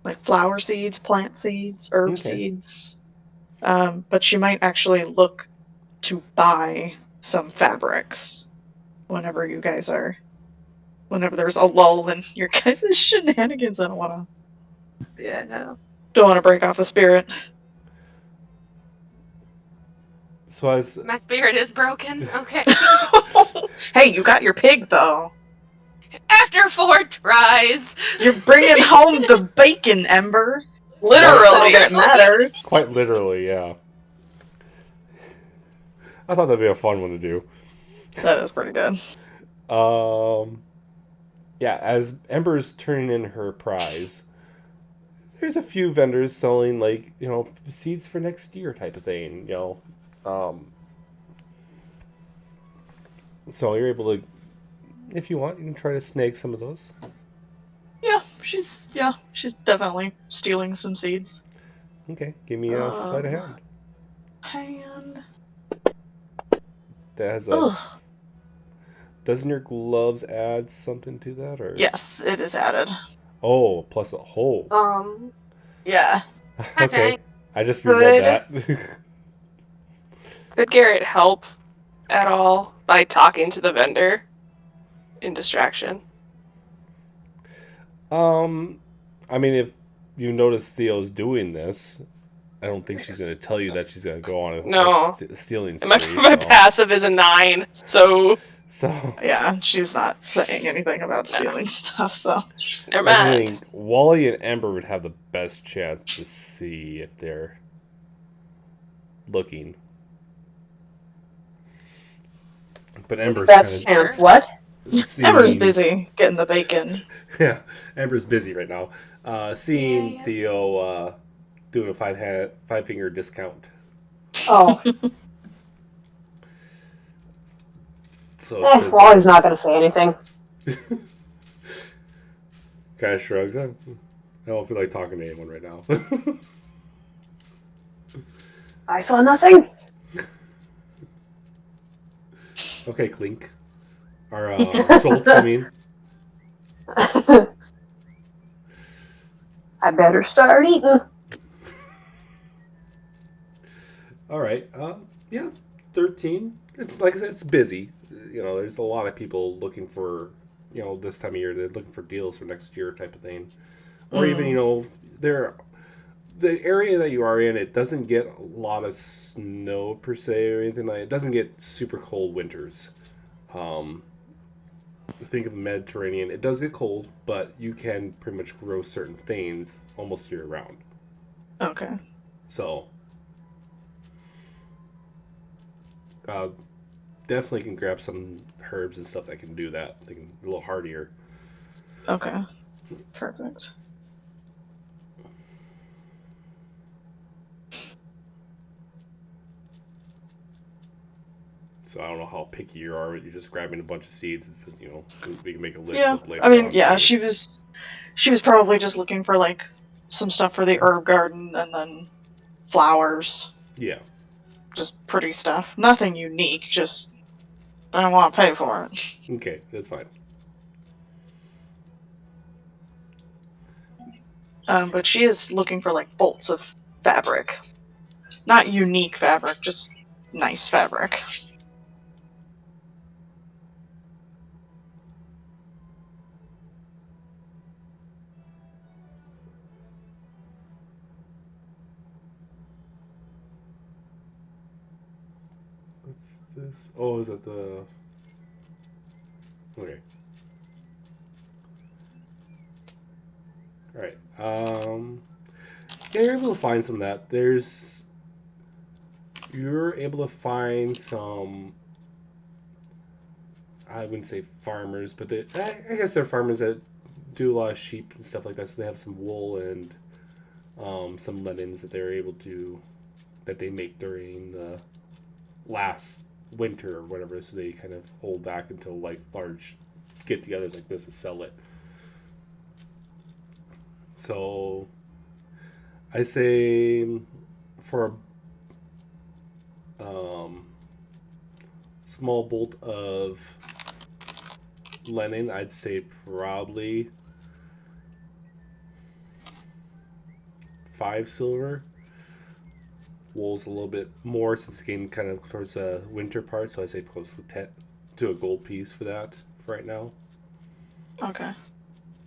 Like flower seeds, plant seeds, herb seeds. But she might actually look to buy some fabrics whenever there's a lull in your guys' shenanigans. I don't wanna break off the spirit. So as My spirit is broken. Okay. Hey, you got your pig though. After 4 tries. You're bringing home the bacon, Ember. Literally, that matters. quite literally, yeah. I thought that'd be a fun one to do. That is pretty good. Yeah, as Ember's turning in her prize, there's a few vendors selling like, seeds for next year type of thing, so you're able to, if you want, you can try to snag some of those. Yeah, she's definitely stealing some seeds. Okay, give me a sleight of hand. Hand. That has a. Ugh. Doesn't your gloves add something to that, or? Yes, it is added. Oh, plus a hole. Yeah. Okay, I just reread that. Could Garrett help at all by talking to the vendor in distraction? I mean, if you notice Theo's doing this, I don't think she's going to tell you that she's going to go on a No. stealing And my spree. my passive is a 9, so Yeah, she's not saying anything about stealing stuff, so. never I mind. think Wally and Ember would have the best chance to see if they're looking. But Ember's Best kind chance, what? of seeing... Ember's busy getting the bacon. Yeah, Ember's busy right now. Seeing Yeah. Theo doing a five-finger discount. Oh, So Wally's not going to say anything. Kind of shrugs. I don't feel like talking to anyone right now. I saw nothing. Okay, Clink. Or Schultz, I mean. I better start eating. All right. Yeah, 13. It's like I said, it's busy. There's a lot of people looking for, this time of year, they're looking for deals for next year type of thing. Or even, the area that you are in, it doesn't get a lot of snow per se or anything like that. It doesn't get super cold winters. Think of the Mediterranean. It does get cold, but you can pretty much grow certain things almost year round. Okay. So, definitely can grab some herbs and stuff that can do that. They can be a little hardier. Okay. Perfect. So I don't know how picky you are, but you're just grabbing a bunch of seeds. It's just, we can make a list Yeah, of later I mean, on yeah, too. she was probably just looking for, like, some stuff for the herb garden and then flowers. Yeah. Just pretty stuff. Nothing unique, just I don't want to pay for it. Okay, that's fine. But she is looking for, like, bolts of fabric. Not unique fabric, just nice fabric. What's this? Oh, is that the... Okay. Alright. Yeah, you're able to find some of that. You're able to find some... I wouldn't say farmers, but I guess they're farmers that do a lot of sheep and stuff like that, so they have some wool and some linens that that they make during the last winter or whatever, so they kind of hold back until like large get-togethers like this to sell it. So I say for a small bolt of linen, I'd say probably 5 silver. Wool's a little bit more since it's getting kind of towards the winter part, so I'd say close to a gold piece for that for right now. Okay.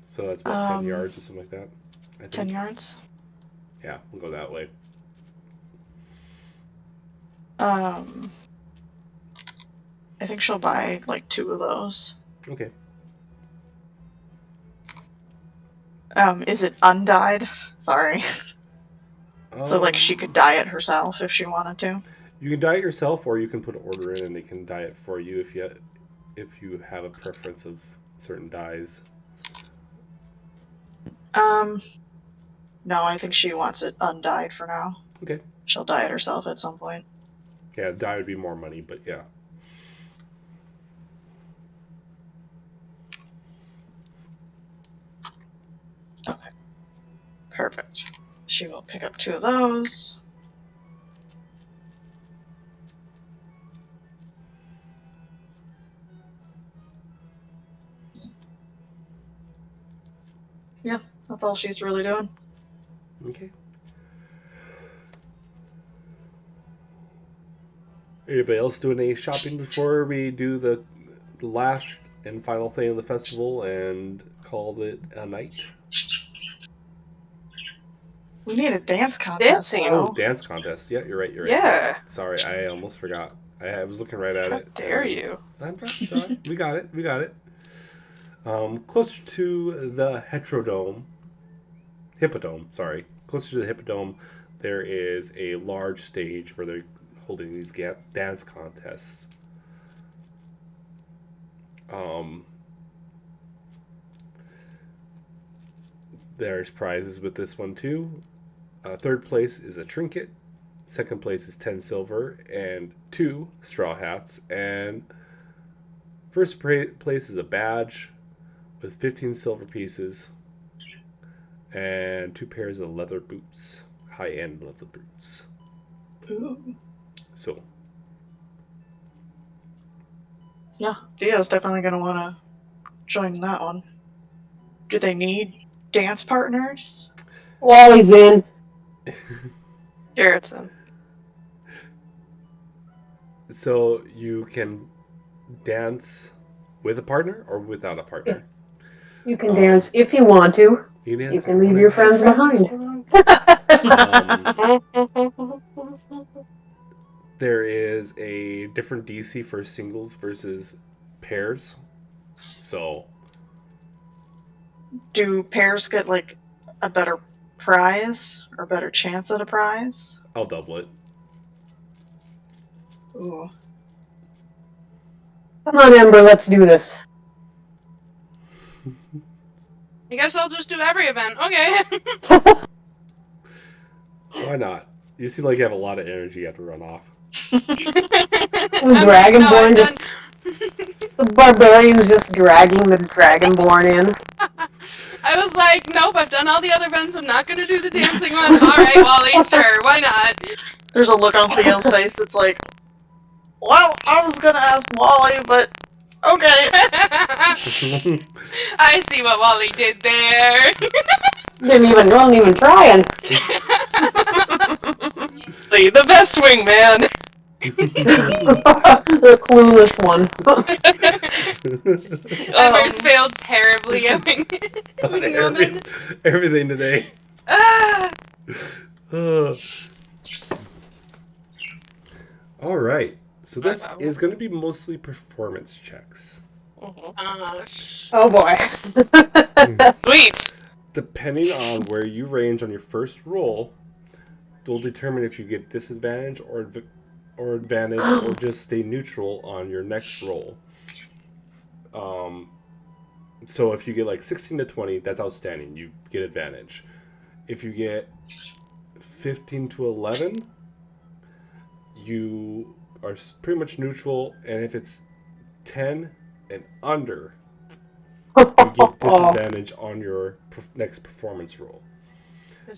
So that's about 10 yards or something like that, I think. 10 yards? Yeah, we'll go that way. I think she'll buy, like, 2 of those. Okay. Is it undyed? Sorry. So, like, she could dye it herself if she wanted to? You can dye it yourself, or you can put an order in and they can dye it for you if you have a preference of certain dyes. No, I think she wants it undyed for now. Okay. She'll dye it herself at some point. Yeah, dye would be more money, but yeah. Okay. Perfect. She will pick up 2 of those. Yeah, that's all she's really doing. Okay. Anybody else doing any shopping before we do the last and final thing of the festival and call it a night? We need a dance contest. Dancing. Oh, dance contest. Yeah, you're right. Yeah. Sorry, I almost forgot. I was looking right at How it. dare you? I'm sorry. We got it. Closer to the Hippodome, sorry. Closer to the Hippodome, there is a large stage where they're holding these dance contests. There's prizes with this one too. Third place is a trinket. Second place is 10 silver and 2 straw hats. And first place is a badge with 15 silver pieces and 2 pairs of leather boots, high-end leather boots. Ooh. So, Yeah, Theo's definitely going to want to join that one. Do they need dance partners? Wally's in. Garrett's in. so you can dance with a partner or without a partner. You can dance if you want to. You can dance You if can leave your want friends behind. to. There is a different DC for singles versus pairs. So, Do pairs get, like, a better prize? Or better chance at a prize? I'll double it. Ooh. Come on, Ember, let's do this. I guess I'll just do every event. Okay. Why not? You seem like you have a lot of energy you have to run off. Dragonborn just... The barbarian's just dragging the Dragonborn in. I was like, nope, I've done all the other events. I'm not going to do the dancing one. All right, Wally, sure, why not? There's a look on Theo's face. It's like, well, I was going to ask Wally, but okay. I see what Wally did there. Don't even try and... The best wingman. The clueless one. Ember's failed terribly at Everything today. Ah. All right. So this is going to be mostly performance checks. Oh boy. Sweet. Depending on where you range on your first roll, will determine if you get disadvantage or advantage or just stay neutral on your next roll. So if you get like 16 to 20, that's outstanding. You get advantage. If you get 15 to 11, you are pretty much neutral. And if it's 10 and under, you get disadvantage on your next performance roll.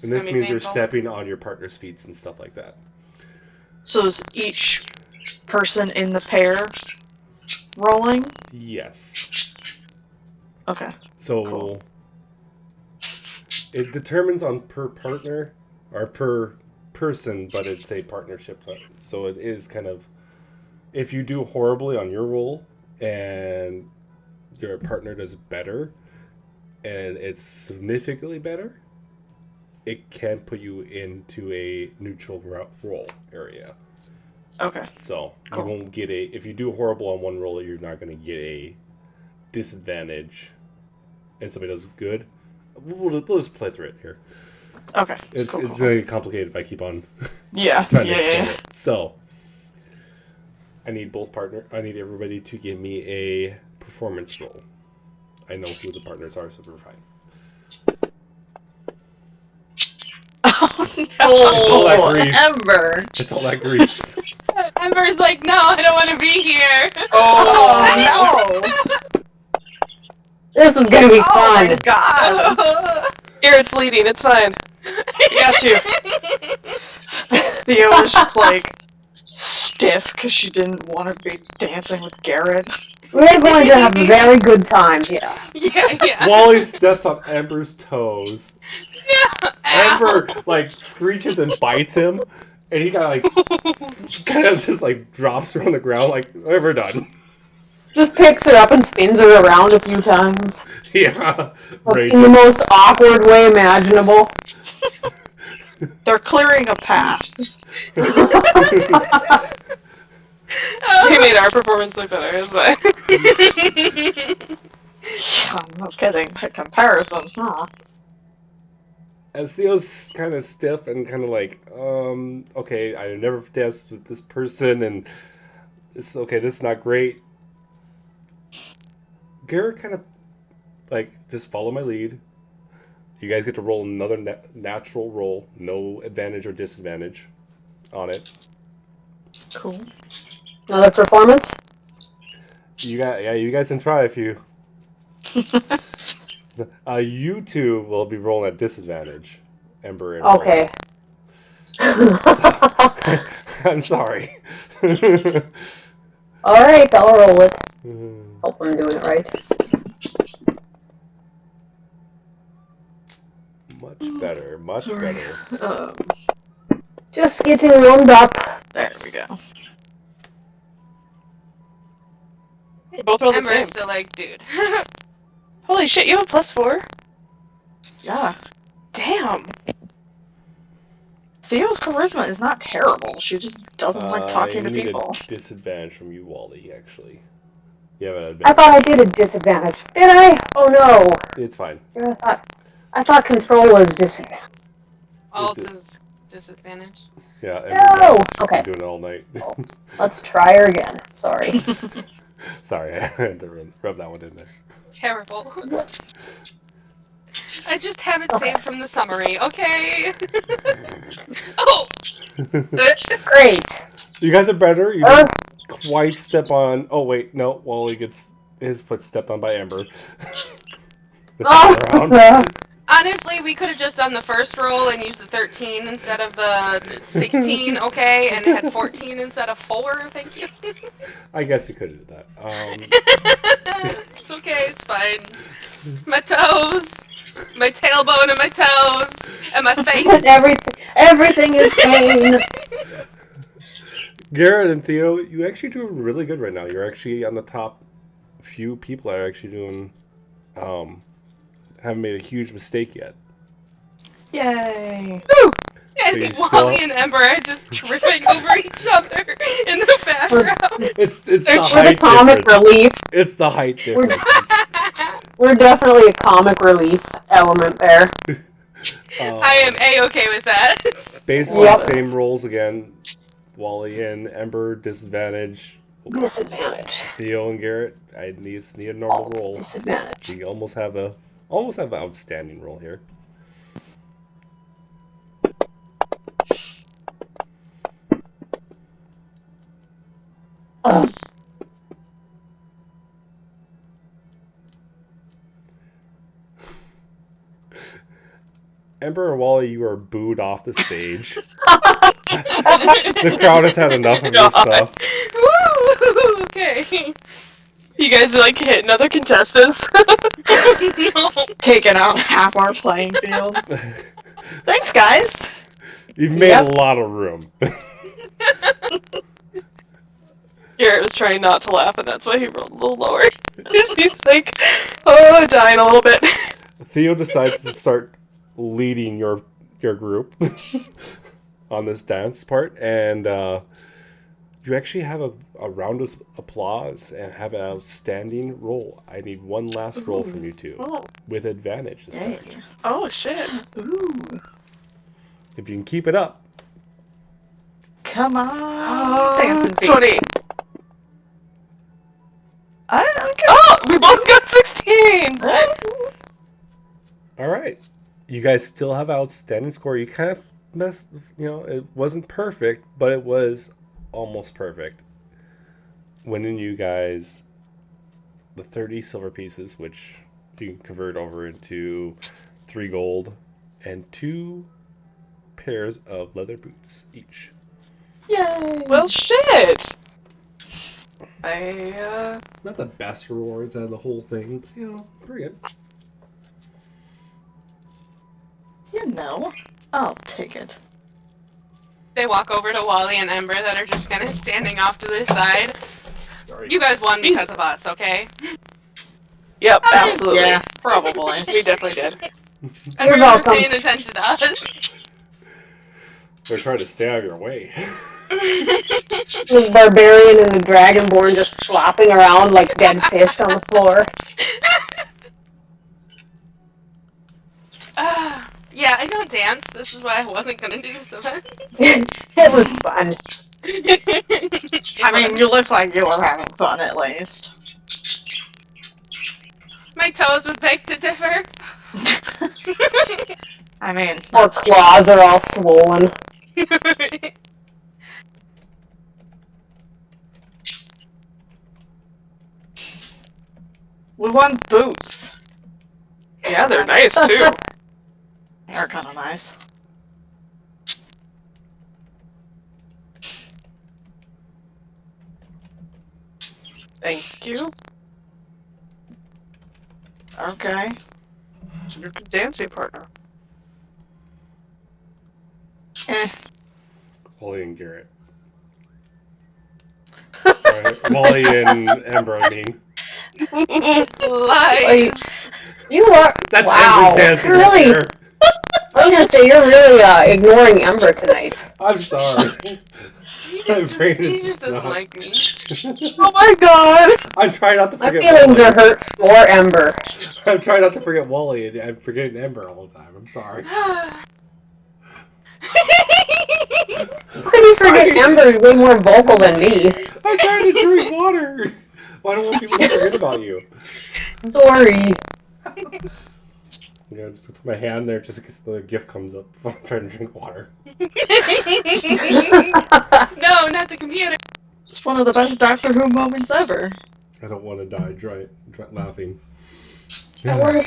And this means you're stepping on your partner's feet and stuff like that. So is each person in the pair rolling? Yes. Okay. So Cool. It determines on per partner or per person, but it's a partnership. So it is kind of, if you do horribly on your roll and your partner does better and it's significantly better, it can put you into a neutral roll area. Okay. So Cool. you won't get if you do horrible on one roll, you're not going to get a disadvantage. And somebody does good. We'll just play through it here. Okay. It's Cool. going to get complicated if I keep on Yeah. trying to explain Yeah. it. So I need everybody to give me a performance roll. I know who the partners are, so we're fine. Oh It's all that no, grease. Ember. It's all that grease. Ember's like, no, I don't want to be here. Oh no! This is gonna be Oh fun. my god! Garrett's leading, it's fine. We got you. Theo was just like stiff because she didn't want to be dancing with Garrett. We're going to have a very good time here. Yeah. Wally steps on Ember's toes. No. Ember like screeches and bites him, and he kind of just like drops her on the ground like we're done. Just picks her up and spins her around a few times. Yeah, right. In the most awkward way imaginable. They're clearing a path. They made our performance look better. It's fine. I'm not kidding. By comparison, huh? As Theo's kind of stiff and kind of like, okay, I never danced with this person, and it's okay, this is not great. Garrett kind of, like, just follow my lead. You guys get to roll another natural roll, no advantage or disadvantage on it. Cool. Another performance? You guys can try if you. You two will be rolling at disadvantage, Ember and Okay. I'm sorry. Alright, I'll roll it. Hope I'm doing it right. Much better, much Sorry. better. Just getting warmed up. There we go. We both rolled the Ember's same. still like, dude. Holy shit, you have a +4? Yeah. Damn. Theo's charisma is not terrible. She just doesn't like talking to I need people. a disadvantage from you, Wally, actually. You have an I advantage. thought I did a disadvantage. Did I? Oh no. It's fine. I thought control was disadvantage. Alt is disadvantage. Yeah, No! She's Okay. been doing it all night. Let's try her again. Sorry. Sorry, I had to rub that one in there. Terrible. I just have it saved from the summary, okay? Oh! Great. You guys are better. You didn't quite step on. Oh wait, no. Wally gets his foot stepped on by Ember. This time around. Honestly, we could have just done the first roll and used the 13 instead of the 16, okay? And it had 14 instead of 4, thank you. I guess you could have did that. It's okay, it's fine. My toes, my tailbone and my toes, and my face. Everything is pain. Garrett and Theo, you actually doing really good right now. You're actually on the top few people that are actually doing, haven't made a huge mistake yet. Yay! Woo! And But you Wally still- and Ember are just tripping over each other in the background. It's the We're the height comic difference. relief. It's the height difference. We're definitely a comic relief element there. I am A-okay with that. Basically Yep. the same rolls again. Wally and Ember, disadvantage. Disadvantage. Theo and Garrett, I need a normal roll. Disadvantage. We almost have an outstanding roll here. Ember and Wally, you are booed off the stage. The crowd has had enough of your stuff. Woo! Okay. You guys are like hitting other contestants. No. Taking out half our playing field. Thanks, guys. You've made Yep. a lot of room. Garrett was trying not to laugh, and that's why he rolled a little lower. He's like, oh, dying a little bit. Theo decides to start leading your group on this dance part, and you actually have a round of applause and have an outstanding roll. I need one last roll from you two Oh. with advantage this Yay. time. Oh, shit. Ooh. If you can keep it up. Come on. Dancing feet. 20. Okay. Oh, we both got 16! All right. You guys still have outstanding score. You kind of messed, it wasn't perfect, but it was almost perfect. Winning you guys the 30 silver pieces, which you can convert over into 3 gold and 2 pairs of leather boots each. Yay. Well, shit! Not the best rewards out of the whole thing, but, pretty good. You know, I'll take it. They walk over to Wally and Ember that are just kind of standing off to the side. Sorry. You guys won because of Jesus. us, okay? Yep, absolutely. Yeah, probably. We definitely did. You're Everyone was welcome. paying attention to us. They're trying to stay out of your way. The barbarian and the dragonborn just flopping around like dead fish on the floor. Yeah, I don't dance. This is why I wasn't gonna do this event. It was fun. I mean, you look like you were having fun at least. My toes would beg to differ. I mean, Our claws are all swollen. we want boots. Yeah, they're nice too. They're kind of nice. Thank you. Okay. Your dancing partner. Eh. Wally and Garrett. Wally and Ember, I mean. Lies. You are. That's wow. Ember's dancing You're really. there. I was gonna say you're really ignoring Ember tonight. I'm sorry. He My just, brain he is just doesn't not- like me. Oh my god! I'm trying not to My forget feelings Wally. are hurt for Ember. I'm trying not to forget Wally, and I'm forgetting Ember all the time. I'm sorry. How can you forget Ember is way more vocal than me? I'm trying to drink water. Why don't want people to forget about you? Sorry. You know, just put my hand there just in case the gift comes up while I'm trying to drink water. No, not the computer. It's one of the best Doctor Who moments ever. I don't want to die laughing. Don't worry.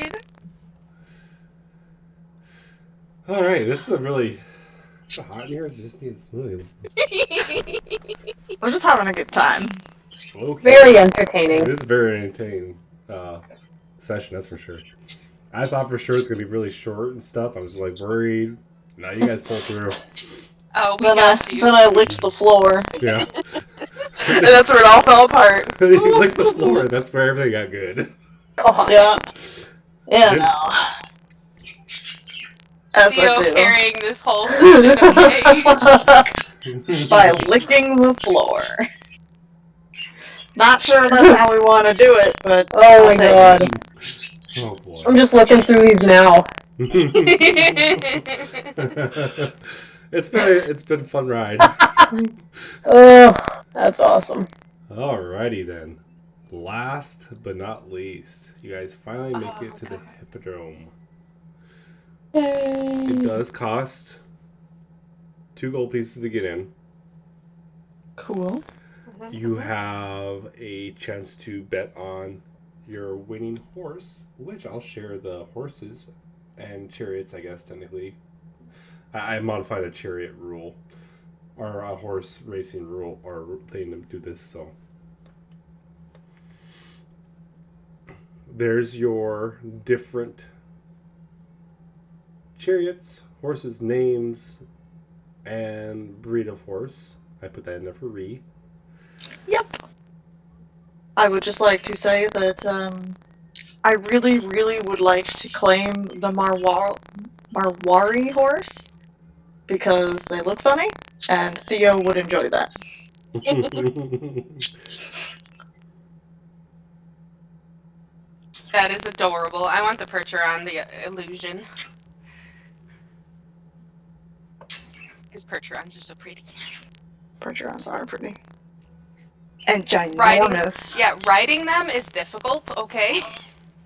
Alright, this is a really... Is it hot in here? It just needs really... We're just having a good time. Okay. Very entertaining. It is a very entertaining session, that's for sure. I thought for sure it's going to be really short and stuff. I was like worried. Now you guys pulled through. Oh, we Then got you. I licked the floor. Yeah. And that's where it all fell apart. You licked the floor, and that's where everything got good. God. Yeah. Yeah, no. As Theo I do. carrying this whole session of rage. By licking the floor. Not sure that's how we want to do it, but Oh my god. Oh boy. I'm just looking through these now. It's been a fun ride. Oh, that's awesome. Alrighty then. Last but not least, you guys finally make it to the Hippodrome. It does cost 2 gold pieces to get in. Cool. You have a chance to bet on your winning horse, which I'll share the horses and chariots, I guess, technically. I modified a chariot rule, or a horse racing rule, or thing to do this, so. There's your different chariots, horses' names, and breed of horse. I put that in there for Ree. Yep. I would just like to say that I really, really would like to claim the Marwari horse because they look funny, and Theo would enjoy that. That is adorable. I want the Percheron, the illusion. Because Percherons are so pretty. Percherons are pretty. And Riding, ginormous. yeah, riding them is difficult, okay?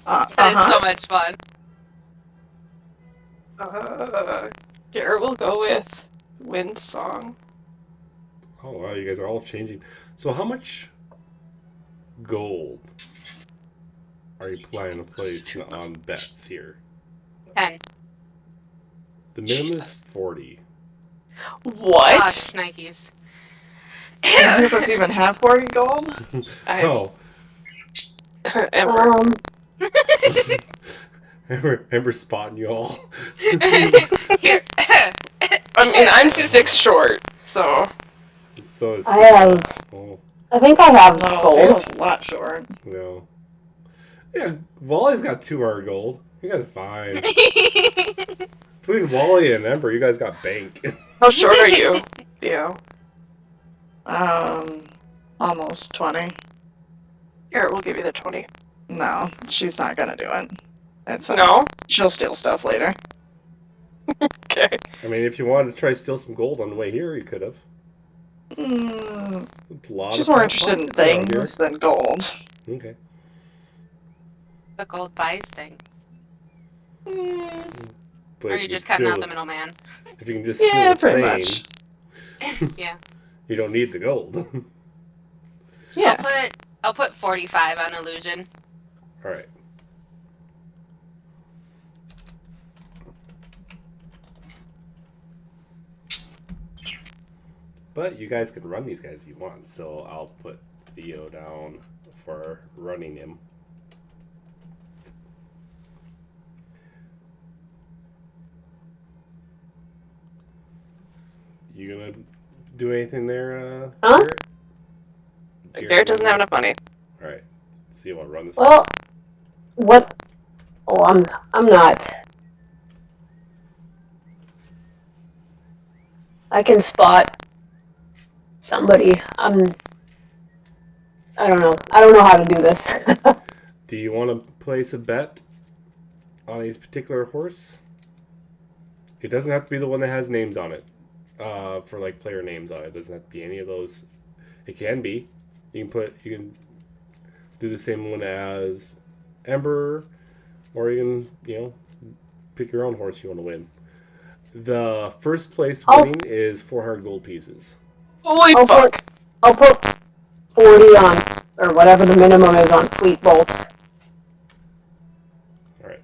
But it's Uh-huh. so much fun. Garrett will go with Wind Song. Oh wow, you guys are all changing. So how much gold are you planning to place on bets here? 10. The minimum is 40. What? Gosh, Nikes. None of us even have 40 gold? Oh, Ember. Ember spotting you all. Here. I mean, I'm 6 short, so. So is I have. Oh, I think I have No, gold. Theo's a lot short. no. Yeah, Wally's got 2 hard gold. You guys are fine. Between Wally and Ember, you guys got bank. How short are you, Theo? Almost 20. Here, we'll give you the 20. No, she's not gonna do it. No? She'll steal stuff later. Okay. I mean, if you wanted to try to steal some gold on the way here, you could have. She's more interested in things than gold. Okay. But gold buys things. But Or if you you just cutting steal out the the- middleman. If you can just steal Yeah, the pretty fame, much. Yeah. you don't need the gold. Yeah. I'll put 45 on illusion. All right. But you guys can run these guys if you want, so I'll put Theo down for running him. You gonna do anything there, Huh? Garrett doesn't have enough money. All right. So you want to run this? Well, what? Oh, I'm not. I can spot somebody. I don't know. I don't know how to do this. Do you want to place a bet on a particular horse? It doesn't have to be the one that has names on it. For like player names on it. It doesn't have to be any of those. It can be. You can do the same one as Ember, or you can, pick your own horse you want to win. The first place winning is 400 gold pieces. Holy fuck! I'll put 40 on, or whatever the minimum is on Fleet Bolt. Alright.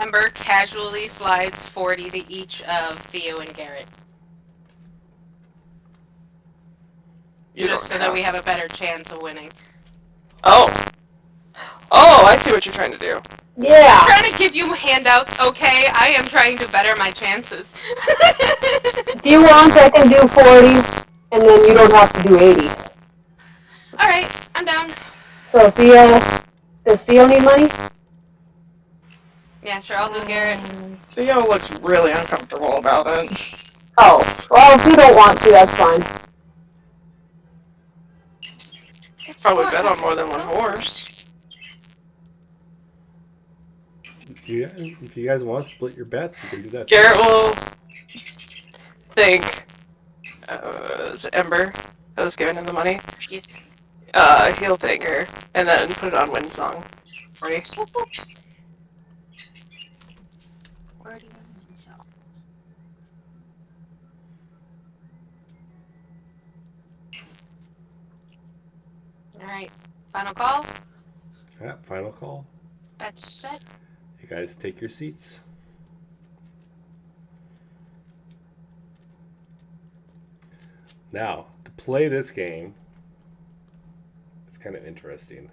Ember casually slides 40 to each of Theo and Garrett. Just so that we have a better chance of winning. Oh, I see what you're trying to do. Yeah. I'm trying to give you handouts, okay? I am trying to better my chances. If you want, I can do 40, and then you don't have to do 80. Alright, I'm down. So does Theo need money? Yeah, sure, I'll do Garrett. Theo looks really uncomfortable about it. Oh, well, if you don't want to, that's fine. It's Probably fun. bet on more than one horse. Yeah, if you guys want to split your bets, you can do that. Garrett will think. Was it Ember that was giving him the money? Yes. He'll thank her and then put it on Wind Song. Ready? Boop, boop. Where do you want so? Alright, final call. Yeah, final call. That's set. You guys take your seats. Now, to play this game, it's kind of interesting.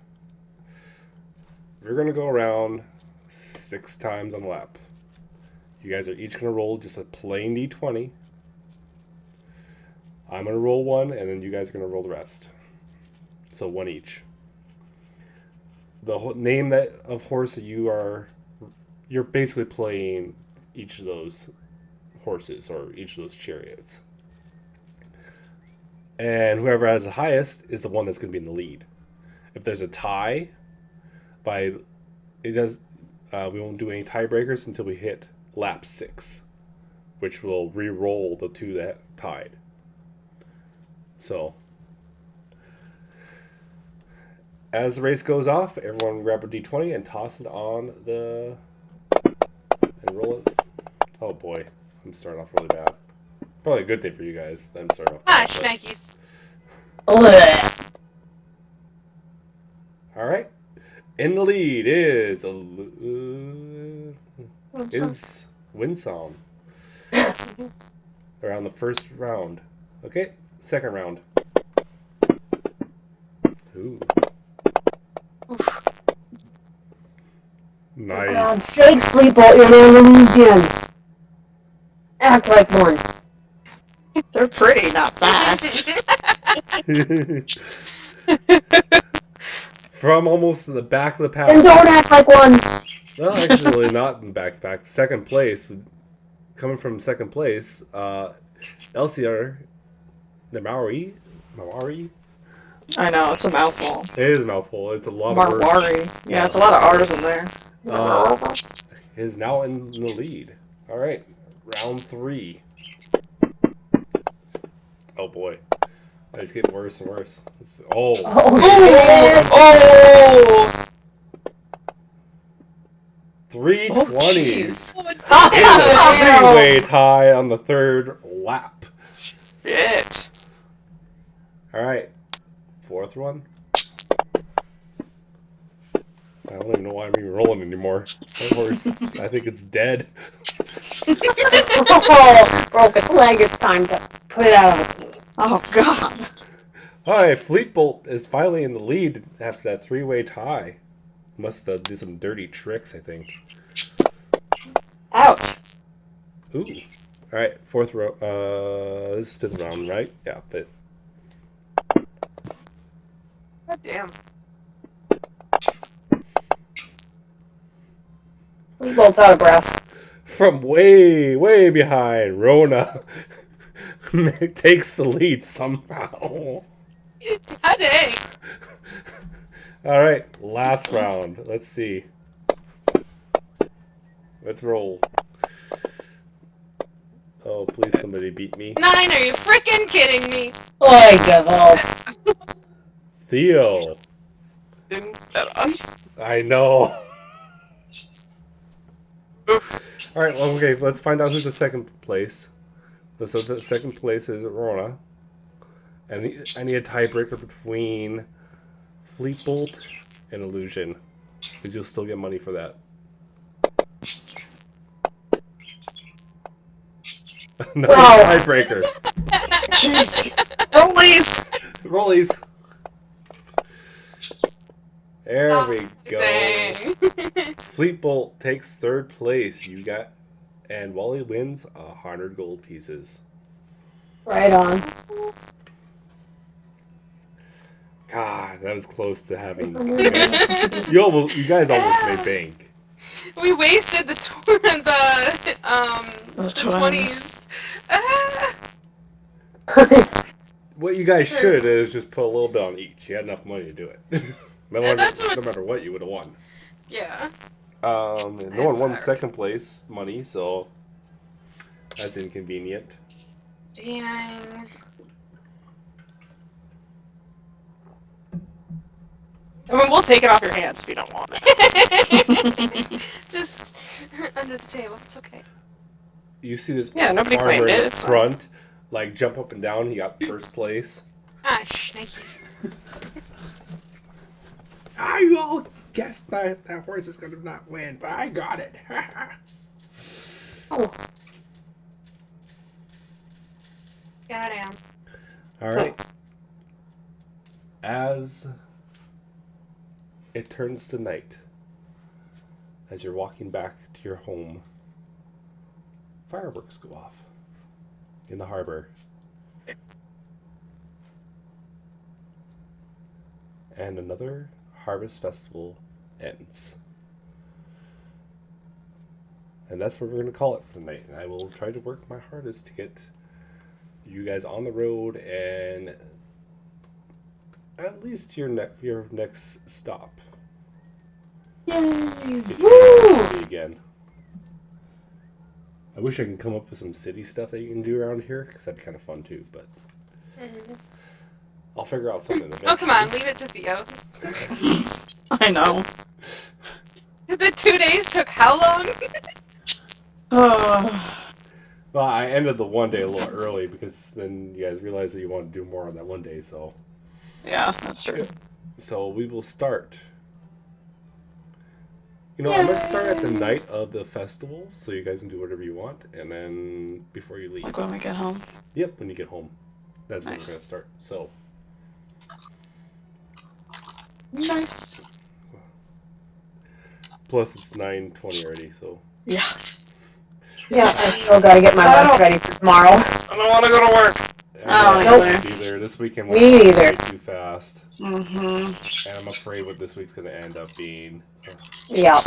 We're going to go around 6 times on the lap. You guys are each going to roll just a plain d20. I'm going to roll one, and then you guys are going to roll the rest. So one each. The name of horse that you're basically playing each of those horses or each of those chariots. And whoever has the highest is the one that's going to be in the lead. If there's a tie, we won't do any tiebreakers until we hit lap 6, which will re-roll the two that tied. So, as the race goes off, everyone grab a d20 and toss it on and roll it. Oh boy, I'm starting off really bad. Probably a good thing for you guys. I'm starting off bad. Shnikes. All right. In the lead is Windsong. Around the first round. Okay, second round. Ooh. Nice. For God's sakes, Fleet Bolt, you're an illusion. Act like one. They're pretty, not fast. From almost the back of the And pack. don't act like one. No, actually not in back-to-back. Second place, coming from second place, LCR, the Maori? I know, it's a mouthful. It is a mouthful. It's a lot of words. Marwari. Yeah, it's a lot of R's in there. Is now in the lead. All right, round 3. Oh boy, it's getting worse and worse. Oh, Oh! 320s. Oh, It's a three-way tie on the third lap. shit. All right, fourth one. I don't even know why I'm even rolling anymore. That horse, I think it's dead. Oh, broke its leg. It's time to put it out of its misery. Oh, God. All right, Fleetbolt is finally in the lead after that three-way tie. Must do some dirty tricks, I think. Ouch. Ooh. All right, fourth row. This is fifth round, right? Yeah, fifth. God damn. Fleetbolt's out of breath. From way, way behind, Rona takes the lead somehow. How dang. All right, last round. Let's see. Let's roll. Oh, please somebody beat me. 9, are you freaking kidding me? I give up. Theo. Didn't I know. All right, well, okay, let's find out who's the second place. So the second place is Rona. And I need a tiebreaker between Fleetbolt and Illusion, because you'll still get money for that. No tiebreaker. Jesus. Rollies! Rollies. There we go. Dang. Fleetbolt takes third place. You got, and Wally wins 100 gold pieces. Right on. God, that was close to having. You guys almost made bank. We wasted the 20s. Ah. What you guys should do is just put a little bit on each. You had enough money to do it. no matter what, you would have won. Yeah. And no one won second place money, so that's inconvenient. Dang. I mean, we'll take it off your hands if you don't want it. Just under the table. It's okay. You see this nobody farmer claimed in it. the It's fine. front, like jump up and down. He got first place. Ah, nice. I all guessed that horse is gonna not win, but I got it. Oh. Goddamn. All right. As it turns to night, as you're walking back to your home, fireworks go off in the harbor. And another harvest festival ends. And that's what we're going to call it for tonight. And I will try to work my hardest to get you guys on the road and at least your next stop. Yay! Get you to Woo! the city again. I wish I could come up with some city stuff that you can do around here, because that'd be kind of fun too, but I'll figure out something eventually. Oh, come on. Leave it to Theo. I know. The 2 days took how long? Well, I ended the one day a little early, because then you guys realized that you want to do more on that one day, so... Yeah, that's true. So we will start. I'm going to start at the night of the festival, so you guys can do whatever you want, and then before you leave. Like when we get home. Yep, when you get home. That's when Nice. we're going to start. So, Nice. plus it's 9:20 already, so... Yeah. Yeah, I still gotta get my lunch ready for tomorrow. I don't want to go to work. Oh, Nope. Either. This weekend Me went neither. way too fast. Mm-hmm. And I'm afraid what this week's going to end up being. Yep.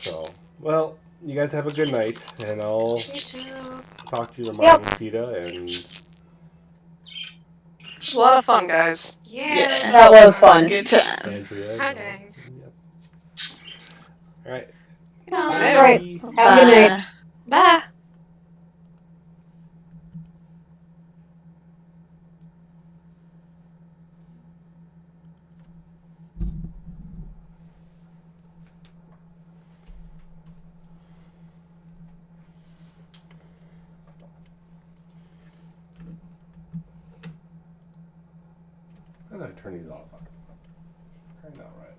So, well, you guys have a good night, and I'll You too. talk to you tomorrow, Fita, and It's a lot of fun, guys. Yeah. That was fun. Good time. Andrea. Hi, and all. dang. Yep. All right. Bye. All right. Bye. Have a good night. Bye. How did I turn these off? Turned out right.